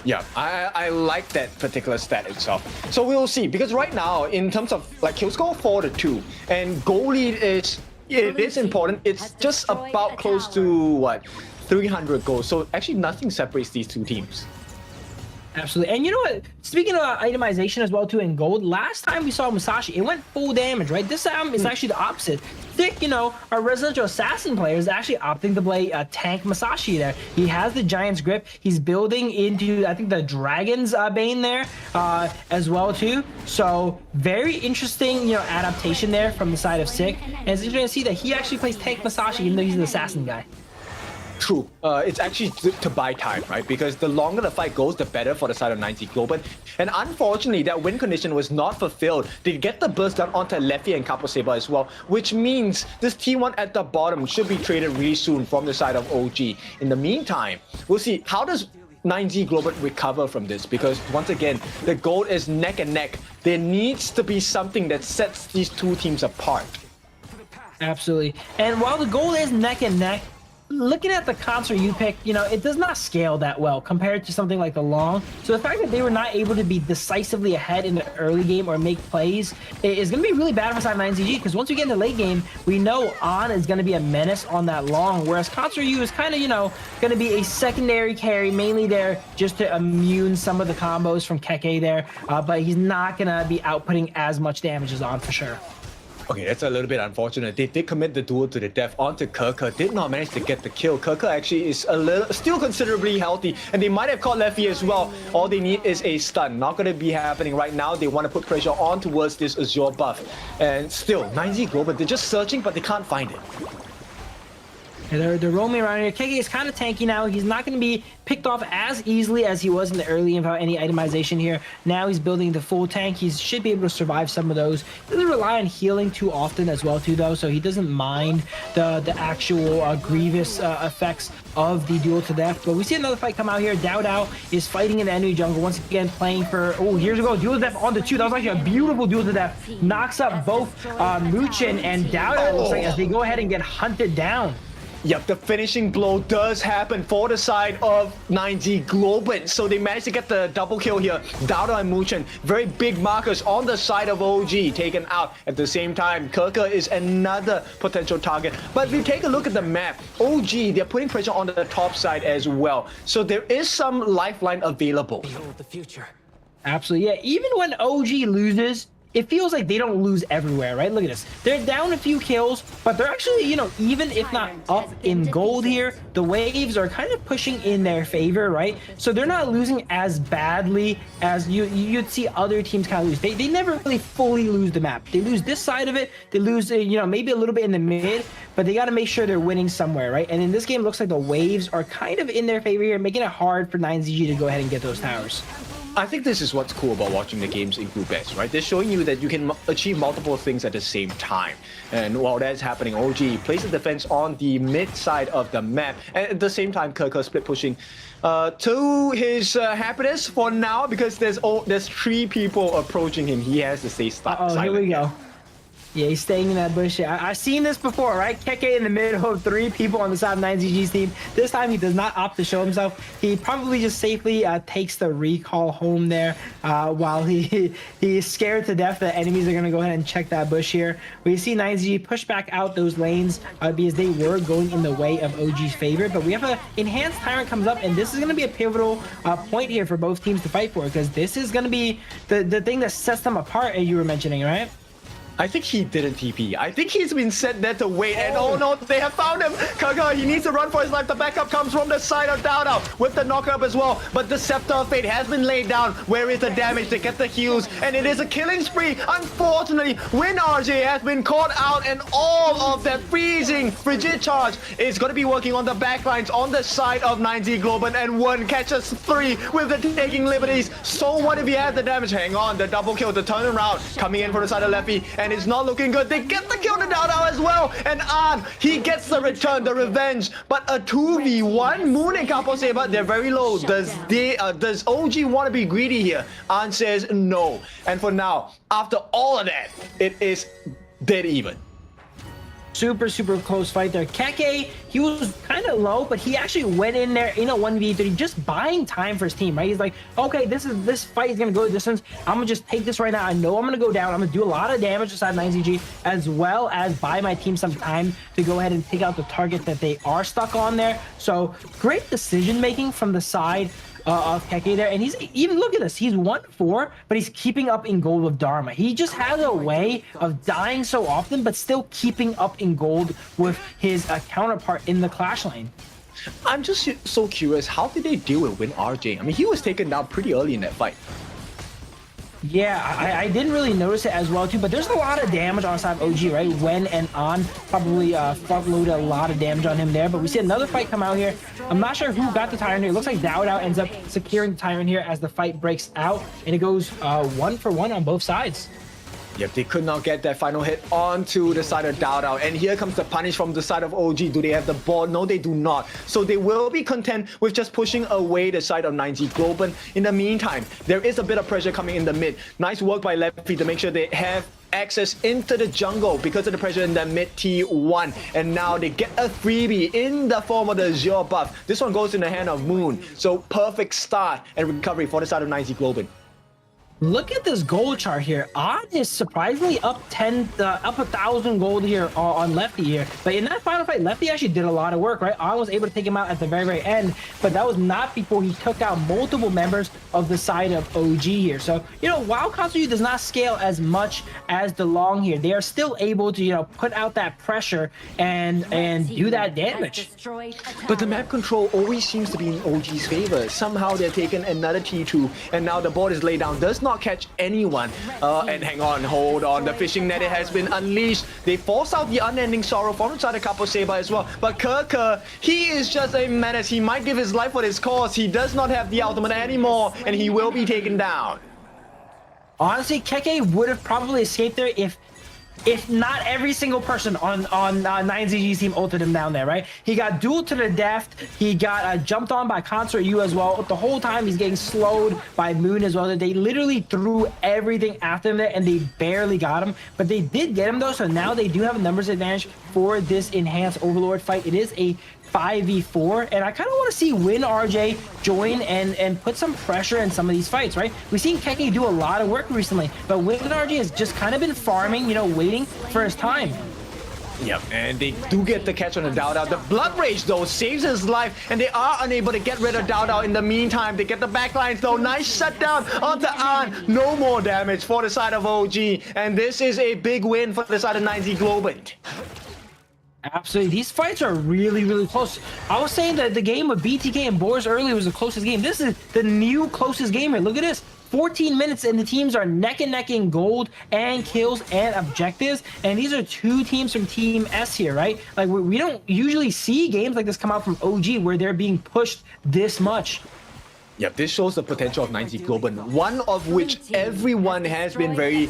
Yeah, I like that particular stat itself. So we'll see, because right now, in terms of like kill score 4-2, and goal lead is, it is important. It's just about close to what, 300 goals. So actually nothing separates these two teams. Absolutely. And you know what? Speaking of itemization as well too in gold, last time we saw Musashi, it went full damage, right? This time it's actually the opposite. Thick, you know, our residential assassin player is actually opting to play a tank Musashi there. He has the Giant's Grip. He's building into, I think, the Dragon's Bane there as well too. So very interesting, you know, adaptation there from the side of Sick. And it's interesting to see that he actually plays tank Musashi even though he's an assassin guy. True. It's actually to buy time, right? Because the longer the fight goes, the better for the side of 90 Globant. And unfortunately, that win condition was not fulfilled. They get the burst down onto Leffy and Capo Saber as well, which means this T1 at the bottom should be traded really soon from the side of OG. In the meantime, we'll see how does 9Z Globant recover from this, because once again, the gold is neck and neck. There needs to be something that sets these two teams apart. Absolutely. And while the gold is neck and neck, looking at the concert you picked, you know, it does not scale that well compared to something like the long. So the fact that they were not able to be decisively ahead in the early game or make plays is going to be really bad for side 9ZG, because once we get in the late game, we know On is going to be a menace on that long, whereas Concert U is kind of, you know, going to be a secondary carry, mainly there just to immune some of the combos from Keke there, but he's not going to be outputting as much damage as On for sure. Okay, that's a little bit unfortunate. They did commit the duel to the death onto Kerker, did not manage to get the kill. Kerker actually is still considerably healthy, and they might have caught Leffy as well. All they need is a stun. Not going to be happening right now. They want to put pressure on towards this Azure buff. And still, 9Z Global, they're just searching, but they can't find it. They're roaming around here. KK is kind of tanky now. He's not going to be picked off as easily as he was in the early without any itemization here. Now he's building the full tank. He should be able to survive some of those. He doesn't rely on healing too often as well, too, though, so he doesn't mind the actual grievous effects of the duel to death. But we see another fight come out here. Dao is fighting in the enemy jungle once again, playing for, oh, here's we go, duel to death on the 2. That was actually a beautiful duel to death. Knocks up both Muchin and Dao, looks like, as they go ahead and get hunted down. Yep, the finishing blow does happen for the side of 9Z Globant. So they managed to get the double kill here. Dowda and Muchin, very big markers on the side of OG, taken out. At the same time, Kirka is another potential target. But if you take a look at the map, OG, they're putting pressure on the top side as well. So there is some lifeline available. Behold the future. Absolutely, yeah. Even when OG loses, it feels like they don't lose everywhere, right? Look at this. They're down a few kills, but they're actually, you know, even if not up in gold here, the waves are kind of pushing in their favor, right? So they're not losing as badly as you'd see other teams kind of lose. They never really fully lose the map. They lose this side of it. They lose, you know, maybe a little bit in the mid, but they got to make sure they're winning somewhere, right? And in this game, it looks like the waves are kind of in their favor here, making it hard for 9ZG to go ahead and get those towers. I think this is what's cool about watching the games in Group S, right? They're showing you that you can achieve multiple things at the same time. And while that's happening, OG places defense on the mid side of the map. And at the same time, Kirka split pushing to his happiness for now, because there's 3 people approaching him. He has to stay silent. Here we go. Yeah, he's staying in that bush. I've seen this before, right? Keke in the middle of 3 people on the side of 9ZG's team. This time he does not opt to show himself. He probably just safely takes the recall home there while he's scared to death that enemies are going to go ahead and check that bush here. We see 9ZG push back out those lanes because they were going in the way of OG's favor. But we have an enhanced tyrant comes up, and this is going to be a pivotal point here for both teams to fight for, because this is going to be the thing that sets them apart, as you were mentioning, right? I think he didn't TP. I think he's been sent there to wait. And oh no, they have found him. Kirka, he needs to run for his life. The backup comes from the side of Dowda with the knockup as well. But the Scepter of Fate has been laid down. Where is the damage? They get the heals. And it is a killing spree. Unfortunately, WinRJ has been caught out, and all of that freezing frigid charge is going to be working on the backlines on the side of 9Z Globant. And 1 catches 3 with the taking liberties. So what if he has the damage? Hang on, the double kill, the turnaround coming in from the side of Leffy. And it's not looking good. They get the kill to Dowda as well. And An, he gets the return, the revenge. But a 2v1, Moon and Capo Saber, they're very low. Does OG want to be greedy here? An says no. And for now, after all of that, it is dead even. Super close fight there. Keke, he was kind of low, but he actually went in there in a 1v3, just buying time for his team, right? He's like, okay, this fight is gonna go the distance. I'm gonna just take this right now. I know I'm gonna go down. I'm gonna do a lot of damage inside 9ZG, as well as buy my team some time to go ahead and take out the target that they are stuck on there. So great decision making from the side of Keke there. And he's even, look at this, he's 1-4, but he's keeping up in gold with Dharma. He just has a way of dying so often, but still keeping up in gold with his counterpart in the Clash lane. I'm just so curious, how did they deal with WinRJ? I mean, he was taken down pretty early in that fight. Yeah, I didn't really notice it as well too, but there's a lot of damage on the side of OG, right? Wen and An probably front-loaded a lot of damage on him there, but we see another fight come out here. I'm not sure who got the Tyrant here. It looks like Dowda ends up securing the Tyrant here as the fight breaks out, and it goes 1-for-1 on both sides. Yep, they could not get that final hit onto the side of Dowda. And here comes the punish from the side of OG. Do they have the ball? No, they do not. So they will be content with just pushing away the side of 9Z Globant. In the meantime, there is a bit of pressure coming in the mid. Nice work by Leffy to make sure they have access into the jungle because of the pressure in the mid T1. And now they get a freebie in the form of the Azure buff. This one goes in the hand of Moon. So perfect start and recovery for the side of 9Z Globant. Look at this gold chart here. Odd is surprisingly up 1,000 gold here on Lefty here. But in that final fight, Lefty actually did a lot of work, right? Odd was able to take him out at the very end, but that was not before he took out multiple members of the side of OG here. So, you know, while Katsuyu does not scale as much as the Long here, they are still able to, you know, put out that pressure and do that damage. But the map control always seems to be in OG's favor. Somehow they're taking another T2, and now the board is laid down. Does not not catch anyone. And hang on, hold on. The fishing net has been unleashed. They force out the unending sorrow from inside the Capo Saber as well. But Kerker, he is just a menace. He might give his life for this cause. He does not have the ultimate anymore, and he will be taken down. Honestly, Keke would have probably escaped there if not every single person on 9ZG's team ulted him down there, right? He got dueled to the death. He got jumped on by Concert U as well. The whole time he's getting slowed by Moon as well. They literally threw everything after him there, and they barely got him. But they did get him though, so now they do have a numbers advantage for this enhanced Overlord fight. It is a 5v4, and I kind of want to see Win RJ join and put some pressure in some of these fights, right? We've seen Keke do a lot of work recently, but Win RJ has just kind of been farming, you know, waiting for his time. Yep, and they do get the catch on the Dao Dao. The Blood Rage, though, saves his life, and they are unable to get rid of Dao Dao in the meantime. They get the backlines, though. Nice shutdown onto An. No more damage for the side of OG, and this is a big win for the side of 9Z Globant. Absolutely. These fights are really, really close. I was saying that the game with BTK and Boars earlier was the closest game. This is the new closest game here. Look at this. 14 minutes and the teams are neck and neck in gold and kills and objectives. And these are two teams from Team S here, right? Like we don't usually see games like this come out from OG where they're being pushed this much. Yep, this shows the potential of 9Z Globant, one of which everyone has been very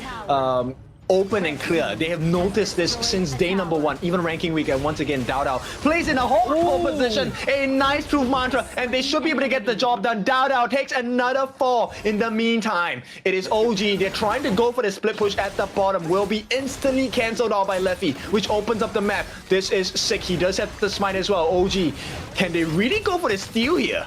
open and clear. They have noticed this since day number 1, even ranking week, and once again, Dao Dao plays in a horrible position, a nice truth mantra, and they should be able to get the job done. Dao Dao takes another fall. In the meantime, it is OG. They're trying to go for the split push at the bottom, will be instantly cancelled out by Leffy, which opens up the map. This is sick. He does have the smite as well. OG, can they really go for the steal here?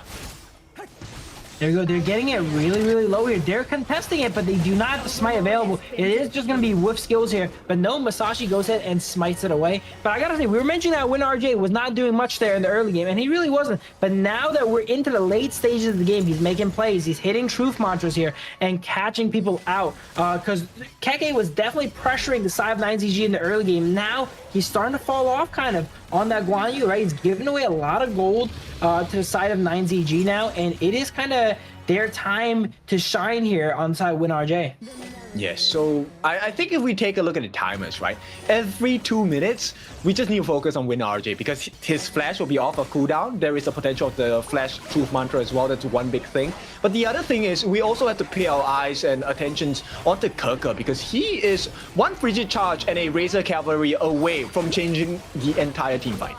There you go. They're getting it really, really low here. They're contesting it, but they do not have the smite available. It is just going to be whiff skills here. But no, Masashi goes ahead and smites it away. But I got to say, we were mentioning that Win RJ was not doing much there in the early game, and he really wasn't. But now that we're into the late stages of the game, he's making plays. He's hitting truth mantras here and catching people out. Because Keke was definitely pressuring the side of 9ZG in the early game. Now he's starting to fall off kind of on that Guan Yu, right? He's giving away a lot of gold to the side of 9ZG now, and it is kind of their time to shine here on side Win RJ. Yes, so I think if we take a look at the timers, right? Every 2 minutes, we just need to focus on Win RJ because his flash will be off a cooldown. There is the potential of the flash truth mantra as well. That's one big thing. But the other thing is we also have to pay our eyes and attentions onto Kerker because he is one frigid charge and a Razor Cavalry away from changing the entire team fight.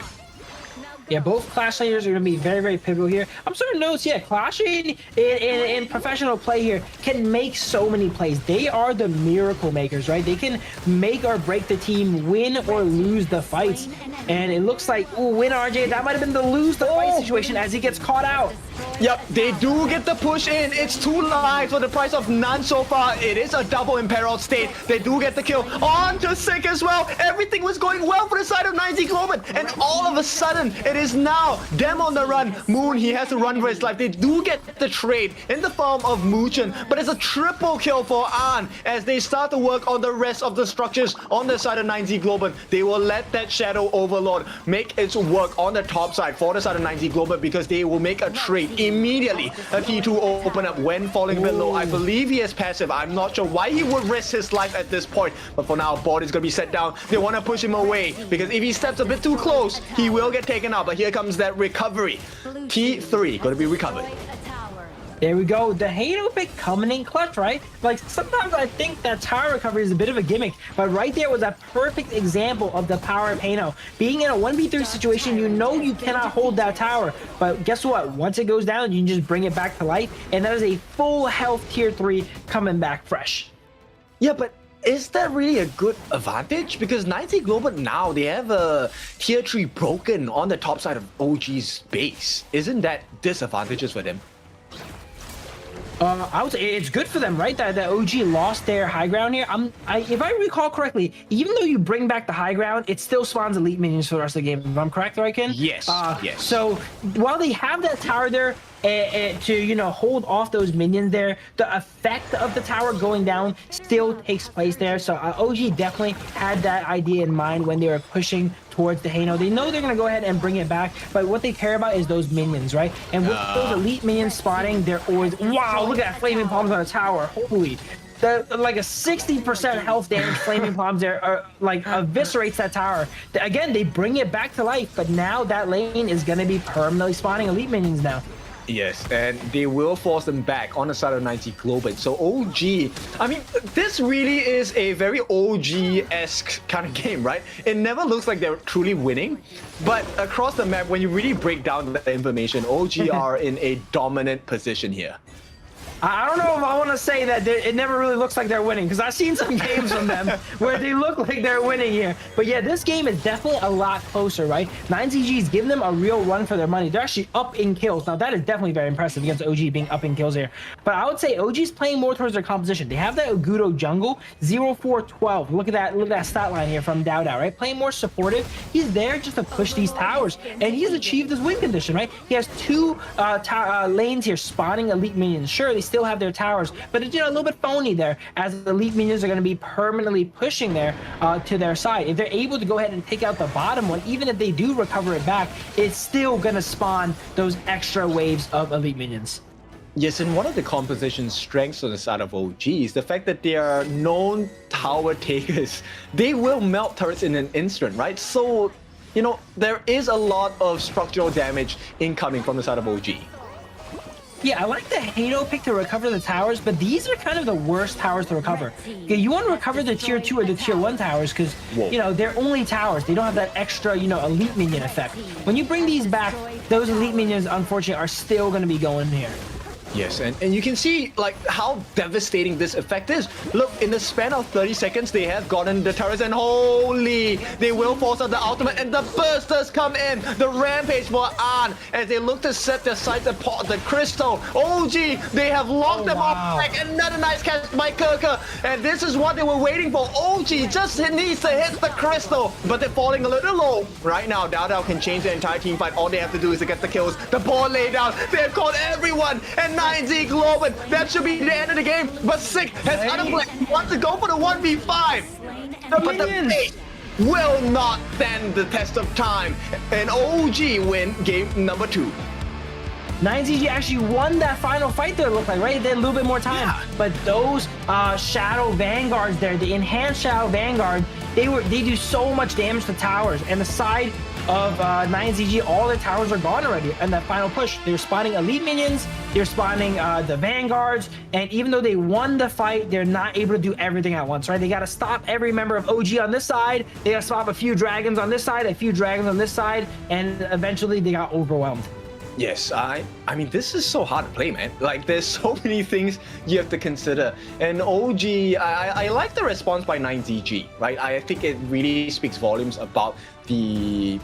Yeah, both Clash Leaders are going to be very, very pivotal here. I'm starting to notice, yeah, Clash in professional play here can make so many plays. They are the miracle makers, right? They can make or break the team, win or lose the fights. And it looks like, ooh, Win RJ, that might have been the lose the fight situation as he gets caught out. Yep, they do get the push in. It's 2 lives for the price of none so far. It is a double imperiled state. They do get the kill. On to Sick as well. Everything was going well for the side of 9Z Globant. And all of a sudden, it is now them on the run. Moon, he has to run for his life. They do get the trade in the form of Muchen. But it's a triple kill for An as they start to work on the rest of the structures on the side of 9Z Globant. They will let that Shadow Overlord make its work on the top side for the side of 9Z Globant because they will make a trade immediately. A T2 open up when falling a bit low. I believe he is passive. I'm not sure why he would risk his life at this point. But for now, board is going to be set down. They want to push him away because if he steps a bit too close, he will get taken out. But here comes that recovery. T3 going to be recovered. There we go. The Halo pick coming in clutch, right? Like, sometimes I think that tower recovery is a bit of a gimmick, but right there was a perfect example of the power of Halo. Being in a 1v3 situation, you know you cannot hold that tower, but guess what? Once it goes down, you can just bring it back to life, and that is a full health tier 3 coming back fresh. Yeah, but is that really a good advantage? Because 9Z Globant now, they have a tier 3 broken on the top side of OG's base. Isn't that disadvantageous for them? I would say it's good for them, right? That OG lost their high ground here. If I recall correctly, even though you bring back the high ground, it still spawns elite minions for the rest of the game. If I'm correct, right, Ken? Yes, yes. So while they have that tower there, to, you know, hold off those minions there. The effect of the tower going down still takes place there. So OG definitely had that idea in mind when they were pushing towards the Hano. They know they're going to go ahead and bring it back, but what they care about is those minions, right? And with those elite minions spawning, they're always, wow, look at that flaming palms on a tower. Holy. Like a 60% health damage flaming palms there are like eviscerates that tower. Again, they bring it back to life, but now that lane is going to be permanently spawning elite minions now. Yes, and they will force them back on the side of 90 Globant. So OG, I mean, this really is a very OG-esque kind of game, right? It never looks like they're truly winning, but across the map, when you really break down the information, OG are in a dominant position here. I don't know if I want to say that it never really looks like they're winning, because I've seen some games from them where they look like they're winning here. But yeah, this game is definitely a lot closer, right? 9ZG's giving them a real run for their money. They're actually up in kills. Now, that is definitely very impressive against OG being up in kills here. But I would say OG's playing more towards their composition. They have that Ogudo jungle, 0-4-12. Look at that stat line here from Dao Dao, right? Playing more supportive. He's there just to push these towers, and he's achieved his win condition, right? He has two lanes here spawning elite minions. Sure, they still have their towers, but it's, you know, a little bit phony there, as the elite minions are going to be permanently pushing there to their side. If they're able to go ahead and take out the bottom one, even if they do recover it back, it's still going to spawn those extra waves of elite minions. Yes, and one of the composition's strengths on the side of OG is the fact that they are known tower takers. They will melt turrets in an instant, right? So, you know, there is a lot of structural damage incoming from the side of OG. Yeah, I like the Hano pick to recover the towers, but these are kind of the worst towers to recover. Okay, you want to recover the tier 2 or the tier 1 towers because, you know, they're only towers. They don't have that extra, you know, elite minion effect. When you bring these back, those elite minions, unfortunately, are still going to be going here. Yes, and you can see like how devastating this effect is. Look, in the span of 30 seconds, they have gotten the turrets, and holy, they will force out the ultimate, and the bursters come in. The rampage will on as they look to set their sights upon the crystal. OG, they have locked them up. Like another nice catch by Kirker, and this is what they were waiting for. OG just needs to hit the crystal, but they're falling a little low. Right now, Dao Dao can change the entire team fight. All they have to do is to get the kills. The ball laid down. They have caught everyone, and 9Z Globant, that should be the end of the game, but Sick has unplayed, wants to go for the 1v5, but the base will not stand the test of time, and OG win game number 2. 9ZG actually won that final fight there, it looked like, right? They had a little bit more time, but those Shadow Vanguards there, the enhanced Shadow Vanguard, they do so much damage to towers, and the side of 9ZG, all their towers are gone already. And that final push, they're spawning elite minions, they're spawning the Vanguards, and even though they won the fight, they're not able to do everything at once, right? They got to stop every member of OG on this side, they got to stop a few dragons on this side, a few dragons on this side, and eventually they got overwhelmed. Yes, I mean, this is so hard to play, man. Like, there's so many things you have to consider. And OG, I like the response by 9ZG, right? I think it really speaks volumes about the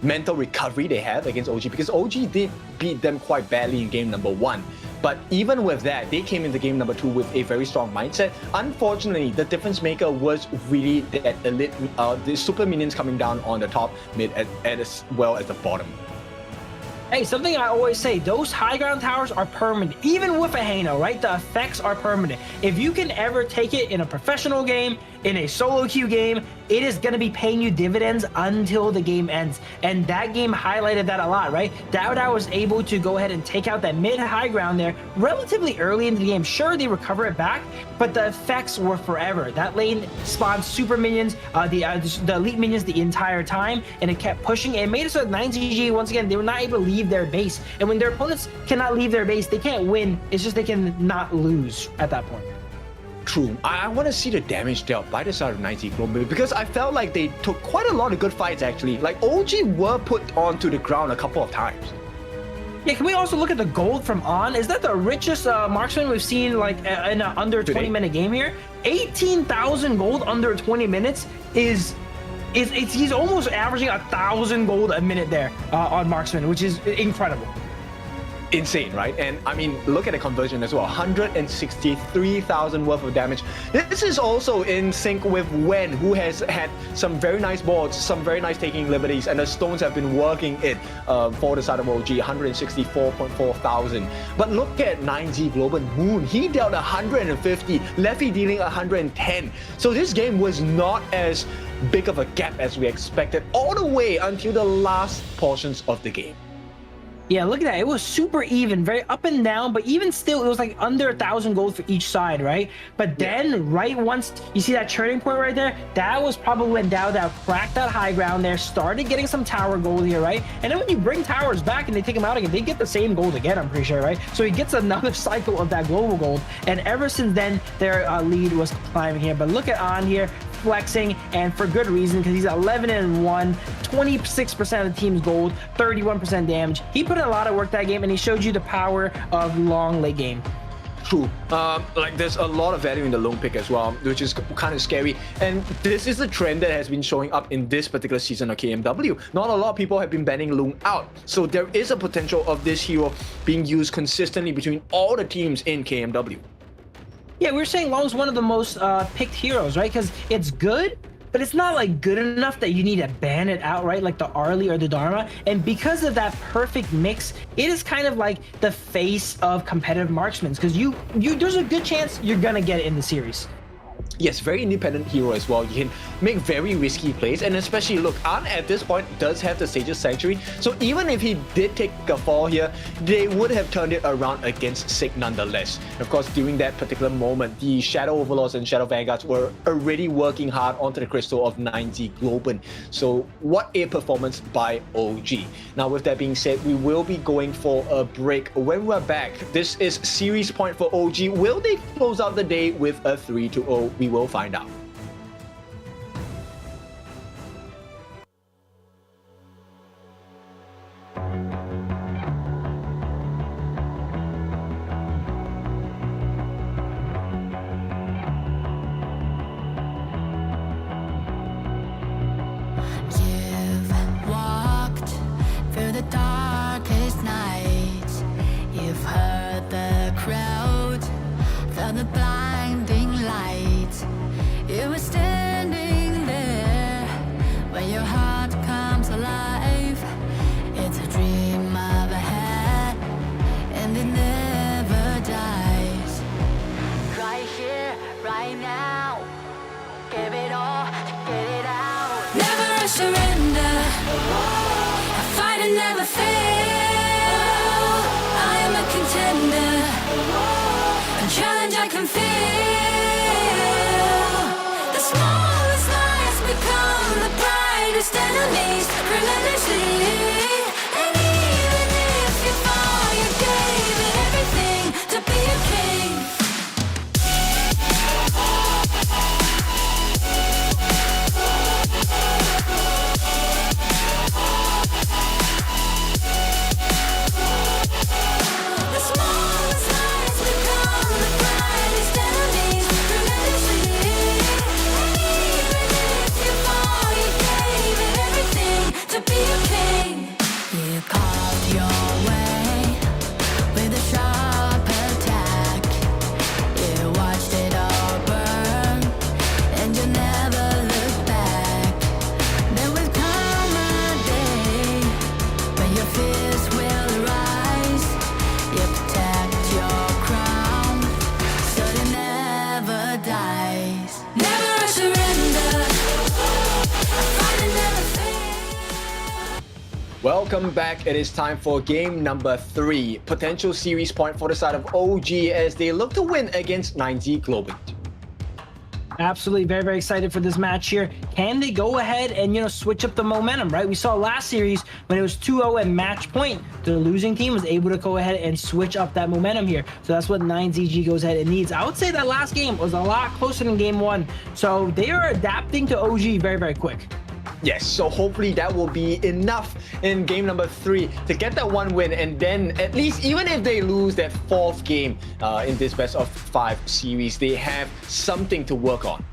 mental recovery they have against OG, because OG did beat them quite badly in game number 1. But even with that, they came into game number 2 with a very strong mindset. Unfortunately, the difference maker was really that elite, the super minions coming down on the top mid as well as the bottom. Hey, something I always say, those high ground towers are permanent. Even with a Hano, right? The effects are permanent. If you can ever take it in a professional game, in a solo queue game, it is going to be paying you dividends until the game ends. And that game highlighted that a lot, right? Dao Dao was able to go ahead and take out that mid-high ground there relatively early into the game. Sure, they recover it back, but the effects were forever. That lane spawned super minions, the elite minions the entire time, and it kept pushing. It made it so that 9ZG, once again, they were not able to leave their base. And when their opponents cannot leave their base, they can't win. It's just they can not lose at that point. True. I want to see the damage dealt by the side of 90 Global, because I felt like they took quite a lot of good fights actually. Like OG were put onto the ground a couple of times. Yeah, can we also look at the gold from On? Is that the richest marksman we've seen like in an under 20-minute game here? 18,000 gold under 20 minutes is he's almost averaging 1,000 gold a minute there on marksman, which is incredible. insane, right? And I mean, look at the conversion as well, 163,000 worth of damage. This is also in sync with Wen, who has had some very nice boards, some very nice taking liberties, and the stones have been working it for the side of OG, 164.4 thousand. But look at 9Z Globant Moon, he dealt 150, Leffy dealing 110. So this game was not as big of a gap as we expected all the way until the last portions of the game. Yeah, look at that. It was super even, very up and down, but even still, it was like under 1,000 gold for each side, right? But then, right once you see that turning point right there, that was probably when DAO cracked that high ground there, started getting some tower gold here, right? And then when you bring towers back and they take them out again, they get the same gold again, I'm pretty sure, right? So he gets another cycle of that global gold. And ever since then, their lead was climbing here. But look at On here, flexing, and for good reason, because he's 11-1, 26% of the team's gold, 31% damage. He put in a lot of work that game, and he showed you the power of long late game. True. Like there's a lot of value in the lone pick as well, which is kind of scary. And this is the trend that has been showing up in this particular season of KMW. Not a lot of people have been banning Lung out. So there is a potential of this hero being used consistently between all the teams in KMW. Yeah, we were saying Lung's one of the most picked heroes, right? Because it's good, but it's not like good enough that you need to ban it outright like the Arlie or the Dharma. And because of that perfect mix, it is kind of like the face of competitive marksmen, because there's a good chance you're gonna get it in the series. Yes, very independent hero as well. You can make very risky plays, and especially look, An at this point does have the Sage's Sanctuary, so even if he did take a fall here, they would have turned it around against Sig nonetheless. Of course, during that particular moment, the Shadow Overlords and Shadow Vanguards were already working hard onto the crystal of 9Z Globant. So what a performance by OG. Now with that being said, we will be going for a break. When we're back, this is series point for OG. Will they close out the day with a 3-0? We will find out. You've walked through the darkest nights. You've heard the crowd, felt the blinding light. You were standing there when your heart comes alive. It's a dream I've had, and it never dies. Right here, right now, give it all, get it out. Never surrender, I fight and never fail. I am a contender, a challenge I can feel. The smallest lies become the brightest enemies, relentlessly. And even if you fall, you gave it everything to be a king. The smallest lies become the brightest enemies, relentlessly. And even if you fall, you gave it everything to be a king. You carved your way with a sharp attack. You watched it all burn, and you never looked back. There will come a day when your fears will rise. You protect your crown, so it never dies. Never surrender, I fight and never fail. Welcome back. It is time for game number 3. Potential series point for the side of OG as they look to win against 9Z Globant. Absolutely, very, very excited for this match here. Can they go ahead and, switch up the momentum, right? We saw last series when it was 2-0 at match point, the losing team was able to go ahead and switch up that momentum here. So that's what 9ZG goes ahead and needs. I would say that last game was a lot closer than game 1. So they are adapting to OG very, very quick. Yes, so hopefully that will be enough in game number 3 to get that one win, and then at least even if they lose that 4th game in this best of 5 series, they have something to work on.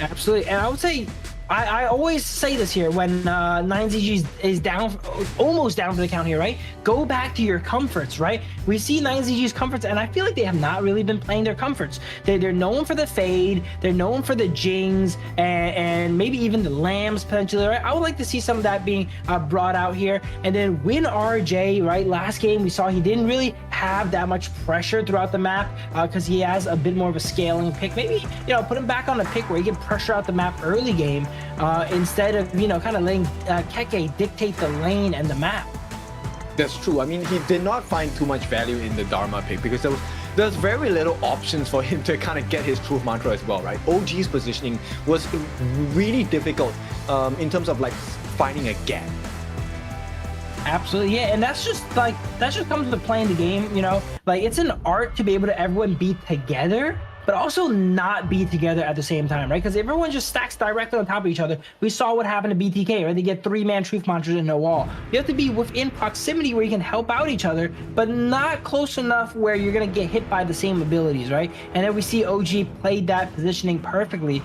Absolutely, and I would say I always say this here when 9ZG is down, almost down for the count here, right? Go back to your comforts, right? We see 9ZG's comforts, and I feel like they have not really been playing their comforts. They're known for the fade, they're known for the jings, and maybe even the lambs potentially, right? I would like to see some of that being brought out here. And then Win RJ, right? Last game we saw he didn't really have that much pressure throughout the map because he has a bit more of a scaling pick. Maybe, put him back on a pick where he can pressure out the map early game. Instead of, kind of letting Keke dictate the lane and the map. That's true. I mean, he did not find too much value in the Dharma pick because there's very little options for him to kind of get his truth mantra as well, right? OG's positioning was really difficult in terms of like finding a gap. Absolutely, yeah, and that just comes with playing the game, like it's an art to be able to everyone be together, but also not be together at the same time, right? Because everyone just stacks directly on top of each other. We saw what happened to BTK, right? They get 3-man truth mantras and no wall. You have to be within proximity where you can help out each other, but not close enough where you're gonna get hit by the same abilities, right? And then we see OG played that positioning perfectly.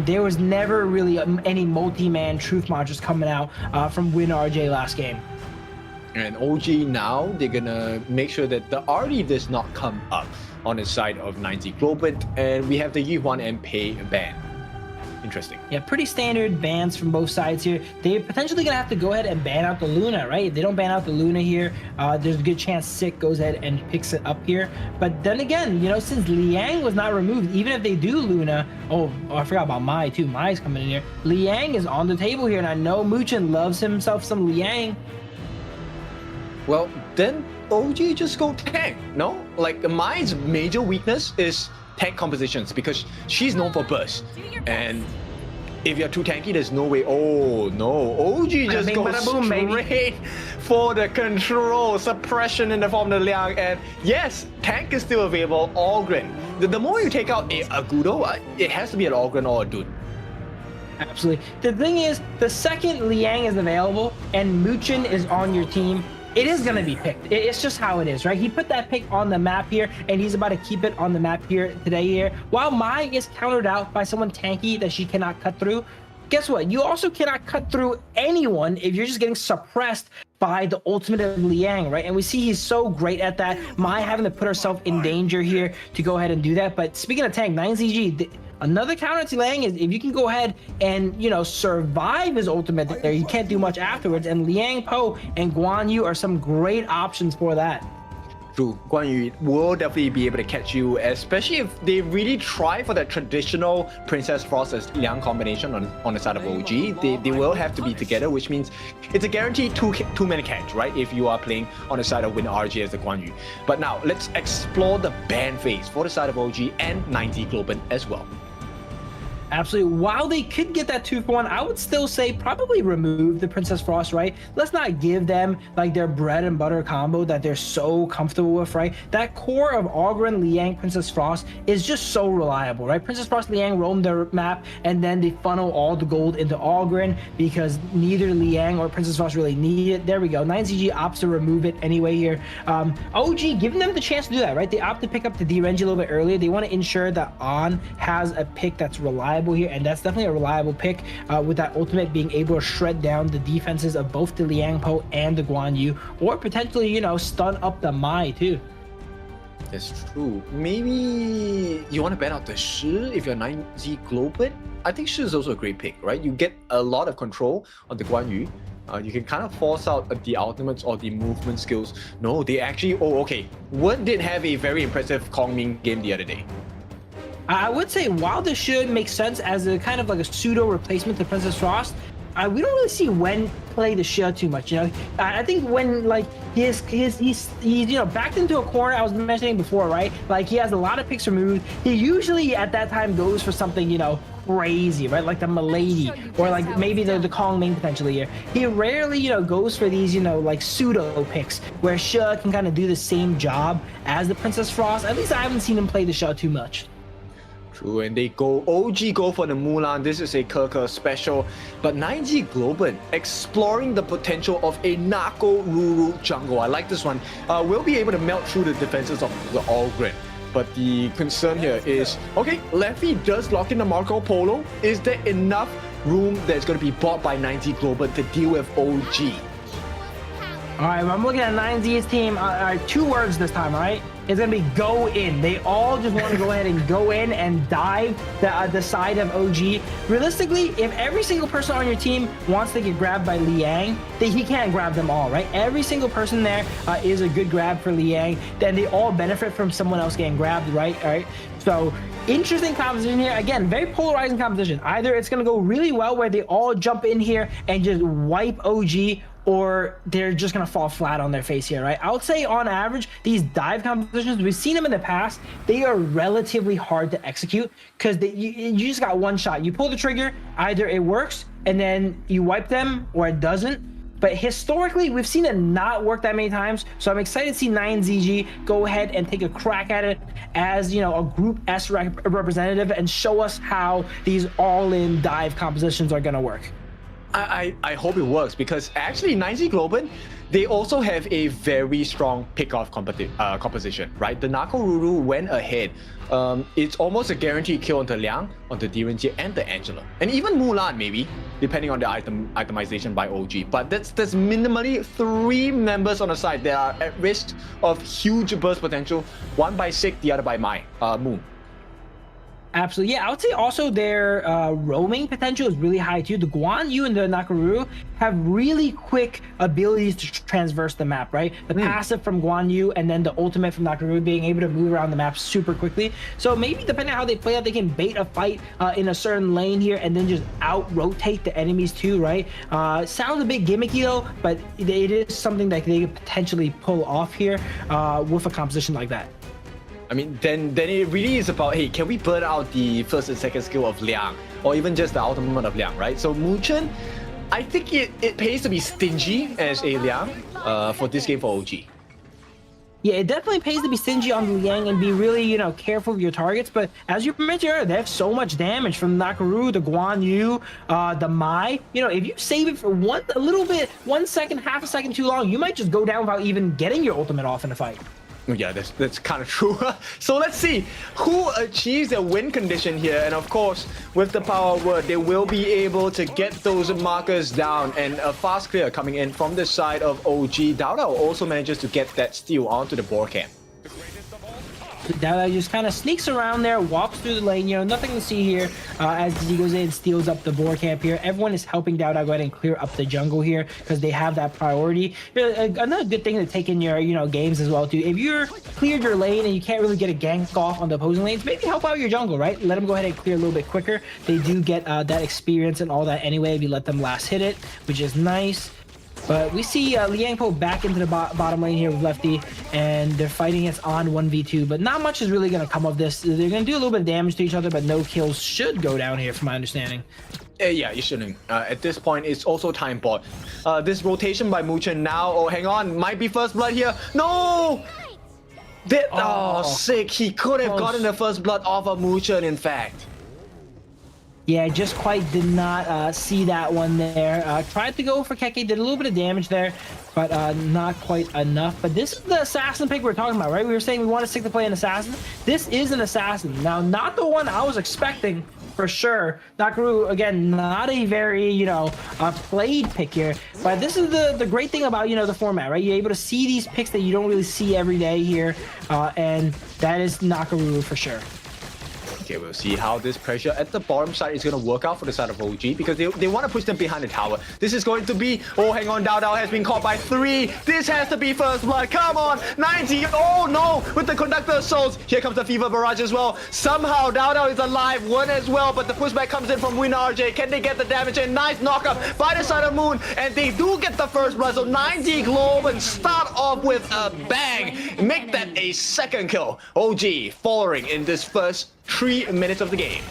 There was never really any multi-man truth mantras coming out from Win RJ last game. And OG now, they're gonna make sure that the RD does not come up on the side of 9Z Globant, and we have the Yuan and Pei ban. Interesting. Yeah, pretty standard bans from both sides here. They're potentially gonna have to go ahead and ban out the Luna, right? If they don't ban out the Luna here, there's a good chance Sick goes ahead and picks it up here. But then again, since Liang was not removed, even if they do Luna, oh, I forgot about Mai too. Mai's coming in here. Liang is on the table here, and I know Muchen loves himself some Liang. Well, then OG just go tank, no? Like Mai's major weakness is tank compositions because she's known for burst. And if you're too tanky, there's no way. Oh no, OG just goes straight for the control, suppression in the form of the Liang. And yes, tank is still available, Ogren. The more you take out a Gudo, it has to be an Ogren or a Dude. Absolutely. The thing is, the second Liang is available and Muchen is on your team, it is going to be picked. It's just how it is, right? He put that pick on the map here, and he's about to keep it on the map here today here. While Mai is countered out by someone tanky that she cannot cut through, guess what? You also cannot cut through anyone if you're just getting suppressed by the ultimate of Liang, right? And we see he's so great at that. Mai having to put herself in danger here to go ahead and do that. But speaking of tank, 9ZG, another counter to Liang is if you can go ahead and, survive his ultimate there, you can't do much afterwards. And Liang Po and Guan Yu are some great options for that. True, Guan Yu will definitely be able to catch you, especially if they really try for that traditional Princess Frost as Liang combination on the side of OG. They will have to be together, which means it's a guaranteed two-man catch, right? If you are playing on the side of Win RJ as the Guan Yu. But now, let's explore the ban phase for the side of OG and 9Z Globant as well. Absolutely. While they could get that 2-for-1, I would still say probably remove the Princess Frost, right? Let's not give them like their bread and butter combo that they're so comfortable with, right? That core of Ogren, Liang, Princess Frost is just so reliable, right? Princess Frost, Liang roam their map, and then they funnel all the gold into Ogren because neither Liang or Princess Frost really need it. There we go. 9ZG opts to remove it anyway here. OG giving them the chance to do that, right? They opt to pick up the D-Renji a little bit earlier. They want to ensure that On has a pick that's reliable here, and that's definitely a reliable pick with that ultimate being able to shred down the defenses of both the Liang Po and the Guan Yu, or potentially, stun up the Mai too. That's true. Maybe you want to ban out the Shi if you're 9Z Globant? I think Shi is also a great pick, right? You get a lot of control on the Guan Yu. You can kind of force out the ultimates or the movement skills. No, they actually... Oh, okay. Word did have a very impressive Kong Ming game the other day. I would say while this should make sense as a kind of like a pseudo replacement to Princess Frost, we don't really see Wen play the Shi too much. I think when like he's backed into a corner, I was mentioning before, right? Like he has a lot of picks removed. He usually at that time goes for something crazy, right? Like the Milady or like maybe the Kong Ming potentially here. He rarely goes for these like pseudo picks where Shi can kind of do the same job as the Princess Frost. At least I haven't seen him play the Shi too much. True, and they OG go for the Mulan. This is a Kerker special. But 9Z Globant exploring the potential of a Nako Ruru jungle. I like this one. We'll be able to melt through the defenses of the Ogren. But the concern here is, okay, Leffy does lock in the Marco Polo. Is there enough room that's going to be bought by 9Z Globant to deal with OG. All right, I'm looking at 9Z's team. All right, 2 words this time, all right? It's going to be go in. They all just want to go ahead and go in and dive the side of OG. Realistically, if every single person on your team wants to get grabbed by Liang, then he can't grab them all, right? Every single person there is a good grab for Liang. Then they all benefit from someone else getting grabbed, right? All right. So interesting composition here. Again, very polarizing composition. Either it's going to go really well where they all jump in here and just wipe OG, or they're just going to fall flat on their face here, right? I would say on average, these dive compositions, we've seen them in the past, they are relatively hard to execute because you just got one shot. You pull the trigger, either it works and then you wipe them or it doesn't. But historically, we've seen it not work that many times. So I'm excited to see 9ZG go ahead and take a crack at it as, you know, a Group S representative and show us how these all-in dive compositions are going to work. I hope it works, because actually 9Z Globant, they also have a very strong pick-off composition, right? The Nakoruru went ahead. It's almost a guaranteed kill onto Liang, onto Direnjie, and the Angela. And even Mulan, maybe, depending on the itemization by OG. But that's minimally 3 members on the side that are at risk of huge burst potential. One by Sick, the other by Moon. Absolutely. Yeah, I would say also their roaming potential is really high too. The Guan Yu and the Nakoruru have really quick abilities to transverse the map, right? The passive from Guan Yu and then the ultimate from Nakoruru being able to move around the map super quickly. So maybe depending on how they play out, they can bait a fight in a certain lane here and then just out-rotate the enemies too, right? Sounds a bit gimmicky though, but it is something that they could potentially pull off here with a composition like that. I mean, then it really is about, hey, can we burn out the first and second skill of Liang, or even just the ultimate of Liang, right? So Muchen, I think it pays to be stingy as a Liang for this game for OG. Yeah, it definitely pays to be stingy on the Liang and be really, you know, careful of your targets. But as you mentioned earlier, they have so much damage from Nakoruru, the Guan Yu, the Mai. You know, if you save it for 1 second, half a second too long, you might just go down without even getting your ultimate off in a fight. Yeah, that's kind of true. So let's see who achieves their win condition here. And of course, with the power of word, they will be able to get those markers down. And a fast clear coming in from the side of OG. Dao Dao also manages to get that steal onto the board camp. Dao just kind of sneaks around there, walks through the lane, you know, nothing to see here as he goes in and steals up the board camp here. Everyone is helping Dao go ahead and clear up the jungle here because they have that priority. Another good thing to take in your, you know, games as well too. If you're cleared your lane and you can't really get a gank off on the opposing lanes, maybe help out your jungle, right? Let them go ahead and clear a little bit quicker. They do get that experience and all that anyway if you let them last hit it, which is nice. But we see Liang Po back into the bottom lane here with Lefty, and they're fighting against on 1v2, but not much is really going to come of this. They're going to do a little bit of damage to each other, but no kills should go down here from my understanding. Yeah, you shouldn't. At this point, it's also time bought. This rotation by Muchen now, oh, hang on, might be first blood here. No! Sick. He could have gotten the first blood off of Muchen, in fact. Yeah, just quite did not see that one there. Tried to go for Keke, did a little bit of damage there, but not quite enough. But this is the assassin pick we're talking about, right? We were saying we want to stick to play an assassin. This is an assassin. Now, not the one I was expecting for sure. Nakoruru, again, not a very, you know, played pick here. But this is the great thing about, you know, the format, right? You're able to see these picks that you don't really see every day here. And that is Nakoruru for sure. Okay, we'll see how this pressure at the bottom side is going to work out for the side of OG, because they want to push them behind the tower. This is going to be, oh, hang on, Dao has been caught by 3. This has to be first blood. Come on, 90. Oh no, with the conductor assaults. Here comes the fever barrage as well. Somehow Dao is alive, one as well, but the pushback comes in from WinRJ. Can they get the damage in? Nice knockup by the side of Moon, and they do get the first blood. So 90 Globant start off with a bang. Make that a second kill. OG falling in this first 3 minutes of the game.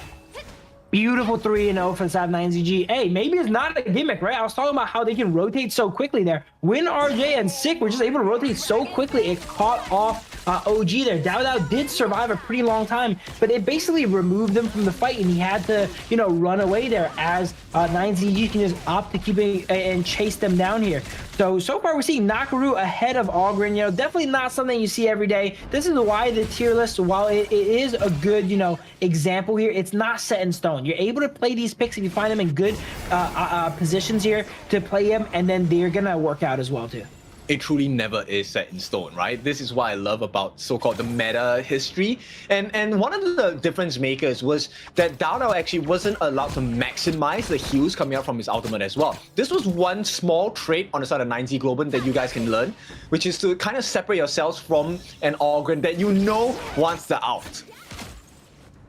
Beautiful 3-0 for the side of 9ZG. Hey, maybe it's not a gimmick, right? I was talking about how they can rotate so quickly there. Win RJ and Sick were just able to rotate so quickly, it caught off OG there. Dao did survive a pretty long time, but it basically removed them from the fight, and he had to, you know, run away there as 9ZG can just opt to keep it and chase them down here. So far we're seeing Nakaru ahead of Ogren. You know, definitely not something you see every day. This is why the tier list, while it is a good, you know, example here, it's not set in stone. You're able to play these picks if you find them in good positions here to play them, and then they're gonna work out as well too. It truly never is set in stone, right? This is what I love about so-called the meta history. And one of the difference makers was that Dao actually wasn't allowed to maximize the heals coming out from his ultimate as well. This was one small trait on the side of 9Z Globant that you guys can learn, which is to kind of separate yourselves from an Ogren that you know wants the out.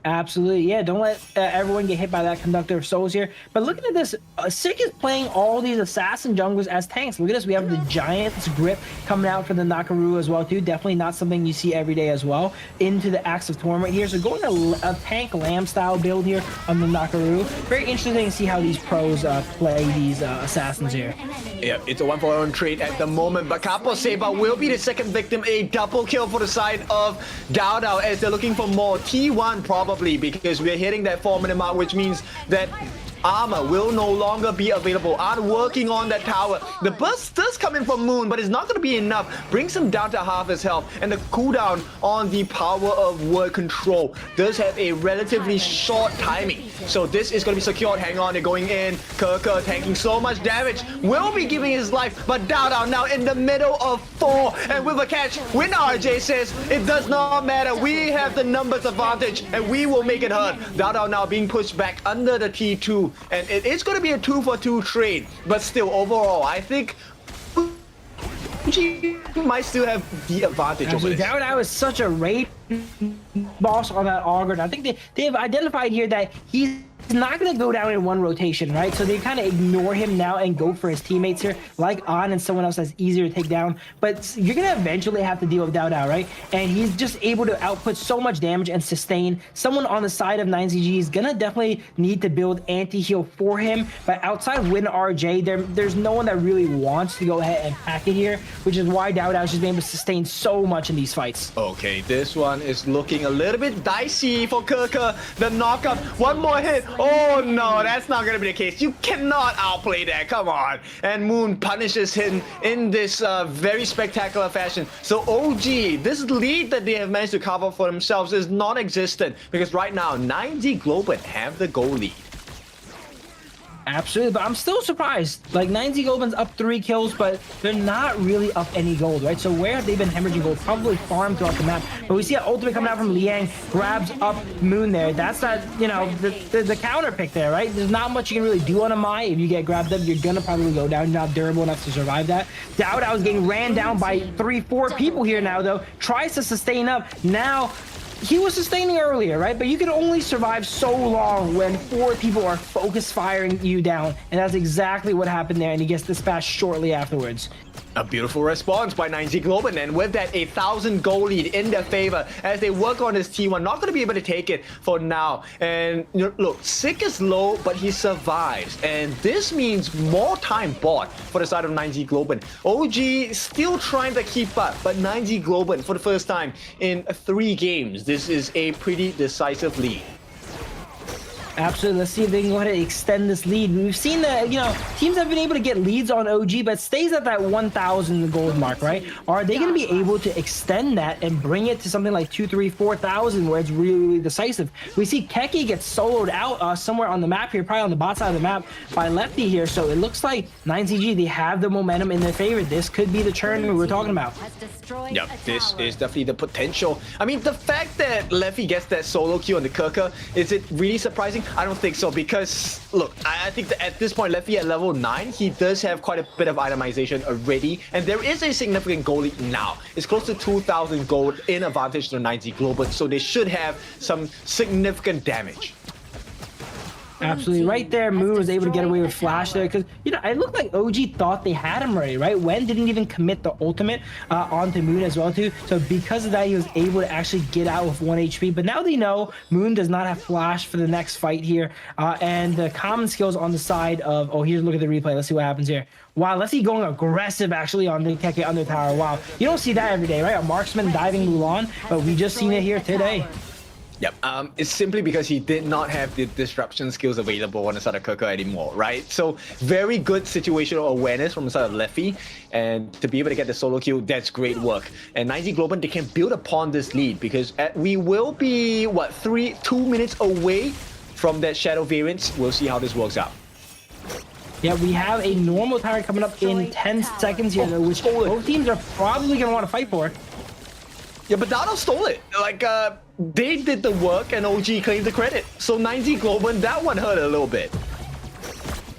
Absolutely, yeah. Don't let everyone get hit by that Conductor of Souls here. But looking at this, Sick is playing all these assassin junglers as tanks. Look at this. We have the Giant's Grip coming out for the Nakaru as well too. Definitely not something you see every day as well. Into the Axe of Torment here. So going to a tank lamb style build here on the Nakaru. Very interesting to see how these pros play these assassins here. Yeah, it's a 1-for-1 trade at the moment, but Capo Saber will be the second victim. A double kill for the side of Dao as they're looking for more. T1 probably, because we're hitting that 4-minute mark, which means that armor will no longer be available. Are working on that tower. The burst does come in from Moon, but it's not going to be enough. Brings him down to half his health, and the cooldown on the power of word control does have a relatively short timing. So this is going to be secured. Hang on, they're going in. Kirka tanking so much damage. Will be giving his life, but Dao now in the middle of 4, and with a catch. Win RJ says it does not matter. We have the numbers advantage, and we will make it hurt. Dao now being pushed back under the T2. And it is going to be a 2-for-2 trade, but still, overall, I think she might still have the advantage over this. Dao is such a raid boss on that Ogre. I think they have identified here that he's not going to go down in one rotation, right? So they kind of ignore him now and go for his teammates here, like On and someone else that's easier to take down. But you're going to eventually have to deal with Dao, right? And he's just able to output so much damage and sustain. Someone on the side of 9ZG is going to definitely need to build anti-heal for him. But outside Win RJ, there's no one that really wants to go ahead and pack it here, which is why Dao has just been able to sustain so much in these fights. Okay, this one is looking a little bit dicey for Kirka. The knockup, one more hit. Oh no, that's not gonna be the case. You cannot outplay that, come on. And Moon punishes him in this very spectacular fashion. So OG, this lead that they have managed to carve out for themselves is non-existent, because right now 9Z Globant have the goal lead. Absolutely, but I'm still surprised. Like 9Z Globant's up 3 kills, but they're not really up any gold, right? So where have they been hemorrhaging gold? Probably farmed throughout the map. But we see an ultimate coming out from Liang, grabs up Moon there. That's not, you know, the counter pick there, right? There's not much you can really do on a Mai. If you get grabbed up, you're gonna probably go down. You're not durable enough to survive that. Dao is getting ran down by 3-4 people here now, though. Tries to sustain up. Now, he was sustaining earlier, right? But you can only survive so long when 4 people are focus firing you down. And that's exactly what happened there. And he gets dispatched shortly afterwards. A beautiful response by 9Z Globant, and with that, 1,000 goal lead in their favor as they work on this T1. Not going to be able to take it for now. And you know, look, Sick is low, but he survives. And this means more time bought for the side of 9Z Globant. OG still trying to keep up, but 9Z Globant for the first time in 3 games. This is a pretty decisive lead. Absolutely. Let's see if they can go ahead and extend this lead. We've seen that, you know, teams have been able to get leads on OG, but stays at that 1,000 gold mark, right? Are they going to be able to extend that and bring it to something like 2,000, 3,000, 4,000 where it's really, really decisive? We see Keki get soloed out somewhere on the map here, probably on the bot side of the map by Lefty here. So it looks like 9ZG, they have the momentum in their favor. This could be the turn we were talking about. Yep, this is definitely the potential. I mean, the fact that Leffy gets that solo kill on the Kirka, is it really surprising? I don't think so, because look, I think that at this point, Leffy at level 9, he does have quite a bit of itemization already, and there is a significant gold lead now. It's close to 2,000 gold in advantage to 9Z Globant, so they should have some significant damage. Absolutely. Right there, Moon was able to get away with Flash there because, you know, it looked like OG thought they had him already, right? Wen didn't even commit the ultimate onto Moon as well, too. So because of that, he was able to actually get out with 1 HP. But now they know Moon does not have Flash for the next fight here. And the common skills on the side of, oh, here's a look at the replay. Let's see what happens here. Wow, let's see going aggressive actually on the Keke under tower. Wow, you don't see that every day, right? A marksman diving Mulan, but we just seen it here today. Yep, it's simply because he did not have the disruption skills available on the side of Keke anymore, right? So very good situational awareness from the side of Leffy, and to be able to get the solo kill, that's great work. And 9Z Globant, they can build upon this lead because we will be, what, 2 minutes away from that Shadow variance. We'll see how this works out. Yeah, we have a normal tower coming up in 10 seconds here, though, which both teams are probably going to want to fight for. Yeah, but Dado stole it. Like, they did the work and OG claimed the credit. So 9Z Globant, that one hurt a little bit.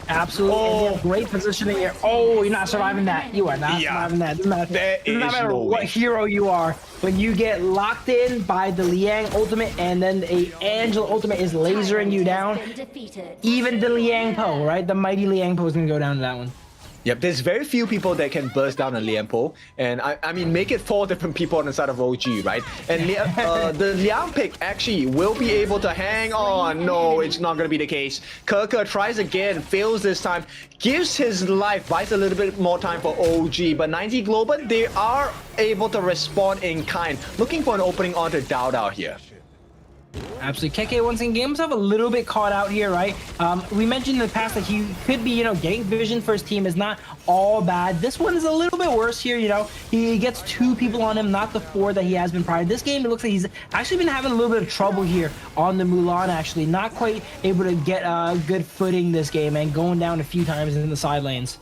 Absolutely. And they have great positioning here. Oh, you're not surviving that. You are not surviving that. Doesn't matter what hero you are. When you get locked in by the Liang ultimate and then a Angela ultimate is lasering you down, even the Liang Po, right? The mighty Liang Po is going to go down to that one. Yep, there's very few people that can burst down a Liang Po, and I mean, make it 4 different people on the side of OG, right? And the Liang pick actually will be able to hang on. No, it's not going to be the case. Keke tries again, fails this time, gives his life, buys a little bit more time for OG, but 9Z Globant, they are able to respond in kind, looking for an opening onto Dao Dao here. Absolutely. Keke once again gave himself a little bit caught out here, right? We mentioned in the past that he could be, you know, getting vision for his team is not all bad. This one is a little bit worse here, you know. He gets 2 people on him, not the 4 that he has been prior. This game, it looks like he's actually been having a little bit of trouble here on the Mulan, actually. Not quite able to get good footing this game and going down a few times in the side lanes.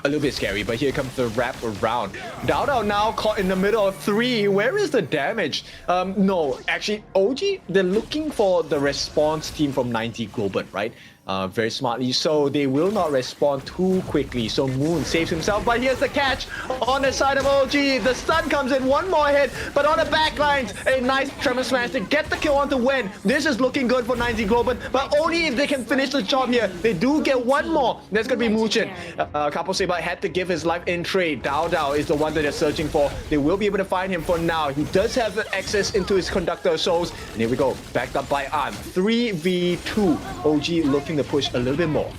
A little bit scary, but here comes the wrap around. Dao Dao now caught in the middle of 3. Where is the damage? No, actually, OG, they're looking for the response team from 9Z Globant, right? Very smartly, so they will not respond too quickly. So Moon saves himself, but here's the catch on the side of OG. The stun comes in, 1 more hit, but on the back lines, a nice Tremor Smash to get the kill onto Wen. This is looking good for 9Z Globant, but only if they can finish the job here. They do get 1 more. That's going to be Muchin. Capo Saber had to give his life in trade. Dao Dao is the one that they're searching for. They will be able to find him for now. He does have access into his Conductor of Souls. And here we go, backed up by An. 3v2. OG looking to push a little bit more.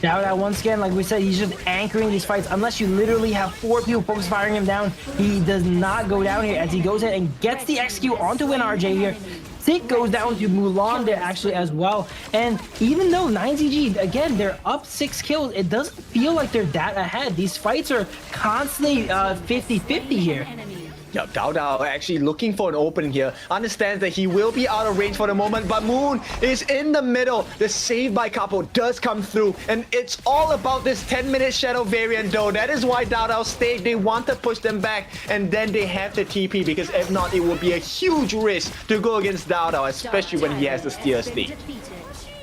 Dao Dao, once again, like we said, he's just anchoring these fights. Unless you literally have 4 people focus firing him down, he does not go down here as he goes ahead and gets the execute onto Win RJ here. Zeke goes down to Mulan there actually as well. And even though 9ZG, again, they're up 6 kills, it doesn't feel like they're that ahead. These fights are constantly 50-50 here. Yeah, Dao Dao actually looking for an opening here. Understands that he will be out of range for the moment, but Moon is in the middle. The save by Capo does come through, and it's all about this 10-minute Shadow variant though. That is why Dao Dao stayed. They want to push them back, and then they have the TP, because if not, it would be a huge risk to go against Dao Dao, especially when he has the steer state.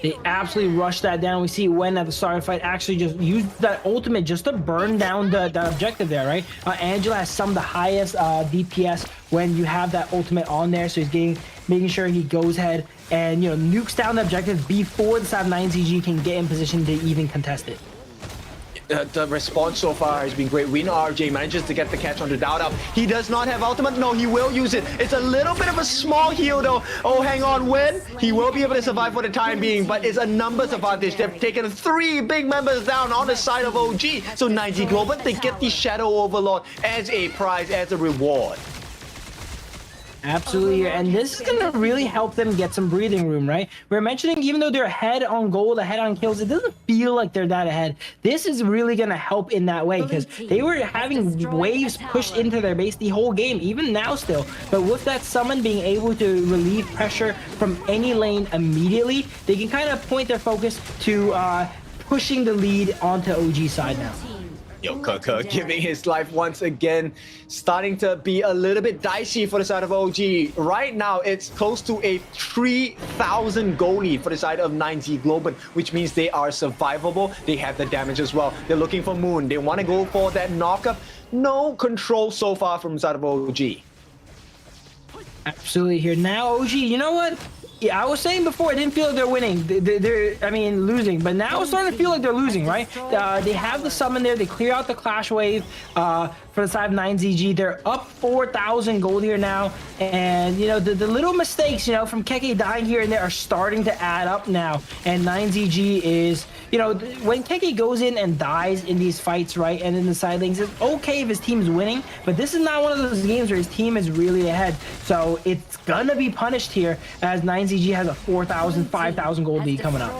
They absolutely rushed that down. We see Wen at the start of the fight actually just used that ultimate just to burn down the objective there, right? Angela has some of the highest DPS when you have that ultimate on there, so he's making sure he goes ahead and, you know, nukes down the objective before the side of 9ZG can get in position to even contest it. The response so far has been great. Win RJ manages to get the catch onto Dao Dao. He does not have ultimate. No, he will use it. It's a little bit of a small heal though. Oh, hang on, Win. He will be able to survive for the time being, but it's a numbers advantage. They've taken 3 big members down on the side of OG. So 9Z Globant, they get the Shadow Overlord as a prize, as a reward. Absolutely, and this is going to really help them get some breathing room, right? We're mentioning even though they're ahead on gold, ahead on kills, it doesn't feel like they're that ahead. This is really going to help in that way, because they were having waves pushed into their base the whole game, even now still. But with that summon being able to relieve pressure from any lane immediately, they can kind of point their focus to pushing the lead onto OG side now. Yo, Keke giving his life once again, starting to be a little bit dicey for the side of OG. Right now, it's close to a 3,000 goal lead for the side of 9Z Globant, which means they are survivable. They have the damage as well. They're looking for Moon. They want to go for that knockup. No control so far from the side of OG. Absolutely here. Now, OG, you know what? Yeah, I was saying before, I didn't feel like they're winning. I mean, losing. But now it's starting to feel like they're losing, right? They have the summon there. They clear out the Clash Wave for the side of 9ZG. They're up 4,000 gold here now. And, you know, the little mistakes, you know, from Keke dying here and there are starting to add up now. And 9ZG is, you know, when Keke goes in and dies in these fights, right, and in the side lanes, it's okay if his team's winning. But this is not one of those games where his team is really ahead. So it's gonna be punished here as 9ZG has a 4,000, 5,000 gold lead coming up.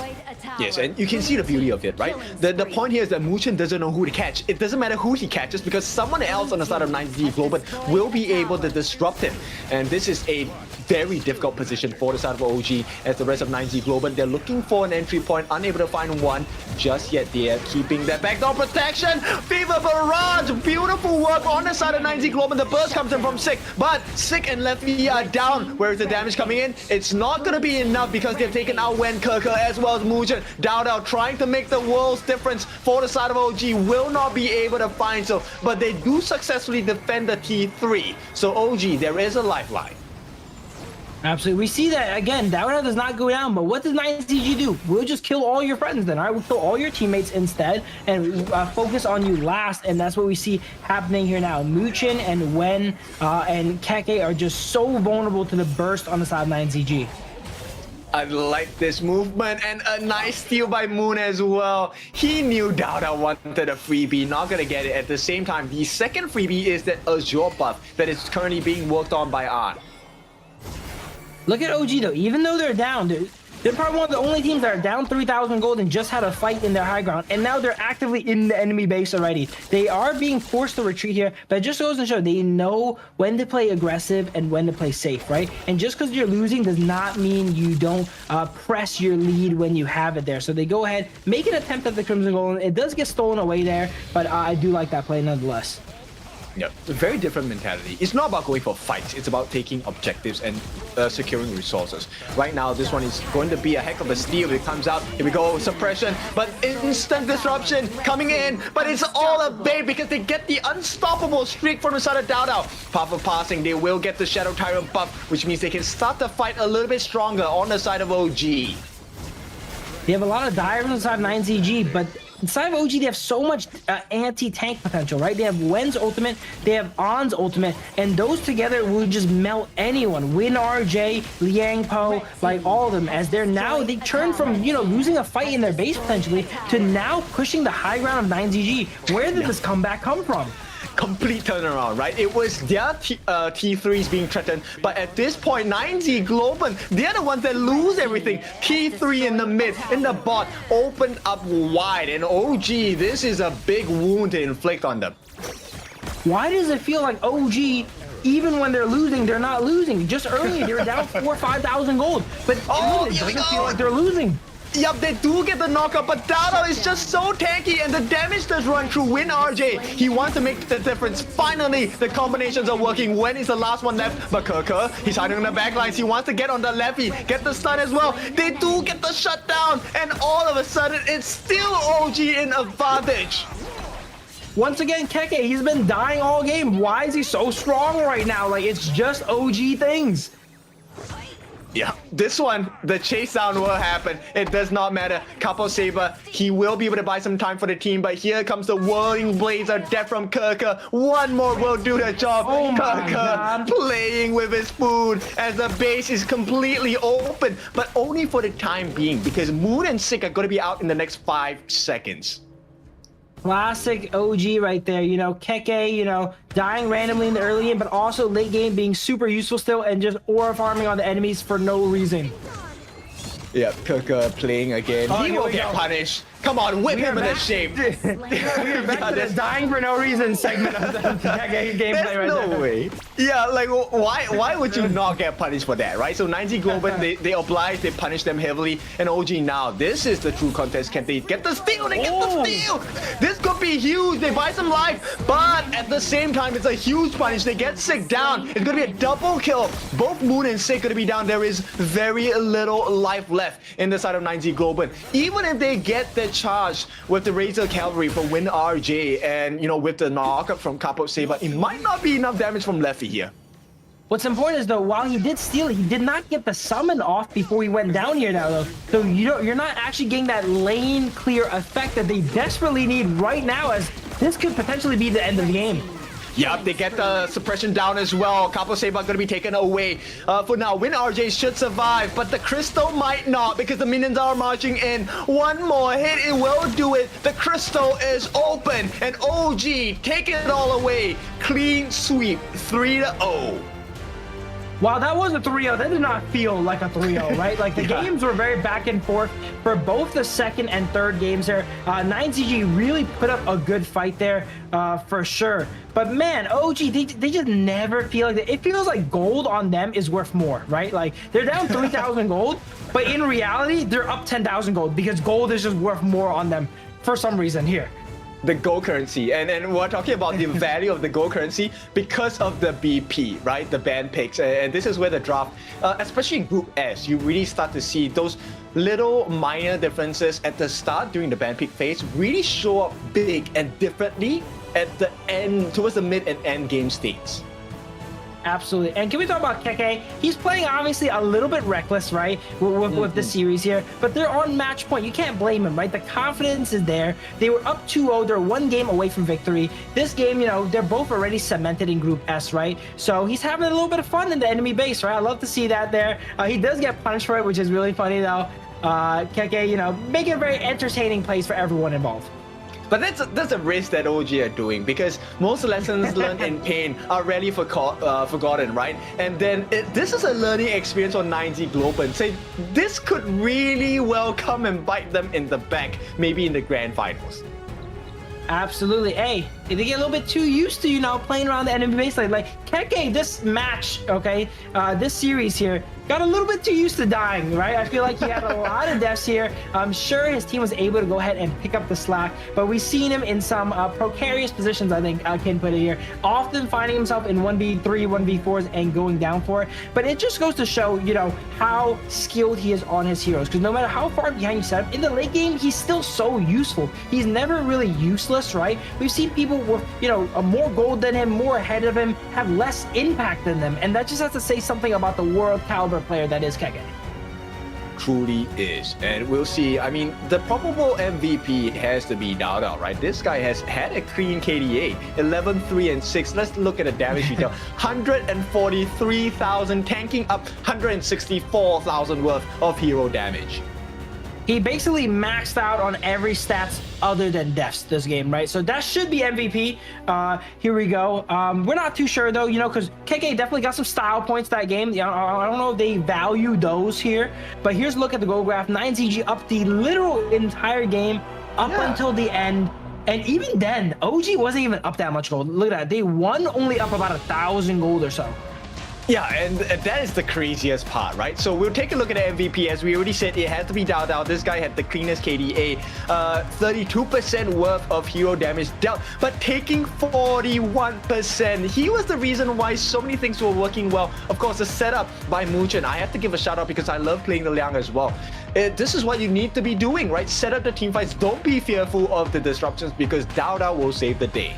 Yes, and you can see the beauty of it, right? The point here is that Muchen doesn't know who to catch. It doesn't matter who he catches because someone else on the side of 9ZG Globant will be able to disrupt him. And this is a very difficult position for the side of OG as the rest of 9Z Globant. They're looking for an entry point, unable to find one just yet. They are keeping that backdoor protection. Fever Barrage, beautiful work on the side of 9Z Globant. The burst comes in from Sick, but Sick and Lefty are down. Where is the damage coming in? It's not going to be enough because they've taken out Wen Kerker as well as Mujen. Dao trying to make the world's difference for the side of OG will not be able to find so, but they do successfully defend the T3. So OG, there is a lifeline. Absolutely. We see that again. Downer does not go down, but what does 9ZG do? We'll just kill all your friends then, all right? We'll kill all your teammates instead and focus on you last, and that's what we see happening here now. Muchen and Wen and Keke are just so vulnerable to the burst on the side of 9ZG. I like this movement and a nice steal by Moon as well. He knew Dowda wanted a freebie, not gonna get it. At the same time, the second freebie is that Azure buff that is currently being worked on by Art. Look at OG though, even though they're down, they're probably one of the only teams that are down 3,000 gold and just had a fight in their high ground, and now they're actively in the enemy base already. They are being forced to retreat here, but it just goes to show they know when to play aggressive and when to play safe, right? And just because you're losing does not mean you don't press your lead when you have it there. So they go ahead, make an attempt at the Crimson Golem. It does get stolen away there, but I do like that play nonetheless. Yeah, it's a very different mentality. It's not about going for fights. It's about taking objectives and securing resources. Right now, this one is going to be a heck of a steal. It comes out. Here we go. Suppression. But instant disruption coming in. But it's all a bait because they get the unstoppable streak from the side of Dao Dao. Powerful passing. They will get the Shadow Tyrant buff, which means they can start the fight a little bit stronger on the side of OG. They have a lot of divers on the side of 9ZG, but inside of OG, they have so much anti-tank potential, right? They have Wen's ultimate, they have On's ultimate, and those together will just melt anyone. Win RJ, Liang Po, like all of them, as they're now, they turn from, you know, losing a fight in their base potentially to now pushing the high ground of 9ZG. Where did this comeback come from? Complete turnaround, right? It was their T3s being threatened, but at this point, 9Z Globant, they're the ones that lose everything. T3 in the mid, in the bot, opened up wide, and OG, this is a big wound to inflict on them. Why does it feel like OG, even when they're losing, they're not losing? Just earlier, they were down 4,000 or 5,000 gold, but it doesn't feel like they're losing. Yep, they do get the knockup, but Dao is just so tanky and the damage does run through Win RJ. He wants to make the difference. Finally, the combinations are working. Wen is the last one left, but Kerker, he's hiding in the backlines. He wants to get on the lefty, get the stun as well. They do get the shutdown, and all of a sudden, it's still OG in advantage. Once again, Keke, he's been dying all game. Why is he so strong right now? Like, it's just OG things. Yeah, this one, the chase down will happen. It does not matter. Capo Saber, he will be able to buy some time for the team, but here comes the Whirling Blades of Death from Kerker. One more will do the job. Oh Kerker playing with his food as the base is completely open, but only for the time being because Moon and Sick are going to be out in the next 5 seconds. Classic OG right there, you know, Keke, you know, dying randomly in the early game, but also late game being super useful still and just aura farming on the enemies for no reason. Yeah, Kerker playing again. Oh, he will get punished. Come on, whip him into shape. We are back to this dying for no reason segment of the gameplay right no there. way. Yeah, like why would you not get punished for that, right? So 9Z Globant, they oblige, they punish them heavily, and OG now, this is the true contest. Can they get the steal? They get the steal! This could be huge. They buy some life, but at the same time, it's a huge punish. They get Sick down. It's gonna be a double kill. Both Moon and Sick gonna be down. There is very little life left in the side of 9Z Globant. Even if they get the charge with the Razor Cavalry for Win RJ and, you know, with the knockup from Capo Saber, it might not be enough damage from Lefty here. What's important is though, while he did steal it, he did not get the summon off before he went down here now though. So you're not actually getting that lane clear effect that they desperately need right now, as this could potentially be the end of the game. Yep, they get the suppression down as well. Capo Saber going to be taken away. For now, Win RJ should survive, but the Crystal might not because the minions are marching in. One more hit, it will do it. The Crystal is open, and OG take it all away. Clean sweep, 3-0. Wow, that was a 3-0. That did not feel like a 3-0, right? Like the games were very back and forth for both the second and third games there. 9ZG really put up a good fight there for sure. But man, OG, they just never feel like that. It feels like gold on them is worth more, right? Like they're down 3,000 gold, but in reality, they're up 10,000 gold because gold is just worth more on them for some reason here. The gold currency, and we're talking about the value of the gold currency because of the BP, right? The band picks, and this is where the draft, especially in Group S, you really start to see those little minor differences at the start during the band pick phase really show up big and differently at the end, towards the mid and end game states. Absolutely. And can we talk about Keke? He's playing obviously a little bit reckless, right? With the series here, but they're on match point. You can't blame him, right? The confidence is there. They were up 2-0. They're one game away from victory. This game, you know, they're both already cemented in Group S, right? So he's having a little bit of fun in the enemy base, right? I love to see that there. He does get punished for it, which is really funny though. Keke, you know, making a very entertaining plays for everyone involved. But that's a risk that OG are doing because most lessons learned in pain are rarely forgotten, right? And then this is a learning experience on 9Z Globant. Say this could really well come and bite them in the back, maybe in the grand finals. Absolutely. Hey, they get a little bit too used to, you know, playing around the enemy base. Like Keke, this match, okay, this series here, got a little bit too used to dying, right? I feel like he had a lot of deaths here. I'm sure his team was able to go ahead and pick up the slack, but we've seen him in some precarious positions, I think Ken put it here, often finding himself in 1v3, 1v4s and going down for it. But it just goes to show, you know, how skilled he is on his heroes, because no matter how far behind you set up, in the late game, he's still so useful. He's never really useless, right? We've seen people with, you know, more gold than him, more ahead of him, have less impact than them, and that just has to say something about the world caliber player that is Keke. Truly is, and we'll see. I mean, the probable MVP has to be Dao, right? This guy has had a clean KDA, 11, 3, and 6. Let's look at the damage detail. 143,000, tanking up 164,000 worth of hero damage. He basically maxed out on every stats other than deaths this game, right? So that should be MVP. Here we go. We're not too sure though, you know, because Keke definitely got some style points that game. You know, I don't know if they value those here, but here's a look at the goal graph. 9ZG up the literal entire game up until the end. And even then, OG wasn't even up that much gold. Look at that. They won only up about 1,000 gold or so. Yeah, and that is the craziest part, right? So we'll take a look at the MVP. As we already said, it has to be Dao. This guy had the cleanest KDA, 32% worth of hero damage dealt, but taking 41%. He was the reason why so many things were working well. Of course, the setup by Muchen, I have to give a shout out because I love playing the Liang as well. This is what you need to be doing, right? Set up the team fights. Don't be fearful of the disruptions because Dao will save the day.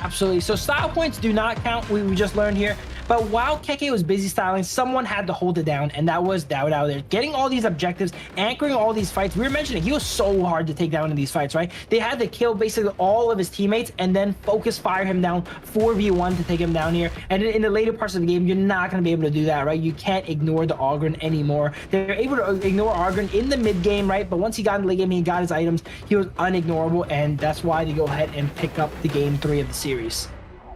Absolutely. So style points do not count. We just learned here. But while Keke was busy styling, someone had to hold it down, and that was Dao there. Getting all these objectives, anchoring all these fights. We were mentioning he was so hard to take down in these fights, right? They had to kill basically all of his teammates and then focus fire him down 4v1 to take him down here. And in the later parts of the game, you're not going to be able to do that, right? You can't ignore the Ogren anymore. They're able to ignore Ogren in the mid game, right? But once he got in the late game, he got his items. He was unignorable, and that's why they go ahead and pick up the game 3 of the series.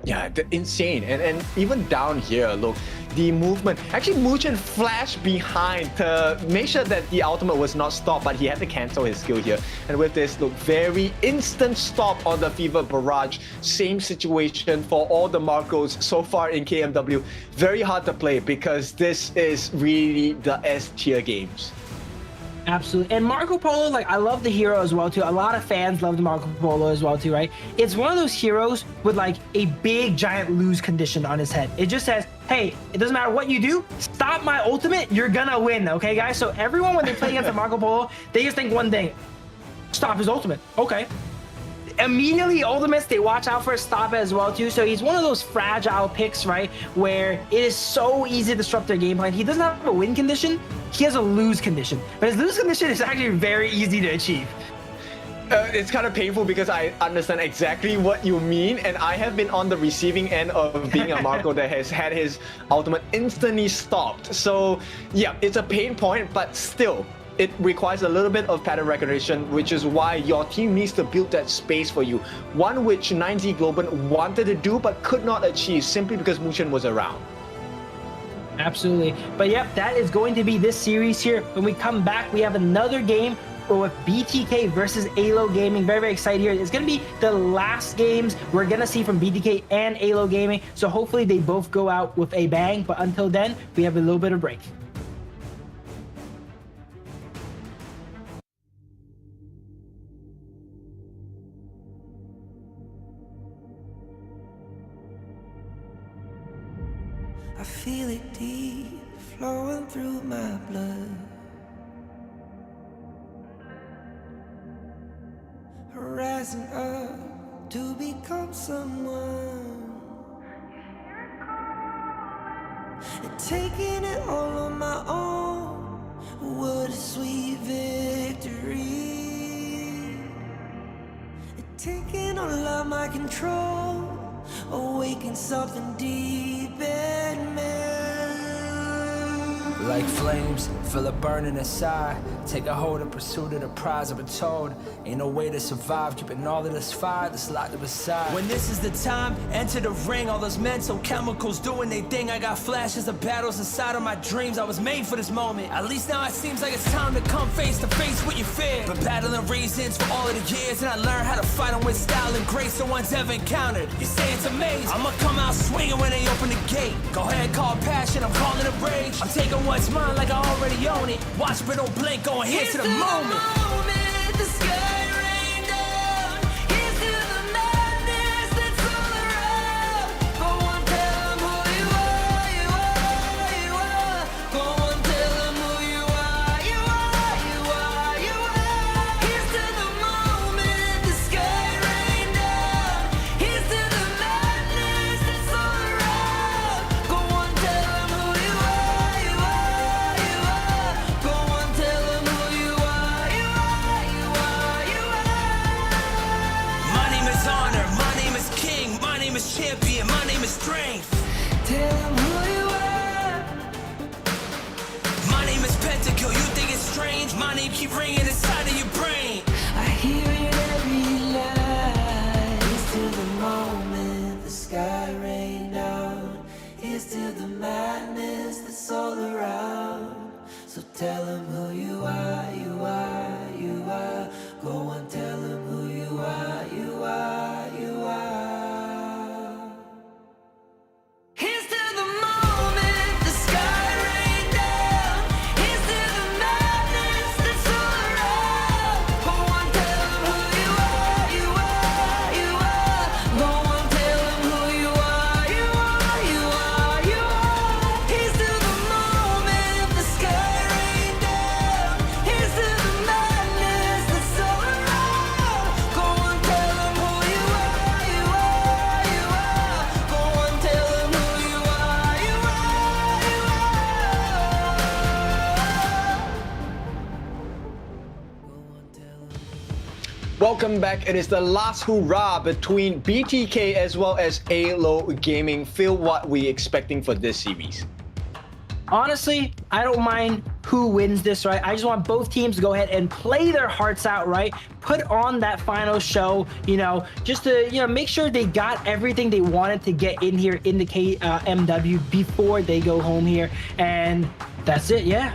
Yeah, insane. And even down here, look, the movement. Actually, Muchen flashed behind to make sure that the ultimate was not stopped, but he had to cancel his skill here. And with this, look, very instant stop on the Fever Barrage. Same situation for all the Marcos so far in KMW. Very hard to play because this is really the S tier games. Absolutely. And Marco Polo, like, I love the hero as well too. A lot of fans love the Marco Polo as well too, right? It's one of those heroes with like a big giant lose condition on his head. It just says, hey, it doesn't matter what you do, stop my ultimate, you're gonna win, okay guys? So everyone when they play against the Marco Polo, they just think one thing, stop his ultimate. Okay. immediately ultimates, they watch out for a stop as well too. So he's one of those fragile picks, right, where it is so easy to disrupt their game plan. He doesn't have a win condition, he has a lose condition, but his lose condition is actually very easy to achieve. It's kind of painful because I understand exactly what you mean, and I have been on the receiving end of being a Marco that has had his ultimate instantly stopped. So yeah, it's a pain point, but still, it requires a little bit of pattern recognition, which is why your team needs to build that space for you. One which 9Z Globant wanted to do but could not achieve simply because Muchen was around. Absolutely. But yep, that is going to be this series here. When we come back, we have another game with BTK versus AYLO Gaming. Very, very excited here. It's going to be the last games we're going to see from BTK and AYLO Gaming. So hopefully they both go out with a bang. But until then, we have a little bit of break. I feel it deep flowing through my blood. Rising up to become someone, and taking it all on my own. What a sweet victory. And taking all of my control, awaken something deep in me. Like flames, feel it burning inside. Take a hold of pursuit of the prize. I've been told, ain't no way to survive. Keeping all of this fire that's locked up aside. When this is the time, enter the ring. All those mental chemicals doing they thing. I got flashes of battles inside of my dreams. I was made for this moment. At least now it seems like it's time to come face to face with your fear. Been battling reasons for all of the years, and I learned how to fight them with style and grace no one's ever encountered. You say it's amazing, I'ma come out swinging when they open the gate. Go ahead, call passion, I'm calling it rage. I'm taking what's mine like I already own it. Watch but don't blink, going here to the moment. The sky rain down. Here's to the madness that's all around. Go on, tell 'em who you are, you are, you are. Go on, tell 'em who you are, you are, you are, you are. Here's to the moment, the sky rain down. Here's to the madness that's all around. Go on, tell 'em who you are, you are, you are. Go on, tell 'em who you are, you are, you are, you are. My name is honor, my name is king, my name is champion, my name is strength. Tell 'em who you are. My name is Pentakill, you think it's strange? My name keep ringing inside of your brain. I hear it every night. Here's to the moment the sky rain down. Here's to the madness that's all around. So tell 'em who you are, you are, you are. Go on, tell 'em who you are, you are, you are. Here's to the moment the sky rain down. Here's to the madness that's all around. Go on, tell 'em who you are, you are, you are. Go on, tell 'em who you are, you are, you are, you are. Here's to the moment the sky rain down. Here's to the madness that's all around. Go on, tell 'em who you are, you are, you are. Go on, tell 'em who you are, you are, you are. Welcome back. It is the last hurrah between BTK as well as AYLO Gaming. Phil, what we expecting for this series? Honestly, I don't mind who wins this, right? I just want both teams to go ahead and play their hearts out, right? Put on that final show, just to, make sure they got everything they wanted to get in here in the KMW before they go home here. And that's it, yeah.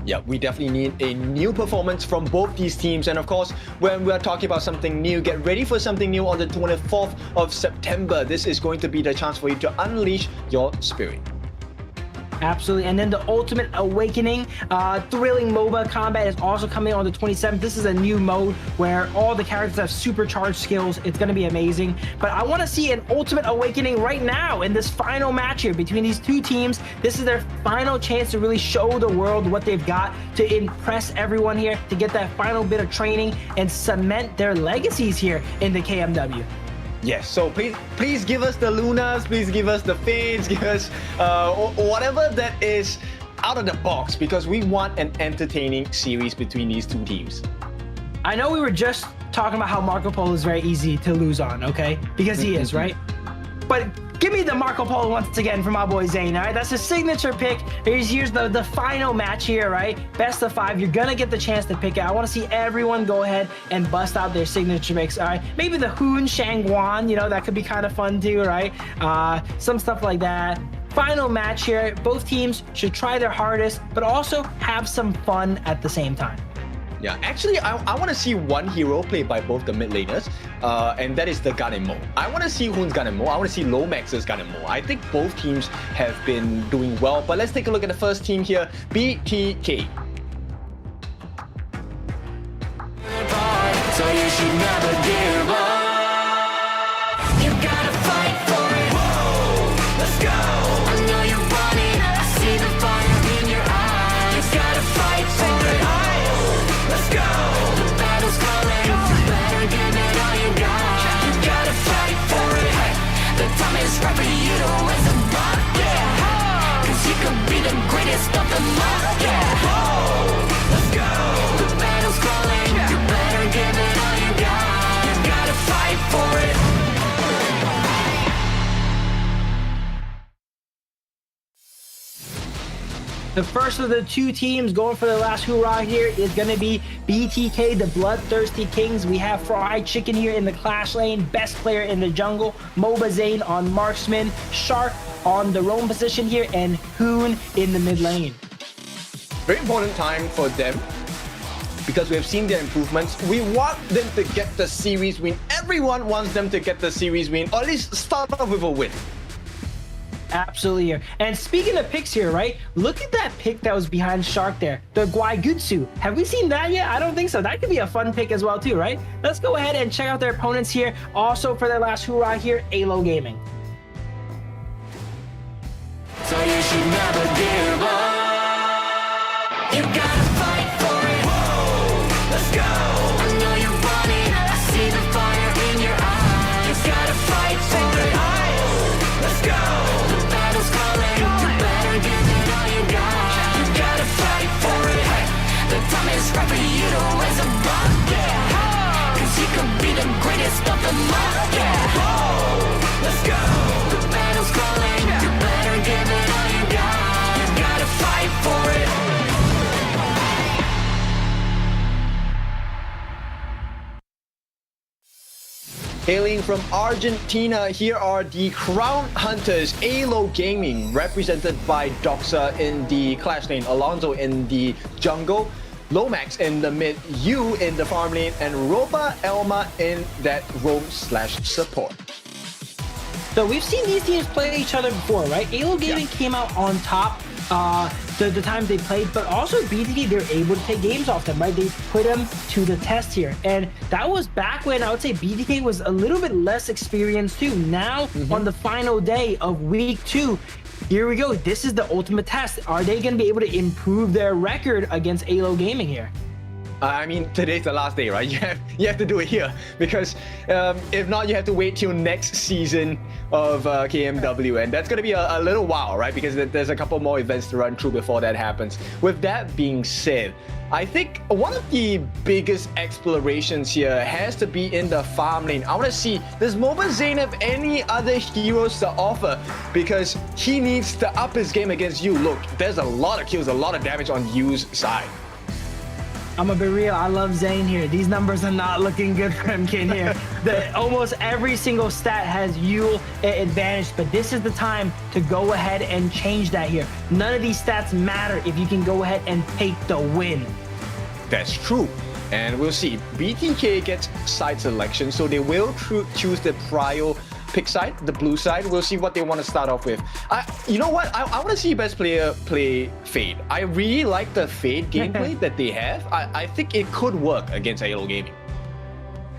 Yeah, we definitely need a new performance from both these teams. And of course, when we're talking about something new, get ready for something new on the 24th of September. This is going to be the chance for you to unleash your spirit. Absolutely. And then the Ultimate Awakening, thrilling MOBA combat is also coming on the 27th. This is a new mode where all the characters have supercharged skills. It's going to be amazing. But I want to see an Ultimate Awakening right now in this final match here between these two teams. This is their final chance to really show the world what they've got, to impress everyone here, to get that final bit of training and cement their legacies here in the KMW. Yes, so please give us the Lunas, please give us the Fades, give us whatever that is out of the box, because we want an entertaining series between these two teams. I know we were just talking about how Marco Polo is very easy to lose on, okay? Because he is, right? But give me the Marco Polo once again for my boy Zane, all right? That's his signature pick. Here's the final match here, right? Best of 5. You're gonna get the chance to pick it. I want to see everyone go ahead and bust out their signature picks, all right? Maybe the Hoon Shangguan, you know, that could be kind of fun too, right? Some stuff like that. Final match here. Both teams should try their hardest, but also have some fun at the same time. Yeah, actually, I want to see one hero played by both the mid laners, and that is the Gun and Mo. I want to see Hoon's Gun and Mo. I want to see Lomax's Gun and Mo. I think both teams have been doing well, but let's take a look at the first team here, BTK. So you should never give up. You gotta fight for it. Whoa, let's go. I know you're running. I see the fire in your eyes. You gotta fight for it. Let's go. The battle's coming. You better give it all you got. You gotta fight for it. The time is right for you to raise a bar. Yeah. 'Cause you could be the greatest of them all. Yeah. Let's go. The battle's calling. You better give it all you got. You gotta fight for it. The first of the two teams going for the last hoorah here is going to be BTK, the Bloodthirsty Kings. We have Fried Chicken here in the Clash lane, best player in the jungle, Moba Zane on Marksman, Shark on the roam position here, and Hoon in the mid lane. Very important time for them, because we have seen their improvements. We want them to get the series win. Everyone wants them to get the series win, or at least start off with a win. Absolutely here. And speaking of picks here, right? Look at that pick that was behind Shark there. The Guaigutsu. Have we seen that yet? I don't think so. That could be a fun pick as well too, right? Let's go ahead and check out their opponents here. Also for their last hoorah here, AYLO Gaming. So you should never give up. You gotta fight for it. Whoa, let's go. I know you're running. I see the fire in your eyes. You gotta fight for it. Let's go. The battle's calling. You better give it all you got. You gotta fight for it. The time is right for you to raise a bar. Yeah. 'Cause you could be the greatest of them all. Yeah. Let's go. The battle's calling. You better give it all you got. You gotta fight for it. Hailing from Argentina, here are the Crown Hunters, AYLO Gaming, represented by Doxa in the Clash lane, Alonso in the jungle, Lomax in the mid, Yu in the farm lane, and Roba Elma in that roam/support. So we've seen these teams play each other before, right? AYLO Gaming came out on top the times they played, but also BTK, they're able to take games off them, right? They put them to the test here. And that was back when I would say BTK was a little bit less experienced too. Now, on the final day of week 2, here we go. This is the ultimate test. Are they going to be able to improve their record against AYLO Gaming here? I mean, today's the last day, right? You have to do it here, because if not, you have to wait till next season of KMW, and that's going to be a little while, right? Because there's a couple more events to run through before that happens. With that being said, I think one of the biggest explorations here has to be in the farm lane. I want to see, does Moba Zane have any other heroes to offer? Because he needs to up his game against you. Look, there's a lot of kills, a lot of damage on Yu's side. I'm gonna be real, I love Zane here. These numbers are not looking good for him, Ken, here. Almost every single stat has Yule advantage, but this is the time to go ahead and change that here. None of these stats matter if you can go ahead and take the win. That's true. And we'll see. BTK gets side selection, so they will choose the prio pick side, the blue side. We'll see what they want to start off with. You know what? I want to see best player play Fade. I really like the Fade gameplay that they have. I think it could work against AYLO Gaming.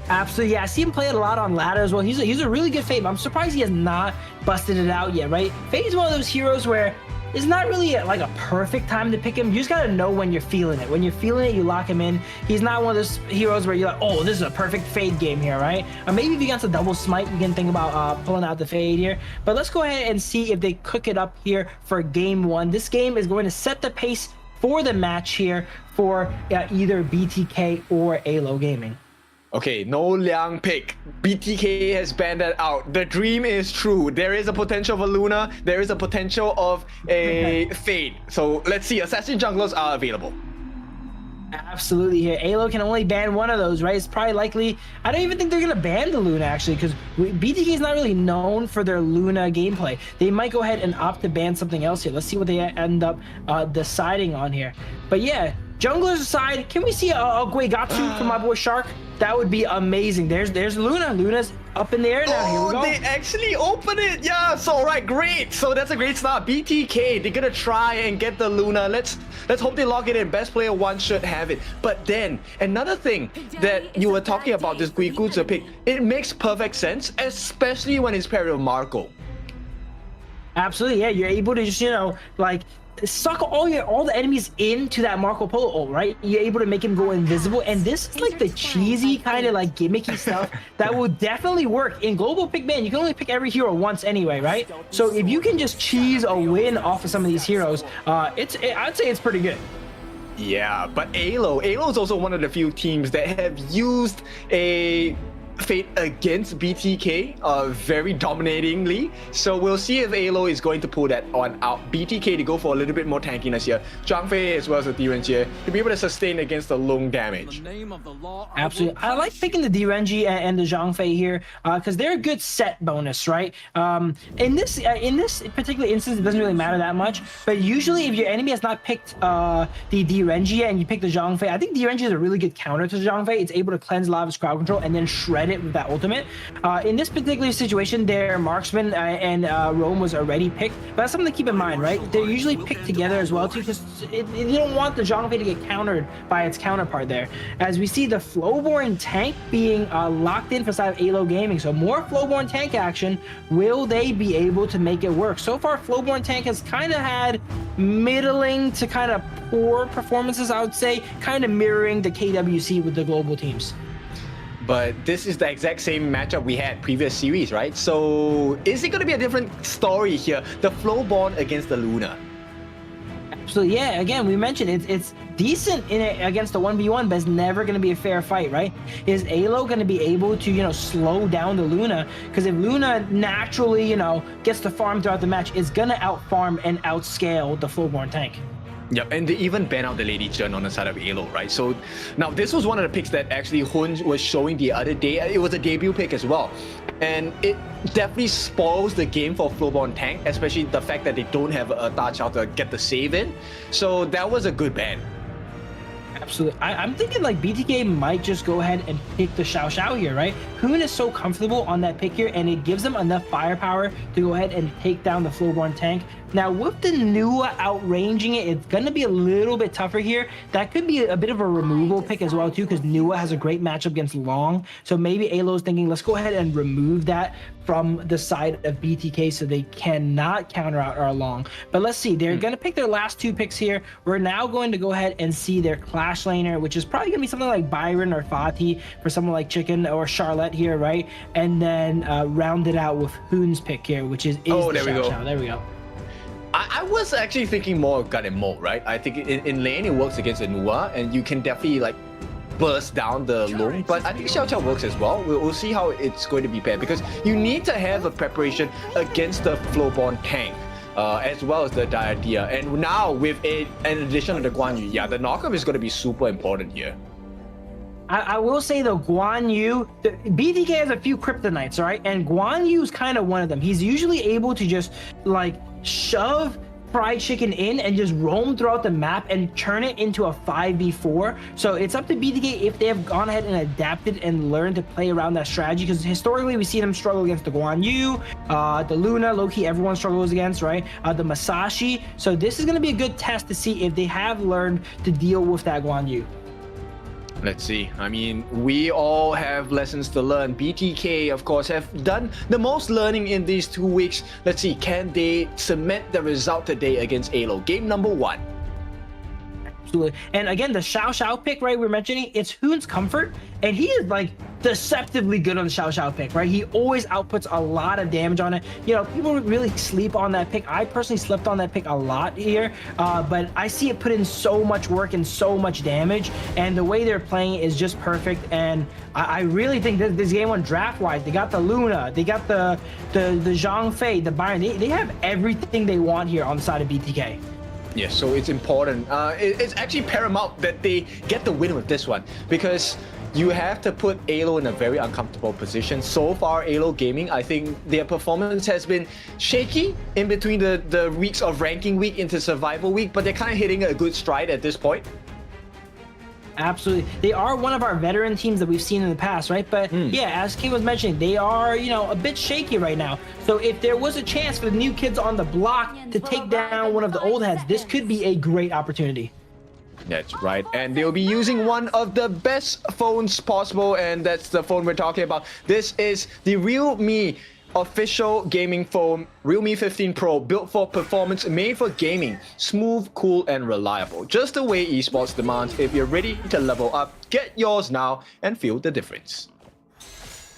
Absolutely, yeah. I see him play it a lot on ladder as well. He's a really good Fade. I'm surprised he has not busted it out yet, right? Fade is one of those heroes where it's not really like a perfect time to pick him. You just gotta know when you're feeling it. When you're feeling it, you lock him in. He's not one of those heroes where you're like, oh, this is a perfect Fade game here, right? Or maybe if you got a double smite, you can think about pulling out the Fade here. But let's go ahead and see if they cook it up here for game one. This game is going to set the pace for the match here for either BTK or AYLO Gaming. Okay, no Liang pick. BTK has banned that out. The dream is true. There is a potential of a Luna. There is a potential of a Fade. So let's see. Assassin junglers are available. Absolutely here. AYLO can only ban one of those, right? It's probably likely. I don't even think they're going to ban the Luna, actually, because BTK is not really known for their Luna gameplay. They might go ahead and opt to ban something else here. Let's see what they end up deciding on here. But yeah, junglers aside, can we see a Guigatsu from my boy Shark? That would be amazing. There's Luna. Luna's up in the air now. Here we go. They actually open it. Yeah, so all right, great. So that's a great start. BTK, they're gonna try and get the Luna. Let's hope they lock it in. Best player one should have it. But then another thing that you were talking about, this Guigutsu pick, it makes perfect sense, especially when it's paired with Marco. Absolutely, yeah. You're able to just, like suck all the enemies into that Marco Polo ult, right? You're able to make him go invisible, and this is like the cheesy kind of like gimmicky stuff that will definitely work in global pick ban. You can only pick every hero once anyway, right? So if you can just cheese a win off of some of these heroes, I'd say it's pretty good. Yeah, but AYLO is also one of the few teams that have used a Fate against BTK very dominatingly, so we'll see if AYLO is going to pull that on out. BTK to go for a little bit more tankiness here. Zhang Fei as well as the D-Renji to be able to sustain against the long damage. Absolutely, I like picking the D-Renji and the Zhang Fei here because they're a good set bonus, right? In this particular instance, it doesn't really matter that much, but usually if your enemy has not picked the D-Renji and you pick the Zhang Fei, I think D-Renji is a really good counter to Zhang Fei. It's able to cleanse a lot of his crowd control and then shred it with that ultimate. In this particular situation, their marksman and Rome was already picked, but that's something to keep in mind, right? They're usually picked together as well too, because you don't want the Zhang Fei to get countered by its counterpart there. As we see the Flowborn tank being locked in for side of AYLO Gaming, so more Flowborn tank action. Will they be able to make it work? So far, Flowborn tank has kind of had middling to kind of poor performances, I would say, kind of mirroring the KWC with the global teams. But this is the exact same matchup we had previous series, right? So is it going to be a different story here? The Flowborn against the Luna. Absolutely, yeah. Again, we mentioned it's decent in it against the 1v1, but it's never going to be a fair fight, right? Is AYLO going to be able to, slow down the Luna? Because if Luna naturally, gets to farm throughout the match, it's going to outfarm and outscale the Flowborn tank. Yep, and they even ban out the Lady Chen on the side of AYLO, right? So now this was one of the picks that actually Hun was showing the other day. It was a debut pick as well. And it definitely spoils the game for Flowborn tank, especially the fact that they don't have a Da Chao to get the save in. So that was a good ban. Absolutely. I'm thinking like BTK might just go ahead and pick the Xiao Xiao here, right? Hoon is so comfortable on that pick here, and it gives them enough firepower to go ahead and take down the Flowborn tank. Now, with the Nua outranging it, it's going to be a little bit tougher here. That could be a bit of a removal pick as well, too, because Nua has a great matchup against Long. So maybe AYLO's thinking, let's go ahead and remove that from the side of BTK so they cannot counter out our Long. But let's see. They're going to pick their last two picks here. We're now going to go ahead and see their Clash laner, which is probably going to be something like Byron or Fatih for someone like Chicken or Charlotte here, right? And then round it out with Hoon's pick here, which is there the we Xiao go. Xiao. There we go. I was actually thinking more of Gun and Mold, right? I think in lane it works against Nua, and you can definitely like burst down the Long, but I think Xiao Xiao works as well. We'll see how it's going to be paired, because you need to have a preparation against the Flowborn tank. As well as the Diadea. And now with an addition of the Guan Yu, yeah, the knockup is going to be super important here. I will say though, Guan Yu, BTK has a few kryptonites, all right? And Guan Yu's kind of one of them. He's usually able to just like shove fried chicken in and just roam throughout the map and turn it into a 5v4. So it's up to BTK if they have gone ahead and adapted and learned to play around that strategy, because historically we see them struggle against the Guan Yu, the Luna, low-key everyone struggles against, right? The Masashi. So this is going to be a good test to see if they have learned to deal with that Guan Yu. Let's see. I mean, we all have lessons to learn. BTK, of course, have done the most learning in these 2 weeks. Let's see, can they cement the result today against AYLO? Game number 1. Absolutely. And again, the Xiao Xiao pick, right, we're mentioning, it's Hoon's Comfort, and he is like deceptively good on the Xiao Xiao pick, right? He always outputs a lot of damage on it. You know, people really sleep on that pick. I personally slept on that pick a lot here, but I see it put in so much work and so much damage, and the way they're playing it is just perfect. And I really think that this game 1 draft-wise, they got the Luna, they got the Zhang Fei, the Byron. They have everything they want here on the side of BTK. Yes, so it's important. It's actually paramount that they get the win with this one, because you have to put AYLO in a very uncomfortable position. So far, AYLO Gaming, I think their performance has been shaky in between the weeks of ranking week into survival week, but they're kind of hitting a good stride at this point. Absolutely. They are one of our veteran teams that we've seen in the past, right? But yeah, as King was mentioning, they are, you know, a bit shaky right now. So if there was a chance for the new kids on the block to take down one of the old heads, this could be a great opportunity. That's right. And they'll be using one of the best phones possible, and that's the phone we're talking about. This is the Realme official gaming phone, Realme 15 Pro, built for performance, made for gaming, smooth, cool, and reliable. Just the way esports demands. If you're ready to level up, get yours now and feel the difference.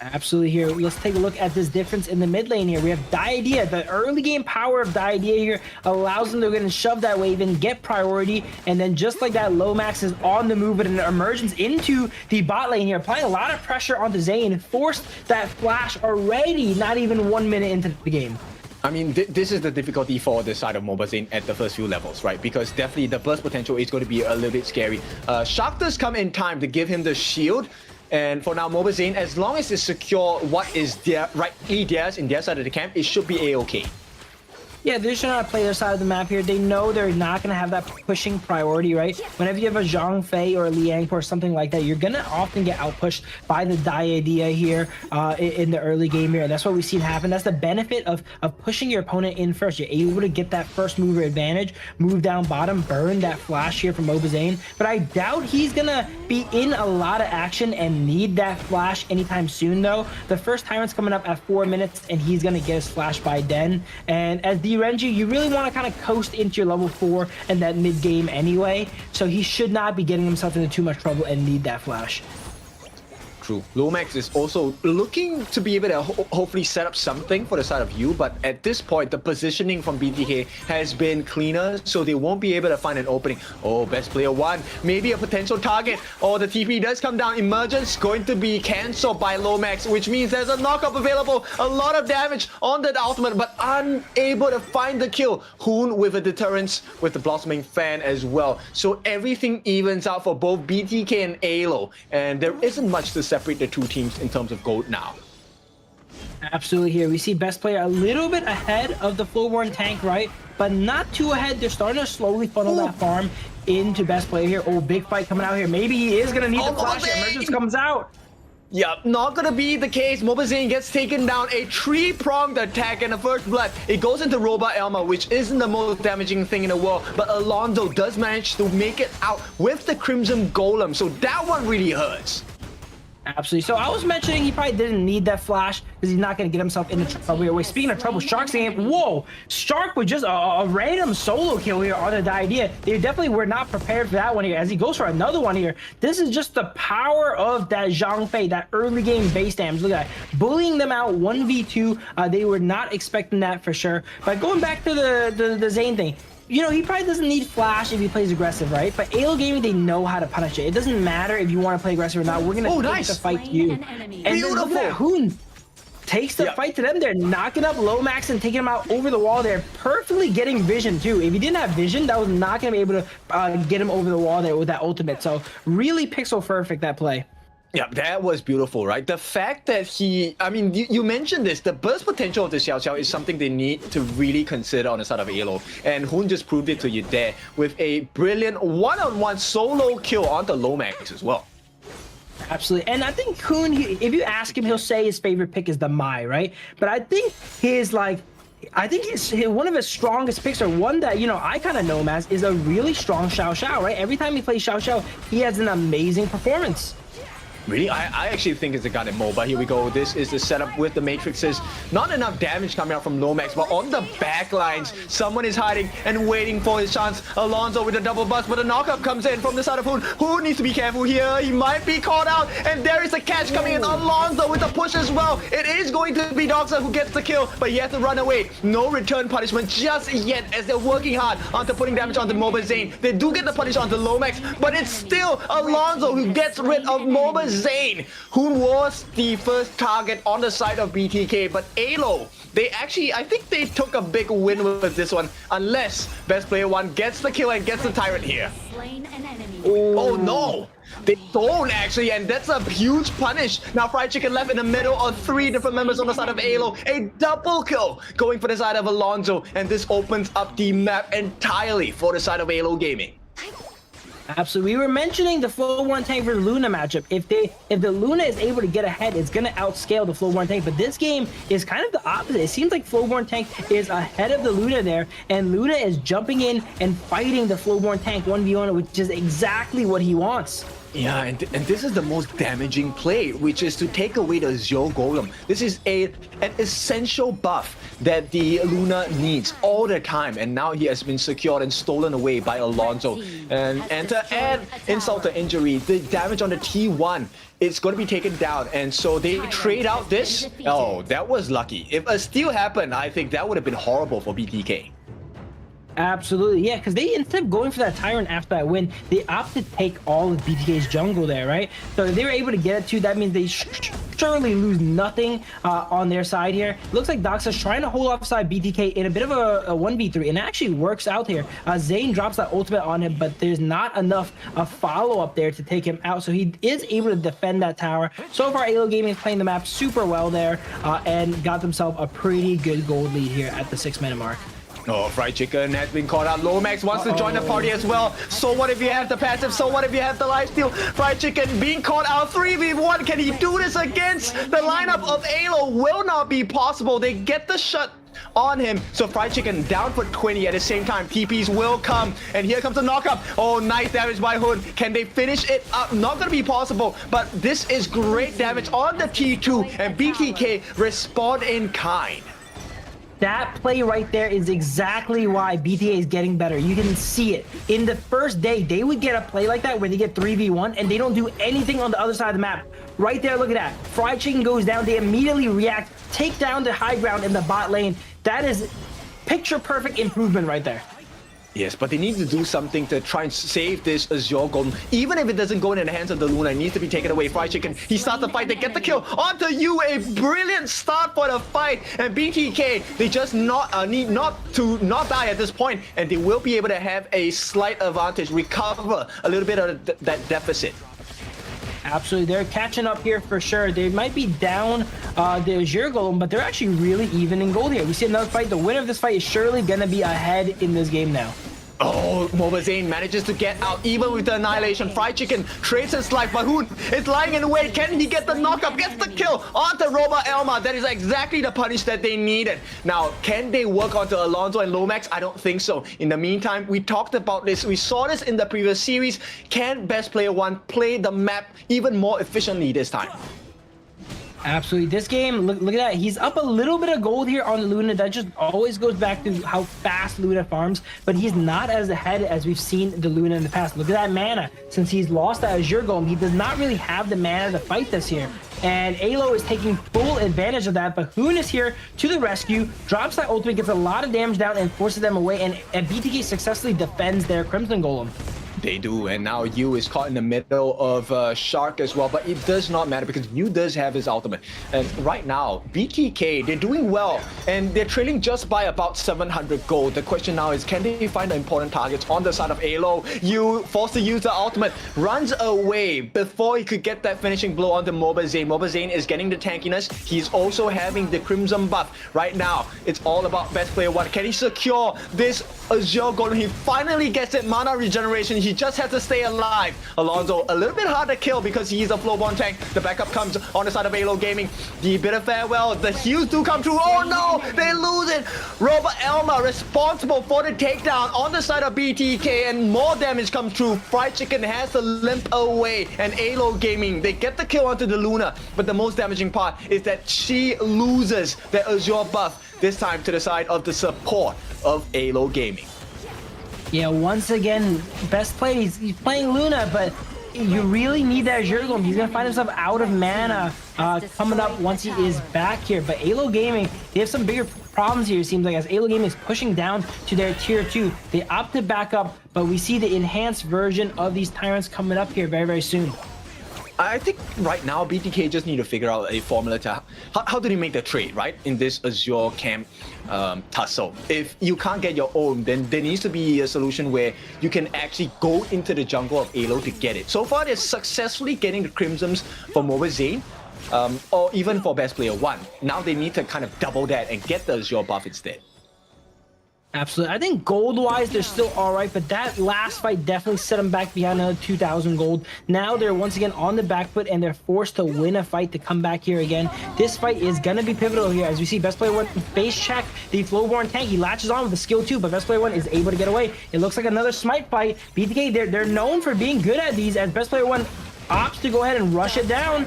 Absolutely. Here, let's take a look at this difference in the mid lane here. We have Diadea. The early game power of Diadea here allows them to go and shove that wave in, get priority, and then just like that, Lomax is on the move with an emergence into the bot lane here, applying a lot of pressure onto Zayn, forced that flash already, not even 1 minute into the game. I mean, this is the difficulty for the side of Mobazane at the first few levels, right? Because definitely the burst potential is going to be a little bit scary. Shark does come in time to give him the shield. And for now, Mobazane, as long as they secure what is rightly theirs in their side of the camp, it should be A-okay. Yeah, they're just trying to play their side of the map here. They know they're not going to have that pushing priority, right? Whenever you have a Zhang Fei or a Liang or something like that, you're going to often get outpushed by the Diadea here in the early game here. And that's what we've seen happen. That's the benefit of pushing your opponent in first. You're able to get that first mover advantage, move down bottom, burn that flash here from Mobazane. But I doubt he's going to be in a lot of action and need that flash anytime soon, though. The first timer's coming up at 4 minutes, and he's going to get his flash by Den. And as Renji, you really want to kind of coast into your level 4 and that mid game anyway, so he should not be getting himself into too much trouble and need that flash. True. Lomax is also looking to be able to hopefully set up something for the side of you, but at this point, the positioning from BTK has been cleaner, so they won't be able to find an opening. Oh, best player 1, maybe a potential target. Oh, the TP does come down. Emergence going to be cancelled by Lomax, which means there's a knockup available. A lot of damage on that ultimate, but unable to find the kill. Hoon with a deterrence with the Blossoming Fan as well. So everything evens out for both BTK and AYLO, and there isn't much to separate the two teams in terms of gold now. Absolutely. Here we see best player a little bit ahead of the Flowborn tank, right? But not too ahead. They're starting to slowly funnel that farm into best player here. Oh, big fight coming out here. Maybe he is going to need the flash. Emergence comes out. Yeah, not gonna be the case. Mobazane gets taken down. A 3-pronged attack and a first blood. It goes into Robot Elma, which isn't the most damaging thing in the world, but Alonso does manage to make it out with the Crimson Golem, so that one really hurts. Absolutely. So I was mentioning he probably didn't need that flash because he's not going to get himself into trouble here. Wait, speaking of trouble, Shark's game. Whoa! Shark with just a random solo kill here on the Diadea. They definitely were not prepared for that one here as he goes for another one here. This is just the power of that Zhang Fei, that early game base damage. Look at that. Bullying them out 1v2. They were not expecting that for sure. But going back to the Zayn thing, you know, he probably doesn't need flash if he plays aggressive, right? But AYLO Gaming, they know how to punish it. It doesn't matter if you want to play aggressive or not. We're going to take the fight to you. And then look at that. Hoon takes the fight to them. They're knocking up Lomax and taking him out over the wall. They're perfectly getting vision, too. If he didn't have vision, that was not going to be able to get him over the wall there with that ultimate. So really pixel perfect, that play. Yeah, that was beautiful, right? The fact that I mean, you mentioned this, the burst potential of the Xiao Xiao is something they need to really consider on the side of AYLO. And Hoon just proved it to you there with a brilliant one-on-one solo kill onto Lomax as well. Absolutely. And I think Hoon, if you ask him, he'll say his favorite pick is the Mai, right? But I think his one of his strongest picks, or one that, you know, I kind of know him as, is a really strong Xiao Xiao, right? Every time he plays Xiao Xiao, he has an amazing performance. Really? I actually think it's a gun and Mo, but here we go. This is the setup with the matrices. Not enough damage coming out from Lomax, but on the back lines, someone is hiding and waiting for his chance. Alonso with a double bust, but a knockup comes in from the side of Hoon. Hoon needs to be careful here. He might be caught out, and there is a catch coming in. Alonso with a push as well. It is going to be Doxa who gets the kill, but he has to run away. No return punishment just yet, as they're working hard onto putting damage onto Moba Zane. They do get the punish onto Lomax, but it's still Alonso who gets rid of Moba Zane, who was the first target on the side of BTK. But AYLO, I think they took a big win with this one, unless Best Player 1 gets the kill and gets the Tyrant here. Oh no! They don't actually, and that's a huge punish. Now Fried Chicken left in the middle of 3 different members on the side of AYLO. A double kill going for the side of Alonso, and this opens up the map entirely for the side of AYLO Gaming. Absolutely. We were mentioning the Flow Warren Tank versus Luna matchup. If the Luna is able to get ahead, it's going to outscale the Flow Warren Tank. But this game is kind of the opposite. It seems like Flow Warren Tank is ahead of the Luna there, and Luna is jumping in and fighting the Flow Warren Tank 1v1, which is exactly what he wants. Yeah, and this is the most damaging play, which is to take away the Zio Golem. This is an essential buff that the Luna needs all the time, and now he has been secured and stolen away by Alonso. And to add insult to injury, the damage on the T1 is going to be taken down, and so they trade out this. Oh, that was lucky. If a steal happened, I think that would have been horrible for BTK. Absolutely, yeah, because they, instead of going for that Tyrant after that win, they opted to take all of BTK's jungle there, right? So if they were able to get it to, that means they surely lose nothing on their side here. Looks like Doxa's trying to hold offside BTK in a bit of a 1v3, and it actually works out here. Zane drops that ultimate on him, but there's not enough follow-up there to take him out, so he is able to defend that tower. So far, AYLO Gaming is playing the map super well there, and got themselves a pretty good gold lead here at the 6-minute mark. Oh, Fried Chicken has been caught out. Lomax wants to join the party as well. So what if you have the passive? So what if you have the lifesteal? Fried Chicken being caught out 3v1. Can he do this against the lineup of AYLO? Will not be possible. They get the shot on him. So Fried Chicken down for 20 at the same time. TPs will come. And here comes the knockup. Oh, nice damage by Hood. Can they finish it up? Not going to be possible. But this is great damage on the T2. And BTK respond in kind. That play right there is exactly why BTA is getting better. You can see it. In the first day, they would get a play like that where they get 3v1 and they don't do anything on the other side of the map. Right there, look at that. Fried Chicken goes down. They immediately react, take down the high ground in the bot lane. That is picture perfect improvement right there. Yes, but they need to do something to try and save this Azure Golem. Even if it doesn't go in the hands of the Luna, it needs to be taken away. Fried Chicken, he starts the fight, they get the kill. Onto you, a brilliant start for the fight. And BTK, they just need not to die at this point, and they will be able to have a slight advantage, recover a little bit of that deficit. Absolutely, they're catching up here for sure. They might be down the Azure Golem, but they're actually really even in gold here. We see another fight. The winner of this fight is surely going to be ahead in this game now. Oh, Moba Zane manages to get out even with the Annihilation. Fried Chicken trades his life, but Hoon is lying in wait. Can he get the knockup? Gets the kill onto Roba Elma. That is exactly the punish that they needed. Now, can they work onto Alonso and Lomax? I don't think so. In the meantime, we talked about this. We saw this in the previous series. Can Best Player 1 play the map even more efficiently this time? Absolutely. This game, look at that. He's up a little bit of gold here on the Luna. That just always goes back to how fast Luna farms, but he's not as ahead as we've seen the Luna in the past. Look at that mana. Since he's lost that Azure Golem, he does not really have the mana to fight this here. And AYLO is taking full advantage of that, but Hoon is here to the rescue, drops that ultimate, gets a lot of damage down, and forces them away, and BTK successfully defends their Crimson Golem. They do, and now Yu is caught in the middle of Shark as well, but it does not matter because Yu does have his ultimate. And right now, BTK, they're doing well, and they're trailing just by about 700 gold. The question now is, can they find the important targets on the side of AYLO? Yu, forced to use the ultimate, runs away before he could get that finishing blow onto Mobazane. Mobazane is getting the tankiness. He's also having the Crimson buff. Right now, it's all about best player one. Can he secure this Azure Golem? He finally gets it. Mana regeneration. He just has to stay alive. Alonso, a little bit hard to kill because he's a flowborn tank. The backup comes on the side of AYLO Gaming. The bit of farewell. The heals do come through. Oh no! They lose it! Robert Elma responsible for the takedown on the side of BTK, and more damage comes through. Fried Chicken has to limp away, and AYLO Gaming, they get the kill onto the Luna, but the most damaging part is that she loses the Azure buff, this time to the side of the support of AYLO Gaming. Yeah, once again, best play. He's playing Luna, but you really need that Azure Golem. He's gonna find himself out of mana coming up once he is back here. But AYLO Gaming, they have some bigger problems here, it seems like, as AYLO Gaming is pushing down to their tier 2. They opt to back up, but we see the enhanced version of these Tyrants coming up here very, very soon. I think right now BTK just need to figure out a formula to how do they make the trade, right, in this Azure camp tussle. If you can't get your own, then there needs to be a solution where you can actually go into the jungle of AYLO to get it. So far, they're successfully getting the Crimsons for Mobazane, or even for best player one. Now they need to kind of double that and get the Azure buff instead. Absolutely. I think gold-wise, they're still all right, but that last fight definitely set them back behind another 2,000 gold. Now they're once again on the back foot, and they're forced to win a fight to come back here again. This fight is going to be pivotal here, as we see best player one face check the Flowborn tank. He latches on with the skill 2, but best player one is able to get away. It looks like another smite fight. BTK, they're known for being good at these, as best player one opts to go ahead and rush it down.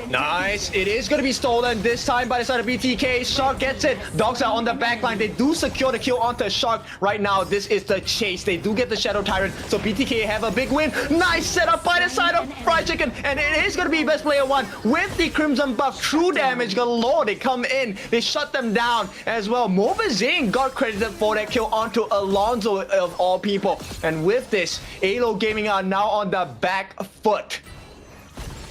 Nice. It is going to be stolen this time by the side of BTK. Shark gets it. Dogs are on the backline. They do secure the kill onto Shark. Right now, this is the chase. They do get the Shadow Tyrant. So BTK have a big win. Nice setup by the side of Fried Chicken. And it is going to be best player one with the Crimson buff. True damage galore. They come in. They shut them down as well. Mobazane got credited for that kill onto Alonso of all people. And with this, AYLO Gaming are now on the back foot.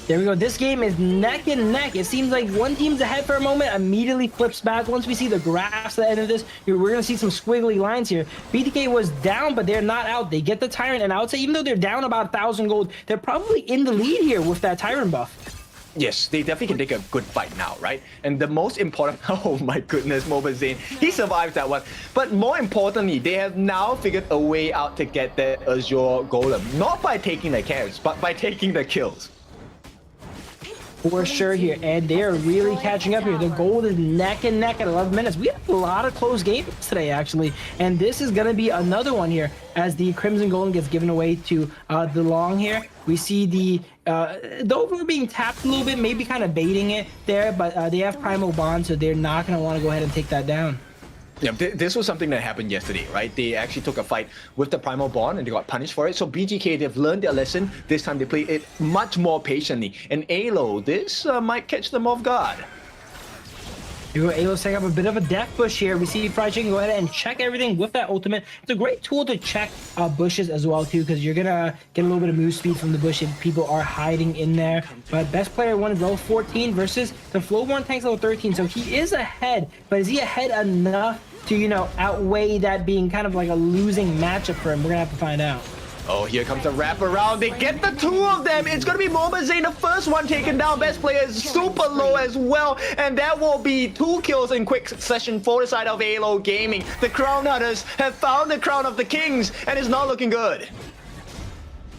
There we go. This game is neck and neck. It seems like one team's ahead for a moment, immediately flips back. Once we see the graphs at the end of this, we're going to see some squiggly lines here. BTK was down, but they're not out. They get the Tyrant, and I would say even though they're down about 1,000 gold, they're probably in the lead here with that Tyrant buff. Yes, they definitely can take a good fight now, right? And the most important, oh my goodness, Mobazane, he survived that one. But more importantly, they have now figured a way out to get the Azure Golem. Not by taking the camps, but by taking the kills. For sure here, and they're really catching up here. The gold is neck and neck at 11 minutes. We have a lot of close games today, actually, and this is going to be another one here as the Crimson Golem gets given away to the Long here. We see the Dover being tapped a little bit, maybe kind of baiting it there, but they have Primal Bond, so they're not going to want to go ahead and take that down. Yeah, this was something that happened yesterday, right? They actually took a fight with the Primal Bond and they got punished for it. So BTK, they've learned their lesson. This time they play it much more patiently. And AYLO, this might catch them off guard. AYLO setting up a bit of a death bush here. We see Fried Chicken go ahead and check everything with that ultimate. It's a great tool to check bushes as well too, because you're gonna get a little bit of move speed from the bush if people are hiding in there. But best player one is level 14 versus the Flowborn tank's level 13, so he is ahead. But is he ahead enough to, you know, outweigh that being kind of like a losing matchup for him? We're gonna have to find out. Oh, here comes the wraparound. They get the two of them. It's going to be Mobazane, the first one taken down. Best player is super low as well. And that will be 2 kills in quick succession for the side of AYLO Gaming. The Crown Hunters have found the Crown of the Kings, and it's not looking good.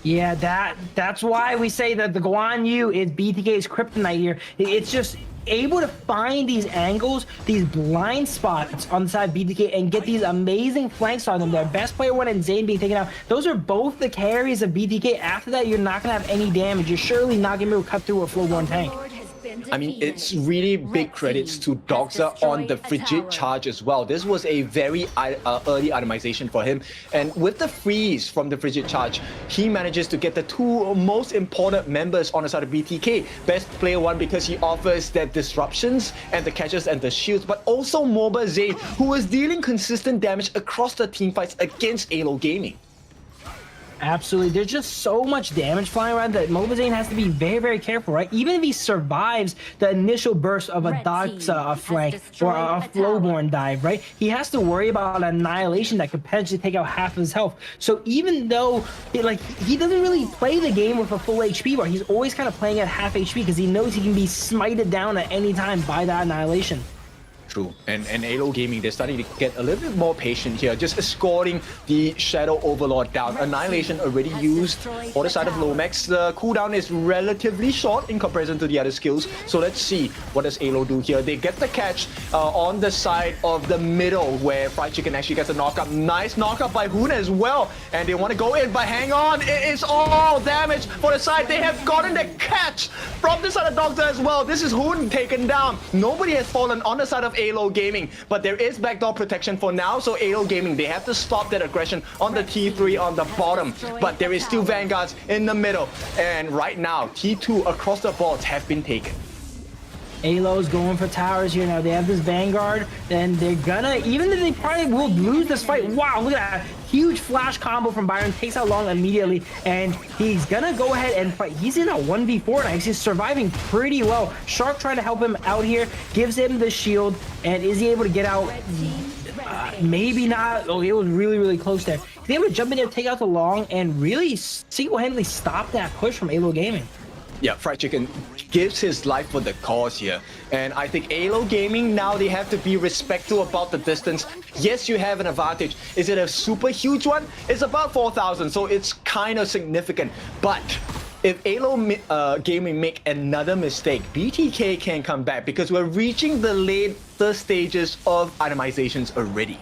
Yeah, that's why we say that the Guan Yu is BTK's kryptonite here. It's just able to find these angles, these blind spots on the side of BTK and get these amazing flanks on them. Their best player one and Zane being taken out. Those are both the carries of BTK. After that, you're not going to have any damage. You're surely not going to be able to cut through a Flowborn tank. I mean, it's really big credits to Doxa on the Frigid charge as well. This was a very early itemization for him. And with the freeze from the Frigid charge, he manages to get the 2 most important members on the side of BTK. Best player one because he offers that disruptions and the catches and the shields, but also Mobazane, who is dealing consistent damage across the team fights against AYLO Gaming. Absolutely. There's just so much damage flying around that Mobazane has to be very, very careful, right? Even if he survives the initial burst of a Doxa flank or a Flowborn dive, right? He has to worry about Annihilation that could potentially take out half of his health. So even though he doesn't really play the game with a full HP bar, he's always kind of playing at half HP because he knows he can be smited down at any time by that Annihilation. True. And AYLO Gaming, they're starting to get a little bit more patient here, just escorting the Shadow Overlord down. Annihilation already used for the side of Lomax. The cooldown is relatively short in comparison to the other skills. So let's see what does AYLO do here. They get the catch on the side of the middle where Fried Chicken actually gets a knockup. Nice knockup by Hoon as well. And they want to go in, but hang on. It is all damage for the side. They have gotten the catch from the side of Doxa as well. This is Hoon taken down. Nobody has fallen on the side of AYLO Gaming, but there is backdoor protection for now, so AYLO Gaming, they have to stop that aggression on the T3 on the bottom, but there is still Vanguards in the middle, and right now, T2 across the boards have been taken. AYLO's going for towers here now. They have this Vanguard, and they're gonna, even if they probably will lose this fight. Wow, look at that. Huge flash combo from Byron, takes out Long immediately, and he's gonna go ahead and fight. He's in a 1v4 now. He's surviving pretty well. Shark trying to help him out here, gives him the shield, and is he able to get out? Maybe not. Oh, it was really, really close there. He's able to jump in there, take out the Long, and really single-handedly stop that push from AYLO Gaming. Yeah, Fried Chicken gives his life for the cause here. And I think AYLO Gaming, now they have to be respectful about the distance. Yes, you have an advantage. Is it a super huge one? It's about 4,000, so it's kind of significant. But if AYLO Gaming make another mistake, BTK can come back because we're reaching the later stages of itemizations already.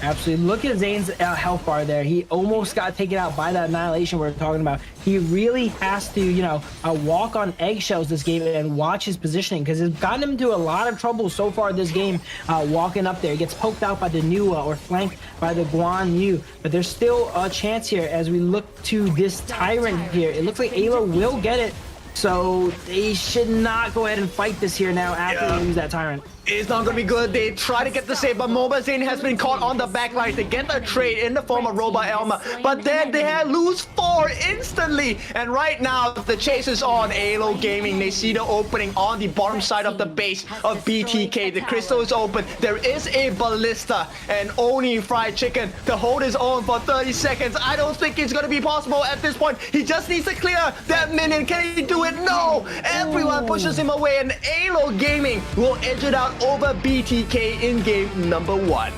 Absolutely. Look at Zane's health bar there. He almost got taken out by that Annihilation we're talking about. He really has to, you know, walk on eggshells this game and watch his positioning because it's gotten him into a lot of trouble so far this game walking up there. He gets poked out by the Nua or flanked by the Guan Yu. But there's still a chance here as we look to this Tyrant here. It looks like AYLO will get it. So they should not go ahead and fight this here now after they lose that Tyrant. It's not gonna be good. They try to get the save, but Mobazane has been caught on the backline to get a trade in the form of Roba Elma. But then they lose 4 instantly. And right now, the chase is on. AYLO Gaming, they see the opening on the bottom side of the base of BTK. The crystal is open. There is a ballista and only Fried Chicken to hold his own for 30 seconds. I don't think it's gonna be possible at this point. He just needs to clear that minion. Can he do it? No! Everyone pushes him away, and AYLO Gaming will edge it out over BTK in game number 1.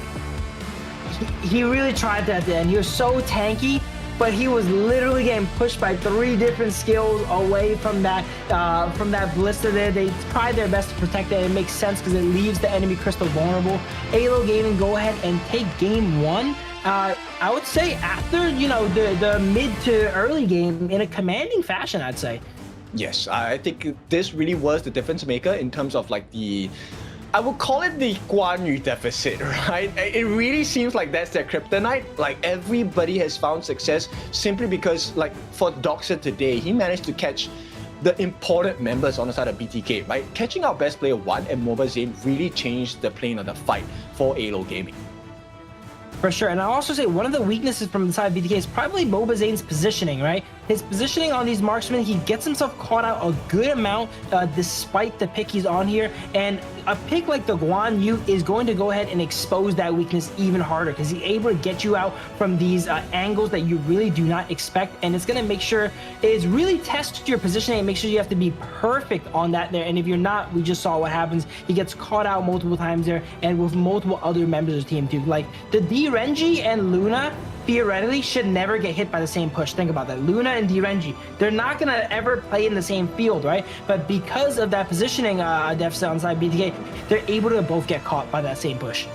He really tried that then. He was so tanky, but he was literally getting pushed by 3 different skills away from that ballista there. They tried their best to protect it. It makes sense because it leaves the enemy crystal vulnerable. AYLO Gaming go ahead and take game 1. I would say after, you know, the mid to early game in a commanding fashion, I'd say. Yes, I think this really was the difference maker in terms of like I would call it the Guan Yu deficit, right? It really seems like that's their kryptonite. Like everybody has found success simply because, like for Doxa today, he managed to catch the important members on the side of BTK, right? Catching out best player 1 and Mobazane really changed the plane of the fight for AYLO Gaming. For sure, and I'll also say one of the weaknesses from the side of BTK is probably Mobazane's positioning, right? His positioning on these marksmen, he gets himself caught out a good amount despite the pick he's on here, and a pick like the Guan Yu is going to go ahead and expose that weakness even harder because he's able to get you out from these angles that you really do not expect, and it's going to make sure it's really test your positioning and make sure you have to be perfect on that there, and if you're not, we just saw what happens. He gets caught out multiple times there and with multiple other members of the team too. Like the D-Renji and Luna theoretically should never get hit by the same push. Think about that. Luna and D-Renji, they're not going to ever play in the same field, right? But because of that positioning deficit on side BTK, they're able to both get caught by that same push.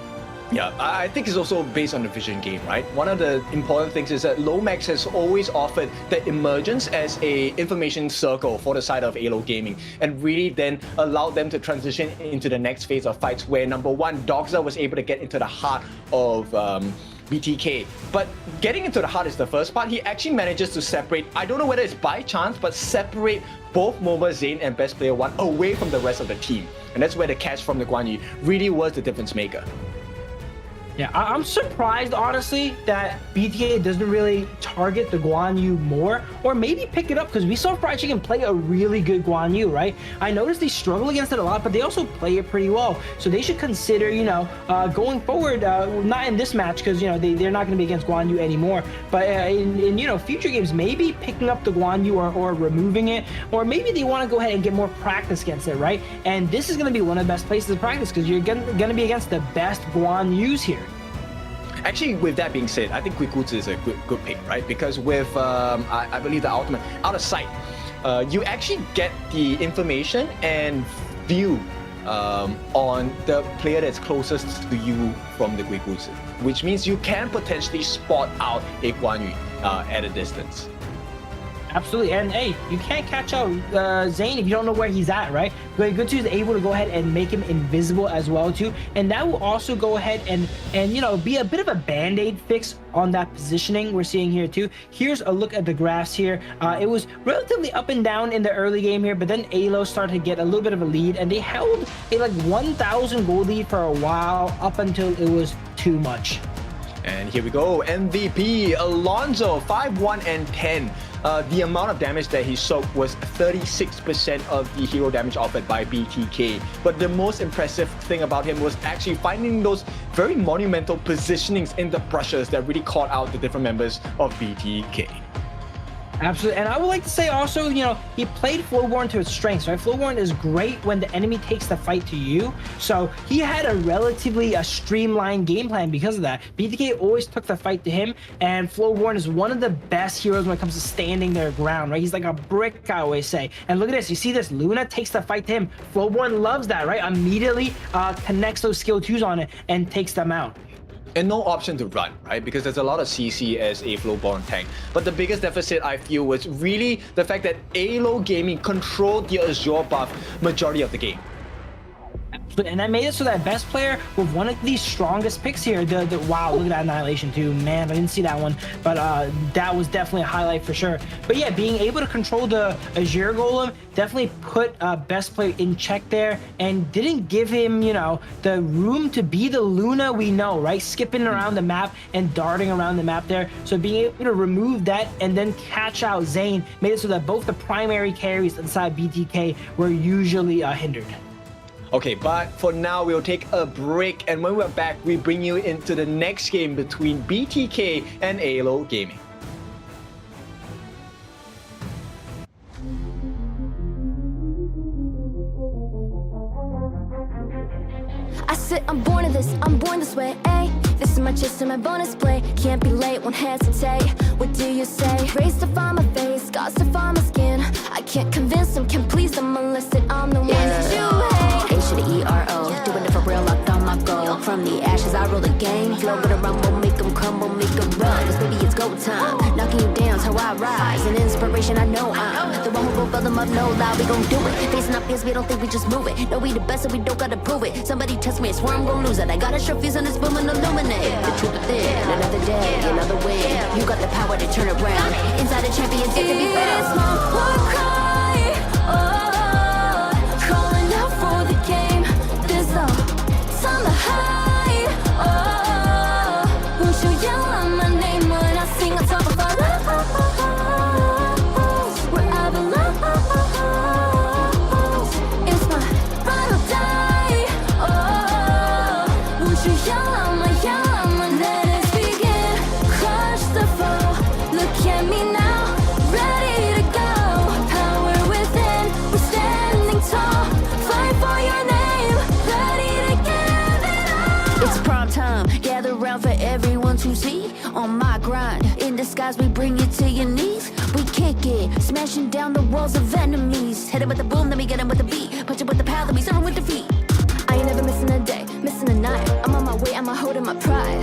Yeah, I think it's also based on the vision game, right? One of the important things is that Lomax has always offered the emergence as a information circle for the side of AYLO Gaming and really then allowed them to transition into the next phase of fights where number 1, Doxa was able to get into the heart of BTK. But getting into the heart is the first part. He actually manages to separate, I don't know whether it's by chance, but separate both Mobazane and best player 1 away from the rest of the team. And that's where the catch from the Guan Yu really was the difference maker. Yeah, I'm surprised, honestly, that BTK doesn't really target the Guan Yu more, or maybe pick it up, because we saw Fried Chicken play a really good Guan Yu, right? I noticed they struggle against it a lot, but they also play it pretty well. So they should consider, you know, going forward, not in this match, because, you know, they're not going to be against Guan Yu anymore, but in, you know, future games, maybe picking up the Guan Yu or removing it, or maybe they want to go ahead and get more practice against it, right? And this is going to be one of the best places to practice, because you're going to be against the best Guan Yus here. Actually, with that being said, I think Quickoots is a good pick, right? Because with, I believe the ultimate, out of sight, you actually get the information and view on the player that's closest to you from the Quickoots, which means you can potentially spot out a Guan Yu at a distance. Absolutely, and hey, you can't catch out Zane if you don't know where he's at, right? But Good 2 is able to go ahead and make him invisible as well too, and that will also go ahead and you know, be a bit of a band-aid fix on that positioning we're seeing here too. Here's a look at the graphs here. It was relatively up and down in the early game here, but then AYLO started to get a little bit of a lead, and they held a like 1,000 gold lead for a while up until it was too much. And here we go, MVP Alonso, 5-1 and 10. The amount of damage that he soaked was 36% of the hero damage offered by BTK. But the most impressive thing about him was actually finding those very monumental positionings in the brushes that really caught out the different members of BTK. Absolutely, and I would like to say also, you know, he played Flowborn to its strengths, right? Flowborn is great when the enemy takes the fight to you, so he had a relatively streamlined game plan because of that. BTK always took the fight to him, and Flowborn is one of the best heroes when it comes to standing their ground, right? He's like a brick, I always say. And look at this, you see this, Luna takes the fight to him. Flowborn loves that, right? Immediately connects those skill 2s on it and takes them out. And no option to run, right? Because there's a lot of CC as a Flowborn tank. But the biggest deficit I feel was really the fact that AYLO Gaming controlled the Azure buff majority of the game. And that made it so that best player with one of the strongest picks here. Wow, look at that annihilation too, man. I didn't see that one, but that was definitely a highlight for sure. But yeah, being able to control the Azure Golem definitely put best player in check there, and didn't give him, you know, the room to be the Luna we know, right? Skipping around the map and darting around the map there. So being able to remove that and then catch out Zane made it so that both the primary carries inside BTK were usually hindered. Okay, but for now, we'll take a break, and when we're back, we bring you into the next game between BTK and AYLO Gaming. I said I'm born of this, I'm born this way, ayy. This is my chest and my bonus play. Can't be late, won't hesitate. What do you say? Rays to find my face, scars to find my skin. I can't convince them, can't please them unless that I'm the one that you hate. H to the E-R-O, doing it for real, locked on my goal. From the ashes, I roll the game. Flow with a rumble, make them crumble, make them run. Cause baby, it's go time. Knocking you down's how I rise. An inspiration, I know I'm the one who will build them up, no lie. We gon' do it. Facing up fears, we don't think we just move it. No, we the best, so we don't gotta prove it. Somebody test me, I swear I'm gon' lose it. I got a sure fuse on this boom and illuminate. The truth within, another day, another win. You got the power to turn around. Inside a champion, yet to be found. It's my war cry, oh, calling out for the game. There's no time to hide, oh, won't you yell out my name when I sing on top of our lungs? We're avalanche. It's my final day, oh, won't you yell out my let us begin. Crush the foe, look at me now, ready to go. Power within, we're standing tall. Fight for your name, ready to give it all. It's prime time, gather around for everyone to see. On my grind, in disguise we bring you to your knees. We kick it, smashing down the walls of enemies. Hit him with the boom, then we get him with the beat. Punch him with the power, then we serve him with defeat. I ain't never missing a day, missing a night. I'm on my way, I'm holding my pride.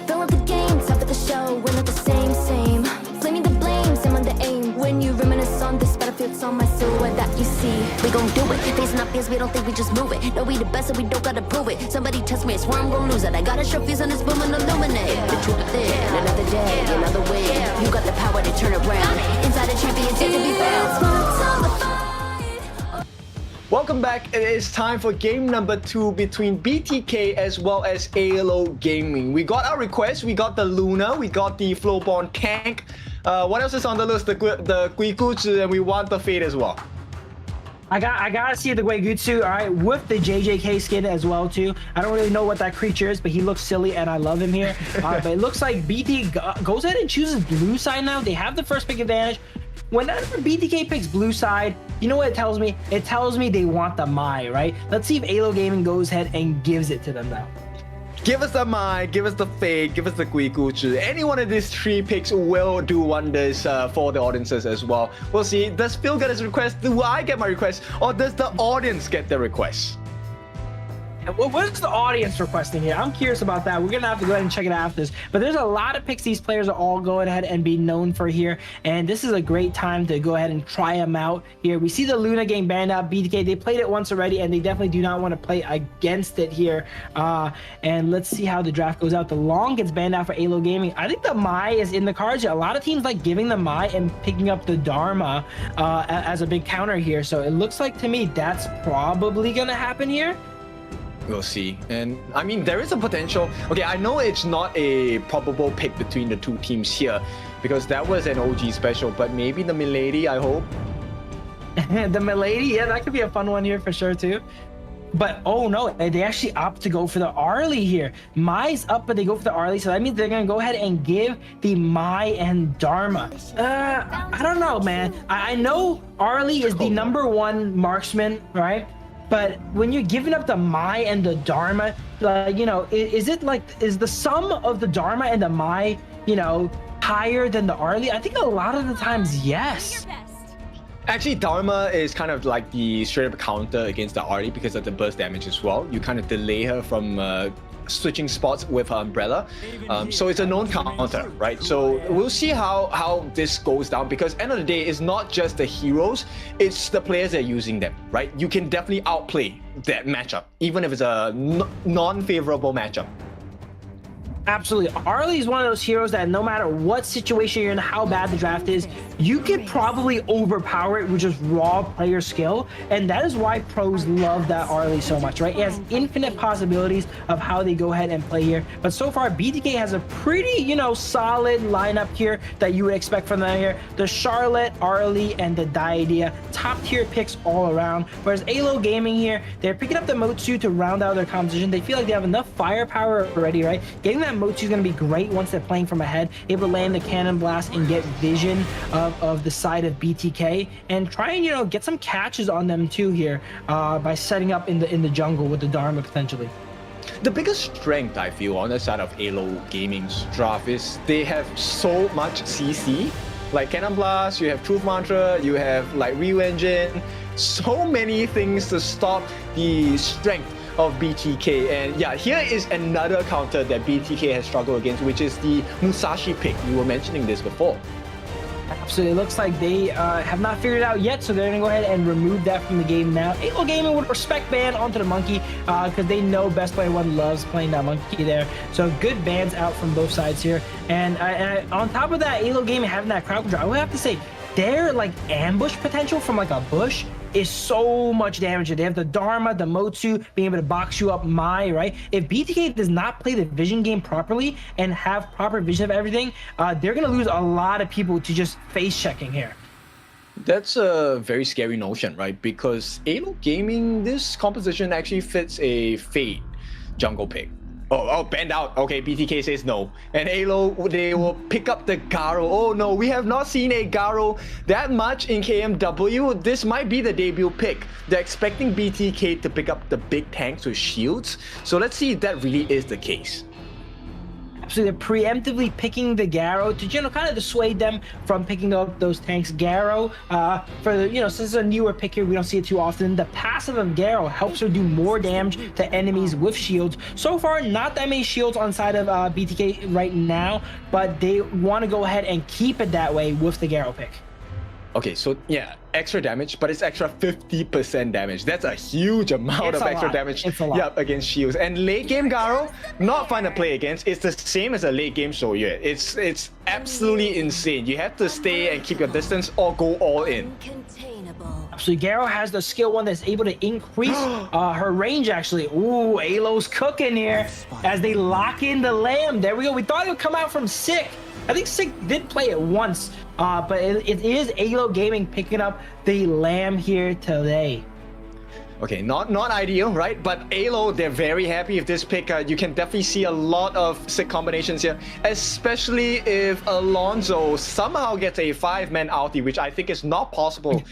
Fill up the game, top of the show, we're not the same. Flaming the blame, same on the aim. When you reminisce on this battlefield, it's on my silhouette that you see. We gon' do it, facing up fears, we don't think we just move it. No, we the best, so we don't gotta prove it. Somebody test me, I swear I'm gon' lose it. I got a sure fuse on this boom and illuminate. The truth within, another day, another win. You got the power to turn around. Inside a champion, yet to be found. Well, welcome back. It is time for game number 2 between BTK as well as AYLO Gaming. We got our request, we got the Luna, we got the Flowborn Tank. What else is on the list? The Guigutsu, and we want the Fate as well. I gotta see the Guigutsu, all right, with the JJK skin as well too. I don't really know what that creature is, but he looks silly and I love him here. But it looks like BT goes ahead and chooses blue side now. They have the first pick advantage. Whenever BTK picks blue side, you know what it tells me? It tells me they want the Mai, right? Let's see if AYLO Gaming goes ahead and gives it to them now. Give us the Mai, give us the Fate, give us the Guigutsu. Any one of these 3 picks will do wonders for the audiences as well. We'll see. Does Phil get his request? Do I get my request? Or does the audience get the request? What's the audience requesting here? I'm curious about that. We're gonna have to go ahead and check it out after this. But there's a lot of picks these players are all going ahead and be known for here, and this is a great time to go ahead and try them out here. We see the Luna game banned out. BTK, they played it once already, and they definitely do not want to play against it here. And let's see how the draft goes out. The Long gets banned out for AYLO Gaming. I think the Mai is in the cards. A lot of teams like giving the Mai and picking up the Dharma as a big counter here. So it looks like to me that's probably gonna happen here. We'll see. And I mean, there is a potential. Okay, I know it's not a probable pick between the 2 teams here because that was an OG special, but maybe the Milady, I hope. The Milady, yeah, that could be a fun one here for sure too. But oh no, they actually opt to go for the Arlie here. Mai's up, but they go for the Arlie, so that means they're gonna go ahead and give the Mai and Dharma. I don't know, man. I know Arlie is the #1 marksman, right? But when you're giving up the Mai and the Dharma, you know, is the sum of the Dharma and the Mai, you know, higher than the Arlie? I think a lot of the times, yes. Actually, Dharma is kind of like the straight up counter against the Arlie because of the burst damage as well. You kind of delay her from switching spots with her umbrella, so it's a known counter, right? So we'll see how this goes down, because end of the day, it's not just the heroes, it's the players that are using them, right? You can definitely outplay that matchup, even if it's a non-favorable matchup. Absolutely. Arlie is one of those heroes that no matter what situation you're in, how bad the draft is, you could probably overpower it with just raw player skill. And that is why pros love that Arlie so much, right? It has infinite possibilities of how they go ahead and play here. But so far, BTK has a pretty, you know, solid lineup here that you would expect from them here. The Charlotte, Arlie, and the Diadea. Top tier picks all around. Whereas AYLO Gaming here, they're picking up the Motsu to round out their composition. They feel like they have enough firepower already, right? Getting that Motsu is going to be great once they're playing from ahead, able to land the cannon blast and get vision of the side of BTK, and try and, you know, get some catches on them too here by setting up in the jungle with the Dharma potentially. The biggest strength I feel on the side of AYLO Gaming's draft is they have so much CC, like Cannon Blast, you have Truth Mantra, you have like Ryu Engine, so many things to stop the strength of BTK. And yeah, here is another counter that BTK has struggled against, which is the Musashi pick. You were mentioning this before. Absolutely. It looks like they have not figured it out yet, so they're going to go ahead and remove that from the game now. AYLO Gaming would respect ban onto the monkey because they know Best Player 1 loves playing that monkey there. So good bans out from both sides here. And on top of that, AYLO Gaming having that crowd control, I would have to say their like ambush potential from like a bush is so much damage. They have the Dharma, the Motsu, being able to box you up Mai, right? If BTK does not play the vision game properly and have proper vision of everything, they're gonna lose a lot of people to just face checking here. That's a very scary notion, right? Because AYLO Gaming, this composition actually fits a Fate jungle pick. Oh, banned out. Okay, BTK says no. And AYLO, they will pick up the Garo. Oh no, we have not seen a Garo that much in KMW. This might be the debut pick. They're expecting BTK to pick up the big tanks with shields. So let's see if that really is the case. So they're preemptively picking the Garo to, you know, kind of dissuade them from picking up those tanks. Garo, for the, you know, since it's a newer pick here, we don't see it too often. The passive of Garo helps her do more damage to enemies with shields. So far, not that many shields on side of BTK right now, but they want to go ahead and keep it that way with the Garo pick. Okay, so yeah, extra damage, but it's extra 50% damage. That's a huge amount of extra damage against shields. And late game Garo, not fun to play against. It's the same as a late game Soyue. It's absolutely insane. You have to stay and keep your distance or go all in. So Garo has the skill 1 that's able to increase her range, actually. Ooh, AYLO's cooking here as they lock in the Lamb. There we go. We thought it would come out from Sick. I think Sick did play it once, but it is AYLO Gaming picking up the Lamb here today. Okay, not ideal, right? But AYLO, they're very happy with this pick. You can definitely see a lot of Sick combinations here, especially if Alonso somehow gets a 5-man ulti, which I think is not possible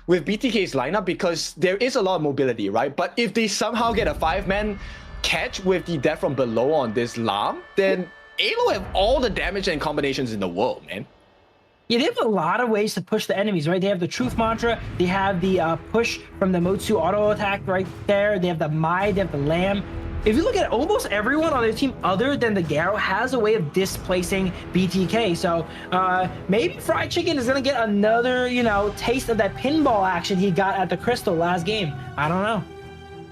with BTK's lineup because there is a lot of mobility, right? But if they somehow get a 5-man catch with the death from below on this Lam, then AYLO have all the damage and combinations in the world, man. Yeah, they have a lot of ways to push the enemies, right? They have the Truth Mantra, they have the push from the Motsu auto attack right there, they have the Mai, they have the Lamb. If you look at almost everyone on their team other than the Garo has a way of displacing BTK. So maybe Fried Chicken is going to get another, you know, taste of that pinball action he got at the Crystal last game. I don't know.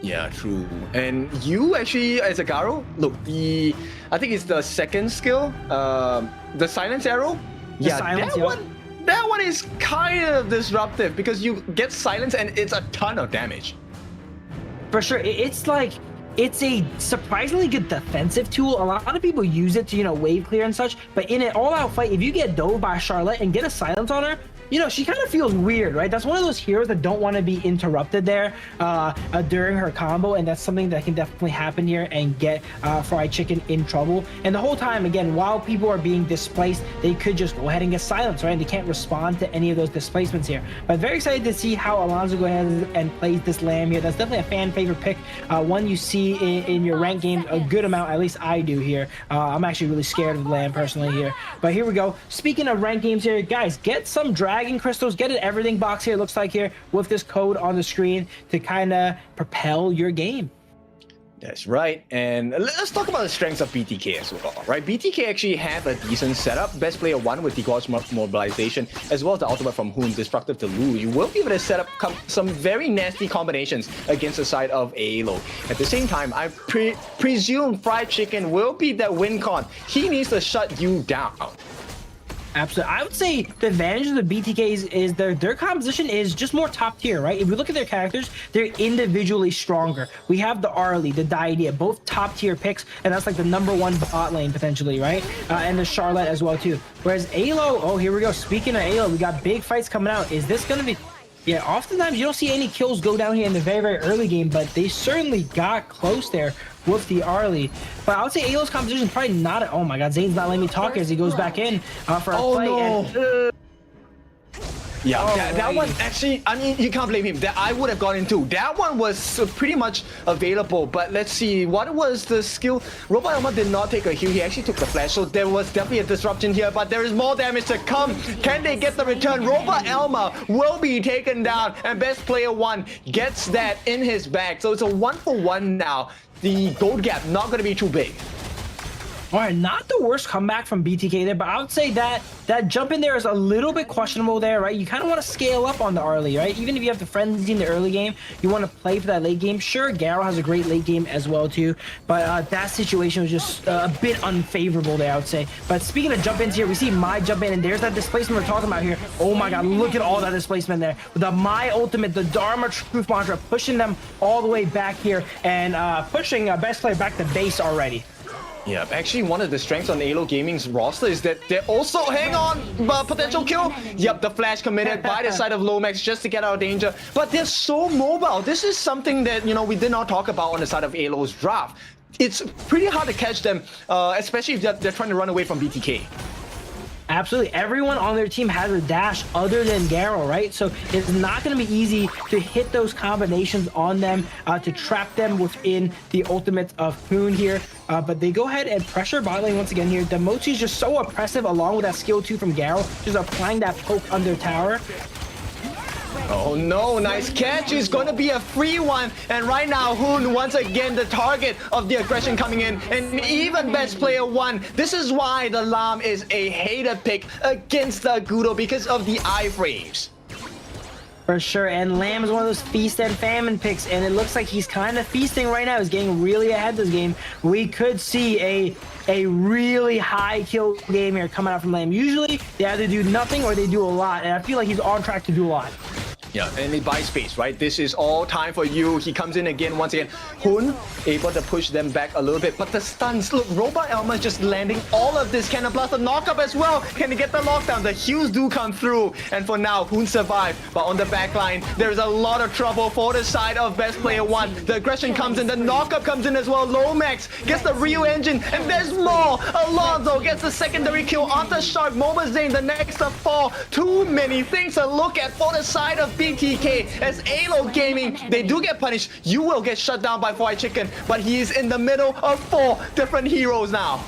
Yeah, true. And you actually, as a Garo, look, I think it's the second skill, the Silence Arrow. That one is kind of disruptive because you get silence and it's a ton of damage. For sure, it's a surprisingly good defensive tool. A lot of people use it to, you know, wave clear and such, but in an all-out fight, if you get dove by Charlotte and get a silence on her, you know, she kind of feels weird, right? That's one of those heroes that don't want to be interrupted there during her combo, and that's something that can definitely happen here and get Fried Chicken in trouble. And the whole time, again, while people are being displaced, they could just go ahead and get silenced, right? They can't respond to any of those displacements here. But very excited to see how Alonso go ahead and plays this Lamb here. That's definitely a fan favorite pick. One you see in your ranked games a good amount, at least I do here. I'm actually really scared of the Lamb personally here. But here we go. Speaking of ranked games here, guys, get some Dragon Crystals, get an everything box here, looks like here, with this code on the screen to kind of propel your game. That's right. And let's talk about the strengths of BTK as well, right? BTK actually have a decent setup. Best player 1 with the God's Mobilization, as well as the ultimate from Hoon, Destructive to Lu. You will be able to set up some very nasty combinations against the side of AYLO. At the same time, I presume Fried Chicken will be that win con. He needs to shut you down. Absolutely. I would say the advantage of the BTKs is their composition is just more top tier, right? If we look at their characters, they're individually stronger. We have the Arlie, the Diadea, both top tier picks, and that's like the #1 bot lane potentially, right? And the Charlotte as well too. Whereas AYLO, oh, here we go. Speaking of AYLO, we got big fights coming out. Is this going to be... Yeah, oftentimes you don't see any kills go down here in the very, very early game, but they certainly got close there with the Arlie. But I would say AYLO's composition is probably not... Oh my god, Zane's not letting me talk as he goes back in for a fight. No. Yeah, that one actually, I mean, you can't blame him. That I would have gone into. That one was pretty much available, but let's see, what was the skill? Robot Elma did not take a heal, he actually took the flash, so there was definitely a disruption here, but there is more damage to come. Can they get the return? Robot Elma will be taken down, and best player 1 gets that in his bag, so it's a 1-for-1 now. The gold gap not going to be too big. All right, not the worst comeback from BTK there, but I would say that jump in there is a little bit questionable there, right? You kind of want to scale up on the Arlie, right? Even if you have the frenzy in the early game, you want to play for that late game. Sure, Garo has a great late game as well too, but that situation was just a bit unfavorable there, I would say. But speaking of jump ins here, we see Mai jump in, and there's that displacement we're talking about here. Oh my god, look at all that displacement there. With the Mai ultimate, the Dharma Truth Mantra, pushing them all the way back here and pushing best player back to base already. Yeah, actually one of the strengths on AYLO Gaming's roster is that they're also, hang on, potential kill. Yep, the flash committed by the side of Lomax just to get out of danger. But they're so mobile. This is something that, you know, we did not talk about on the side of AYLO's draft. It's pretty hard to catch them, especially if they're trying to run away from BTK. Absolutely. Everyone on their team has a dash other than Garo, right? So it's not going to be easy to hit those combinations on them, to trap them within the ultimate of Hoon here. But they go ahead and pressure bot lane once again here. The Mochi is just so oppressive along with that skill 2 from Garo, just applying that poke under tower. Oh no, nice catch. It's going to be a free one. And right now, Hoon once again the target of the aggression coming in. And even best player 1. This is why the Lam is a hater pick against the Gudo, because of the iframes. For sure, and Lamb is one of those feast and famine picks, and it looks like he's kind of feasting right now. He's getting really ahead this game. We could see a really high kill game here coming out from Lamb. Usually, they either do nothing or they do a lot, and I feel like he's on track to do a lot. Yeah, and they buy space, right? This is all time for you. He comes in again, once again. Hun able to push them back a little bit, but the stuns, look, Robot Elma just landing all of this. Cannon Blast, the knockup as well. Can he get the lockdown? The heals do come through, and for now, Hun survived. But on the back line, there's a lot of trouble for the side of Best Player 1. The aggression comes in, the knockup comes in as well. Lomax gets the Ryu engine, and there's more. Alonso gets the secondary kill onto Shark. Moba Zane, the next to fall. Too many things to look at for the side of BTK. As AYLO Gaming, they do get punished. You will get shut down by Fried Chicken, but he is in the middle of 4 different heroes now.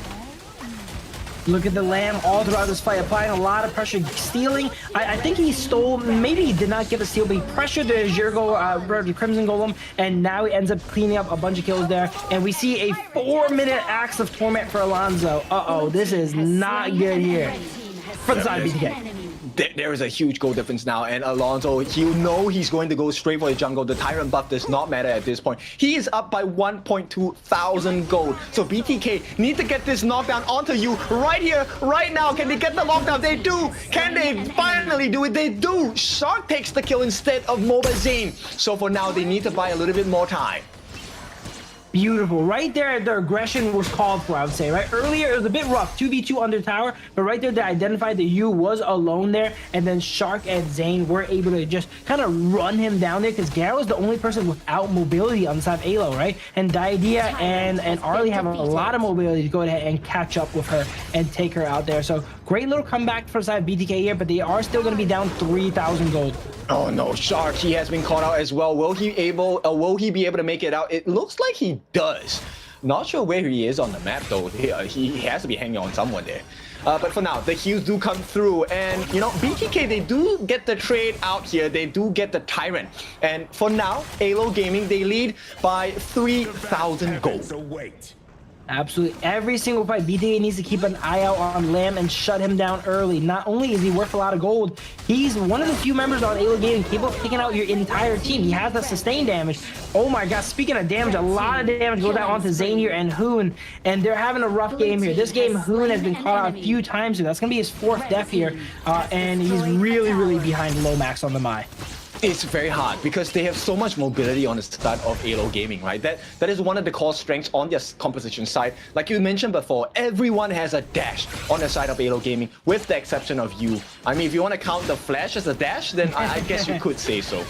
Look at the Lamb all throughout this fight, applying a lot of pressure, stealing. I think he stole, maybe he did not get a steal, but he pressured the Zergo, Crimson Golem, and now he ends up cleaning up a bunch of kills there. And we see a 4-minute Axe of Torment for Alonso. Uh-oh, this is not good here for the side of BTK. There is a huge goal difference now, and Alonso, you know he's going to go straight for the jungle. The Tyrant buff does not matter at this point. He is up by 1.2 thousand gold. So BTK need to get this knockdown onto you right here, right now. Can they get the lockdown? They do. Can they finally do it? They do. Shark takes the kill instead of Moba Zane. So for now, they need to buy a little bit more time. Beautiful. Right there, their aggression was called for, I would say, right? Earlier, it was a bit rough, 2v2 under tower, but right there, they identified that Yu was alone there, and then Shark and Zane were able to just kind of run him down there, because Garo is the only person without mobility on the side of AYLO, right? And Diadea and Arlie have a lot of mobility to go ahead and catch up with her and take her out there. So, great little comeback for the side of BTK here, but they are still going to be down 3,000 gold. Oh no, Shark, he has been caught out as well. Will he be able to make it out? It looks like he does. Not sure where he is on the map though. He has to be hanging on someone there. But for now, the heals do come through, and you know, BTK, they do get the trade out here. They do get the Tyrant, and for now, AYLO Gaming, they lead by 3,000 gold. Absolutely. Every single fight, BTK needs to keep an eye out on Lamb and shut him down early. Not only is he worth a lot of gold, he's one of the few members on AYLO Gaming capable of taking out your entire team. He has the sustained damage. Oh my god, speaking of damage, a lot of damage goes out onto Zane here and Hoon, and they're having a rough game here. This game, Hoon has been caught out a few times here. That's going to be his 4th death here, and he's really, really behind Lomax on the Mai. It's very hard because they have so much mobility on the side of AYLO Gaming, right? That is one of the core strengths on their composition side. Like you mentioned before, everyone has a dash on the side of AYLO Gaming, with the exception of you. I mean, if you want to count the flash as a dash, then I guess you could say so.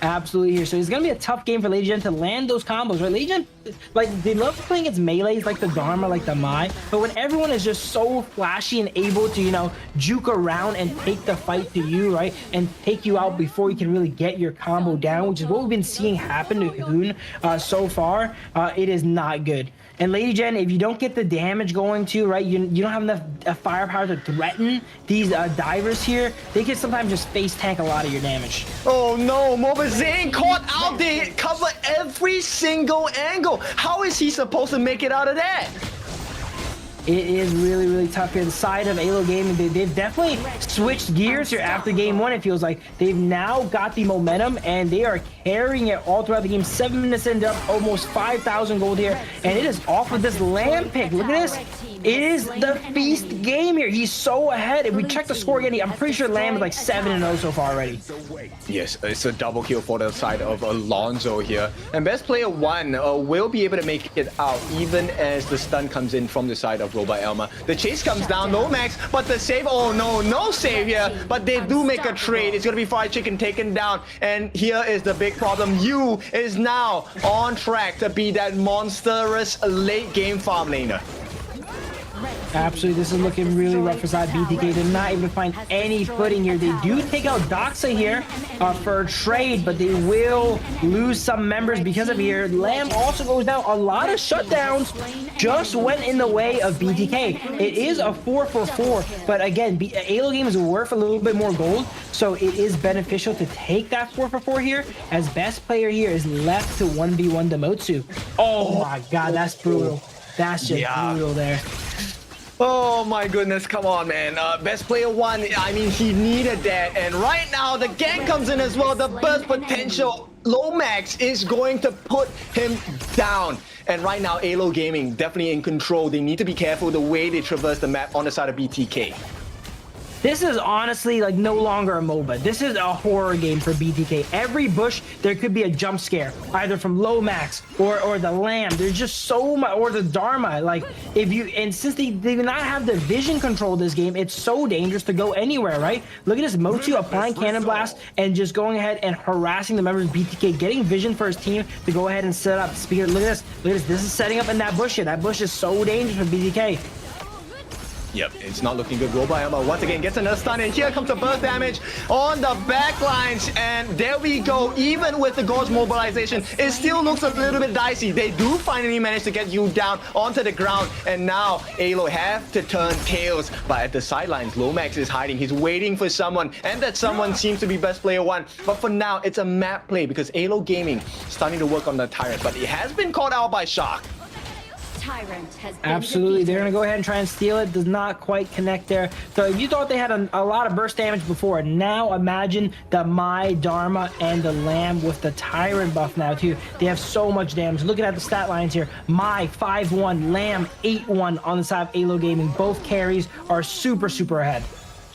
Absolutely here. So it's going to be a tough game for Lady Gen to land those combos, right? Lady Gen, like, they love playing against melees like the Dharma, like the Mai, but when everyone is just so flashy and able to, you know, juke around and take the fight to you, right, and take you out before you can really get your combo down, which is what we've been seeing happen to Hoon so far, it is not good. And Lady Gen, if you don't get the damage going too, right, you don't have enough firepower to threaten these divers here, they can sometimes just face tank a lot of your damage. Oh no, Moba Zane caught out. They cover every single angle. How is he supposed to make it out of that? It is really, really tough here. The side of AYLO Gaming, they've definitely switched gears here after game 1. It feels like they've now got the momentum, and they are carrying it all throughout the game. 7 minutes in, they're up almost 5,000 gold here, and it is off with this Lamb pick. Look at this. It is the feast game here. He's so ahead. If we check the score again, I'm pretty sure Lamb is like 7-0 so far already. Yes, it's a double kill for the side of Alonso here. And Best Player 1 will be able to make it out even as the stun comes in from the side of Robot Elma. The chase comes down, no max, but the save, oh no, no save here. But they do make a trade. It's going to be Fried Chicken taken down. And here is the big problem. Yu is now on track to be that monstrous late game farm laner. Absolutely, this is looking really rough for side BTK. They're not able to find any footing here. They do take out Doxa here for a trade, but they will lose some members because of here. Lamb also goes down. A lot of shutdowns just went in the way of BTK. It is a 4-for-4, but again, AYLO Game is worth a little bit more gold, so it is beneficial to take that 4-for-4 here, as best player here is left to 1v1 Demotsu. Oh my god, that's brutal. That's just brutal there. Oh my goodness, come on, man. Best Player 1, I mean, he needed that. And right now, the gang comes in as well. The burst potential, Lomax is going to put him down. And right now, AYLO Gaming definitely in control. They need to be careful the way they traverse the map on the side of BTK. This is honestly like no longer a MOBA. This is a horror game for BTK. Every bush, there could be a jump scare, either from Lomax or the Lamb. There's just so much, or the Dharma. Like, if you, and since they do not have the vision control of this game, it's so dangerous to go anywhere, right? Look at this Motu applying Cannon Blast and just going ahead and harassing the members of BTK, getting vision for his team to go ahead and set up. Speaker, look at this. This is setting up in that bush here. That bush is so dangerous for BTK. Yep, it's not looking good. Robot Elma once again gets another stun, and here comes the burst damage on the back lines, and there we go. Even with the Gorge mobilization, it still looks a little bit dicey. They do finally manage to get you down onto the ground, and now AYLO have to turn tails. But at the sidelines, Lomax is hiding. He's waiting for someone, and that someone seems to be best player 1. But for now, it's a map play because AYLO Gaming starting to work on the Tyrant, but it has been caught out by Shark. Tyrant has been Absolutely, they're gonna go ahead and try and steal it. Does not quite connect there. So if you thought they had a lot of burst damage before, now imagine the My Dharma and the Lamb with the Tyrant buff now too. They have so much damage. Looking at the stat lines here, My 5-1, Lamb 8-1 on the side of AYLO Gaming. Both carries are super ahead.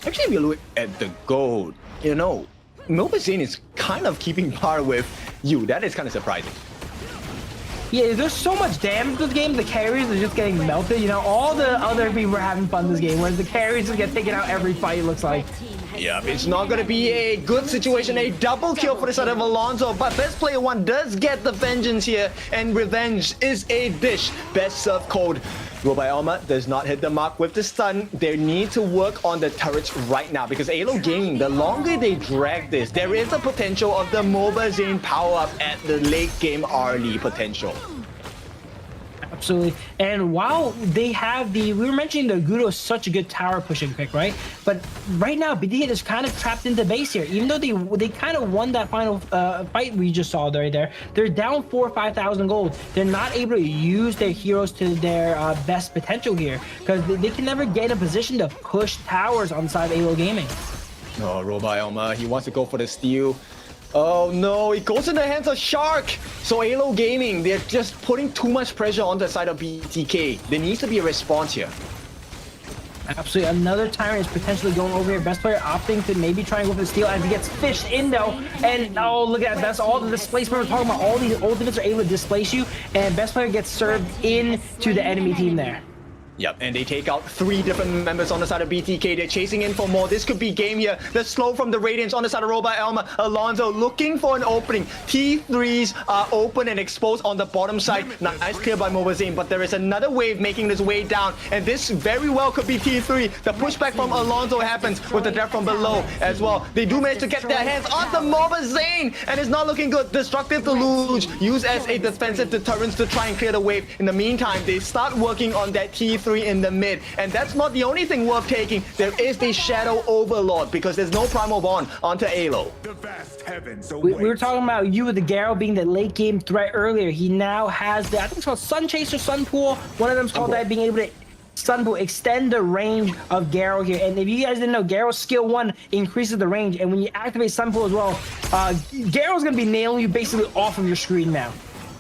Actually, if you look at the gold, you know, Mobazane is kind of keeping par with you. That is kind of surprising. Yeah, there's so much damage to this game. The carries are just getting melted. You know, all the other people are having fun this game, whereas the carries just get taken out every fight, it looks like. Yeah, it's not going to be a good situation. A double kill for the side of Alonso, but best player 1 does get the vengeance here, and revenge is a dish. Best served cold. Robot Elma does not hit the mark with the stun. They need to work on the turrets right now because AYLO Gaming, the longer they drag this, there is a potential of the Mobazane power-up at the late game early potential. Absolutely. And while they have we were mentioning the Gudo is such a good tower pushing pick, right? But right now, BTK is kind of trapped into base here. Even though they kind of won that final fight we just saw right there, they're down 4,000 or 5,000 gold. They're not able to use their heroes to their best potential here because they can never get in a position to push towers on the side of AYLO Gaming. Oh, Robot Elma, he wants to go for the steal. Oh no, it goes in the hands of Shark. So AYLO Gaming, they're just putting too much pressure on the side of BTK. There needs to be a response here. Absolutely, another Tyrant is potentially going over here. Best player opting to maybe try and go for the steal as he gets fished in though. And oh, look at that, that's all the displacement we're talking about. All these ultimates are able to displace you, and best player gets served into the enemy team there. Yep, and they take out 3 different members on the side of BTK. They're chasing in for more. This could be game here. The slow from the Radiance on the side of Robot Elma. Alonso looking for an opening. T3s are open and exposed on the bottom side. Nice clear by Mobazane, but there is another wave making this way down. And this very well could be T3. The pushback from Alonso happens with the death from below as well. They do manage to get their hands on the Mobazane, and it's not looking good. Destructive Deluge used as a defensive deterrent to try and clear the wave. In the meantime, they start working on that T3 in the mid, and that's not the only thing worth taking. There is the Shadow Overlord because there's no Primal Bond onto AYLO. We were talking about you with the Garo being the late game threat earlier. He now has the, I think it's called Sun Chaser, Sun Pool. One of them's called that, being able to Sun Pool extend the range of Garo here. And if you guys didn't know, Garo's skill 1 increases the range, and when you activate Sun Pool as well, Garo's gonna be nailing you basically off of your screen now.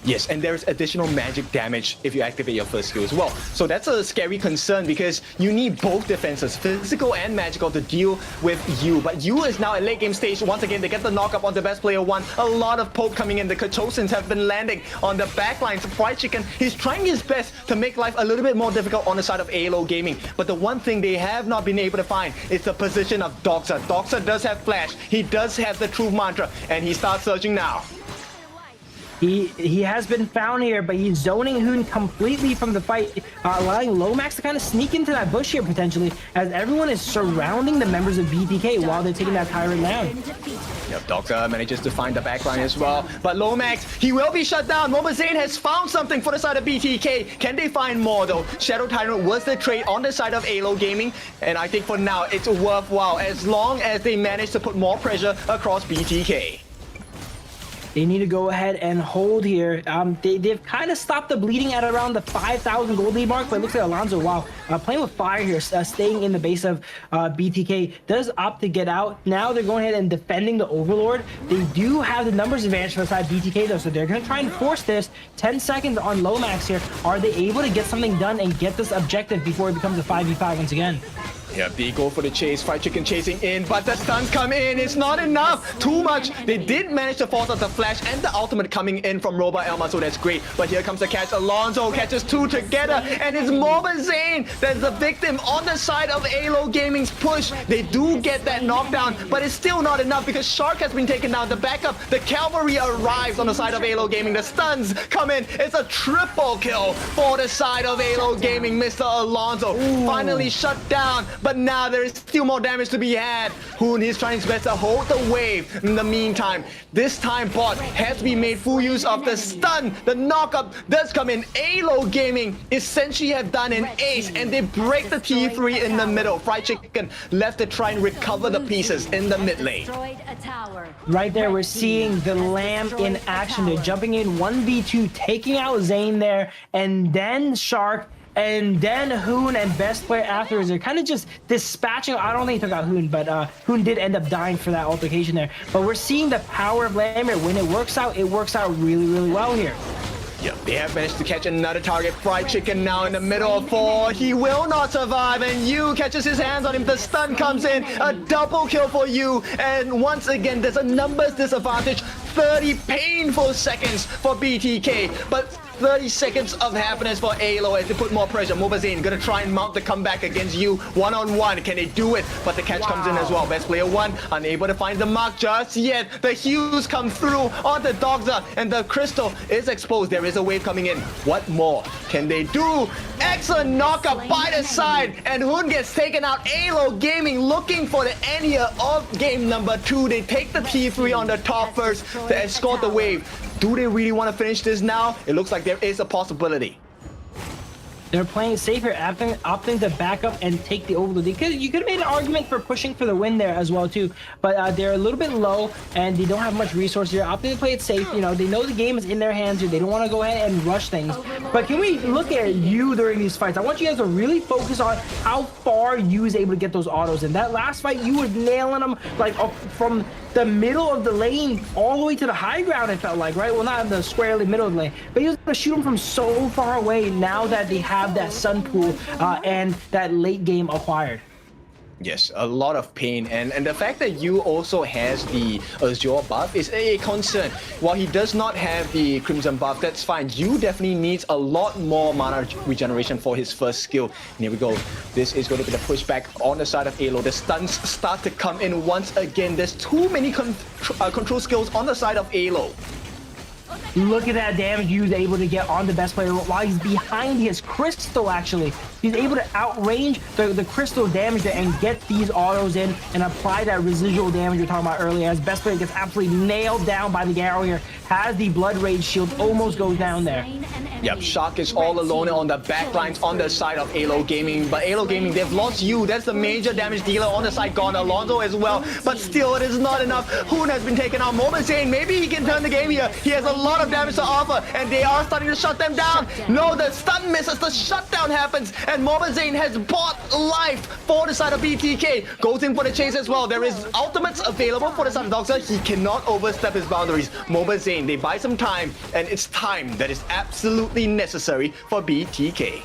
Yes, and there's additional magic damage if you activate your first skill as well. So that's a scary concern because you need both defenses, physical and magical, to deal with you. But you is now at late game stage. Once again, they get the knock up on the best player 1. A lot of poke coming in. The Kachosins have been landing on the back line. So Fried Chicken, he's trying his best to make life a little bit more difficult on the side of AYLO Gaming. But the one thing they have not been able to find is the position of Doxa. Doxa does have flash. He does have the Truth Mantra, and he starts searching now. He has been found here, but he's zoning Hoon completely from the fight, allowing Lomax to kind of sneak into that bush here potentially, as everyone is surrounding the members of BTK while they're taking that Tyrant down. Yep, Doxa manages to find the backline as well, but Lomax, he will be shut down. Mobazane has found something for the side of BTK. Can they find more though? Shadow Tyrant was the trade on the side of AYLO Gaming, and I think for now it's worthwhile as long as they manage to put more pressure across BTK. They need to go ahead and hold here. They've kind of stopped the bleeding at around the 5,000 gold lead mark, but it looks like Alonso, wow, playing with fire here, staying in the base of BTK, does opt to get out. Now they're going ahead and defending the Overlord. They do have the numbers advantage for the side of BTK though, so they're going to try and force this. 10 seconds on Lomax here. Are they able to get something done and get this objective before it becomes a 5v5 once again? Yeah, they go for the chase. Fried Chicken chasing in, but the stuns come in. It's not enough. Too much. They did manage to force out the flash and the ultimate coming in from Robot Elma, so that's great. But here comes the catch. Alonso catches two together, and it's Mobazane that's the victim on the side of AYLO Gaming's push. They do get that knockdown, but it's still not enough because Shark has been taken down. The backup, the cavalry arrives on the side of AYLO Gaming. The stuns come in. It's a triple kill for the side of AYLO Gaming. Mr. Alonso finally shut down. But now there is still more damage to be had. Hoon is trying his best to hold the wave. In the meantime, this time bot has to be made full use of the stun. The knockup does come in. AYLO Gaming essentially have done an ace and they break the T3 in the middle. Fried Chicken left to try and recover the pieces in the mid lane. Right there, we're seeing the Lamb in action. They're jumping in 1v2, taking out Zane there, and then Shark, and then Hoon and best player afterwards. They're kind of just dispatching. I don't think he took out Hoon, but Hoon did end up dying for that altercation there. But we're seeing the power of Lamb here. When it works out really, really well here. Yep, they have managed to catch another target. Fried Chicken now in the middle of 4. He will not survive, and Yu catches his hands on him. The stun comes in. A double kill for Yu. And once again, there's a numbers disadvantage. 30 painful seconds for BTK. But 30 seconds of happiness for AYLO as they put more pressure. Mobazane gonna try and mount the comeback against you one-on-one. Can they do it? But the catch comes in as well. Best player 1 unable to find the mark just yet. The hues come through on the Dogza and the crystal is exposed. There is a wave coming in. What more can they do? Excellent knockup by the side, and Hoon gets taken out. AYLO Gaming looking for the end here of game number 2. They take the T3 on the top first to escort the wave. Do they really want to finish this now? It looks like there is a possibility. They're playing safer, opting to back up and take the overload. You could have made an argument for pushing for the win there as well too, but they're a little bit low and they don't have much resources here. Opting to play it safe. You know, they know the game is in their hands here. They don't want to go ahead and rush things. But can we look at you during these fights? I want you guys to really focus on how far you was able to get those autos. In that last fight, you were nailing them like up from the middle of the lane all the way to the high ground, it felt like, right? Well, not in the squarely middle of the lane, but he was able to shoot them from so far away now that they have that sun pool and that late game acquired. Yes, a lot of pain, and the fact that Yu also has the Azure buff is a concern. While he does not have the Crimson buff, that's fine. Yu definitely needs a lot more mana regeneration for his first skill. And here we go. This is going to be the pushback on the side of AYLO. The stuns start to come in once again. There's too many control skills on the side of AYLO. Look at that damage he was able to get on the best player while he's behind his crystal, actually. He's able to outrange the crystal damage there and get these autos in and apply that residual damage we were talking about earlier as best player gets absolutely nailed down by the arrow here. Has the Blood Rage shield, almost goes down there. Yep, Shark is all alone on the back lines on the side of AYLO Gaming. But AYLO Gaming, they've lost Yu. That's the major damage dealer on the side gone. Alonso as well. But still, it is not enough. Hoon has been taken out. Mobazane, maybe he can turn the game here. He has a lot of damage to offer, and they are starting to shut them down. No, the stun misses. The shutdown happens, and Mobazane has bought life for the side of BTK. Goes in for the chase as well. There is ultimates available for the side of Doxa. He cannot overstep his boundaries. Mobazane, they buy some time, and it's time that is absolutely necessary for BTK.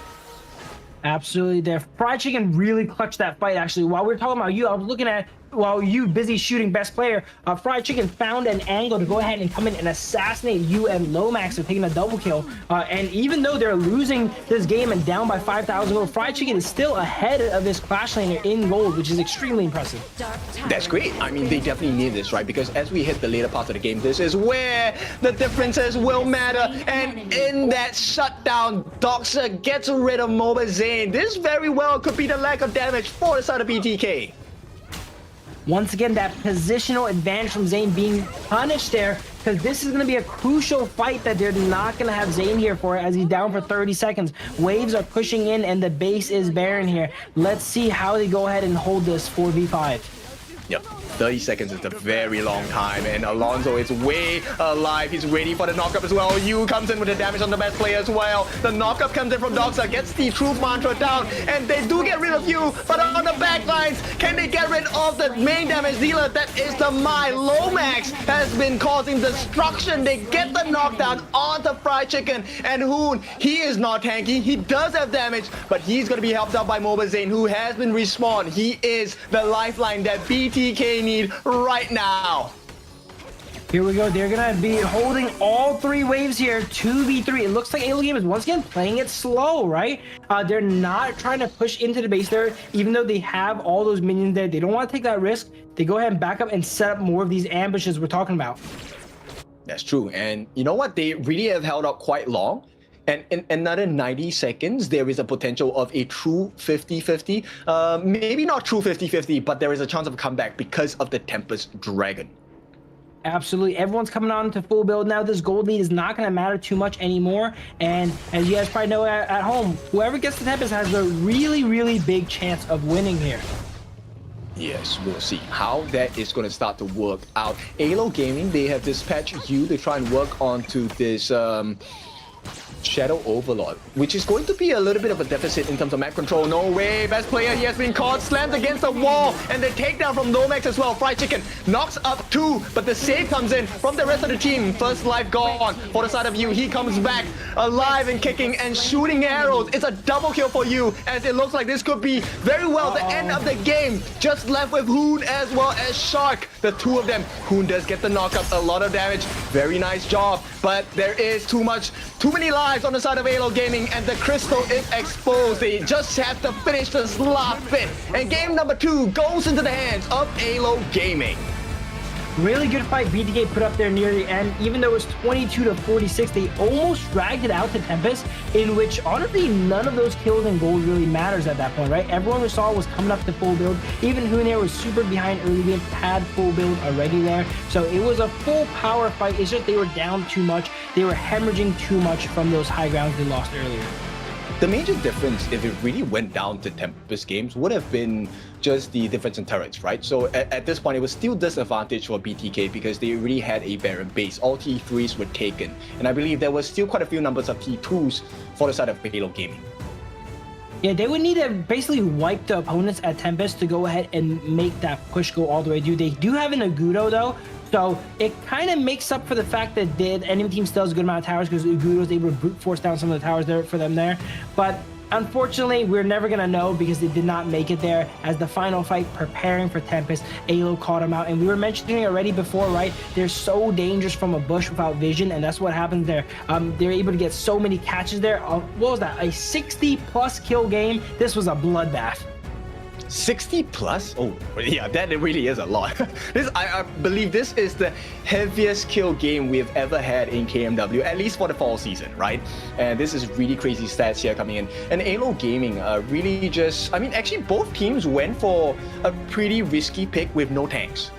Absolutely there. Fried Chicken really clutched that fight, actually. While we were talking about you, I was looking at while you busy shooting best player, Fried Chicken found an angle to go ahead and come in and assassinate you and Lomax for taking a double kill. And even though they're losing this game and down by 5,000 gold, Fried Chicken is still ahead of this Clash laner in gold, which is extremely impressive. That's great. I mean, they definitely need this, right? Because as we hit the later part of the game, this is where the differences will matter. And in that shutdown, Doxa gets rid of Mobazane. This very well could be the lack of damage for the side of BTK. Once again, that positional advantage from Zane being punished there, because this is going to be a crucial fight that they're not going to have Zane here for as he's down for 30 seconds. Waves are pushing in and the base is barren here. Let's see how they go ahead and hold this 4v5. Yep. 30 seconds is a very long time, and Alonso is way alive. He's waiting for the knockup as well. Yu comes in with the damage on the best player as well. The knockup comes in from Doxa, gets the Truth Mantra down, and they do get rid of Yu, but on the back lines, can they get rid of the main damage dealer? That is the Mai. Lomax has been causing destruction. They get the knockdown onto Fried Chicken, and Hoon, he is not tanky. He does have damage, but he's going to be helped out by Mobazane, who has been respawned. He is the lifeline that BTK need right now. Here we go. They're going to be holding all 3 waves here, 2v3. It looks like AYLO Game is once again playing it slow, right? They're not trying to push into the base there, even though they have all those minions there. They don't want to take that risk. They go ahead and back up and set up more of these ambushes we're talking about. That's true. And you know what? They really have held up quite long. And in another 90 seconds, there is a potential of a true 50-50. Maybe not true 50-50, but there is a chance of a comeback because of the Tempest Dragon. Absolutely. Everyone's coming on to full build now. This gold lead is not going to matter too much anymore. And as you guys probably know at home, whoever gets the Tempest has a really, really big chance of winning here. Yes, we'll see how that is going to start to work out. AYLO Gaming, they have dispatched Yu to try and work onto this Shadow Overlord, which is going to be a little bit of a deficit in terms of map control. No way, best player, he has been caught, slammed against the wall, and the takedown from Lomax as well. Fried Chicken knocks up 2, but the save comes in from the rest of the team. First life gone for the side of Yu. He comes back alive and kicking and shooting arrows. It's a double kill for Yu, as it looks like this could be very well the end of the game. Just left with Hoon as well as Shark. The 2 of them. Hoon does get the knockup, a lot of damage. Very nice job, but there is too many lives on the side of AYLO Gaming, and the crystal is exposed. They just have to finish this last bit, and game number 2 goes into the hands of AYLO Gaming. Really good fight BTK put up there near the end. Even though it was 22-46, they almost dragged it out to Tempest, in which honestly none of those kills and gold really matters at that point, right? Everyone we saw was coming up to full build. Even Hunair was super behind early game, had full build already there. So it was a full power fight. It's just they were down too much. They were hemorrhaging too much from those high grounds they lost earlier. The major difference, if it really went down to Tempest games, would have been just the difference in turrets, right? So at this point, it was still disadvantage for BTK because they already had a Baron base. All T3s were taken. And I believe there was still quite a few numbers of T2s for the side of AYLO Gaming. Yeah, they would need to basically wipe the opponents at Tempest to go ahead and make that push go all the way through. They do have an Agudo though, so it kind of makes up for the fact that the enemy team still has a good amount of towers because Agudo was able to brute force down some of the towers there for them there. But unfortunately, we're never going to know because they did not make it there. As the final fight preparing for Tempest, AYLO caught him out. And we were mentioning it already before, right? They're so dangerous from a bush without vision, and that's what happens there. They're able to get so many catches there. What was that? A 60+ kill game. This was a bloodbath. 60 plus? Oh, yeah, that really is a lot. I believe this is the heaviest kill game we have ever had in KMW, at least for the fall season, right? And this is really crazy stats here coming in. And AYLO Gaming really just, I mean, actually both teams went for a pretty risky pick with no tanks.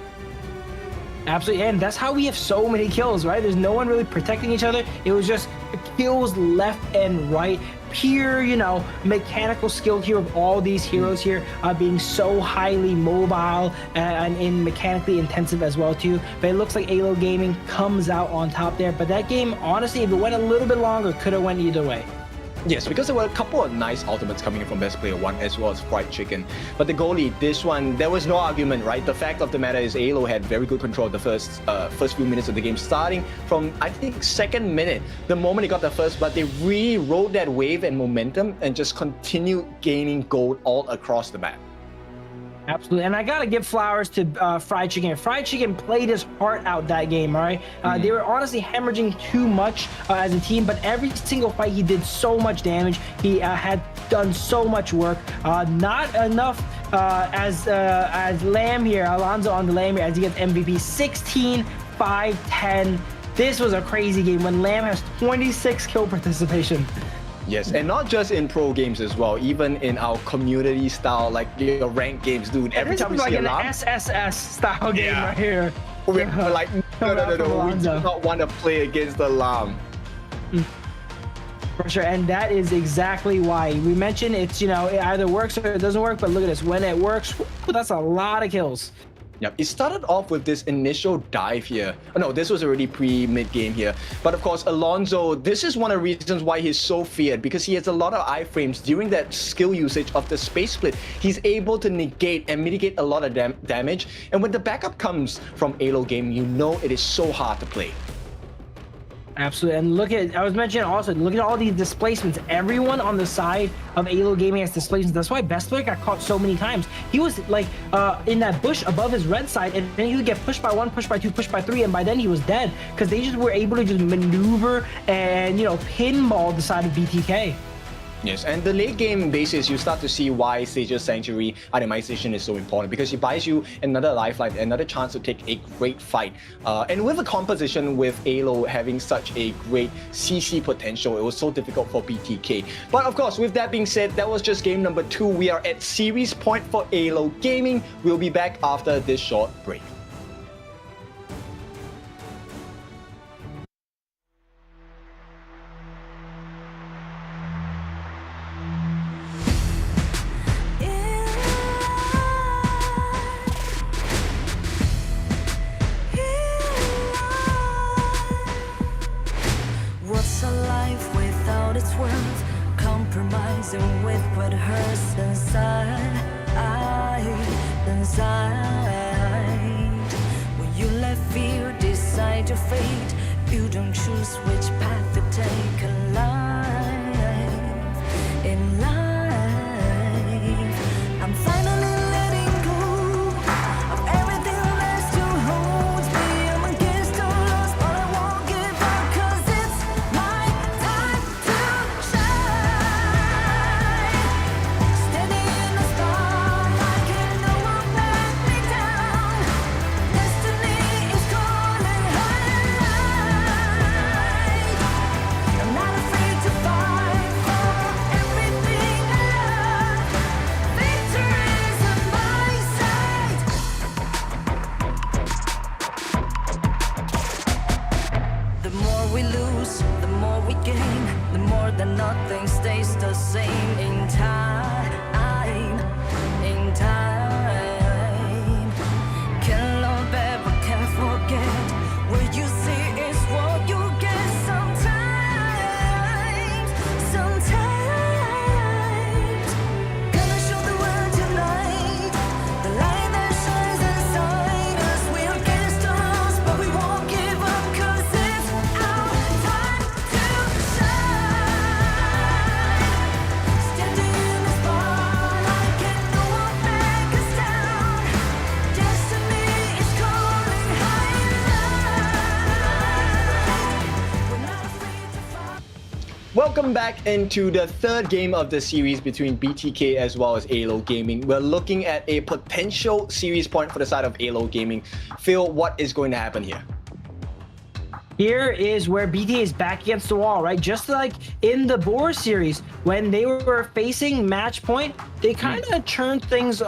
Absolutely, and that's how we have so many kills, right? There's no one really protecting each other. It was just kills left and right. Pure, you know, mechanical skill here of all these heroes here being so highly mobile and in mechanically intensive as well too. But it looks like AYLO Gaming comes out on top there. But that game, honestly, if it went a little bit longer, could have went either way. Yes, because there were a couple of nice ultimates coming in from Best Player 1 as well as Fried Chicken. But the goalie, this one, there was no argument, right? The fact of the matter is AYLO had very good control of the first few minutes of the game, starting from, I think, second minute. The moment they got the first blood, they really rode that wave and momentum and just continued gaining gold all across the map. Absolutely, and I gotta give flowers to Fried Chicken. Fried Chicken played his heart out that game, all right? They were honestly hemorrhaging too much as a team, but every single fight he did so much damage. He had done so much work. Not enough as Lamb here, Alonso on the Lamb here, as he gets MVP. 16, 5, 10. This was a crazy game when Lamb has 26 kill participation. Yes, and not just in pro games as well, even in our community style, like your ranked games, dude. Every time we see a like an SSS style game right here. We're like, no, we do not want to play against the Lam. For sure, and that is exactly why we mentioned it's, you know, it either works or it doesn't work. But look at this, when it works, that's a lot of kills. Yep, it started off with this initial dive here. Oh, no, this was already pre-mid-game here. But of course, Alonso, this is one of the reasons why he's so feared, because he has a lot of iframes. During that skill usage of the space split, he's able to negate and mitigate a lot of damage. And when the backup comes from AYLO game, you know it is so hard to play. Absolutely, and look at, I was mentioning also, look at all these displacements. Everyone on the side of AYLO Gaming has displacements. That's why Best Player got caught so many times. He was like in that bush above his red side, and then he would get pushed by 1, pushed by 2, pushed by 3, and by then he was dead, because they just were able to just maneuver and, you know, pinball the side of BTK. Yes, and the late game basis, you start to see why Sage's Sanctuary itemization is so important, because it buys you another lifeline, another chance to take a great fight. And with the composition with AYLO having such a great CC potential, it was so difficult for BTK. But of course, with that being said, that was just game number 2. We are at series point for AYLO Gaming. We'll be back after this short break. What's a life without its worth? Compromising with what hurts inside. When you let fear decide your fate, you don't choose which path to take in life. In life, I'm finally letting go of everything that still holds me. I'm against all odds, but I won't give up, 'cause it's my time to shine. Standing in the spotlight, can no one let me down. Destiny is calling high. I'm not afraid to fight for everything I love. Victory's on my side. The more we lose, the more we gain. The more that nothing stays the same. In time, in time. Can't love ever, can't forget. What you see is what you get. Sometimes, gonna show the world tonight. The light that shines inside us. We're against the odds, but we won't give up, 'cause it's our time to shine. Standing in the spotlight, can no one back us down. Destiny is calling high. We're not afraid to fight. Welcome back into the third game of the series between BTK as well as AYLO Gaming. We're looking at a potential series point for the side of AYLO Gaming. Phil, what is going to happen here? Here is where BTA is back against the wall, right? Just like in the Boars series, when they were facing match point, they kind of churned things,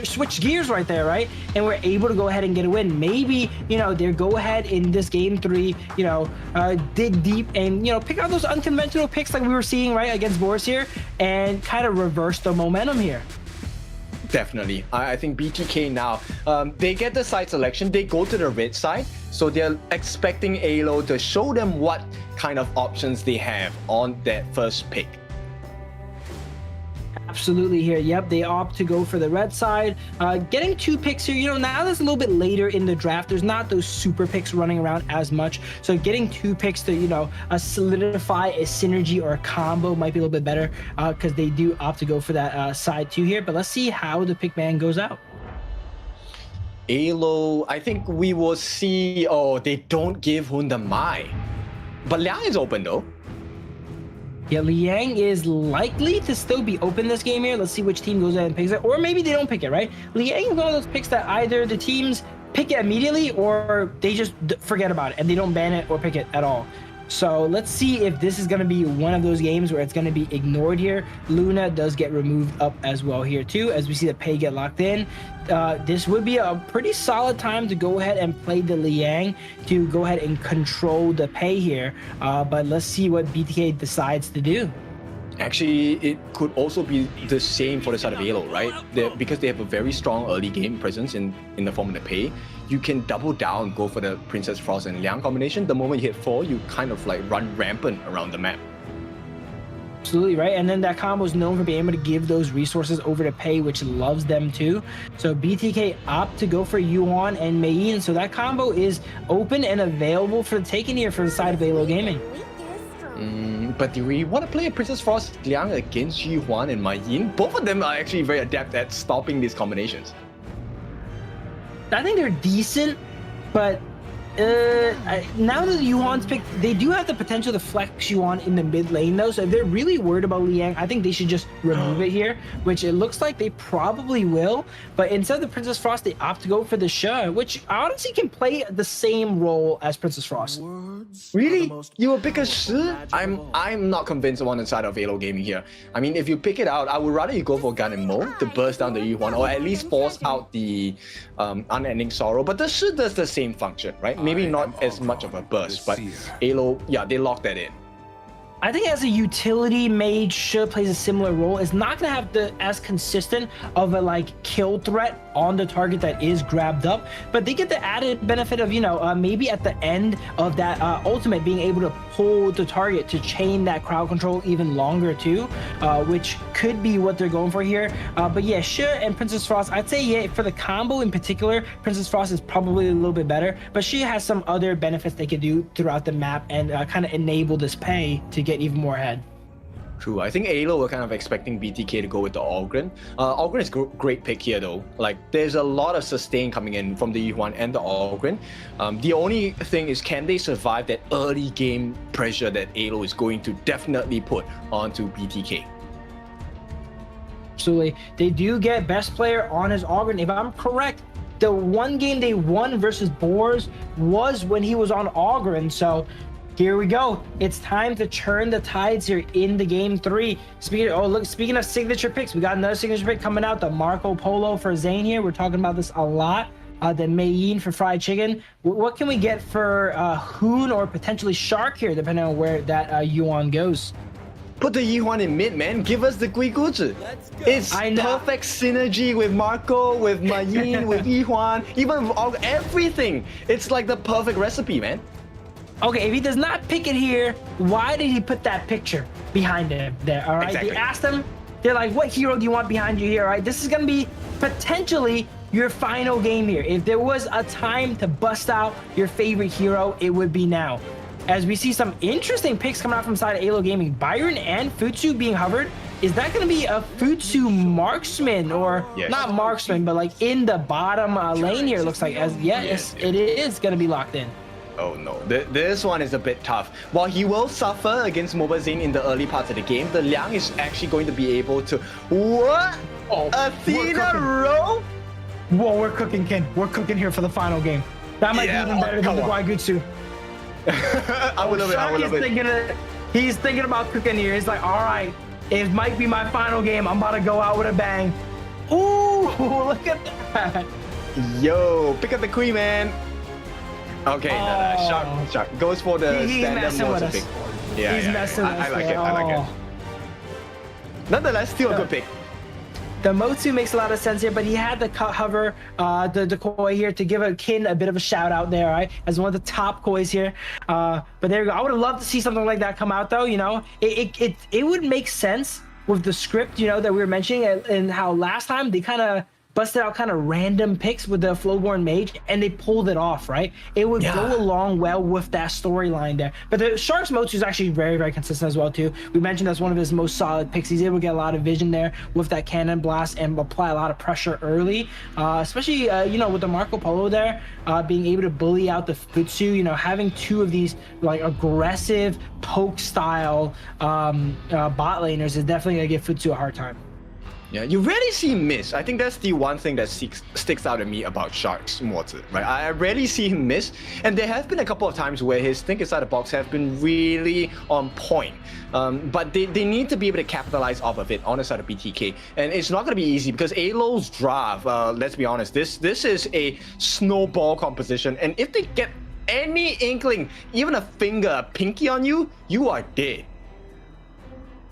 switched gears right there, right? And were able to go ahead and get a win. Maybe, you know, they go ahead in this game 3, you know, dig deep and, you know, pick out those unconventional picks like we were seeing, right, against Boars here, and kind of reverse the momentum here. Definitely. I think BTK now, they get the side selection, they go to the red side, so they're expecting AYLO to show them what kind of options they have on that first pick. Absolutely here. Yep, they opt to go for the red side. Getting 2 picks here, you know, now that's a little bit later in the draft. There's not those super picks running around as much. So getting 2 picks to, you know, solidify a synergy or a combo might be a little bit better, because they do opt to go for that side 2 here. But let's see how the pick man goes out. AYLO, I think we will see, oh, they don't give Hun the Mai. But Liang is open though. Yeah, Liang is likely to still be open this game here. Let's see which team goes ahead and picks it. Or maybe they don't pick it, right? Liang is one of those picks that either the teams pick it immediately or they just forget about it and they don't ban it or pick it at all. So let's see if this is going to be one of those games where it's going to be ignored here. Luna does get removed up as well here too, as we see the Pei get locked in. This would be a pretty solid time to go ahead and play the Liang to go ahead and control the Pei here. But let's see what BTK decides to do. Actually, it could also be the same for the side of AYLO, right? Because they have a very strong early game presence in the form of the pay. You can double down, go for the Princess Frost and Liang combination. The moment you hit 4, you kind of like run rampant around the map. Absolutely, right? And then that combo is known for being able to give those resources over to Pei, which loves them too. So BTK opt to go for Yuan and Mei, so that combo is open and available for the taking here for the side of AYLO Gaming. But do we want to play a Princess Frost Liang against Yi Huan and Mai Yin? Both of them are actually very adept at stopping these combinations. I think they're decent, but now that Yuan's picked, they do have the potential to flex Yuan in the mid lane though. So if they're really worried about Liang, I think they should just remove it here, which it looks like they probably will. But instead of the Princess Frost, they opt to go for the She, which honestly can play the same role as Princess Frost. Really? You will pick a Shi? I'm not convinced on the side of AYLO Gaming here. I mean, if you pick it out, I would rather you go for Gun and Mo to burst down the Yuan, or at least force out the Unending Sorrow. But the Shi does the same function, right? Maybe not as much of a burst, but AYLO, yeah, they locked that in. I think as a utility mage, Shi plays a similar role. It's not going to have the as consistent of a like kill threat on the target that is grabbed up, but they get the added benefit of, you know, maybe at the end of that ultimate being able to pull the target to chain that crowd control even longer too, which could be what they're going for here. But yeah, Shi and Princess Frost, I'd say yeah, for the combo in particular, Princess Frost is probably a little bit better, but she has some other benefits they could do throughout the map and kind of enable this Pei to get even more ahead. True. I think AYLO were kind of expecting BTK to go with the Ogren. Ogren is great pick here though. Like there's a lot of sustain coming in from the Yuan and the Ogren. The only thing is, can they survive that early game pressure that AYLO is going to definitely put onto BTK? Absolutely. They do get best player on his Ogren. If I'm correct, the one game they won versus Boars was when he was on Ogren. So here we go. It's time to turn the tides here in the game 3. Speaking of signature picks, we got another signature pick coming out, the Marco Polo for Zane here. We're talking about this a lot. The Mei Yin for fried chicken. What can we get for Hoon or potentially Shark here, depending on where that Yuan goes? Put the Yuan in mid, man. Give us the Gui Guzi. It's perfect synergy with Marco, with Mai Yin, with Yuan, even with all, everything. It's like the perfect recipe, man. Okay, if he does not pick it here, why did he put that picture behind him there, all right? Exactly. They asked him, they're like, what hero do you want behind you here, all right? This is going to be potentially your final game here. If there was a time to bust out your favorite hero, it would be now. As we see some interesting picks coming out from side of AYLO Gaming, Byron and Futsu being hovered. Is that going to be a Futsu marksman, or not marksman, but like in the bottom lane here? Looks like, yes, it is going to be locked in. Oh no, this one is a bit tough. While he will suffer against Mobile Zane in the early parts of the game, the Liang is actually going to be able to... What? Athena Row? Whoa, we're cooking, Ken. We're cooking here for the final game. That might be even better than the Guaigutsu. I would love it. He's thinking about cooking here. He's like, all right, it might be my final game. I'm about to go out with a bang. Ooh, look at that. Yo, pick up the queen, man. Okay, Shark goes for the standard motor pick. Yeah, he's messing with us. I like it. Nonetheless, still a good pick. The Motu makes a lot of sense here, but he had the hover, the decoy here to give a Kin a bit of a shout out there, right? As one of the top kois here. But there you go. I would have loved to see something like that come out though, you know? It would make sense with the script, you know, that we were mentioning, and how last time they kind of busted out kind of random picks with the Flowborn Mage, and they pulled it off, right? It would go along well with that storyline there. But the Shark's Motu is actually very, very consistent as well, too. We mentioned that's one of his most solid picks. He's able to get a lot of vision there with that Cannon Blast and apply a lot of pressure early, especially, you know, with the Marco Polo there, being able to bully out the Futsu, you know, having two of these, like, aggressive poke-style bot laners is definitely going to give Futsu a hard time. Yeah, you rarely see him miss. I think that's the one thing that sticks out to me about Shark's Mortar, right? I rarely see him miss, and there have been a couple of times where his think inside the box have been really on point. But they need to be able to capitalize off of it on the side of BTK, and it's not going to be easy because AYLO's draft, let's be honest, this is a snowball composition, and if they get any inkling, even a finger, a pinky on you, you are dead.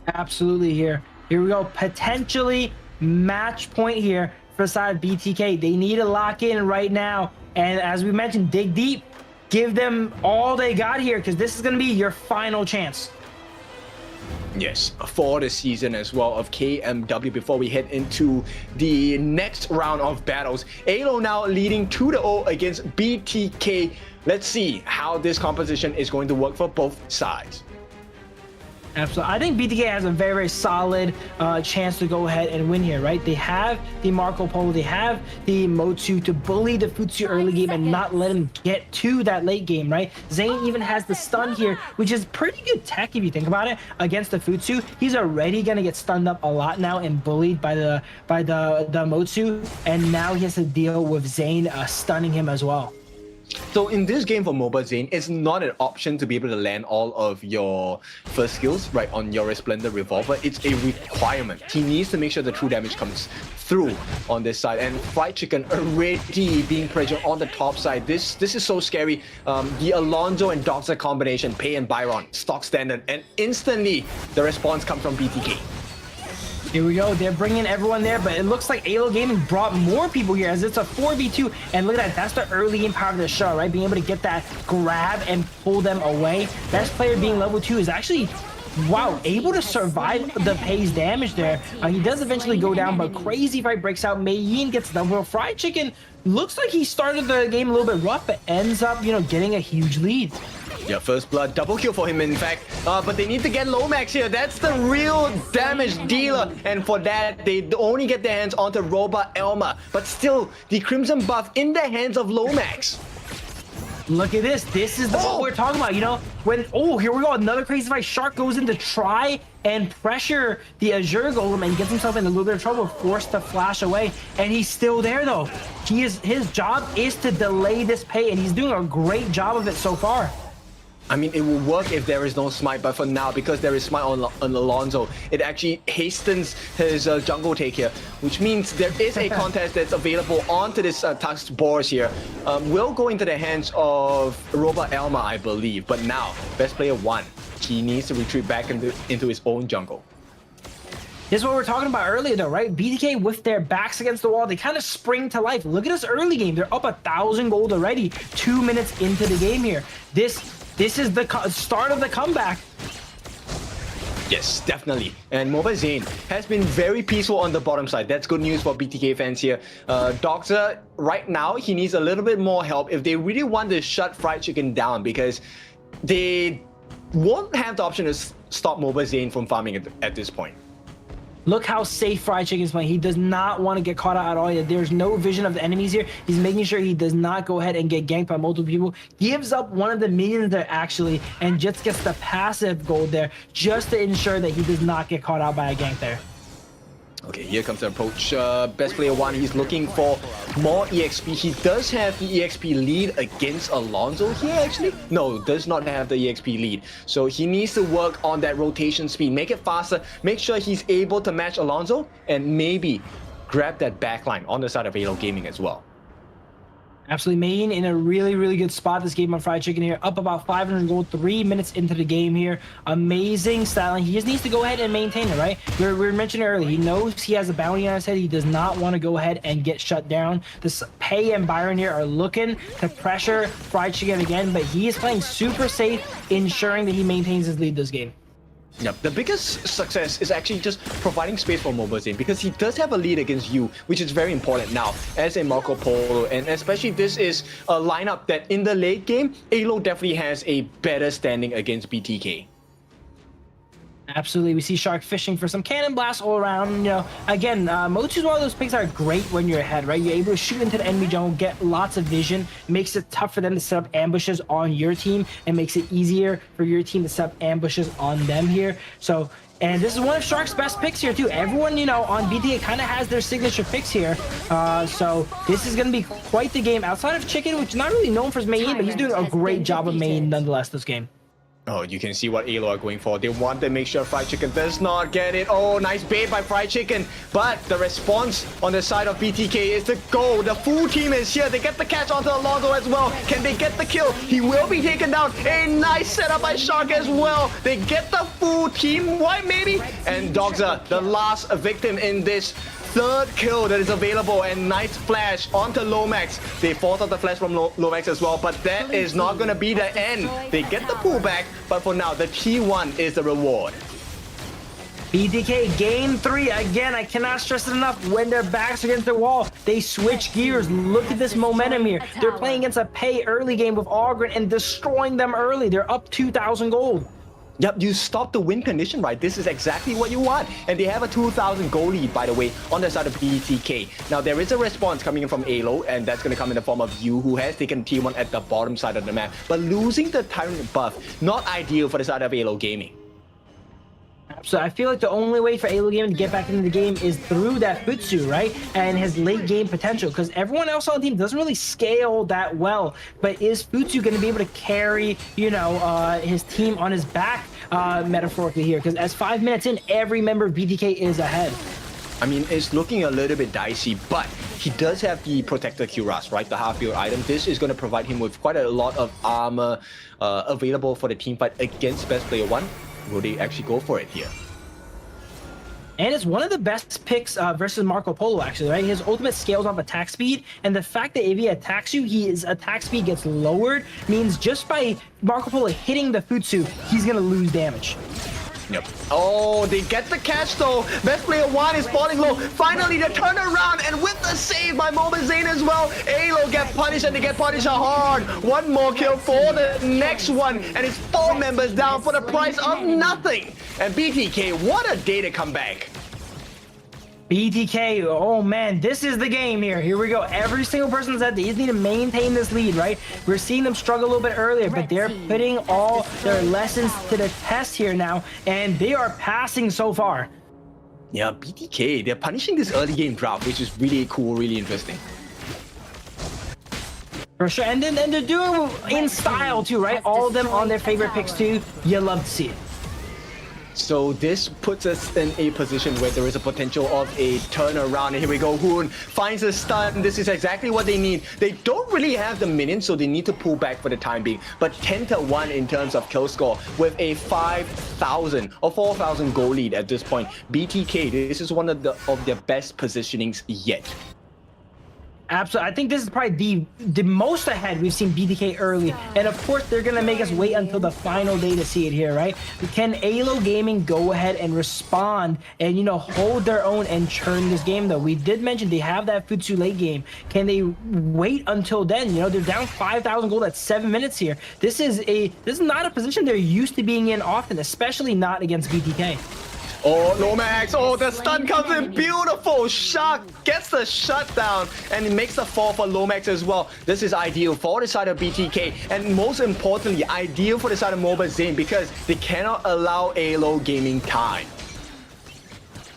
Absolutely here. Here we go. Potentially match point here for the side of BTK. They need to lock in right now. And as we mentioned, dig deep. Give them all they got here because this is going to be your final chance. Yes, for the season as well of KMW before we head into the next round of battles. AYLO now leading 2-0 against BTK. Let's see how this composition is going to work for both sides. Absolutely. I think BTK has a very, very solid chance to go ahead and win here, right? They have the Marco Polo, they have the Motsu to bully the Futsu early game and not let him get to that late game, right? Zane even has the stun here, which is pretty good tech if you think about it, against the Futsu. He's already going to get stunned up a lot now and bullied by the Motsu, and now he has to deal with Zane stunning him as well. So in this game for Mobile Zane, it's not an option to be able to land all of your first skills right on your Resplendent Revolver. It's a requirement. He needs to make sure the true damage comes through on this side. And Fried Chicken already being pressured on the top side. This is so scary. The Alonso and Doxa combination, Pei and Byron, stock standard, and instantly the response comes from BTK. Here we go. They're bringing everyone there, but it looks like AYLO Gaming brought more people here as it's a 4v2. And look at that. That's the early game power of the show, right? Being able to get that grab and pull them away. Best player being level 2 is actually, wow, able to survive the Pei's damage there. He does eventually go down, but crazy fight breaks out. Mayin gets the well. Fried Chicken looks like he started the game a little bit rough, but ends up, getting a huge lead. Yeah, first blood, double kill for him in fact, but they need to get Lomax here. That's the real damage dealer, and for that they only get their hands onto Robot Elma, but still the Crimson buff in the hands of Lomax. Look at this. This is what we're talking about, when, here we go, another crazy fight. Shark goes in to try and pressure the Azure Golem and gets himself in a little bit of trouble, forced to flash away, and he's still there though. His job is to delay this Pei, and he's doing a great job of it so far. I mean, it will work if there is no smite, but for now, because there is smite on Alonso, it actually hastens his jungle take here, which means there is a contest that's available onto this Tusked Boars here. Will go into the hands of Robot Elma, I believe, but now, best player 1, he needs to retreat back into his own jungle. This is what we were talking about earlier though, right? BTK with their backs against the wall, they kind of spring to life. Look at this early game. They're up 1,000 gold already, 2 minutes into the game here. This is the start of the comeback. Yes, definitely. And Mobile Zane has been very peaceful on the bottom side. That's good news for BTK fans here. Doctor, right now, he needs a little bit more help if they really want to shut Fried Chicken down, because they won't have the option to stop Mobile Zane from farming at this point. Look how safe Fried Chicken is playing. He does not want to get caught out at all. There's no vision of the enemies here. He's making sure he does not go ahead and get ganked by multiple people. Gives up one of the minions there actually, and just gets the passive gold there just to ensure that he does not get caught out by a gank there. Okay, here comes the approach. Best player 1, he's looking for more EXP. He does have the EXP lead against Alonso here, actually. No, does not have the EXP lead. So he needs to work on that rotation speed, make it faster, make sure he's able to match Alonso, and maybe grab that backline on the side of AYLO Gaming as well. Absolutely, Main in a really, really good spot this game on Fried Chicken here. Up about 500 gold, 3 minutes into the game here. Amazing styling. He just needs to go ahead and maintain it, right? We were mentioning earlier, he knows he has a bounty on his head. He does not want to go ahead and get shut down. This Pei and Byron here are looking to pressure Fried Chicken again, but he is playing super safe, ensuring that he maintains his lead this game. Yep, the biggest success is actually just providing space for Mobile Zane, because he does have a lead against you, which is very important now as a Marco Polo, and especially this is a lineup that in the late game, AYLO definitely has a better standing against BTK. Absolutely, we see Shark fishing for some cannon blasts all around. Again, Mochu is one of those picks that are great when you're ahead, right? You're able to shoot into the enemy jungle, get lots of vision, makes it tough for them to set up ambushes on your team, and makes it easier for your team to set up ambushes on them here. So, and this is one of Shark's best picks here too. Everyone, on BTK kind of has their signature picks here. So this is going to be quite the game. Outside of Chicken, which is not really known for his main, but he's doing a great job of main nonetheless this game. Oh, you can see what AYLO are going for. They want to make sure Fried Chicken does not get it. Oh, nice bait by Fried Chicken. But the response on the side of BTK is to go. The full team is here. They get the catch onto Alonso as well. Can they get the kill? He will be taken down. A nice setup by Shark as well. They get the full team wipe maybe. And Dogza, the last victim in this third kill that is available, and nice flash onto Lomax. They force out the flash from Lomax as well, but that is not going to be the end. They get the pullback, but for now, the T1 is the reward. BTK game 3 again. I cannot stress it enough. When their backs against the wall, they switch gears. Look at this momentum here. They're playing against a pay early game with Ogren and destroying them early. They're up 2,000 gold. Yep, you stop the win condition, right? This is exactly what you want. And they have a 2,000 goal lead, by the way, on the side of BTK. Now, there is a response coming in from AYLO, and that's going to come in the form of Yu, who has taken T1 at the bottom side of the map. But losing the Tyrant buff, not ideal for the side of AYLO Gaming. So I feel like the only way for AYLO Gaming to get back into the game is through that Futsu, right? And his late game potential, because everyone else on the team doesn't really scale that well. But is Futsu going to be able to carry, you know, his team on his back, metaphorically here? Because as 5 minutes in, every member of BTK is ahead. I mean, it's looking a little bit dicey, but he does have the Protector Cuirass, right? The half-build item. This is going to provide him with quite a lot of armor available for the team fight against Best Player 1. Will they actually go for it here? And it's one of the best picks versus Marco Polo, actually, right? His ultimate scales off attack speed, and the fact that if he attacks you, his attack speed gets lowered, means just by Marco Polo hitting the Futsu, he's going to lose damage. Yep. Oh, they get the catch though. Best Player 1 is falling low. Finally, the turnaround, and with the save by Mobile Zane as well, AYLO get punished, and they get punished hard. One more kill for the next one, and it's 4 members down for the price of nothing. And BTK, what a day to come back. BTK, oh man, this is the game here. Here we go. Every single person said they just need to maintain this lead, right? We're seeing them struggle a little bit earlier, but they're putting all their lessons to the test here now, and they are passing so far. Yeah, BTK, they're punishing this early game draft, which is really cool, really interesting. For sure, and they're doing it in style too, right? All of them on their favorite picks too. You love to see it. So this puts us in a position where there is a potential of a turnaround. And here we go. Hoon finds a stun. This is exactly what they need. They don't really have the minions, so they need to pull back for the time being. But 10-1 in terms of kill score with a 5,000 or 4,000 goal lead at this point. BTK, this is one of their best positionings yet. Absolutely. I think this is probably the most ahead we've seen BTK early. And of course, they're going to make us wait until the final day to see it here, right? Can AYLO Gaming go ahead and respond and, you know, hold their own and churn this game, though? We did mention they have that Futsu late game. Can they wait until then? You know, they're down 5,000 gold at 7 minutes here. This is not a position they're used to being in often, especially not against BTK. Oh, Lomax. Oh, the stun comes in. Beautiful. Shark gets the shutdown, and it makes the fall for Lomax as well. This is ideal for the side of BTK, and most importantly, ideal for the side of Mobile Zane, because they cannot allow AYLO Gaming time.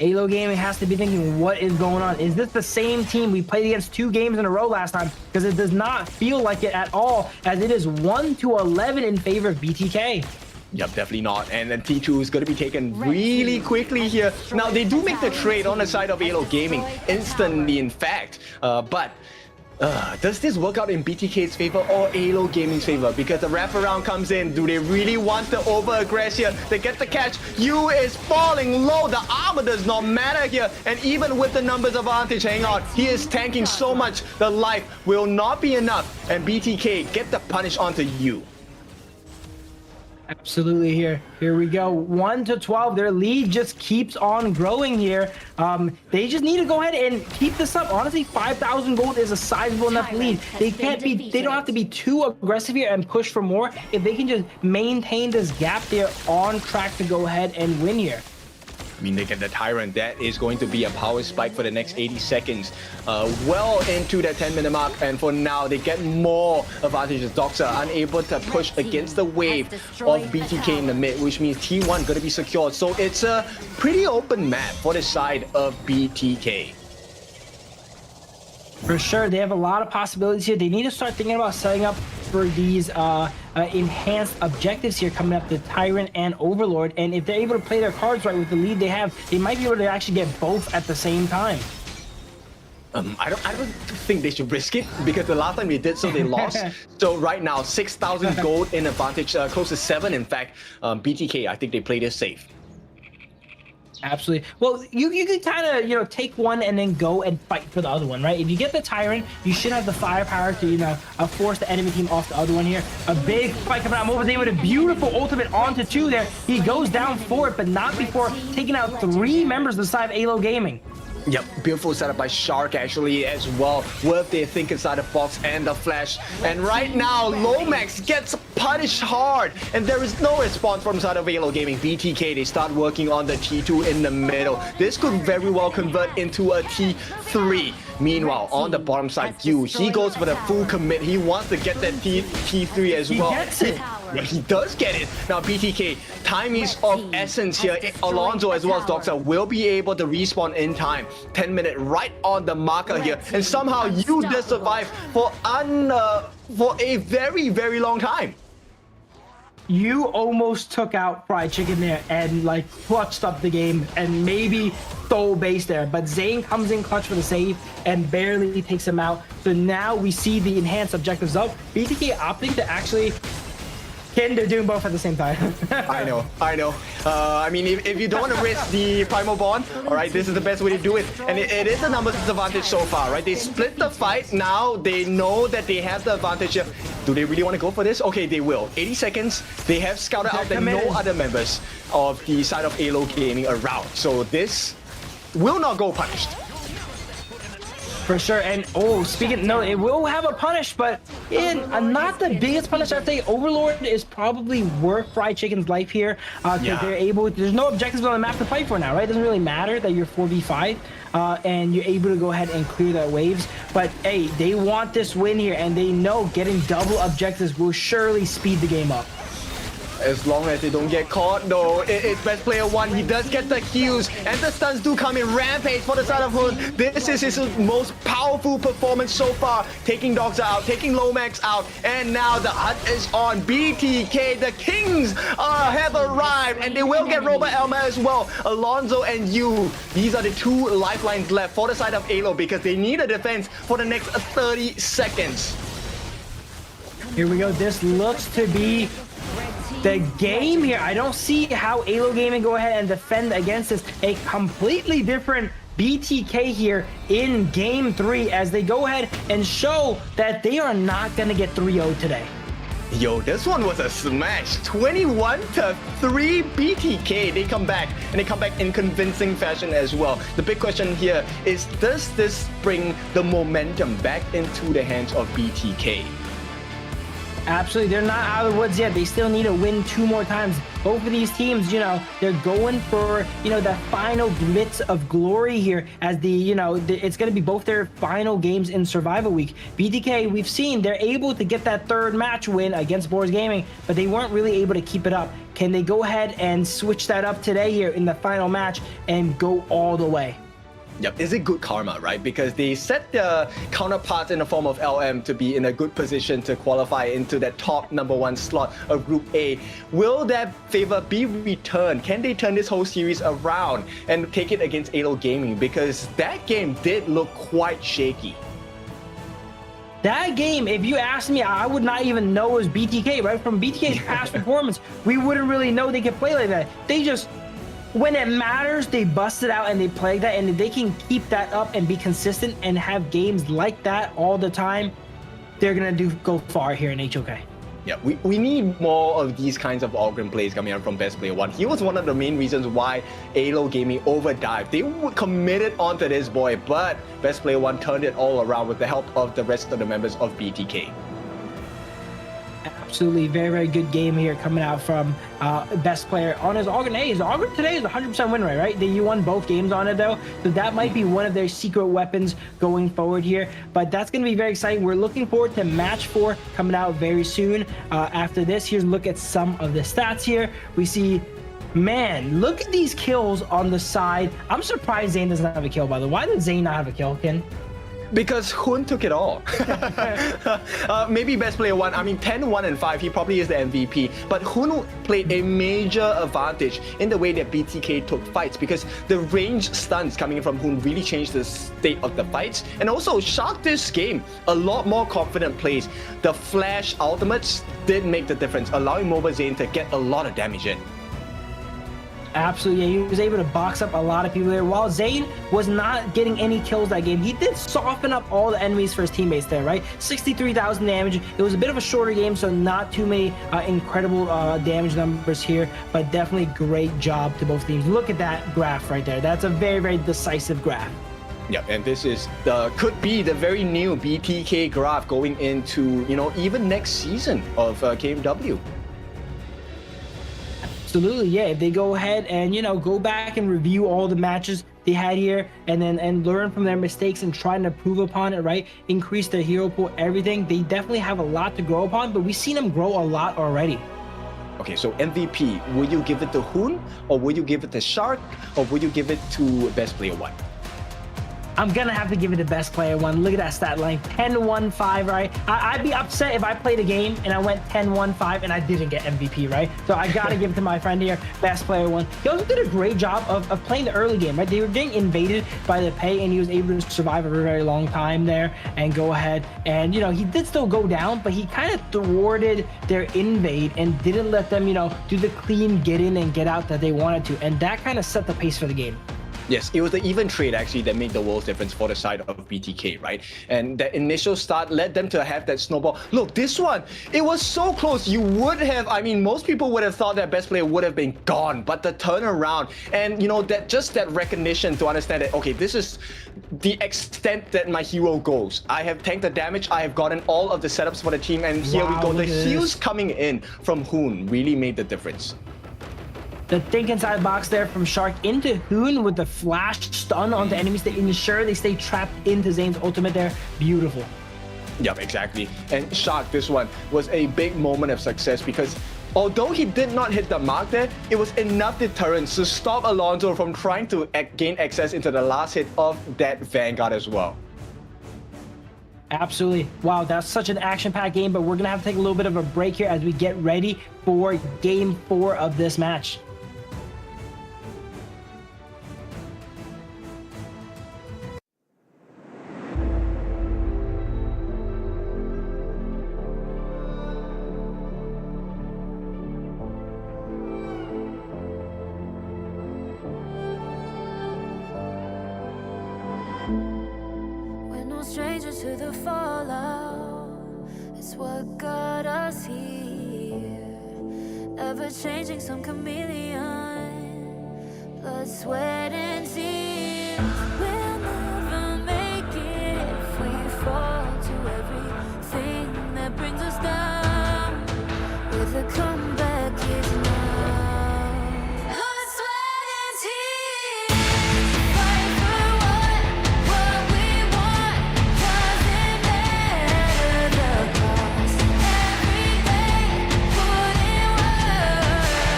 AYLO Gaming has to be thinking, what is going on? Is this the same team we played against 2 games in a row last time? Because it does not feel like it at all, as it is 1-11 in favor of BTK. Yep, definitely not. And then T2 is going to be taken really quickly here. Now, they do make the trade on the side of AYLO Gaming instantly, in fact. But does this work out in BTK's favor or AYLO Gaming's favor? Because the wraparound comes in. Do they really want to over-aggress here? They get the catch. Yu is falling low. The armor does not matter here. And even with the numbers advantage, hang on, he is tanking so much. The life will not be enough. And BTK get the punish onto Yu. Absolutely. Here we go. 1-12. Their lead just keeps on growing here. They just need to go ahead and keep this up. Honestly, 5,000 gold is a sizable enough lead. They don't have to be too aggressive here and push for more. If they can just maintain this gap, they're on track to go ahead and win here. I mean, they get the Tyrant. That is going to be a power spike for the next 80 seconds. Well into that 10-minute mark. And for now, they get more advantages. Doxa are unable to push against the wave of BTK in the mid, which means T1 going to be secured. So it's a pretty open map for the side of BTK. For sure, they have a lot of possibilities here. They need to start thinking about setting up for these enhanced objectives here coming up, the Tyrant and Overlord. And if they're able to play their cards right with the lead they have, they might be able to actually get both at the same time. I don't think they should risk it, because the last time they did so, they lost. So right now, 6,000 gold in advantage, close to 7 in fact. BTK, I think they played it safe. Absolutely. Well, you can kind of, you know, take one and then go and fight for the other one, right? If you get the Tyrant, you should have the firepower to, you know, force the enemy team off the other one here. A big fight coming out. Moba's with a beautiful ultimate onto 2 there. He goes down for it, but not before taking out 3 members of the side of AYLO Gaming. Yep, beautiful setup by Shark actually as well. Worth their think inside the box and the flash. And right now, Lomax gets punished hard, and there is no response from side of AYLO Gaming. BTK, they start working on the T2 in the middle. This could very well convert into a T3. Meanwhile, on the bottom side, he goes for the full commit. He wants to get that T3 as well. He gets it. Yeah, he does get it. Now, BTK, time is of essence here. Alonso as well as Doxa will be able to respawn in time. 10 minutes right on the marker here. And somehow you just survive for a very, very long time. You almost took out Fried Chicken there and like clutched up the game and maybe stole base there, but Zane comes in clutch for the save and barely takes him out. So now we see the enhanced objectives up. BTK opting to actually they're doing both at the same time. I know. I mean, if you don't want to risk the Primal Bond, all right, this is the best way to do it. And it is a numbers advantage so far, right? They split the fight. Now they know that they have the advantage here. Do they really want to go for this? Okay, they will. 80 seconds. They have scouted out that no other members of the side of AYLO Gaming around. So this will not go punished. For sure. And it will have a punish, but not the biggest punish. I'd say Overlord is probably worth Fried Chicken's life here, because they're able. There's no objectives on the map to fight for now, right? It doesn't really matter that you're 4v5, and you're able to go ahead and clear their waves. But hey, they want this win here, and they know getting double objectives will surely speed the game up. As long as they don't get caught, though, it's best player 1. He does get the kills, and the stuns do come in. Rampage for the side of Hood. This is his most powerful performance so far. Taking Doxa out, taking Lomax out, and now the hunt is on. BTK, the Kings have arrived, and they will get Robert Elmer as well. Alonso and Yu, these are the 2 lifelines left for the side of AYLO, because they need a defense for the next 30 seconds. Here we go. This looks to be the game here. I don't see how AYLO Gaming go ahead and defend against this. A completely different BTK here in game 3 as they go ahead and show that they are not going to get 3-0 today. Yo, this one was a smash. 21-3 BTK. They come back, and they come back in convincing fashion as well. The big question here is, does this bring the momentum back into the hands of BTK? Absolutely. They're not out of the woods yet. They still need to win 2 more times. Both of these teams, you know, they're going for, you know, that final blitz of glory here as it's going to be both their final games in Survival Week. BTK, we've seen they're able to get that 3rd match win against Boars Gaming, but they weren't really able to keep it up. Can they go ahead and switch that up today here in the final match and go all the way? Yep, is it good karma, right? Because they set their counterparts in the form of LM to be in a good position to qualify into that top #1 slot of Group A. Will that favor be returned? Can they turn this whole series around and take it against AYLO Gaming? Because that game did look quite shaky. That game, if you ask me, I would not even know it was BTK, right? From BTK's past performance, we wouldn't really know they could play like that. They just... when it matters, they bust it out and they play that, and if they can keep that up and be consistent and have games like that all the time, they're gonna go far here in HOK. Yeah, we need more of these kinds of all-ground plays coming out from Best Player 1. He was one of the main reasons why AYLO Gaming overdived. They were committed onto this boy, but Best Player 1 turned it all around with the help of the rest of the members of BTK. Absolutely, very, very good game here coming out from Best Player on his Augur. Hey, his Augur today is 100% win rate, right? You won both games on it, though. So that might be one of their secret weapons going forward here. But that's going to be very exciting. We're looking forward to match 4 coming out very soon. After this, here's a look at some of the stats here. We see, man, look at these kills on the side. I'm surprised Zane doesn't have a kill, by the way. Why did Zane not have a kill, Ken? Because Hun took it all. Maybe best player 1. I mean, 10, 1, and 5, he probably is the MVP. But Hun played a major advantage in the way that BTK took fights, because the range stuns coming in from Hun really changed the state of the fights. And also, Shark this game, a lot more confident plays. The flash ultimates did make the difference, allowing Mobile Zane to get a lot of damage in. Absolutely, yeah, he was able to box up a lot of people there. While Zayn was not getting any kills that game, he did soften up all the enemies for his teammates there, right? 63,000 damage. It was a bit of a shorter game, so not too many incredible damage numbers here, but definitely great job to both teams. Look at that graph right there. That's a very, very decisive graph. Yeah, and this is could be the very new BTK graph going into, even next season of KMW. Absolutely, yeah. If they go ahead and go back and review all the matches they had here, and learn from their mistakes and try and improve upon it, right? Increase their hero pool, everything. They definitely have a lot to grow upon, but we've seen them grow a lot already. Okay, so MVP, will you give it to Hun, or will you give it to Shark, or will you give it to Best Player 1? I'm gonna have to give it the Best Player 1. Look at that stat line, 10-1-5, right? I'd be upset if I played a game and I went 10-1-5 and I didn't get MVP, right? So I gotta give it to my friend here, Best Player 1. He also did a great job of playing the early game, right? They were getting invaded by the Pei, and he was able to survive a very, very long time there and go ahead. And, he did still go down, but he kind of thwarted their invade and didn't let them, do the clean get in and get out that they wanted to. And that kind of set the pace for the game. Yes, it was the even trade actually that made the world's difference for the side of BTK, right? And that initial start led them to have that snowball. Look, this one, it was so close. You would have, most people would have thought that Best Player would have been gone, but the turnaround and, that recognition to understand that, okay, this is the extent that my hero goes. I have tanked the damage, I have gotten all of the setups for the team, and here we go. The heals coming in from Hun really made the difference. The think inside box there from Shark into Hun with the flash stun onto enemies to ensure they stay trapped into Zane's ultimate there. Beautiful. Yep, exactly. And Shark, this one was a big moment of success because although he did not hit the mark there, it was enough deterrence to stop Alonso from trying to gain access into the last hit of that Vanguard as well. Absolutely. Wow, that's such an action-packed game, but we're going to have to take a little bit of a break here as we get ready for Game 4 of this match. Stranger to the fallout, it's what got us here. Ever changing, some chameleon, blood, sweat, and tears. We'll never make it if we fall to everything that brings us down. With a comeback is now. Blood, sweat, and tears. Fight for what we want. Doesn't matter the cost. Every day, put in work.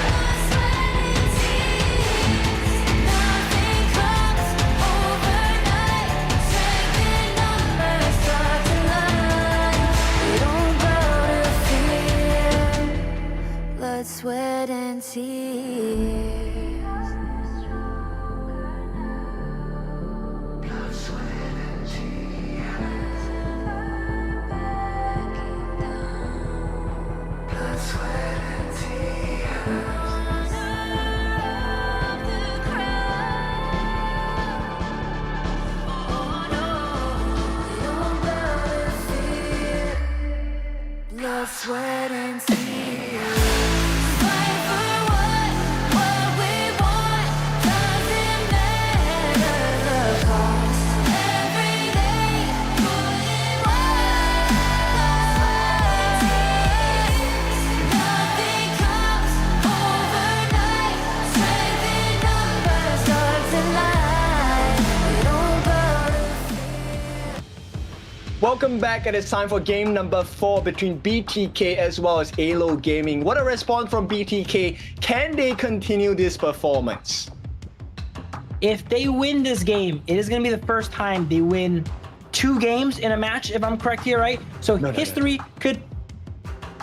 Blood, sweat, and tears. Nothing comes overnight. Strength in numbers start to line. We don't bow to fear. Blood, sweat, and tears. Blood, sweat, and tears. Fight for what we want. Doesn't matter the cost. Every day, put in work. Nothing comes overnight. Strength in numbers starts to line. We don't bow to Welcome back, and it's time for game number 4 between BTK as well as AYLO Gaming. What a response from BTK. Can they continue this performance? If they win this game, it is going to be the first time they win 2 games in a match, if I'm correct here, right? So history could.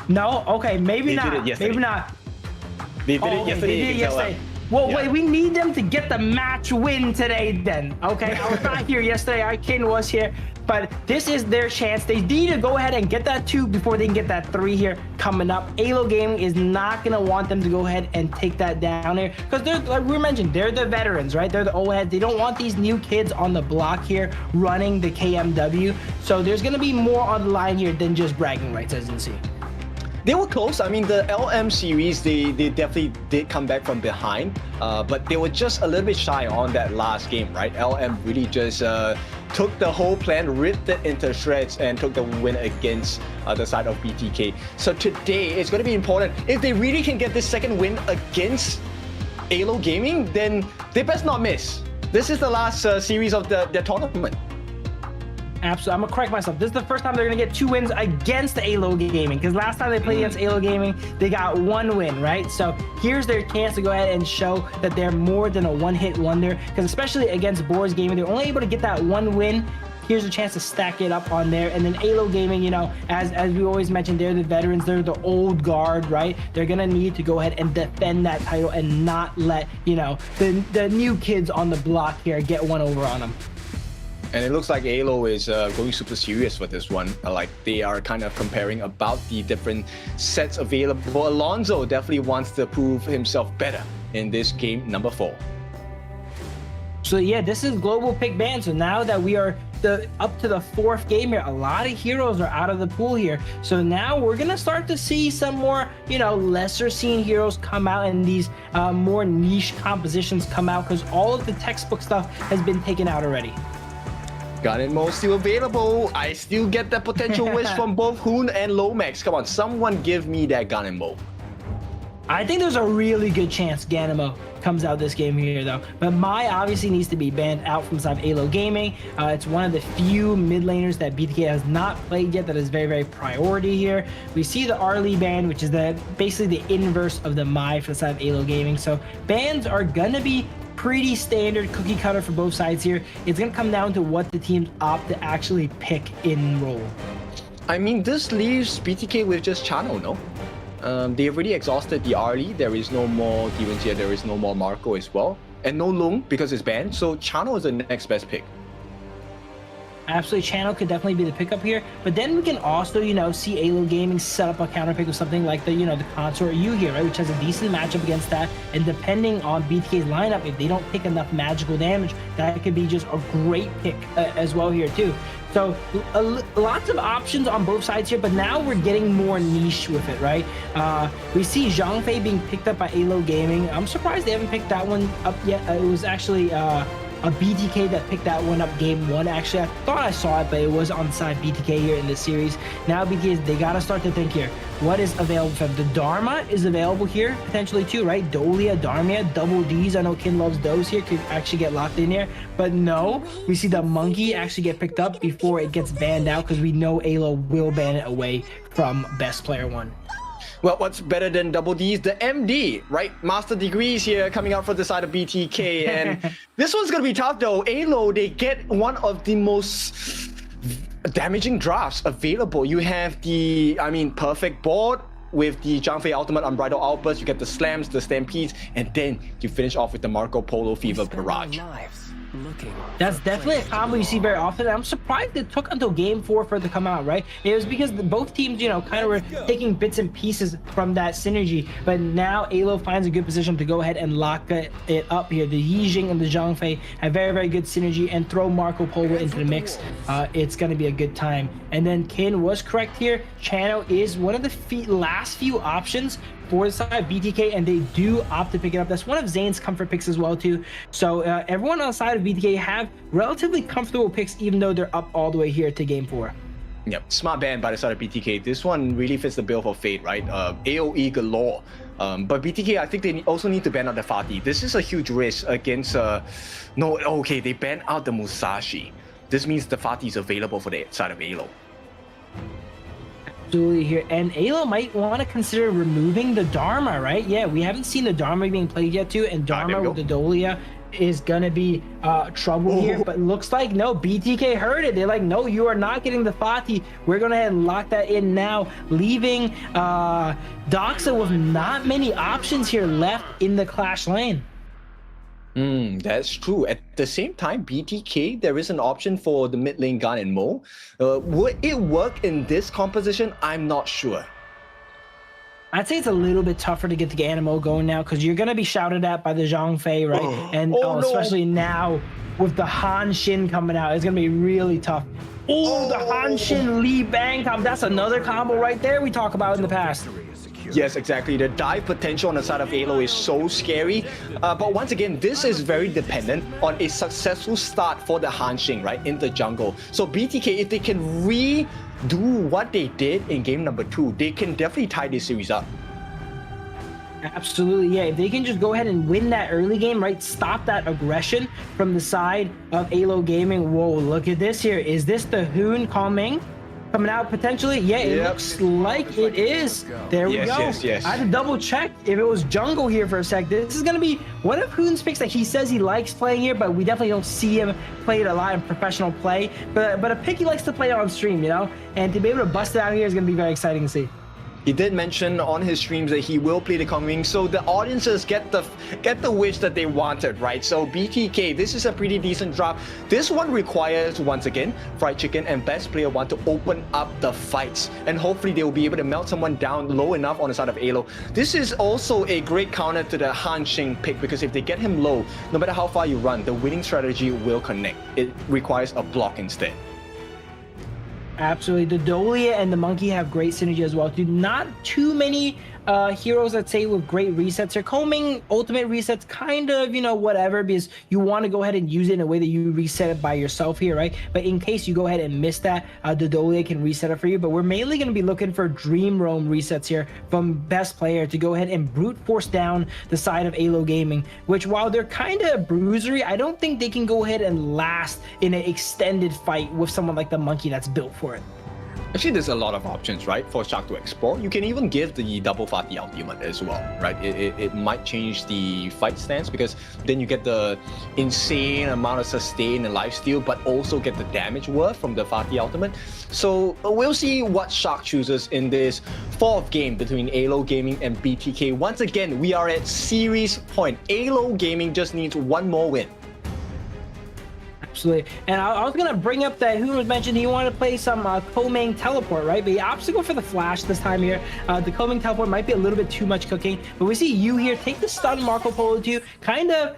No, okay, maybe They not. did it yesterday. Maybe not. They did Oh, it okay, yesterday. they did you it can tell yesterday. them. Well, Yeah. wait, we need them to get the match win today then, okay? I was not here yesterday, Ken was here, but this is their chance. They need to go ahead and get that 2 before they can get that 3 here coming up. AYLO Gaming is not gonna want them to go ahead and take that down here, because they're, like we mentioned, they're the veterans, right? They're the old heads. They don't want these new kids on the block here running the KMW, so there's gonna be more on the line here than just bragging rights, as you can see. They were close. I mean, the LM series, they definitely did come back from behind, but they were just a little bit shy on that last game, right? LM really just took the whole plan, ripped it into shreds, and took the win against the side of BTK. So today, it's going to be important. If they really can get this second win against AYLO Gaming, then they best not miss. This is the last series of the tournament. Absolutely. I'm gonna correct myself. This is the first time they're gonna get 2 wins against AYLO Gaming, because last time they played against AYLO Gaming, they got 1 win, right? So here's their chance to go ahead and show that they're more than a one-hit wonder, because especially against Boars Gaming, they're only able to get that 1 win. Here's a chance to stack it up on there. And then AYLO Gaming, you know, as we always mentioned, they're the veterans, they're the old guard, right? They're gonna need to go ahead and defend that title and not let, you know, the new kids on the block here get one over on them. And it looks like AYLO is going super serious for this one. Like they are kind of comparing about the different sets available. Alonso definitely wants to prove himself better in this game number 4. So yeah, this is global pick ban. So now that we are up to the 4th game here, a lot of heroes are out of the pool here. So now we're gonna start to see some more, you know, lesser seen heroes come out, and these more niche compositions come out, because all of the textbook stuff has been taken out already. Gun and Mo still available. I still get that potential wish from both Hoon and Lomax. Come on, someone give me that Gun and Mo. I think there's a really good chance Ganemo comes out this game here, though. But Mai obviously needs to be banned out from side of AYLO Gaming. It's one of the few mid laners that BTK has not played yet that is very, very priority here. We see the Arlie ban, which is basically the inverse of the Mai for the side of AYLO Gaming. So bans are gonna be pretty standard cookie cutter for both sides here. It's gonna come down to what the teams opt to actually pick in role. I mean, this leaves BTK with just Chano, no? They already exhausted the Arlie. There is no more Demons here. There is no more Marco as well. And no Lung because it's banned. So Chano is the next best pick. Absolutely, Channel could definitely be the pickup here, but then we can also, you know, see AYLO Gaming set up a counter pick with something like the, you know, the Consort U here, right, which has a decent matchup against that. And depending on BTK's lineup, if they don't pick enough magical damage, that could be just a great pick as well here too. So lots of options on both sides here, but now we're getting more niche with it, right? We see Zhang Fei being picked up by AYLO Gaming. I'm surprised they haven't picked that one up yet. It was actually a BTK that picked that one up game 1. Actually, I thought I saw it, but it was on side BTK here in this series. Now BTK, they gotta start to think here. What is available for them? The Dharma is available here potentially too, right? Dolia, Dharmia, double Ds. I know Kin loves those here. Could actually get locked in here, but no, we see the Monkey actually get picked up before it gets banned out, because we know AYLO will ban it away from Best Player 1. Well, what's better than double Ds? The MD, right? Master degrees here coming out for the side of BTK. And this one's going to be tough though. AYLO, they get one of the most damaging drafts available. You have the, perfect board with the Zhang Fei Ultimate Unbridled Outburst. You get the Slams, the Stampedes, and then you finish off with the Marco Polo Fever Barrage. That's definitely a combo you see very often. I'm surprised it took until game 4 for it to come out, right? It was because both teams, you know, kind of were taking bits and pieces from that synergy. But now AYLO finds a good position to go ahead and lock it up here. The Yijing and the Zhang Fei have very, very good synergy, and throw Marco Polo into the mix. It's going to be a good time. And then Kin was correct here. Chano is one of the last few options for the side BTK, and they do opt to pick it up. That's one of Zane's comfort picks as well too. So everyone on the side of BTK have relatively comfortable picks, even though they're up all the way here to game 4. Yep, smart ban by the side of BTK. This one really fits the bill for Fate, right? AoE galore. But BTK, I think they also need to ban out the Fatih. This is a huge risk against... they ban out the Musashi. This means the Fatih is available for the side of AYLO. Absolutely here, and AYLO might want to consider removing the Dharma, right? Yeah, we haven't seen the Dharma being played yet too, and Dharma with the Dolia is gonna be trouble here, but looks like no, BTK heard it. They're like, no, you are not getting the Fati. We're gonna head and lock that in now, leaving Doxa with not many options here left in the clash lane. That's true. At the same time, BTK, there is an option for the mid lane Gun and Mo. Would it work in this composition? I'm not sure. I'd say it's a little bit tougher to get the Animo going now because you're going to be shouted at by the Zhang Fei, right? And especially now with the Han Shin coming out, it's going to be really tough. The Han Shin Lee Bang combo. That's another combo right there we talk about in the past. Yes, exactly. The dive potential on the side of AYLO is so scary. But once again, this is very dependent on a successful start for the Hanshin, right, in the jungle. So BTK, if they can redo what they did in game number 2, they can definitely tie this series up. Absolutely, yeah. If they can just go ahead and win that early game, right, stop that aggression from the side of AYLO Gaming. Whoa, look at this here. Is this the Hoon coming out potentially? Yeah, it looks like it is. There we go. Yes. I had to double check if it was jungle here for a sec. This is going to be one of Hoon's picks that he says he likes playing here, but we definitely don't see him play it a lot in professional play. But a pick he likes to play on stream, you know? And to be able to bust it out here is going to be very exciting to see. He did mention on his streams that he will play the Kong, so the audiences get the wish that they wanted, right? So BTK, this is a pretty decent drop. This one requires, once again, Fried Chicken and Best Player want to open up the fights, and hopefully they will be able to melt someone down low enough on the side of AYLO. This is also a great counter to the Han Xing pick, because if they get him low, no matter how far you run, the winning strategy will connect. It requires a block instead. Absolutely. The Dolia and the Monkey have great synergy as well. Dude, not too many heroes, I'd say, with great resets. They're combing ultimate resets, kind of, you know, whatever, because you want to go ahead and use it in a way that you reset it by yourself here, right? But in case you go ahead and miss that, the Dolia can reset it for you. But we're mainly going to be looking for Dream Roam resets here from Best Player to go ahead and brute force down the side of AYLO Gaming, which, while they're kind of bruisery, I don't think they can go ahead and last in an extended fight with someone like the Monkey that's built for it. Actually, there's a lot of options, right, for Shark to explore. You can even give the double Fati ultimate as well, right? It might change the fight stance, because then you get the insane amount of sustain and lifesteal, but also get the damage worth from the Fati ultimate. So we'll see what Shark chooses in this fourth game between AYLO Gaming and BTK. Once again, we are at series point. AYLO Gaming just needs one more win. Absolutely. And I was going to bring up that Hoon was mentioned he wanted to play some Komang Teleport, right? But he opts to go for the Flash this time here. The Komang Teleport might be a little bit too much cooking, but we see you here take the stun Marco Polo 2, kind of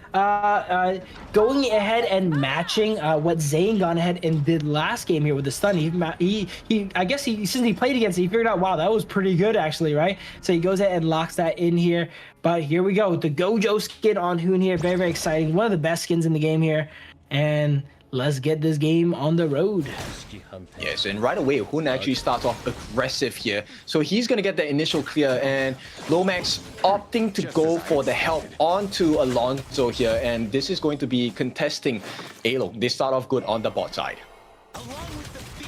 going ahead and matching what Zayn gone ahead and did last game here with the stun. I guess since he played against it, he figured out, wow, that was pretty good actually, right? So he goes ahead and locks that in here. But here we go. The Gojo skin on Hoon here. Very, very exciting. One of the best skins in the game here. And let's get this game on the road. Yes, and right away, Hoon actually starts off aggressive here. So he's going to get the initial clear, and Lomax opting to go for the help onto Alonso here. And this is going to be contesting AYLO. They start off good on the bot side.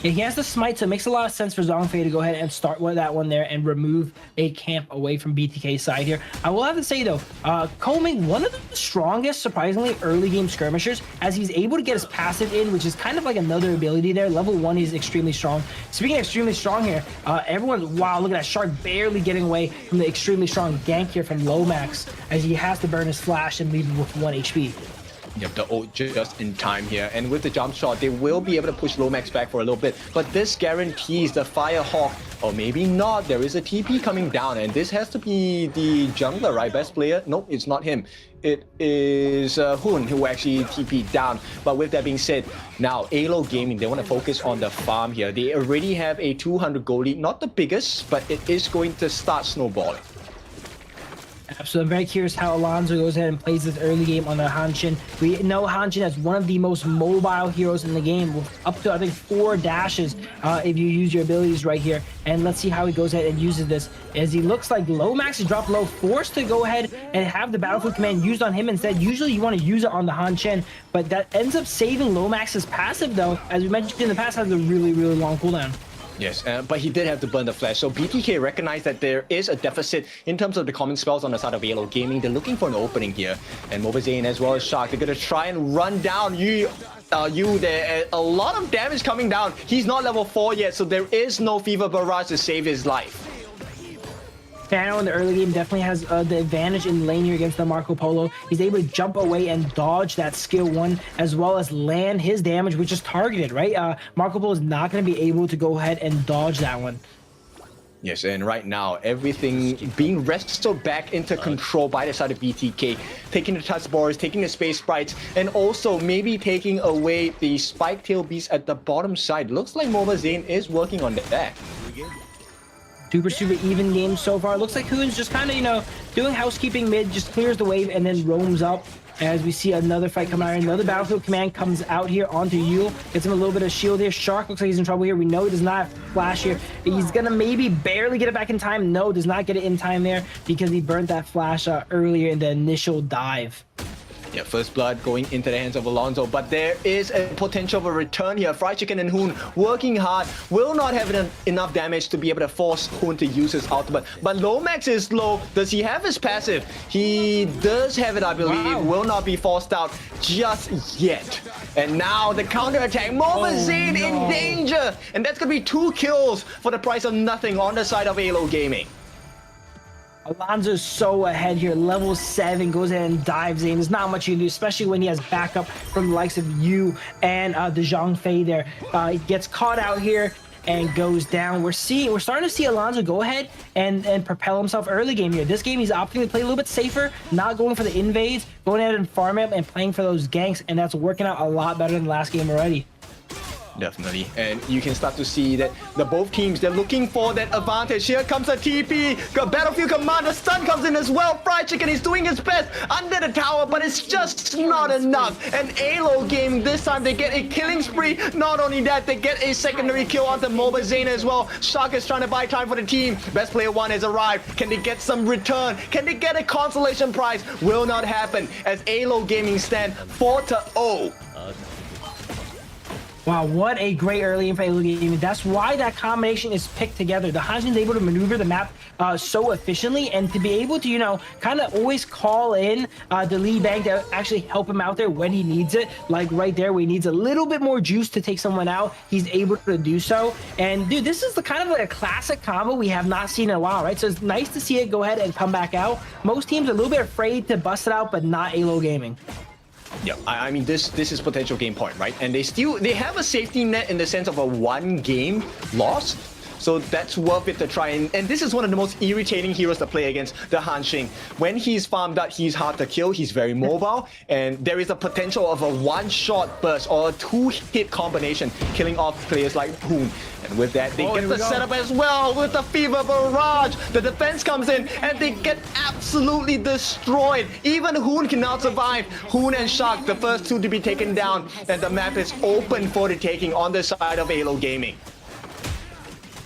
Yeah, he has the smite, so it makes a lot of sense for Zhang Fei to go ahead and start with that one there and remove a camp away from BTK's side here. I will have to say, though, Komang, one of the strongest, surprisingly, early game skirmishers, as he's able to get his passive in, which is kind of like another ability there. Level 1, he's extremely strong. Speaking of extremely strong here, everyone, wow, look at that Shark barely getting away from the extremely strong gank here from Lomax, as he has to burn his flash and leave him with 1 HP. Yep, the ult just in time here. And with the jump shot, they will be able to push Lomax back for a little bit. But this guarantees the Firehawk, or maybe not. There is a TP coming down, and this has to be the jungler, right? Best player? Nope, it's not him. It is Hoon who actually TP'd down. But with that being said, now AYLO Gaming, they want to focus on the farm here. They already have a 200 gold lead. Not the biggest, but it is going to start snowballing. So I'm very curious how Alonso goes ahead and plays this early game on the Hanshin. We know Hanshin as one of the most mobile heroes in the game, with up to, I think, 4 dashes if you use your abilities right here. And let's see how he goes ahead and uses this, as he looks like Lomax is dropped low, forced to go ahead and have the Battlefield Command used on him instead. Usually you want to use it on the Hanshin, but that ends up saving Lomax's passive, though, as we mentioned in the past, has a really, really long cooldown. Yes, but he did have to burn the flash. So BTK recognized that there is a deficit in terms of the common spells on the side of AYLO Gaming. They're looking for an opening here. And Mobazane as well as Shark, they're going to try and run down you there. A lot of damage coming down. He's not level 4 yet, so there is no Fever Barrage to save his life. Fano in the early game definitely has the advantage in lane here against the Marco Polo. He's able to jump away and dodge that skill 1 as well as land his damage, which is targeted, right? Marco Polo is not going to be able to go ahead and dodge that one. Yes, and right now, everything being wrestled back into control by the side of BTK, taking the touch Boars, taking the space sprites, and also maybe taking away the spike tail beast at the bottom side. Looks like Mobazane is working on that. Super even game so far. Looks like Hoon's just kind of, you know, doing housekeeping mid, just clears the wave and then roams up. As we see another fight come out here. Another battlefield command comes out here onto Yule. Gets him a little bit of shield here. Shark looks like he's in trouble here. We know he does not have flash here. He's gonna maybe barely get it back in time. No, does not get it in time there because he burnt that flash earlier in the initial dive. Yeah, first blood going into the hands of Alonso, but there is a potential of a return here. Fried Chicken and Hoon working hard, will not have enough damage to be able to force Hoon to use his ultimate. But Lomax is low. Does he have his passive? He does have it, I believe. Wow. Will not be forced out just yet. And now the counter attack. Mobazane in danger, and that's gonna be 2 kills for the price of nothing on the side of AYLO Gaming. Alonso's so ahead here. Level 7 goes in and dives in. There's not much you can do, especially when he has backup from the likes of you and the Zhang Fei there. He gets caught out here and goes down. We're starting to see Alonso go ahead and propel himself early game here. This game he's opting to play a little bit safer, not going for the invades, going ahead and farm him and playing for those ganks, and that's working out a lot better than last game already. Definitely, and you can start to see that both teams, they're looking for that advantage. Here comes a TP, got Battlefield Commander, stun comes in as well. Fried Chicken is doing his best under the tower, but it's just not enough. And AYLO Gaming, this time they get a killing spree. Not only that, they get a secondary kill onto Mobazane as well. Shark is trying to buy time for the team. Best player 1 has arrived. Can they get some return? Can they get a consolation prize? Will not happen as AYLO Gaming stand 4-0. Wow, what a great early info game. That's why that combination is picked together. The Hanjin's able to maneuver the map so efficiently, and to be able to, you know, kind of always call in the lead bank to actually help him out there when he needs it. Like right there, where he needs a little bit more juice to take someone out, he's able to do so. And dude, this is the kind of like a classic combo we have not seen in a while, right? So it's nice to see it go ahead and come back out. Most teams are a little bit afraid to bust it out, but not AYLO Gaming. Yeah, I mean, this is potential game point, right? And they have a safety net in the sense of a 1-game loss. So that's worth it to try and this is one of the most irritating heroes to play against, the Hanxing. When he's farmed out, he's hard to kill, he's very mobile, and there is a potential of a 1-shot burst or a 2-hit combination killing off players like Hoon. And with that, they get the setup as well with the Fever Barrage. The defense comes in and they get absolutely destroyed. Even Hoon cannot survive. Hoon and Shark, the first 2 to be taken down, and the map is open for the taking on the side of AYLO Gaming.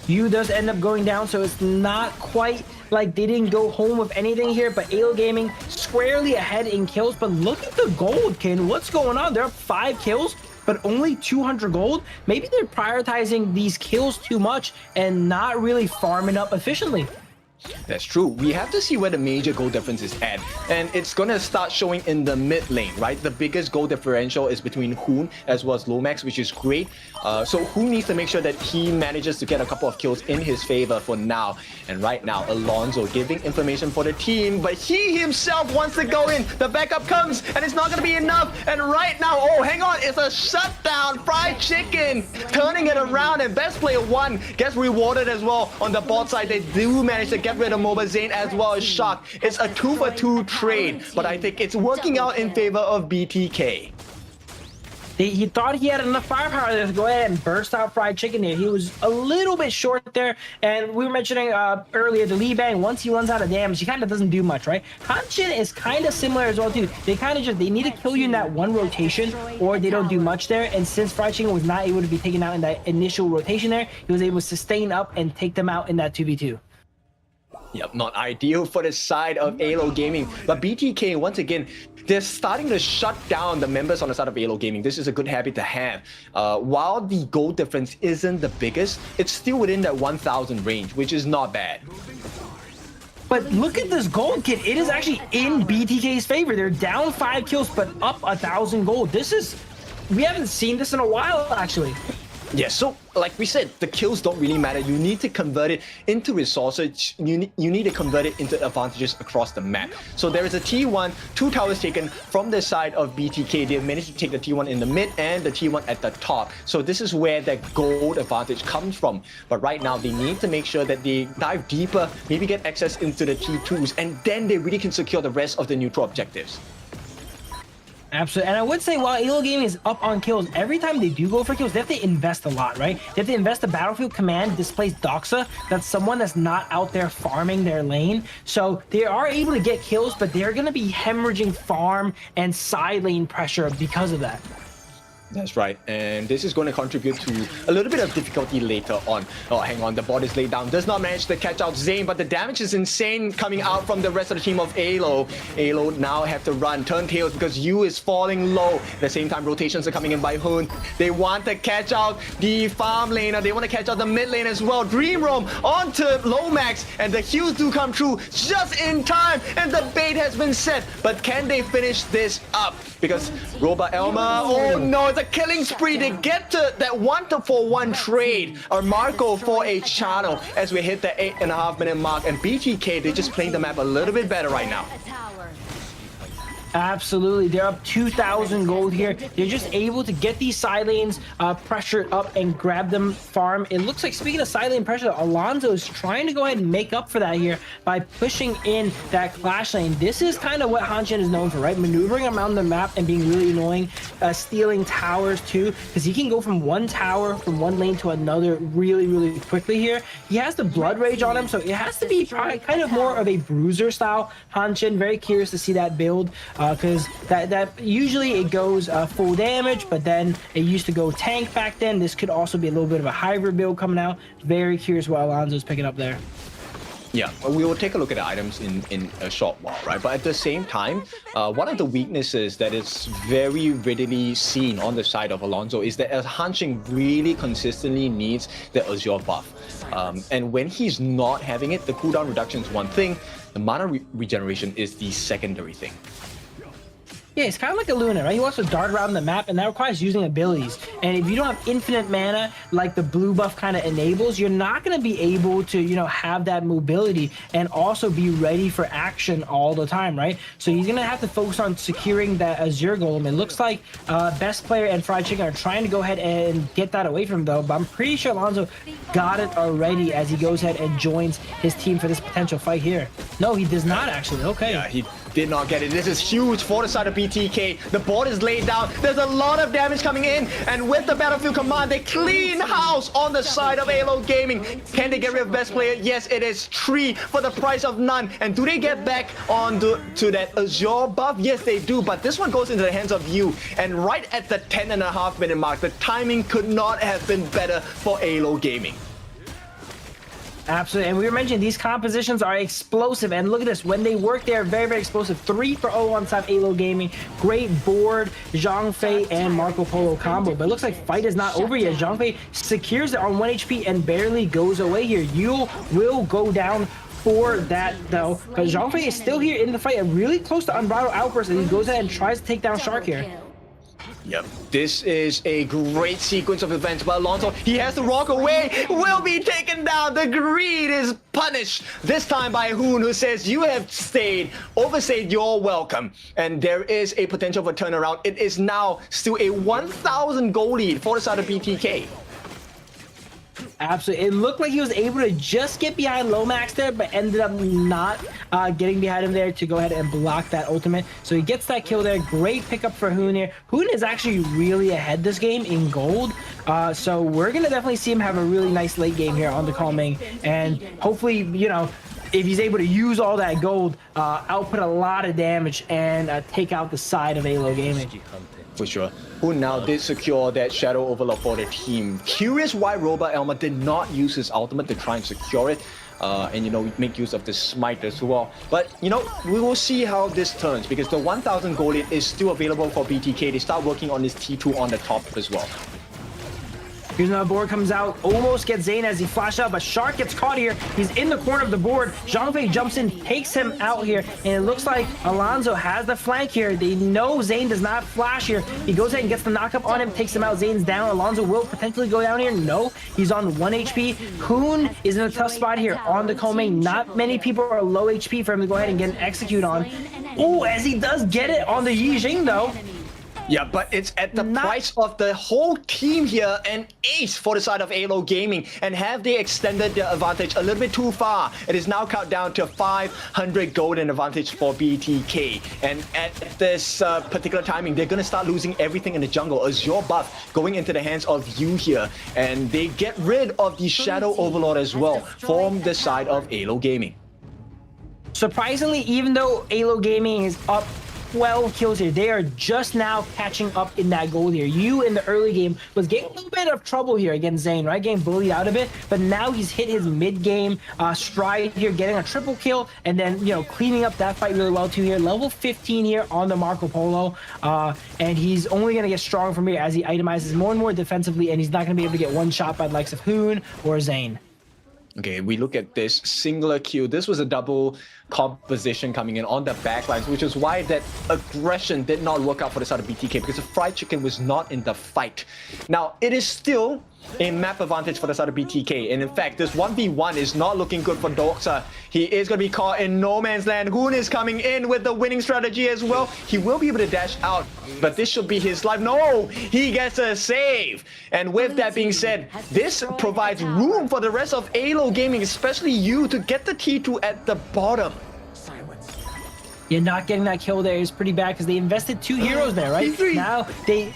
Yu does end up going down, so it's not quite like they didn't go home with anything here, but AYLO Gaming squarely ahead in kills. But look at the gold, Kin. What's going on? They're up 5 kills, but only 200 gold. Maybe they're prioritizing these kills too much and not really farming up efficiently. That's true. We have to see where the major goal difference is at. And it's going to start showing in the mid lane, right? The biggest goal differential is between Hoon as well as Lomax, which is great. So Hoon needs to make sure that he manages to get a couple of kills in his favor for now. And right now, Alonso giving information for the team, but he himself wants to go in. The backup comes, and it's not going to be enough. And right now, oh, hang on, it's a shutdown. Fried Chicken turning it around, and best player 1 gets rewarded as well. On the bot side, they do manage to get rid of Mobazane as well as Shark. It's a 2-for-2 trade, but I think it's working out in favor of BTK. He thought he had enough firepower to go ahead and burst out Fried Chicken there. He was a little bit short there, and we were mentioning earlier the Li Bang, once he runs out of damage, he kind of doesn't do much, right? Hanxin is kind of similar as well too. They kind of they need to kill you in that 1 rotation, or they don't do much there. And since Fried Chicken was not able to be taken out in that initial rotation there, he was able to sustain up and take them out in that 2v2. Yep, not ideal for the side of AYLO Gaming. But BTK, once again, they're starting to shut down the members on the side of AYLO Gaming. This is a good habit to have. While the goal difference isn't the biggest, it's still within that 1,000 range, which is not bad. But look at this gold kit. It is actually in BTK's favor. They're down 5 kills, but up 1,000 gold. We haven't seen this in a while, actually. Yeah, so like we said, the kills don't really matter. You need to convert it into resources. You need to convert it into advantages across the map. So there is a T1, 2 towers taken from the side of BTK. They've managed to take the T1 in the mid and the T1 at the top. So this is where that gold advantage comes from. But right now, they need to make sure that they dive deeper, maybe get access into the T2s, and then they really can secure the rest of the neutral objectives. Absolutely. And I would say while AYLO Gaming is up on kills, every time they do go for kills, they have to invest a lot, right? They have to invest the battlefield command, displace Doxa. That's someone that's not out there farming their lane. So they are able to get kills, but they're going to be hemorrhaging farm and side lane pressure because of that. That's right, and this is going to contribute to a little bit of difficulty later on. Oh, hang on, the bot is laid down. Does not manage to catch out Zane, but the damage is insane coming out from the rest of the team of AYLO. AYLO now have to run, turn tails because Yu is falling low. At the same time, rotations are coming in by Hoon. They want to catch out the farm laner. They want to catch out the mid lane as well. Dream Roam onto Lomax, and the heals do come through just in time, and the bait has been set. But can they finish this up? Because Robot Elma, oh no, it's a killing spree to get to that 1-for-1 trade. Or Marco for a channel as we hit the 8.5 minute mark. And BTK, they're just playing the map a little bit better right now. Absolutely. They're up 2,000 gold here. They're just able to get these side lanes pressured up and grab them farm. It looks like, speaking of side lane pressure, Alonso is trying to go ahead and make up for that here by pushing in that clash lane. This is kind of what Hanshin is known for, right? Maneuvering around the map and being really annoying, stealing towers too, because he can go from one tower, from one lane to another really, really quickly here. He has the Blood Rage on him, so it has to be kind of more of a bruiser style Hanshin. Very curious to see that build. Because that usually it goes full damage, but then it used to go tank back then. This could also be a little bit of a hybrid build coming out. Very curious what Alonso's picking up there. Yeah, we will take a look at the items in a short while, right? But at the same time, one of the weaknesses that is very readily seen on the side of Alonso is that Hanshin really consistently needs the Azure buff. And when he's not having it, the cooldown reduction is one thing, the mana regeneration is the secondary thing. Yeah, it's kind of like a Luna, right? He wants to dart around the map, and that requires using abilities. And if you don't have infinite mana, like the blue buff kind of enables, you're not going to be able to, you know, have that mobility and also be ready for action all the time, right? So you're going to have to focus on securing that Azure Golem. It looks like Best Player and Fried Chicken are trying to go ahead and get that away from him, though. But I'm pretty sure Alonso got it already as he goes ahead and joins his team for this potential fight here. No, he does not, actually. Okay. Yeah, he did not get it. This is huge for the side of BTK. The board is laid down. There's a lot of damage coming in. And with the battlefield command, they clean house on the side of AYLO Gaming. Can they get rid of Best Player? Yes, it is 3 for the price of none. And do they get back on to that Azure buff? Yes, they do. But this one goes into the hands of Yu. And right at the 10.5 minute mark, the timing could not have been better for AYLO Gaming. Absolutely, and we were mentioning these compositions are explosive, and look at this, when they work, they're very, very explosive. 3 for 0 on side AYLO Gaming. Great board, Zhang Fei and Marco Polo combo, but it looks like fight is not over yet. Zhang Fei secures it on 1 HP and barely goes away here. Yule will go down for that though, because Zhang Fei is still here in the fight and really close to Unbridled Outburst, and he goes ahead and tries to take down Shark here. Yep, this is a great sequence of events, but Alonso, he has to walk away, will be taken down. The greed is punished, this time by Hoon, who says, you have overstayed your welcome. And there is a potential for turnaround. It is now still a 1,000 goal lead for the side of BTK. Absolutely. It looked like he was able to just get behind Lomax there, but ended up not getting behind him there to go ahead and block that ultimate. So he gets that kill there. Great pickup for Hoon here. Hoon is actually really ahead this game in gold. So we're going to definitely see him have a really nice late game here on the Calming. And hopefully, you know, if he's able to use all that gold, output a lot of damage and take out the side of AYLO Gaming. For sure. Who now did secure that Shadow Overlord for the team. Curious why Robot Elma did not use his ultimate to try and secure it. and make use of the smite as well. But we will see how this turns, because the 1000 gold lead is still available for BTK. They start working on this T2 on the top as well. Here's another board comes out, almost gets Zayn as he flashes out, but Shark gets caught here. He's in the corner of the board. Zhangfei jumps in, takes him out here, and it looks like Alonso has the flank here. They know Zayn does not flash here. He goes ahead and gets the knockup on him, takes him out. Zayn's down. Alonso will potentially go down here. No, he's on 1 HP. Hoon is in a tough spot here on the co-main. Not many people are low HP for him to go ahead and get an execute on. Oh, as he does get it on the Yi Jing though. Yeah, but it's at the price of the whole team here, an ace for the side of AYLO Gaming. And have they extended their advantage a little bit too far? It is now cut down to 500 golden advantage for BTK. And at this particular timing, they're going to start losing everything in the jungle. Azure buff going into the hands of Yu here. And they get rid of the Shadow Overlord as well from the side of AYLO Gaming. Surprisingly, even though AYLO Gaming is up 12 kills here, they are just now catching up in that gold here. You in the early game was getting a little bit of trouble here against Zayn, right? Getting bullied out a bit, but now he's hit his mid-game stride here, getting a triple kill, and then, cleaning up that fight really well too here. Level 15 here on the Marco Polo, and he's only going to get strong from here as he itemizes more and more defensively, and he's not going to be able to get one shot by the likes of Hoon or Zayn. Okay, we look at this singular kill. This was a double composition coming in on the backlines, which is why that aggression did not work out for the side of BTK, because the fried chicken was not in the fight. Now, it is still a map advantage for the side of BTK, and in fact, this 1v1 is not looking good for Doxa. He is going to be caught in no man's land. Hoon is coming in with the winning strategy as well. He will be able to dash out, but this should be his life. No, he gets a save. And with that being said, this provides room for the rest of AYLO Gaming, especially you, to get the T2 at the bottom. You're not getting that kill there is pretty bad, because they invested 2 heroes there, right? Now they...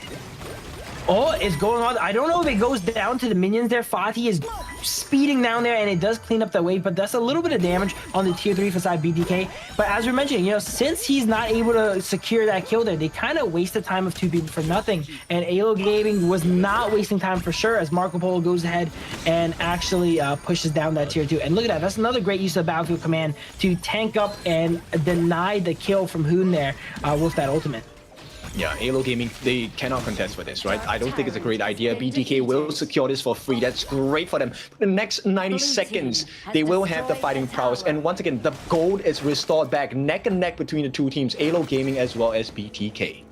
Oh, it's going on. I don't know if it goes down to the minions there. Fatih is speeding down there, and it does clean up the wave, but that's a little bit of damage on the tier 3 for side BTK. But as we're mentioning, since he's not able to secure that kill there, they kind of wasted time of 2 people for nothing. And AYLO Gaming was not wasting time for sure, as Marco Polo goes ahead and actually pushes down that tier 2. And look at that. That's another great use of Battlefield Command to tank up and deny the kill from Hoon there with that ultimate. Yeah, AYLO Gaming, they cannot contest for this, right? I don't think it's a great idea. BTK will secure this for free. That's great for them. The next 90 seconds, they will have the fighting prowess. And once again, the gold is restored back neck and neck between the two teams, AYLO Gaming as well as BTK.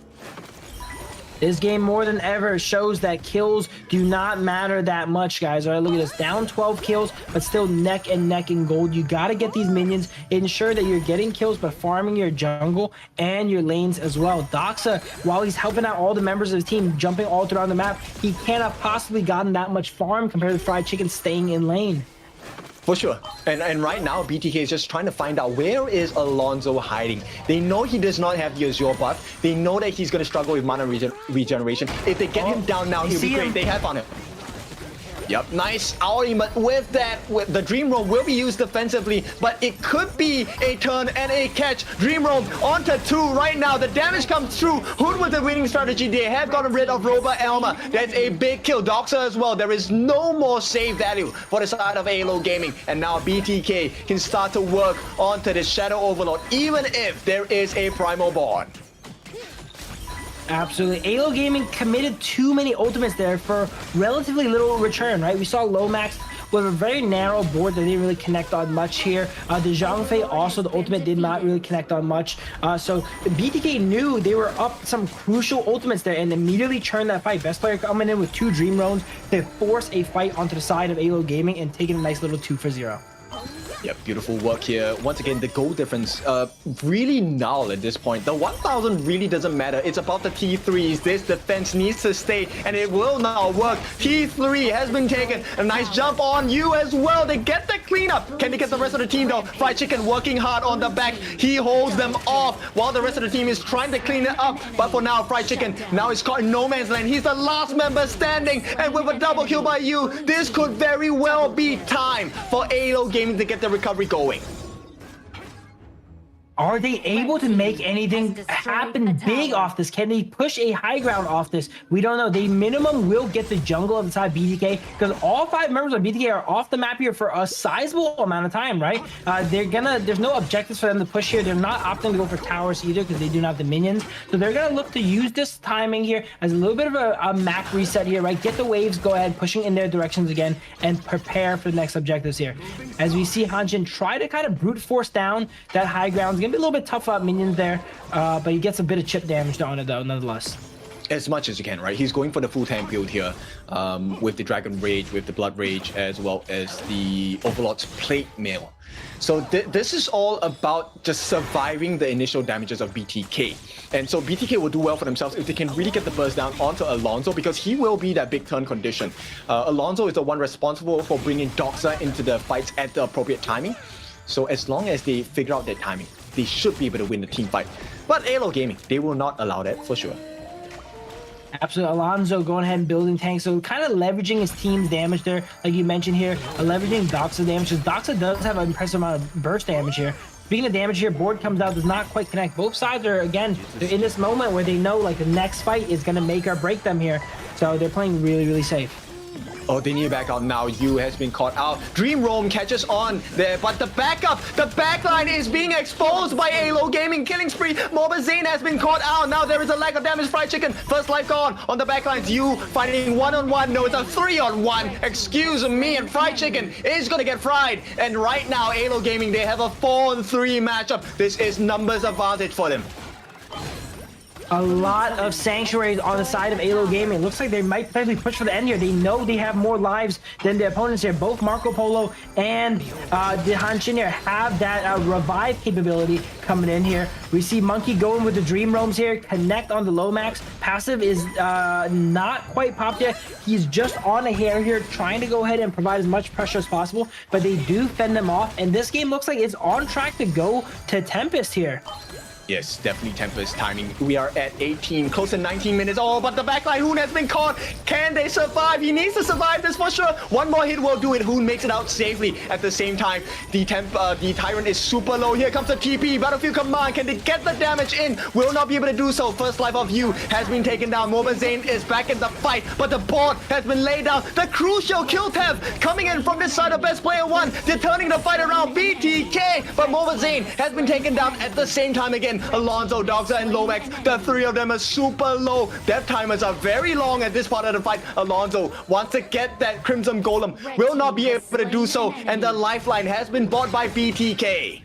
This game more than ever shows that kills do not matter that much, guys. All right, look at this. Down 12 kills, but still neck and neck in gold. You got to get these minions. Ensure that you're getting kills, but farming your jungle and your lanes as well. Doxa, while he's helping out all the members of his team, jumping all throughout the map, he can't have possibly gotten that much farm compared to Fried Chicken staying in lane. For sure. And right now, BTK is just trying to find out where is Alonso hiding. They know he does not have the Azure buff. They know that he's going to struggle with mana regeneration. If they get him down now, he'll be great. They have on him. Yep, nice outing, but with that, the Dream Roam will be used defensively, but it could be a turn and a catch. Dream Roam onto 2 right now. The damage comes through. Hood with the winning strategy. They have gotten rid of Roba Elma. That's a big kill. Doxa as well. There is no more save value for the side of AYLO Gaming, and now BTK can start to work onto the Shadow Overlord, even if there is a Primal Bond. Absolutely. AYLO Gaming committed too many ultimates there for relatively little return, right? We saw Lomax with a very narrow board that didn't really connect on much here. The Zhangfei also, the ultimate did not really connect on much. So BTK knew they were up some crucial ultimates there and immediately churned that fight. Best player coming in with 2 Dream Roams to force a fight onto the side of AYLO Gaming and taking a nice little 2-for-0. Yep, beautiful work here. Once again, the goal difference really null at this point. The 1000 really doesn't matter. It's about the T3s. This defense needs to stay, and it will now work. T3 has been taken. A nice jump on you as well. They get the cleanup. Can they get the rest of the team though? Fried Chicken working hard on the back. He holds them off while the rest of the team is trying to clean it up. But for now, Fried Chicken now is caught in no man's land. He's the last member standing, and with a double kill by you, this could very well be time for AYLO Gaming to get the recovery going. Are they able to make anything happen big off this? Can they push a high ground off this? We don't know. They minimum will get the jungle of the side BTK because all 5 members of BTK are off the map here for a sizable amount of time, right? There's no objectives for them to push here. They're not opting to go for towers either because they do not have the minions. So they're gonna look to use this timing here as a little bit of a map reset here, right? Get the waves, go ahead, pushing in their directions again, and prepare for the next objectives here. As we see Hanjin try to kind of brute force down that high ground. It's gonna be a little bit tough up minions there, but he gets a bit of chip damage on it though, nonetheless. As much as you can, right? He's going for the full tank build here, with the Dragon Rage, with the Blood Rage, as well as the Overlord's Plate Mail. So this is all about just surviving the initial damages of BTK. And so BTK will do well for themselves if they can really get the burst down onto Alonso, because he will be that big turn condition. Alonso is the one responsible for bringing Doxa into the fights at the appropriate timing. So as long as they figure out their timing, they should be able to win the team fight. But AYLO Gaming, they will not allow that for sure. Absolutely. Alonso going ahead and building tanks, so kind of leveraging his team's damage there, like you mentioned here, leveraging Doxa's damage, because Doxa does have an impressive amount of burst damage here. Speaking of damage here, board comes out, does not quite connect. Both sides are, again, they're in this moment where they know like the next fight is going to make or break them here, so they're playing really, really safe. Oh, they need to back out now. Yu has been caught out. Dream Roam catches on there, but the backline is being exposed by AYLO Gaming. Killing spree. Mobazane has been caught out. Now there is a lack of damage. Fried Chicken, first life gone on the backlines. Yu fighting one-on-one. No, it's a 3-on-1. Excuse me, and Fried Chicken is gonna get fried. And right now, AYLO Gaming, they have a 4-on-3 matchup. This is numbers advantage for them. A lot of sanctuaries on the side of AYLO Gaming. Looks like they might potentially push for the end here. They know they have more lives than their opponents here. Both Marco Polo and the Hanshin here have that revive capability coming in here. We see Monkey going with the Dream Roams here. Connect on the Lomax. Passive is not quite popped yet. He's just on a hair here, trying to go ahead and provide as much pressure as possible, but they do fend them off, and this game looks like it's on track to go to Tempest here. Yes, definitely Tempest timing. We are at 18, close to 19 minutes. Oh, but the backline, Hoon has been caught. Can they survive? He needs to survive this for sure. One more hit will do it. Hoon makes it out safely. At the same time, the Tyrant is super low. Here comes the TP. Battlefield Command. Can they get the damage in? Will not be able to do so. First life of Yu has been taken down. Mobazane is back in the fight, but the board has been laid down. The crucial kill tab coming in from this side of Best Player 1. They're turning the fight around. BTK, but Mobazane has been taken down at the same time again. Alonso, Doxa, and Lomax, the 3 of them are super low. Death timers are very long at this part of the fight. Alonso wants to get that Crimson Golem, will not be able to do so, and the lifeline has been bought by BTK.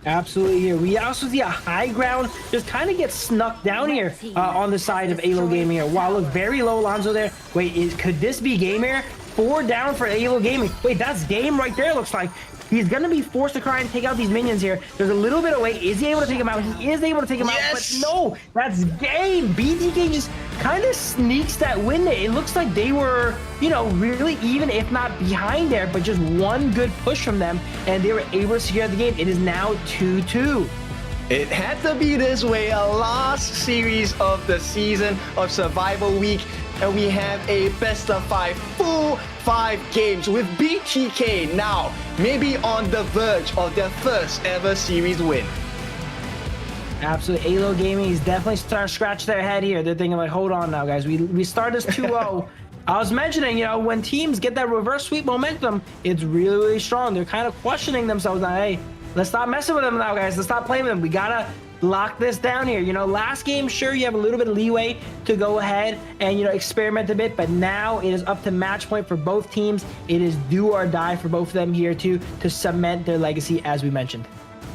Absolutely here. We also see a high ground just kind of get snuck down here on the side of AYLO Gaming here. Wow, look, very low Alonso there. Wait, could this be game here? 4 down for AYLO Gaming. Wait, that's game right there, looks like. He's going to be forced to try and take out these minions here. There's a little bit of weight. Is he able to take him out? He is able to take him out, but no, that's game. BTK just kind of sneaks that win there. It looks like they were, you know, really even, if not behind there, but just one good push from them, and they were able to secure the game. It is now 2-2. It had to be this way. A last series of the season of Survival Week, and we have a best of 5 full 5 games with BTK now maybe on the verge of their first ever series win. Absolutely. AYLO Gaming is definitely starting to scratch their head here. They're thinking like, hold on now, guys. We start as 2-0. I was mentioning, you know, when teams get that reverse sweep momentum, it's really, really strong. They're kind of questioning themselves. Like, hey, let's stop messing with them now, guys. Let's stop playing with them. We gotta lock this down here. You know, last game, sure, you have a little bit of leeway to go ahead and, you know, experiment a bit, but now it is up to match point for both teams. It is do or die for both of them here too, to cement their legacy, as we mentioned.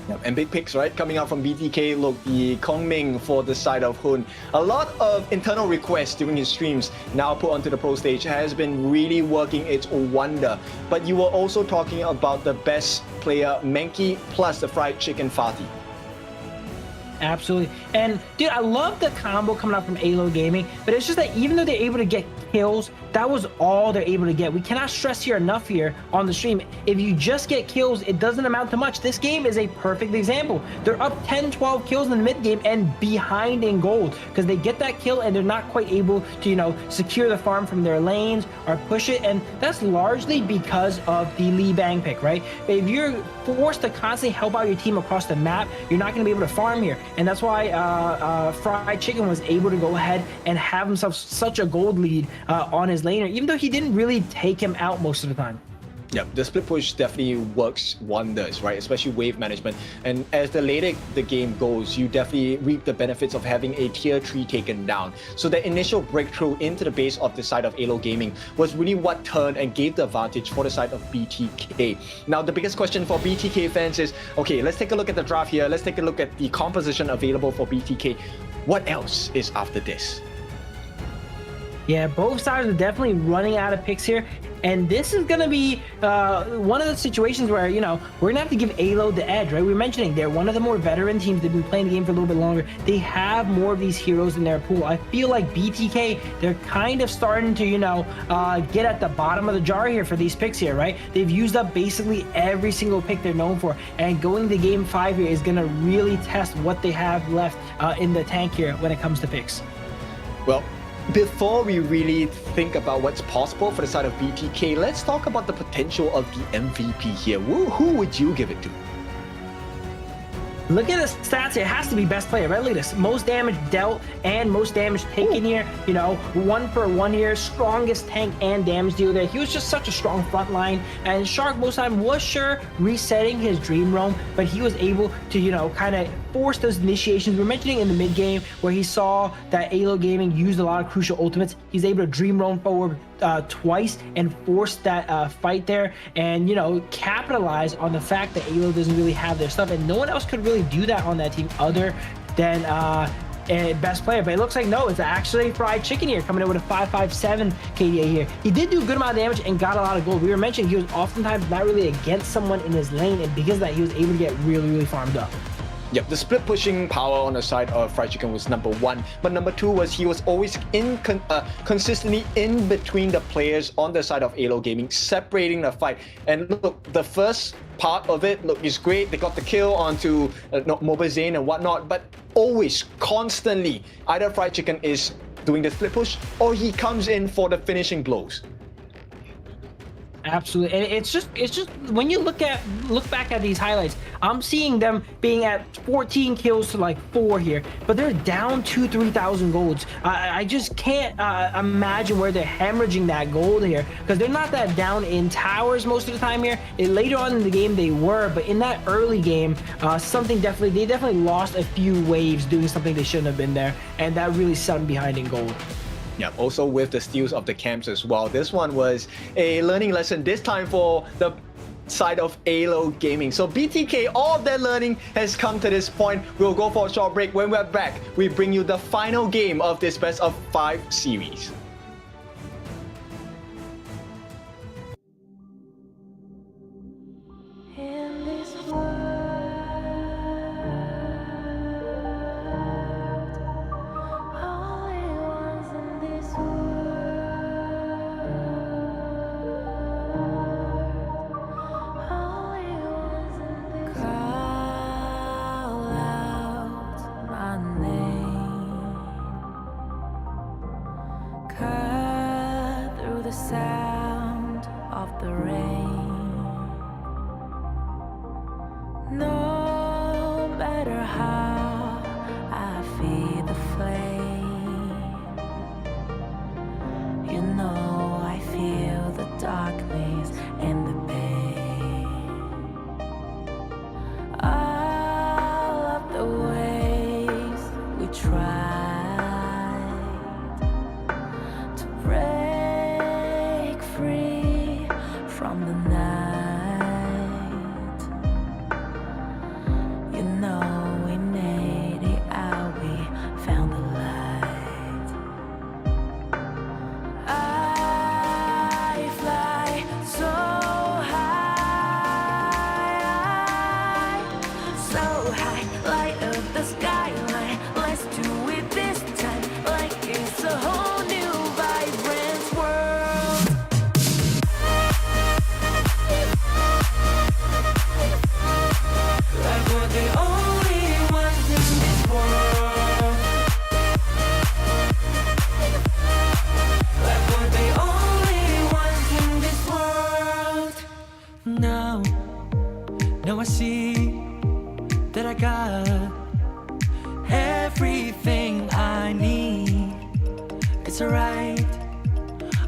Yep. And big picks, right? Coming out from BTK, look, the Kongming for the side of Hun. A lot of internal requests during his streams now put onto the pro stage has been really working its wonder. But you were also talking about the best player, Menki, plus the Fried Chicken Fatih. Absolutely. And dude, I love the combo coming out from AYLO Gaming, but it's just that even though they're able to get kills, that was all they're able to get. We cannot stress here enough here on the stream. If you just get kills, it doesn't amount to much. This game is a perfect example. They're up 10, 12 kills in the mid game and behind in gold because they get that kill and they're not quite able to, you know, secure the farm from their lanes or push it. And that's largely because of the Lee Bang pick, right? If you're forced to constantly help out your team across the map, you're not going to be able to farm here. And that's why Fried Chicken was able to go ahead and have himself such a gold lead on his laner, even though he didn't really take him out most of the time. Yeah, the split push definitely works wonders, right? Especially wave management. And as the later the game goes, you definitely reap the benefits of having a tier 3 taken down. So the initial breakthrough into the base of the side of AYLO Gaming was really what turned and gave the advantage for the side of BTK. Now, the biggest question for BTK fans is, okay, let's take a look at the draft here. Let's take a look at the composition available for BTK. What else is after this? Yeah, both sides are definitely running out of picks here. And this is going to be one of the situations where, you know, we're going to have to give AYLO the edge, right? We're mentioning they're one of the more veteran teams. They've been playing the game for a little bit longer. They have more of these heroes in their pool. I feel like BTK, they're kind of starting to, you know, get at the bottom of the jar here for these picks here, right? They've used up basically every single pick they're known for. And going to game 5 here is going to really test what they have left in the tank here when it comes to picks. Well, before we really think about what's possible for the side of BTK, let's talk about the potential of the MVP here. Who would you give it to? Look at his stats here. It has to be best player, right? Look at this. Most damage dealt and most damage taken here. You know, 1-for-1 here. Strongest tank and damage deal there. He was just such a strong front line. And Shark most of the time was sure resetting his Dream Roam, but he was able to, you know, kind of force those initiations. We're mentioning in the mid game where he saw that AYLO Gaming used a lot of crucial ultimates. He's able to Dream Roam forward twice and force that fight there and, you know, capitalize on the fact that AYLO doesn't really have their stuff, and no one else could really do that on that team other than best player. But it looks like no, it's actually Fried Chicken here coming in with a 557 KDA here. He did do a good amount of damage and got a lot of gold. We were mentioning he was oftentimes not really against someone in his lane, and because of that he was able to get really farmed up. Yep, the split pushing power on the side of Fried Chicken was number 1, but number 2 was he was always consistently in between the players on the side of AYLO Gaming, separating the fight. And look, the first part of it, look, is great. They got the kill onto Mobazane and whatnot, but always, constantly, either Fried Chicken is doing the split push or he comes in for the finishing blows. Absolutely. And it's just when you look back at these highlights, I'm seeing them being at 14 kills to like 4 here, but they're down 2,000-3,000 golds. I just can't imagine where they're hemorrhaging that gold here, because they're not that down in towers most of the time here. Later on in the game they were, but in that early game, they definitely lost a few waves doing something they shouldn't have been there, and that really set them behind in gold. Yeah, also with the steals of the camps as well. This one was a learning lesson, this time for the side of AYLO Gaming. So BTK, all of their learning has come to this point. We'll go for a short break. When we're back, we bring you the final game of this best of 5 series. In this world, only ones in this call out my name, cut through the sound of the rain. No matter how I feed the flame, you know I feel the darkness and the pain. All of the ways we tried to break free from the night, you know we made it out, we found the light. I fly so high, light up the sky.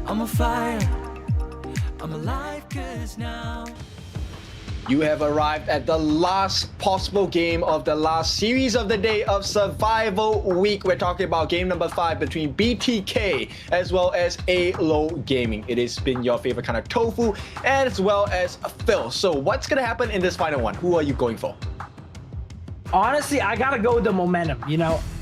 I'm on fire. I'm alive 'cause now. You have arrived at the last possible game of the last series of the day of Survival Week. We're talking about game number 5 between BTK as well as AYLO Gaming. It has been your favorite kind of tofu as well as Phil. So what's going to happen in this final one? Who are you going for? Honestly, I gotta go with the momentum.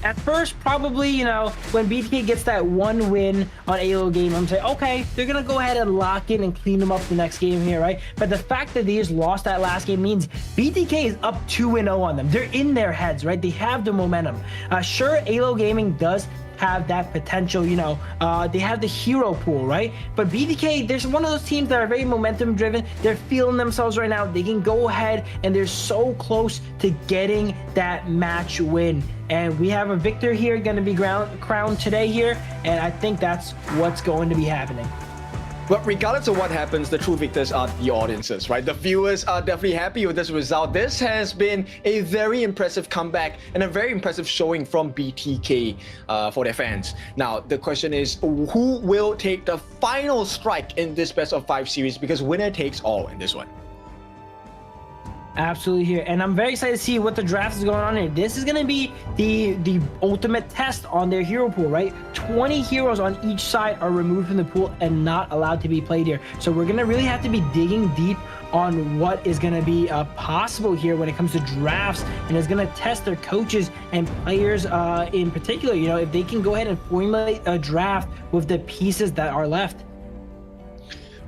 At first, probably, when BTK gets that one win on AYLO game, I'm saying, okay, they're gonna go ahead and lock in and clean them up the next game here, right? But the fact that they just lost that last game means BTK is up 2-0 on them. They're in their heads, right? They have the momentum. Sure, AYLO Gaming does have that potential, they have the hero pool, right? But BTK, there's one of those teams that are very momentum driven. They're feeling themselves right now. They can go ahead and they're so close to getting that match win. And we have a victor here going to be crowned today here. And I think that's what's going to be happening. But regardless of what happens, the true victors are the audiences, right? The viewers are definitely happy with this result. This has been a very impressive comeback and a very impressive showing from BTK for their fans. Now, the question is, who will take the final strike in this best of 5 series? Because winner takes all in this one. Absolutely here, and I'm very excited to see what the draft is going on here. This is going to be the ultimate test on their hero pool, right? 20 heroes on each side are removed from the pool and not allowed to be played here. So we're going to really have to be digging deep on what is going to be possible here when it comes to drafts, and it's going to test their coaches and players in particular. If they can go ahead and formulate a draft with the pieces that are left.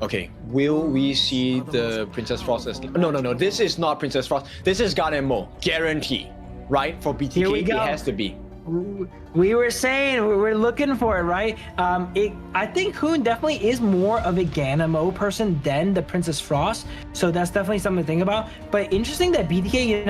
Okay, will we see the Princess Frost as... No, this is not Princess Frost. This is Garden guarantee, right? For BTK, Here we go. It has to be. We were saying we're looking for it, right? I think Hoon definitely is more of a Ganamo person than the Princess Frost, so that's definitely something to think about. But interesting that BTK,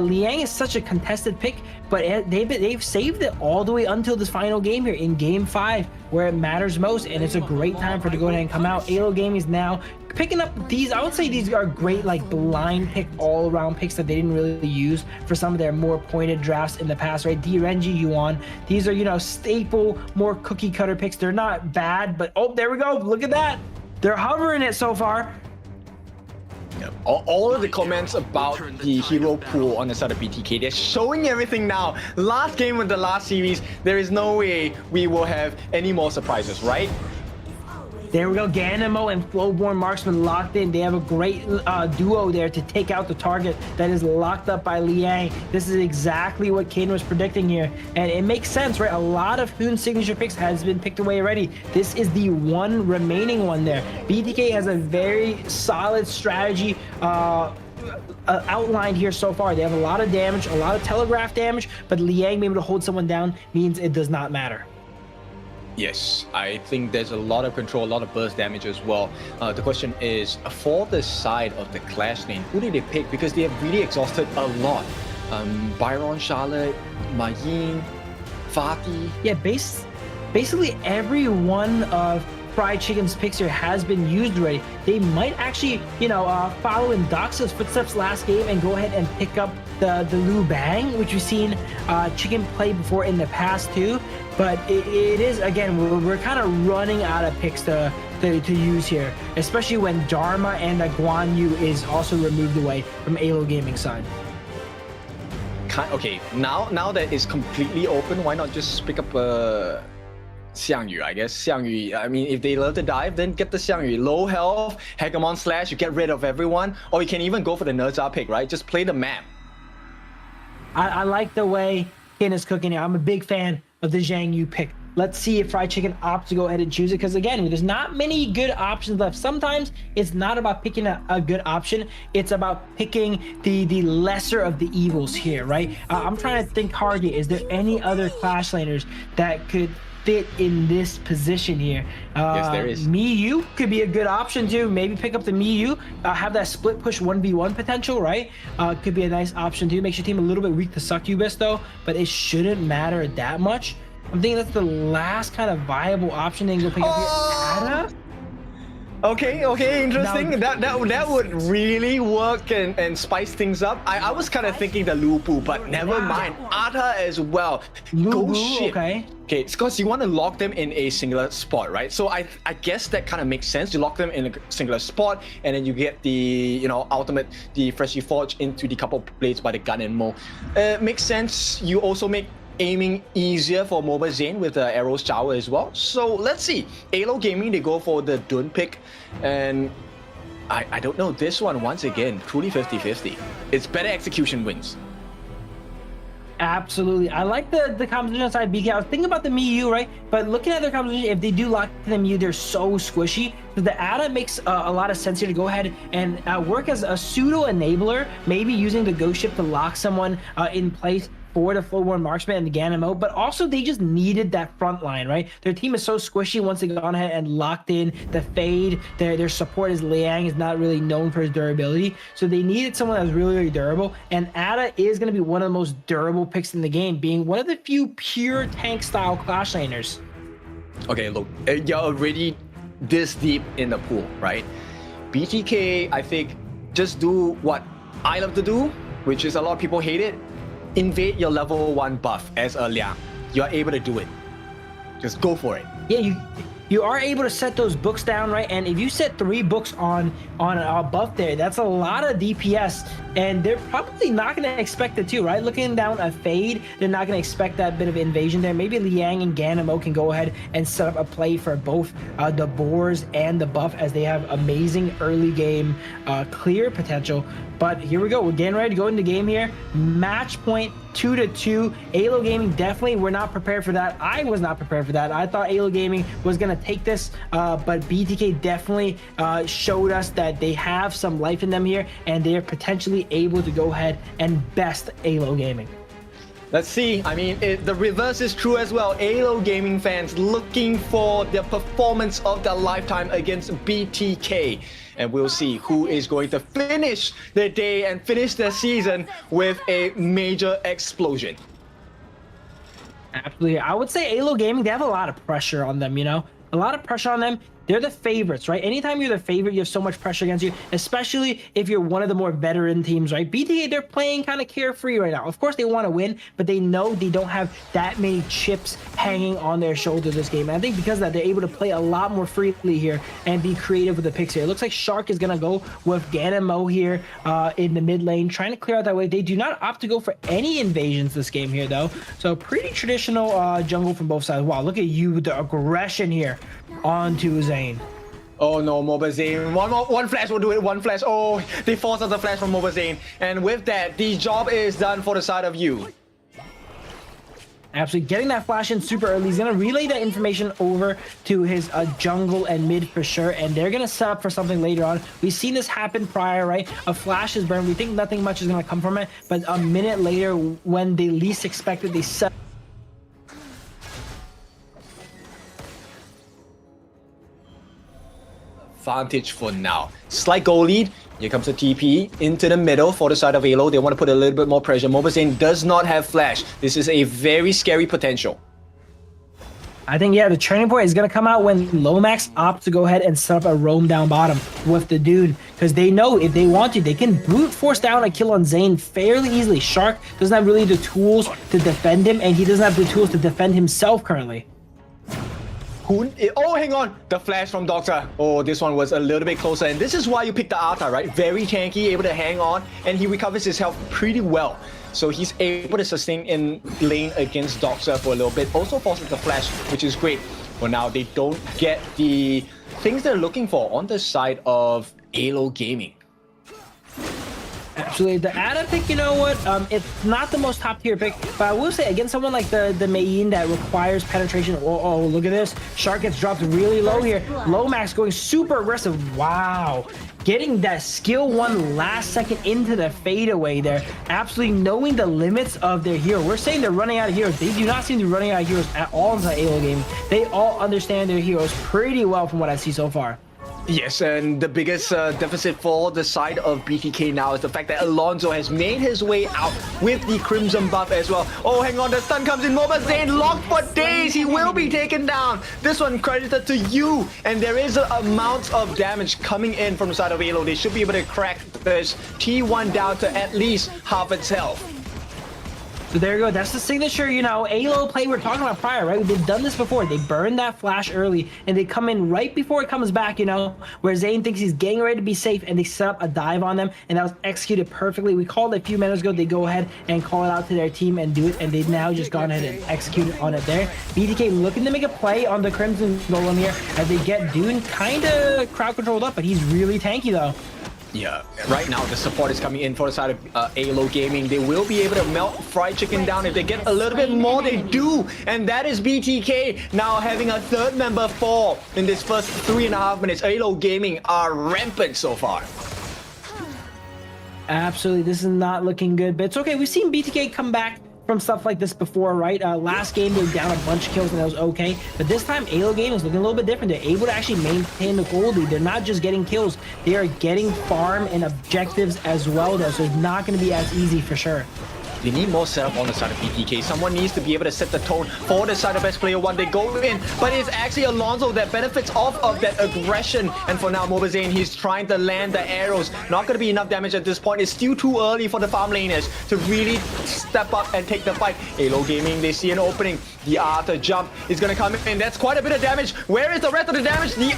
Liang is such a contested pick, but they've saved it all the way until this final game here in game 5, where it matters most, and it's a great time for it to go ahead and come out. AYLO Gaming is now picking up these. I would say these are great, like blind pick, all around picks that they didn't really use for some of their more pointed drafts in the past, right? Renji, Yuan. These are, staple, more cookie cutter picks. They're not bad, but oh, there we go. Look at that. They're hovering it so far. Yep. All of the comments about the hero pool on the side of BTK, they're showing everything now. Last game of the last series, there is no way we will have any more surprises, right? There we go. Ganamo and Flowborn Marksman locked in. They have a great duo there to take out the target that is locked up by Liang. This is exactly what Kane was predicting here. And it makes sense, right? A lot of Hoon's signature picks has been picked away already. This is the one remaining one there. BTK has a very solid strategy outlined here so far. They have a lot of damage, a lot of telegraph damage, but Liang being able to hold someone down means it does not matter. Yes, I think there's a lot of control, a lot of burst damage as well. The question is, for the side of the Clash lane, who did they pick? Because they have really exhausted a lot. Byron, Charlotte, Mayin, Fatih. Yeah, basically every one of Fried Chicken's picks here has been used already. They might actually, follow in Doxa's footsteps last game and go ahead and pick up the Lu Bang, which we've seen Chicken play before in the past too. But it is, again, we're kind of running out of picks to use here, especially when Dharma and Guan Yu is also removed away from AYLO Gaming side. Okay, now that it's completely open, why not just pick up Xiangyu, I guess. Xiangyu, I mean, if they love to dive, then get the Xiangyu. Low health, Hegemon Slash, you get rid of everyone. Or you can even go for the Nerza pick, right? Just play the map. I like the way Kin is cooking here. I'm a big fan of the Zhang Yu pick. Let's see if Fried Chicken opts to go ahead and choose it, because again, there's not many good options left. Sometimes it's not about picking a good option, it's about picking the lesser of the evils here, right? I'm trying to think hard here. Is there any other Clash laners that could fit in this position here? Yes, there is. Miyu could be a good option too. Maybe pick up the Miyu, have that split push 1v1 potential, right? Could be a nice option too. Makes your team a little bit weak to Succubus though, but it shouldn't matter that much. I'm thinking that's the last kind of viable option they can go pick up here. Ada? Okay, interesting. That would really work and spice things up. I was kind of thinking the Lupu, but never mind. Ata as well. Go ship. Okay, it's because you want to lock them in a singular spot, right? So I guess that kind of makes sense. You lock them in a singular spot, and then you get the ultimate, the freshly forged into the couple blades by the gun and more. Makes sense. You also make aiming easier for Mobile Zane with the arrows shower as well. So let's see. AYLO Gaming, they go for the Dun pick, and I don't know, this one once again truly 50-50. It's better execution wins. Absolutely. I like the composition side BK. I was thinking about the Miyu, right? But looking at their composition, if they do lock the Miyu, they're so squishy. So the ADA makes a lot of sense here to go ahead and work as a pseudo enabler, maybe using the Ghost Ship to lock someone in place for the Flowborn Marksman and the Ganemo, but also they just needed that front line, right? Their team is so squishy once they gone ahead and locked in the Fade. Their support is Liang is not really known for his durability, so they needed someone that's really, really durable, and Ada is going to be one of the most durable picks in the game, being one of the few pure tank-style Clash laners. Okay, look, you're already this deep in the pool, right? BTK, I think, just do what I love to do, which is a lot of people hate it. Invade your level 1 buff as a Liang. You're able to do it. Just go for it. Yeah, you are able to set those books down, right? And if you set 3 books on a buff there, that's a lot of DPS, and they're probably not going to expect it too, right? Looking down a Fade, they're not going to expect that bit of invasion there. Maybe Liang and Ganemo can go ahead and set up a play for both the Boars and the buff, as they have amazing early game clear potential. But here we go. We're getting ready to go into the game here. Match point 2-2. AYLO Gaming definitely were not prepared for that. I was not prepared for that. I thought AYLO Gaming was going to take this, but BTK definitely showed us that they have some life in them here, and they are potentially able to go ahead and best AYLO Gaming. Let's see. I mean, the reverse is true as well. AYLO Gaming fans looking for the performance of their lifetime against BTK. And we'll see who is going to finish the day and finish the season with a major explosion. Absolutely. I would say AYLO Gaming, they have a lot of pressure on them, a lot of pressure on them. They're the favorites, right? Anytime you're the favorite, you have so much pressure against you, especially if you're one of the more veteran teams, right? BTK, they're playing kind of carefree right now. Of course, they want to win, but they know they don't have that many chips hanging on their shoulder this game. And I think because of that, they're able to play a lot more freely here and be creative with the picks here. It looks like Shark is going to go with Ganemo here in the mid lane, trying to clear out that way. They do not opt to go for any invasions this game here, though. So pretty traditional jungle from both sides. Wow, look at you, the aggression here onto Zane. Oh no, Mobile Zane. One flash will do it. One flash. Oh, they force out the flash from Mobile Zane. And with that, the job is done for the side of you. Absolutely, getting that flash in super early. He's going to relay that information over to his jungle and mid for sure, and they're going to set up for something later on. We've seen this happen prior, right? A flash is burned. We think nothing much is going to come from it, but a minute later, when they least expect it, they set advantage for now. Slight goal lead. Here comes the TP into the middle for the side of AYLO. They want to put a little bit more pressure. Mobile Zane does not have flash. This is a very scary potential. I think, yeah, the turning point is going to come out when Lomax opts to go ahead and set up a roam down bottom with the dude, because they know if they want to, they can brute force down a kill on Zane fairly easily. Shark doesn't have really the tools to defend him, and he doesn't have the tools to defend himself currently. Oh, hang on. The flash from Doctor. Oh, this one was a little bit closer. And this is why you pick the Arta, right? Very tanky, able to hang on. And he recovers his health pretty well. So he's able to sustain in lane against Doctor for a little bit. Also forces the flash, which is great. For now, they don't get the things they're looking for on the side of AYLO Gaming. Absolutely. The Ada pick, you know what? It's not the most top tier pick, but I will say against someone like the Mayin that requires penetration. Oh, look at this. Shark gets dropped really low here. Lomax going super aggressive. Wow. Getting that skill 1 last second into the fadeaway there. Absolutely knowing the limits of their hero. We're saying they're running out of heroes. They do not seem to be running out of heroes at all inside AYLO Gaming. They all understand their heroes pretty well from what I see so far. Yes, and the biggest deficit for the side of BTK now is the fact that Alonso has made his way out with the Crimson buff as well. Oh, hang on, the stun comes in. Mobazane locked for days. He will be taken down. This one credited to you, and there is amounts of damage coming in from the side of AYLO. They should be able to crack this T1 down to at least half its health. So there you go. That's the signature, you know, AYLO play we're talking about prior, right? They've done this before. They burn that flash early, and they come in right before it comes back, you know, where Zayn thinks he's getting ready to be safe, and they set up a dive on them, and that was executed perfectly. We called it a few minutes ago. They go ahead and call it out to their team and do it, and they've now just gone ahead and executed on it there. BTK looking to make a play on the Crimson Golem here as they get Dune kind of crowd controlled up, but he's really tanky, though. Yeah, right now the support is coming in for the side of AYLO Gaming. They will be able to melt Fried Chicken down. If they get a little bit more, they do. And that is BTK now having a third member fall in this first 3.5 minutes. AYLO Gaming are rampant so far. Absolutely, this is not looking good, but it's okay. We've seen BTK come back from stuff like this before, right? Last game they were down a bunch of kills and that was okay, but this time AYLO Game is looking a little bit different. They're able to actually maintain the gold lead. They're not just getting kills, they are getting farm and objectives as well though, so it's not going to be as easy for sure. They need more setup on the side of BTK. Someone needs to be able to set the tone for the side of Best Player 1. They go in, but it's actually Alonso that benefits off of that aggression. And for now, Mobazane, he's trying to land the arrows. Not going to be enough damage at this point. It's still too early for the farm laners to really step up and take the fight. AYLO Gaming, they see an opening. The Arthur jump is going to come in. That's quite a bit of damage. Where is the rest of the damage? The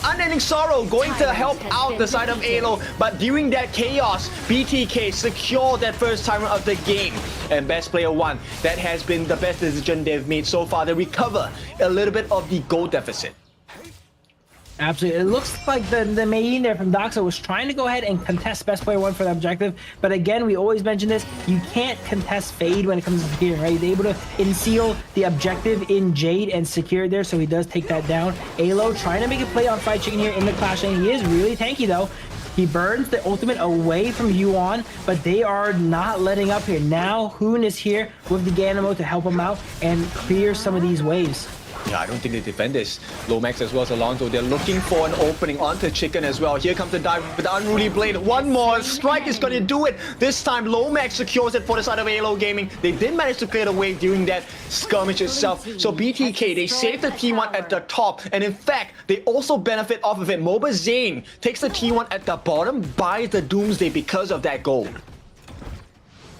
Unending Sorrow going to help out the side of AYLO. But during that chaos, BTK secured that first timer of the game. And Best Player 1, that has been the best decision they've made so far. They recover a little bit of the gold deficit. Absolutely. It looks like the main there from Doxa was trying to go ahead and contest Best Player 1 for the objective. But again, we always mention this. You can't contest Fade when it comes to securing, right? They're able to unseal the objective in Jade and secure it there, so he does take that down. AYLO trying to make a play on Fried Chicken here in the clash lane. He is really tanky though. He burns the ultimate away from Yuan, but they are not letting up here. Now Hoon is here with the Ganamo to help him out and clear some of these waves. Yeah, I don't think they defend this. Lomax as well as Alonso, they're looking for an opening onto Chicken as well. Here comes the dive with the Unruly Blade. One more strike is going to do it. This time, Lomax secures it for the side of AYLO Gaming. They did manage to clear the wave during that skirmish itself. So BTK, they saved the T1 at the top. And in fact, they also benefit off of it. Mobazane takes the T1 at the bottom, buys the Doomsday because of that gold.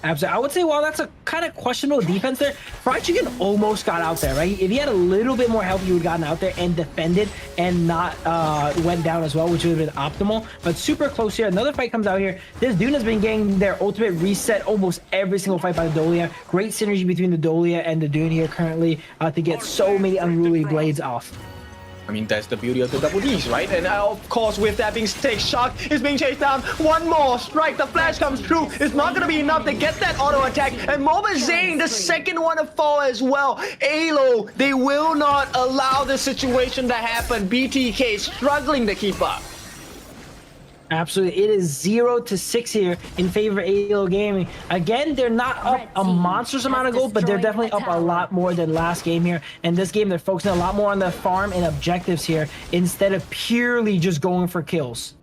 Absolutely. I would say, well, that's a kind of questionable defense there. Fried Chicken almost got out there, right? If he had a little bit more health, he would have gotten out there and defended and not went down as well, which would have been optimal. But super close here. Another fight comes out here. This Dune has been getting their ultimate reset almost every single fight by the Dolia. Great synergy between the Dolia and the Dune here currently to get so many Unruly Blades off. I mean, that's the beauty of the double Ds, right? And of course, with that being said, Shark is being chased down. One more strike, the flash comes through. It's not going to be enough to get that auto attack. And Mobazane, the second one to fall as well. AYLO, they will not allow this situation to happen. BTK struggling to keep up. Absolutely. It is 0-6 here in favor of AYLO Gaming. Again, they're not up a monstrous amount of gold, but they're definitely up a lot more than last game here. And this game, they're focusing a lot more on the farm and objectives here instead of purely just going for kills.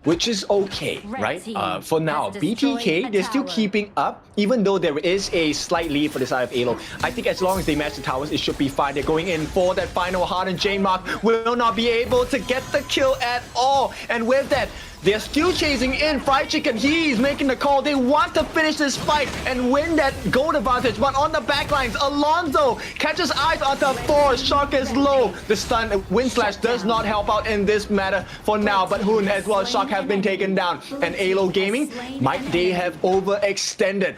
Which is okay, right? For now, BTK, they're still keeping up, even though there is a slight lead for the side of AYLO. I think as long as they match the towers, it should be fine. They're going in for that final hard, and J-Mark will not be able to get the kill at all. And with that, they're still chasing in Fried Chicken. He's making the call. They want to finish this fight and win that gold advantage. But on the backlines, Alonso catches eyes on the Boars. Shock is low. The stun wind slash does not help out in this matter for now. But Hoon as well as Shock have been taken down. And AYLO Gaming, might they have overextended?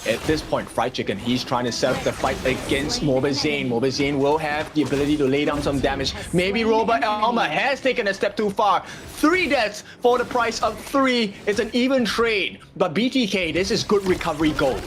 At this point, Fried Chicken, he's trying to set up the fight against Mobazane. Mobazane will have the ability to lay down some damage. Maybe Robert Elmer has taken a step too far. 3 deaths for the price of 3. It's an even trade. But BTK, this is good recovery gold.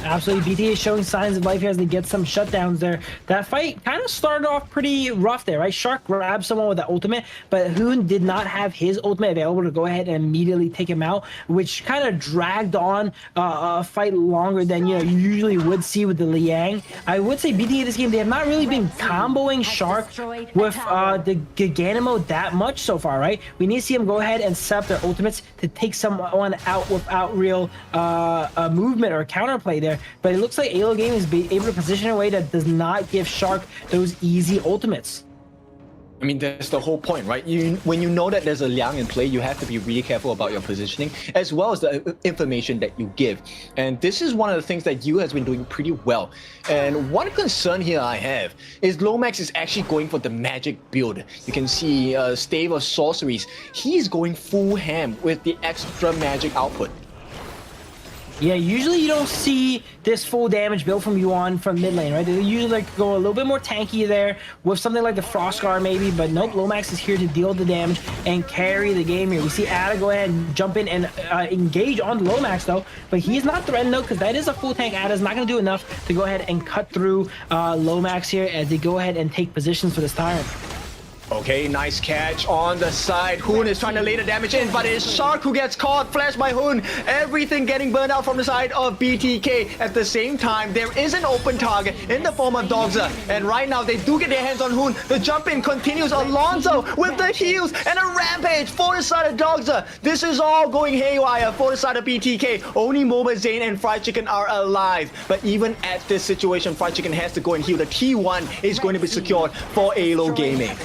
Absolutely, BT is showing signs of life here as they get some shutdowns there. That fight kind of started off pretty rough there, right? Shark grabbed someone with the ultimate, but Hoon did not have his ultimate available to go ahead and immediately take him out, which kind of dragged on a fight longer than you usually would see with the Liang. I would say BT in this game, they have not really been comboing Shark with the Giganimo that much so far, right? We need to see them go ahead and set up their ultimates to take someone out without real movement or counterplay there. But it looks like AYLO Gaming is able to position in a way that does not give Shark those easy ultimates. I mean, that's the whole point, right? When you know that there's a Liang in play, you have to be really careful about your positioning as well as the information that you give. And this is one of the things that you has been doing pretty well. And one concern here I have is Glomax is actually going for the magic build. You can see Stave of Sorceries. He's going full ham with the extra magic output. Yeah, usually you don't see this full damage build from Yuan from mid lane, right? They usually like to go a little bit more tanky there with something like the Frost Guard maybe, but nope, Lomax is here to deal the damage and carry the game here. We see Ada go ahead and jump in and engage on Lomax though, but he's not threatened though because that is a full tank. Ada's not going to do enough to go ahead and cut through Lomax here as they go ahead and take positions for this Tyrant. Okay, nice catch on the side. Hoon is trying to lay the damage in, but it's Shark who gets caught. Flash by Hoon. Everything getting burned out from the side of BTK. At the same time, there is an open target in the form of Dogza. And right now, they do get their hands on Hoon. The jump in continues. Alonso with the heals and a rampage for the side of Dogza. This is all going haywire for the side of BTK. Only Moba, Zane, and Fried Chicken are alive. But even at this situation, Fried Chicken has to go and heal. The T1 is going to be secured for AYLO Gaming.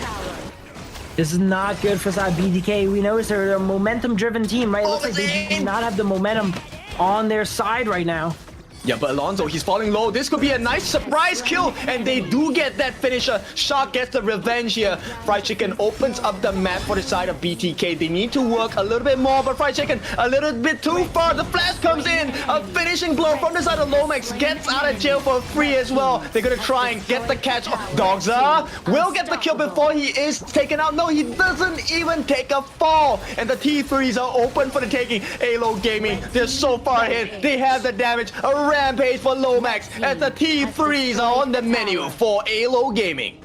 This is not good for side BTK. We notice they're a momentum-driven team, right? It looks like they do not have the momentum on their side right now. Yeah, but Alonso, he's falling low. This could be a nice surprise kill, and they do get that finisher. Shark gets the revenge here. Fried Chicken opens up the map for the side of BTK. They need to work a little bit more, but Fried Chicken a little bit too far. The flash comes in. A finishing blow from the side of Lomax. Gets out of jail for free as well. They're gonna try and get the catch. Dogza will get the kill before he is taken out. No, he doesn't even take a fall. And the T3s are open for the taking. AYLO Gaming, they're so far ahead. They have the damage. A rampage for Lomax as the T3s are on the menu for AYLO Gaming.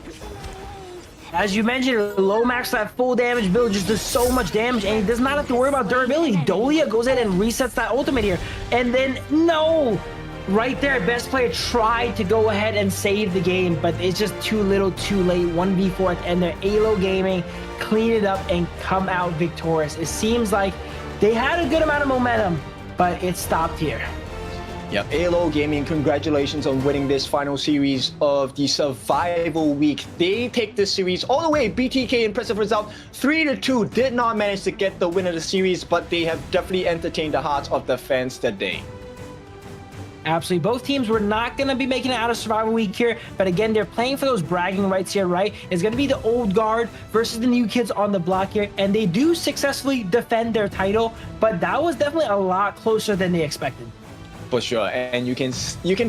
As you mentioned, Lomax, that full damage build just does so much damage, and he does not have to worry about durability. Dolia goes in and resets that ultimate here. And then, no! Right there, best player tried to go ahead and save the game, but it's just too little, too late. 1v4 and their AYLO Gaming clean it up and come out victorious. It seems like they had a good amount of momentum, but it stopped here. Yeah, AYLO Gaming, congratulations on winning this final series of the Survival Week. They take this series all the way. BTK, impressive result, 3-2. Did not manage to get the win of the series, but they have definitely entertained the hearts of the fans today. Absolutely. Both teams were not going to be making it out of Survival Week here, but again, they're playing for those bragging rights here, right? It's going to be the old guard versus the new kids on the block here, and they do successfully defend their title, but that was definitely a lot closer than they expected. For sure, and you can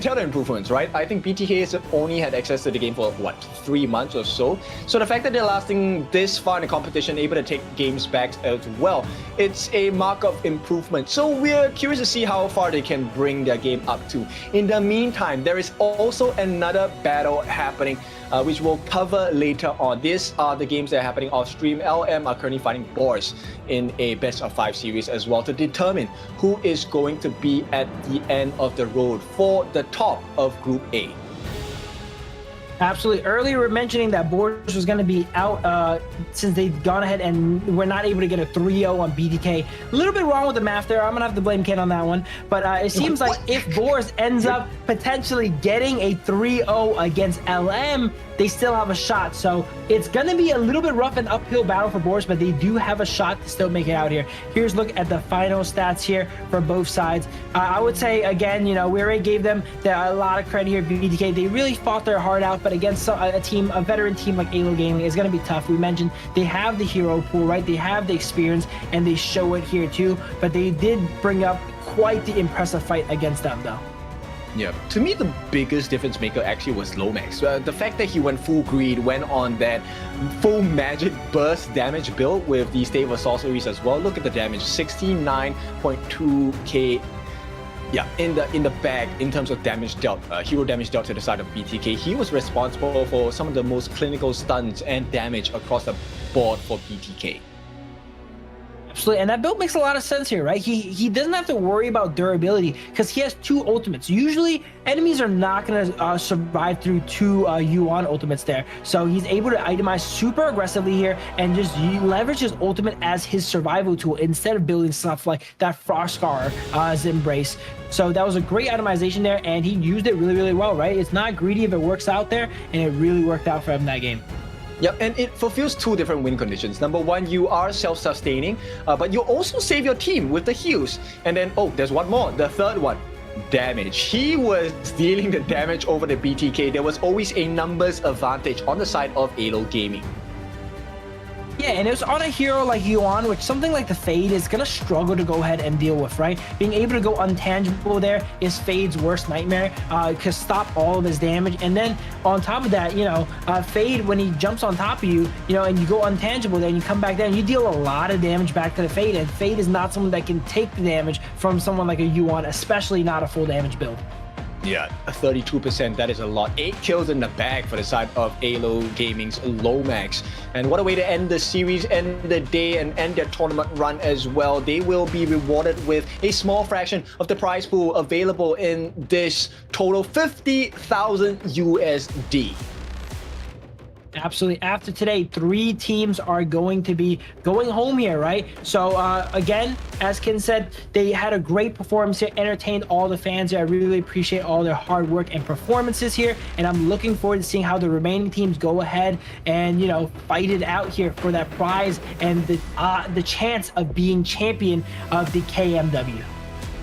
tell the improvements, right? I think BTK has only had access to the game for what, 3 months or so. So the fact that they're lasting this far in the competition, able to take games back as well, it's a mark of improvement. So we're curious to see how far they can bring their game up to. In the meantime, there is also another battle happening, which we'll cover later on. These are the games that are happening off stream. LM are currently fighting Boars in a best of 5 series as well to determine who is going to be at the end of the road for the top of Group A. Absolutely. Earlier, we were mentioning that Boars was going to be out since they'd gone ahead and were not able to get a 3-0 on BTK. A little bit wrong with the math there. I'm going to have to blame Ken on that one. But it seems like if Boars ends up potentially getting a 3-0 against LM, they still have a shot. So it's going to be a little bit rough and uphill battle for Boars, but they do have a shot to still make it out here. Here's a look at the final stats here for both sides. I would say, again, we already gave them a lot of credit here at BTK. They really fought their heart out, but against a veteran team like AYLO Gaming, it's going to be tough. We mentioned they have the hero pool, right? They have the experience, and they show it here too. But they did bring up quite the impressive fight against them, though. Yeah, to me the biggest difference maker actually was Lomax. The fact that he went full greed, went on that full magic burst damage build with the Stave of Sorceries as well. Look at the damage, 69.2k Yeah, in the bag, in terms of damage dealt, hero damage dealt to the side of BTK, he was responsible for some of the most clinical stuns and damage across the board for BTK. Absolutely, and that build makes a lot of sense here, right? He doesn't have to worry about durability because he has 2 ultimates. Usually, enemies are not going to survive through 2 Yuan ultimates there. So he's able to itemize super aggressively here and just leverage his ultimate as his survival tool instead of building stuff like that Frost Scar Embrace. So that was a great itemization there, and he used it really, really well, right? It's not greedy if it works out there, and it really worked out for him that game. Yep, and it fulfills 2 different win conditions. Number 1, you are self-sustaining, but you also save your team with the heals. And then, oh, there's one more, the third one, damage. He was dealing the damage over the BTK. There was always a numbers advantage on the side of AYLO Gaming. Yeah, and it was on a hero like Yuan, which something like the Fade is going to struggle to go ahead and deal with, right? Being able to go untangible there is Fade's worst nightmare, because stop all of his damage. And then on top of that, you know, Fade, when he jumps on top of you, you know, and you go untangible there and you come back down, you deal a lot of damage back to the Fade, and Fade is not someone that can take the damage from someone like a Yuan, especially not a full damage build. Yeah, 32%, that is a lot. 8 kills in the bag for the side of AYLO Gaming's Lomax. And what a way to end the series, end the day, and end their tournament run as well. They will be rewarded with a small fraction of the prize pool available in this total 50,000 USD. Absolutely. After today, 3 teams are going to be going home here, right? So again, as Ken said, they had a great performance here, entertained all the fans here. I really appreciate all their hard work and performances here, and I'm looking forward to seeing how the remaining teams go ahead and, you know, fight it out here for that prize and the chance of being champion of the KMW.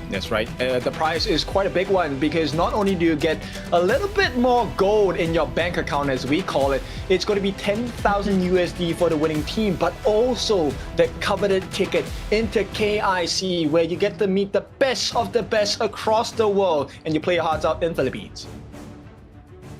That's right. The prize is quite a big one because not only do you get a little bit more gold in your bank account, as we call it, it's going to be 10,000 USD for the winning team, but also the coveted ticket into KIC, where you get to meet the best of the best across the world and you play your hearts out in Philippines.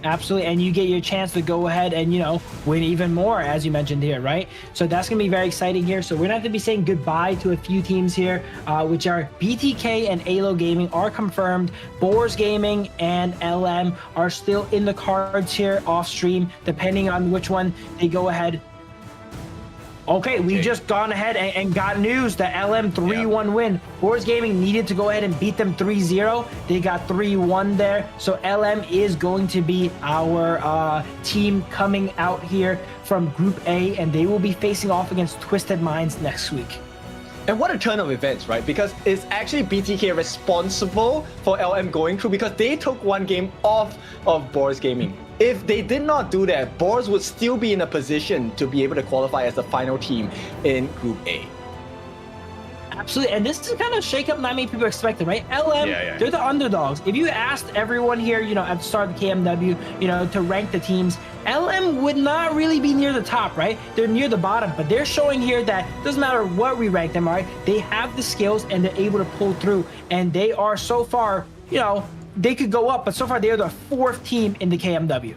Absolutely, and you get your chance to go ahead and, you know, win even more, as you mentioned here, right? So that's going to be very exciting here. So we're going to have to be saying goodbye to a few teams here, which are BTK and AYLO Gaming are confirmed. Boars Gaming and LM are still in the cards here off stream, depending on which one they go ahead. Okay, we just gone ahead and got news that LM 3-1 win. Boars Gaming needed to go ahead and beat them 3-0. They got 3-1 there. So LM is going to be our team coming out here from Group A, and they will be facing off against Twisted Minds next week. And what a turn of events, right? Because it's actually BTK responsible for LM going through because they took 1 game off of Boars Gaming. If they did not do that, Boars would still be in a position to be able to qualify as the final team in Group A. Absolutely, and this is kind of shake-up not many people expected, right? LM, they're the underdogs. If you asked everyone here, you know, at the start of the KMW, you know, to rank the teams, LM would not really be near the top, right? They're near the bottom, but they're showing here that it doesn't matter what we rank them, right? They have the skills and they're able to pull through, and they are so far, you know, they could go up, but so far they are the 4th team in the KMW.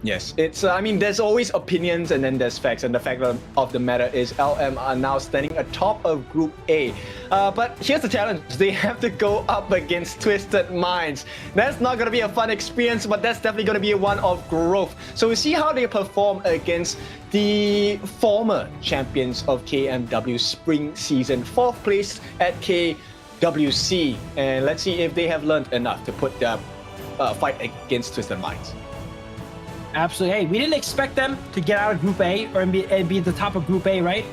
Yes, it's, I mean, there's always opinions and then there's facts, and the fact of the matter is LM are now standing atop of Group A. But here's the challenge. They have to go up against Twisted Minds. That's not going to be a fun experience, but that's definitely going to be one of growth. So we'll see how they perform against the former champions of KMW Spring Season, 4th place at KWC. And let's see if they have learned enough to put their fight against Twisted Minds. Absolutely. Hey, we didn't expect them to get out of Group A or be at the top of Group A, right?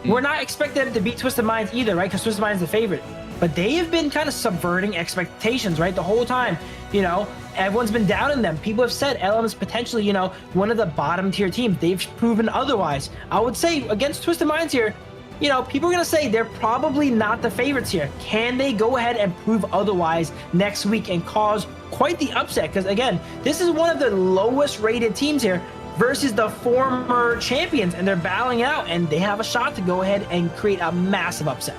We're not expecting them to beat Twisted Minds either, right? Because Twisted Minds is the favorite. But they have been kind of subverting expectations, right? The whole time, you know, everyone's been doubting them. People have said LM is potentially, you know, one of the bottom tier teams. They've proven otherwise. I would say against Twisted Minds here, you know, people are going to say they're probably not the favorites here. Can they go ahead and prove otherwise next week and cause quite the upset? Because again, this is one of the lowest rated teams here versus the former champions, and they're battling out, and they have a shot to go ahead and create a massive upset.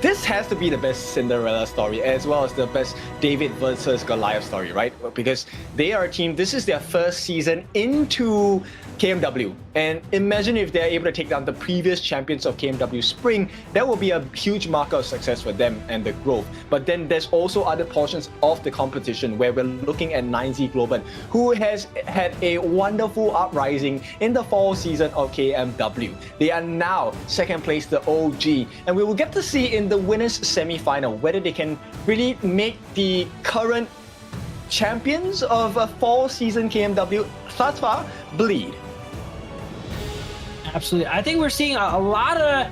This has to be the best Cinderella story as well as the best David versus Goliath story, right? Because they are a team, this is their first season into KMW. And imagine if they're able to take down the previous champions of KMW Spring, that will be a huge marker of success for them and the growth. But then there's also other portions of the competition where we're looking at 9Z Globant, who has had a wonderful uprising in the fall season of KMW. They are now second place, the OG, and we will get to see in the winners semi-final whether they can really make the current champions of a fall season KMW thus far bleed. Absolutely. I think we're seeing a lot of,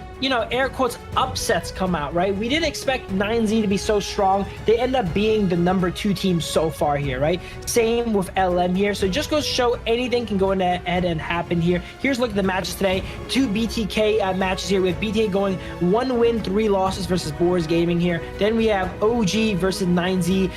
air quotes, upsets come out, right? We didn't expect 9Z to be so strong. They end up being the number 2 team so far here, right? Same with LM here. So it just goes to show anything can go ahead and happen here. Here's a look at the matches today. 2 BTK matches here with BTK going 1 win, 3 losses versus Boars Gaming here. Then we have OG versus 9Z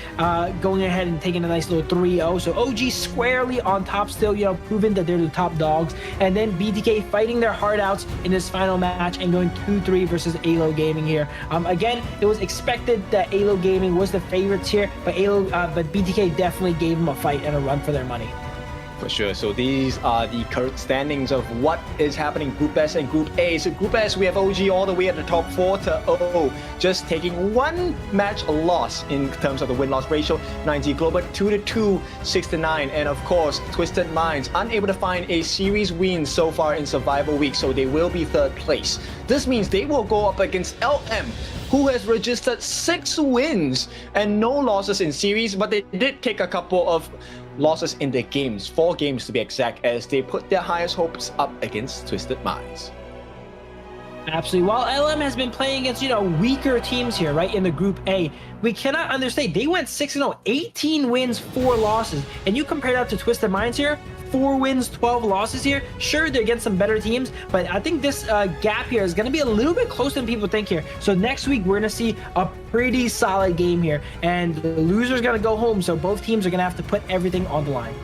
going ahead and taking a nice little 3-0. So OG squarely on top still, proving that they're the top dogs. And then BTK fighting their heart outs in this final match and going 2-3 versus AYLO Gaming here. Again, it was expected that AYLO Gaming was the favorites here, but BTK definitely gave them a fight and a run for their money. For sure. So these are the current standings of what is happening Group S and Group A. So Group S, we have OG all the way at the top 4-0, just taking 1 match loss in terms of the win-loss ratio. 9Z Globant 2-2, 6-9, and of course Twisted Minds unable to find a series win so far in Survival Week, so they will be 3rd place. This means they will go up against LM, who has registered 6 wins and no losses in series, but they did take a couple of losses in their games, 4 games to be exact, as they put their highest hopes up against Twisted Minds. Absolutely. While LM has been playing against, weaker teams here, right, in the Group A, we cannot understate. They went 6-0, 18 wins, 4 losses. And you compare that to Twisted Minds here, 4 wins, 12 losses here. Sure, they're against some better teams, but I think this gap here is going to be a little bit closer than people think here. So next week, we're going to see a pretty solid game here, and the loser's going to go home, so both teams are going to have to put everything on the line.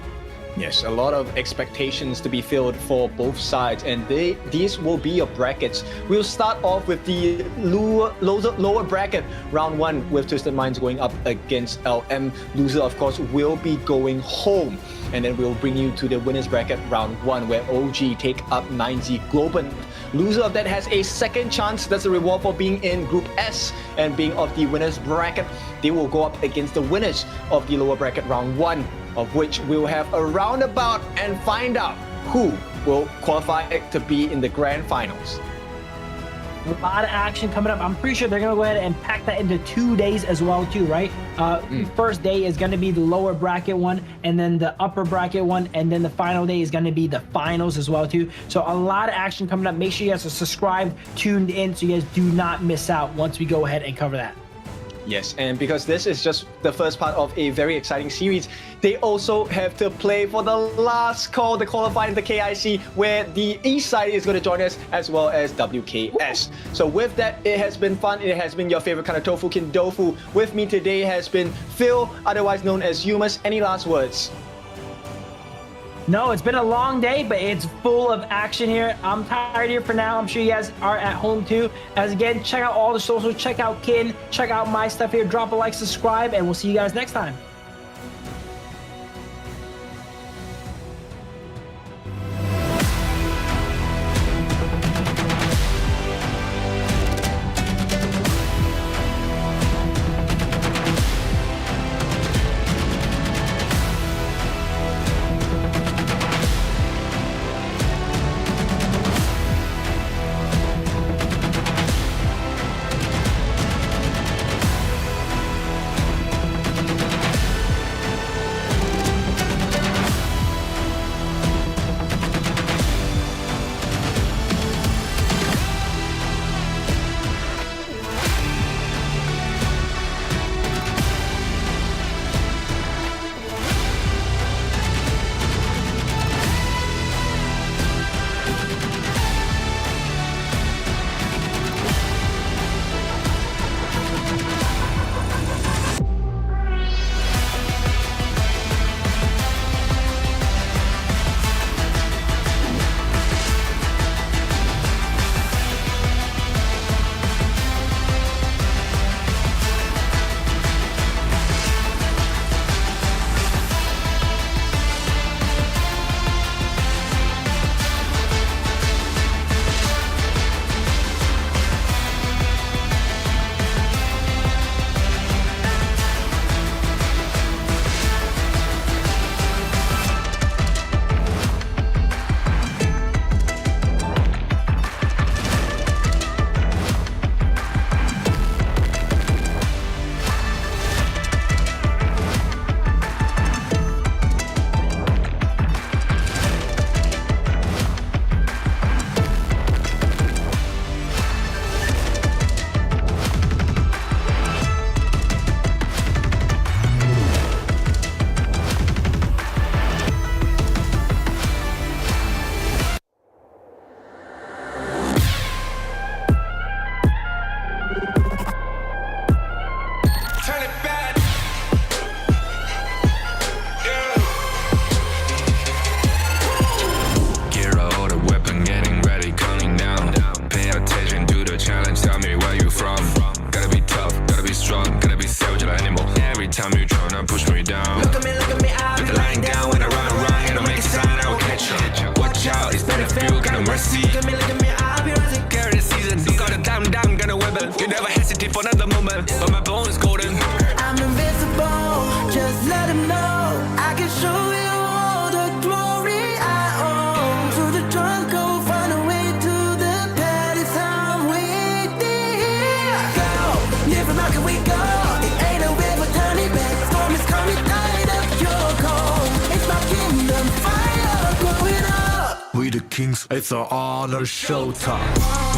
Yes, a lot of expectations to be filled for both sides, and these will be your brackets. We'll start off with the lower bracket, round 1, with Twisted Minds going up against LM. Loser, of course, will be going home. And then we'll bring you to the winners bracket, round 1, where OG take up 9Z Globant. Loser of that has a second chance. That's a reward for being in Group S and being of the winners bracket. They will go up against the winners of the lower bracket, round 1, of which we'll have a roundabout and find out who will qualify to be in the grand finals. A lot of action coming up. I'm pretty sure they're going to go ahead and pack that into 2 days as well too, right? First day is going to be the lower bracket one, and then the upper bracket one, and then the final day is going to be the finals as well too. So a lot of action coming up. Make sure you guys are subscribed, tuned in, so you guys do not miss out once we go ahead and cover that. Yes, and because this is just the first part of a very exciting series, they also have to play for the last call, the qualifying, the KIC, where the East side is going to join us, as well as WKS. So with that, it has been fun. It has been your favorite kind of Tofu Kin Dofu. With me today has been Phil, otherwise known as Humus. Any last words? No, it's been a long day, but it's full of action here. I'm tired here for now. I'm sure you guys are at home too. As again, check out all the socials, check out Kin, check out my stuff here. Drop a like, subscribe, and we'll see you guys next time. hesitate for another moment, but my bone is golden. I'm invincible, just let him know I can show you all the glory I own. To the drunk, go find a way to the pad. It's how we did. Go, different rock, we go. It ain't a river, turn it back. Storm is coming, light up your cold. It's my kingdom, fire growing up. We the kings, it's our honor showtime.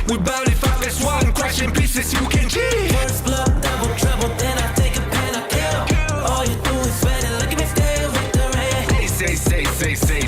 We barely fought this one, crashing pieces, you can cheat. First blood, double trouble, then I take a pen, I kill. All you do is sweat and look at me stay with the rain. Say,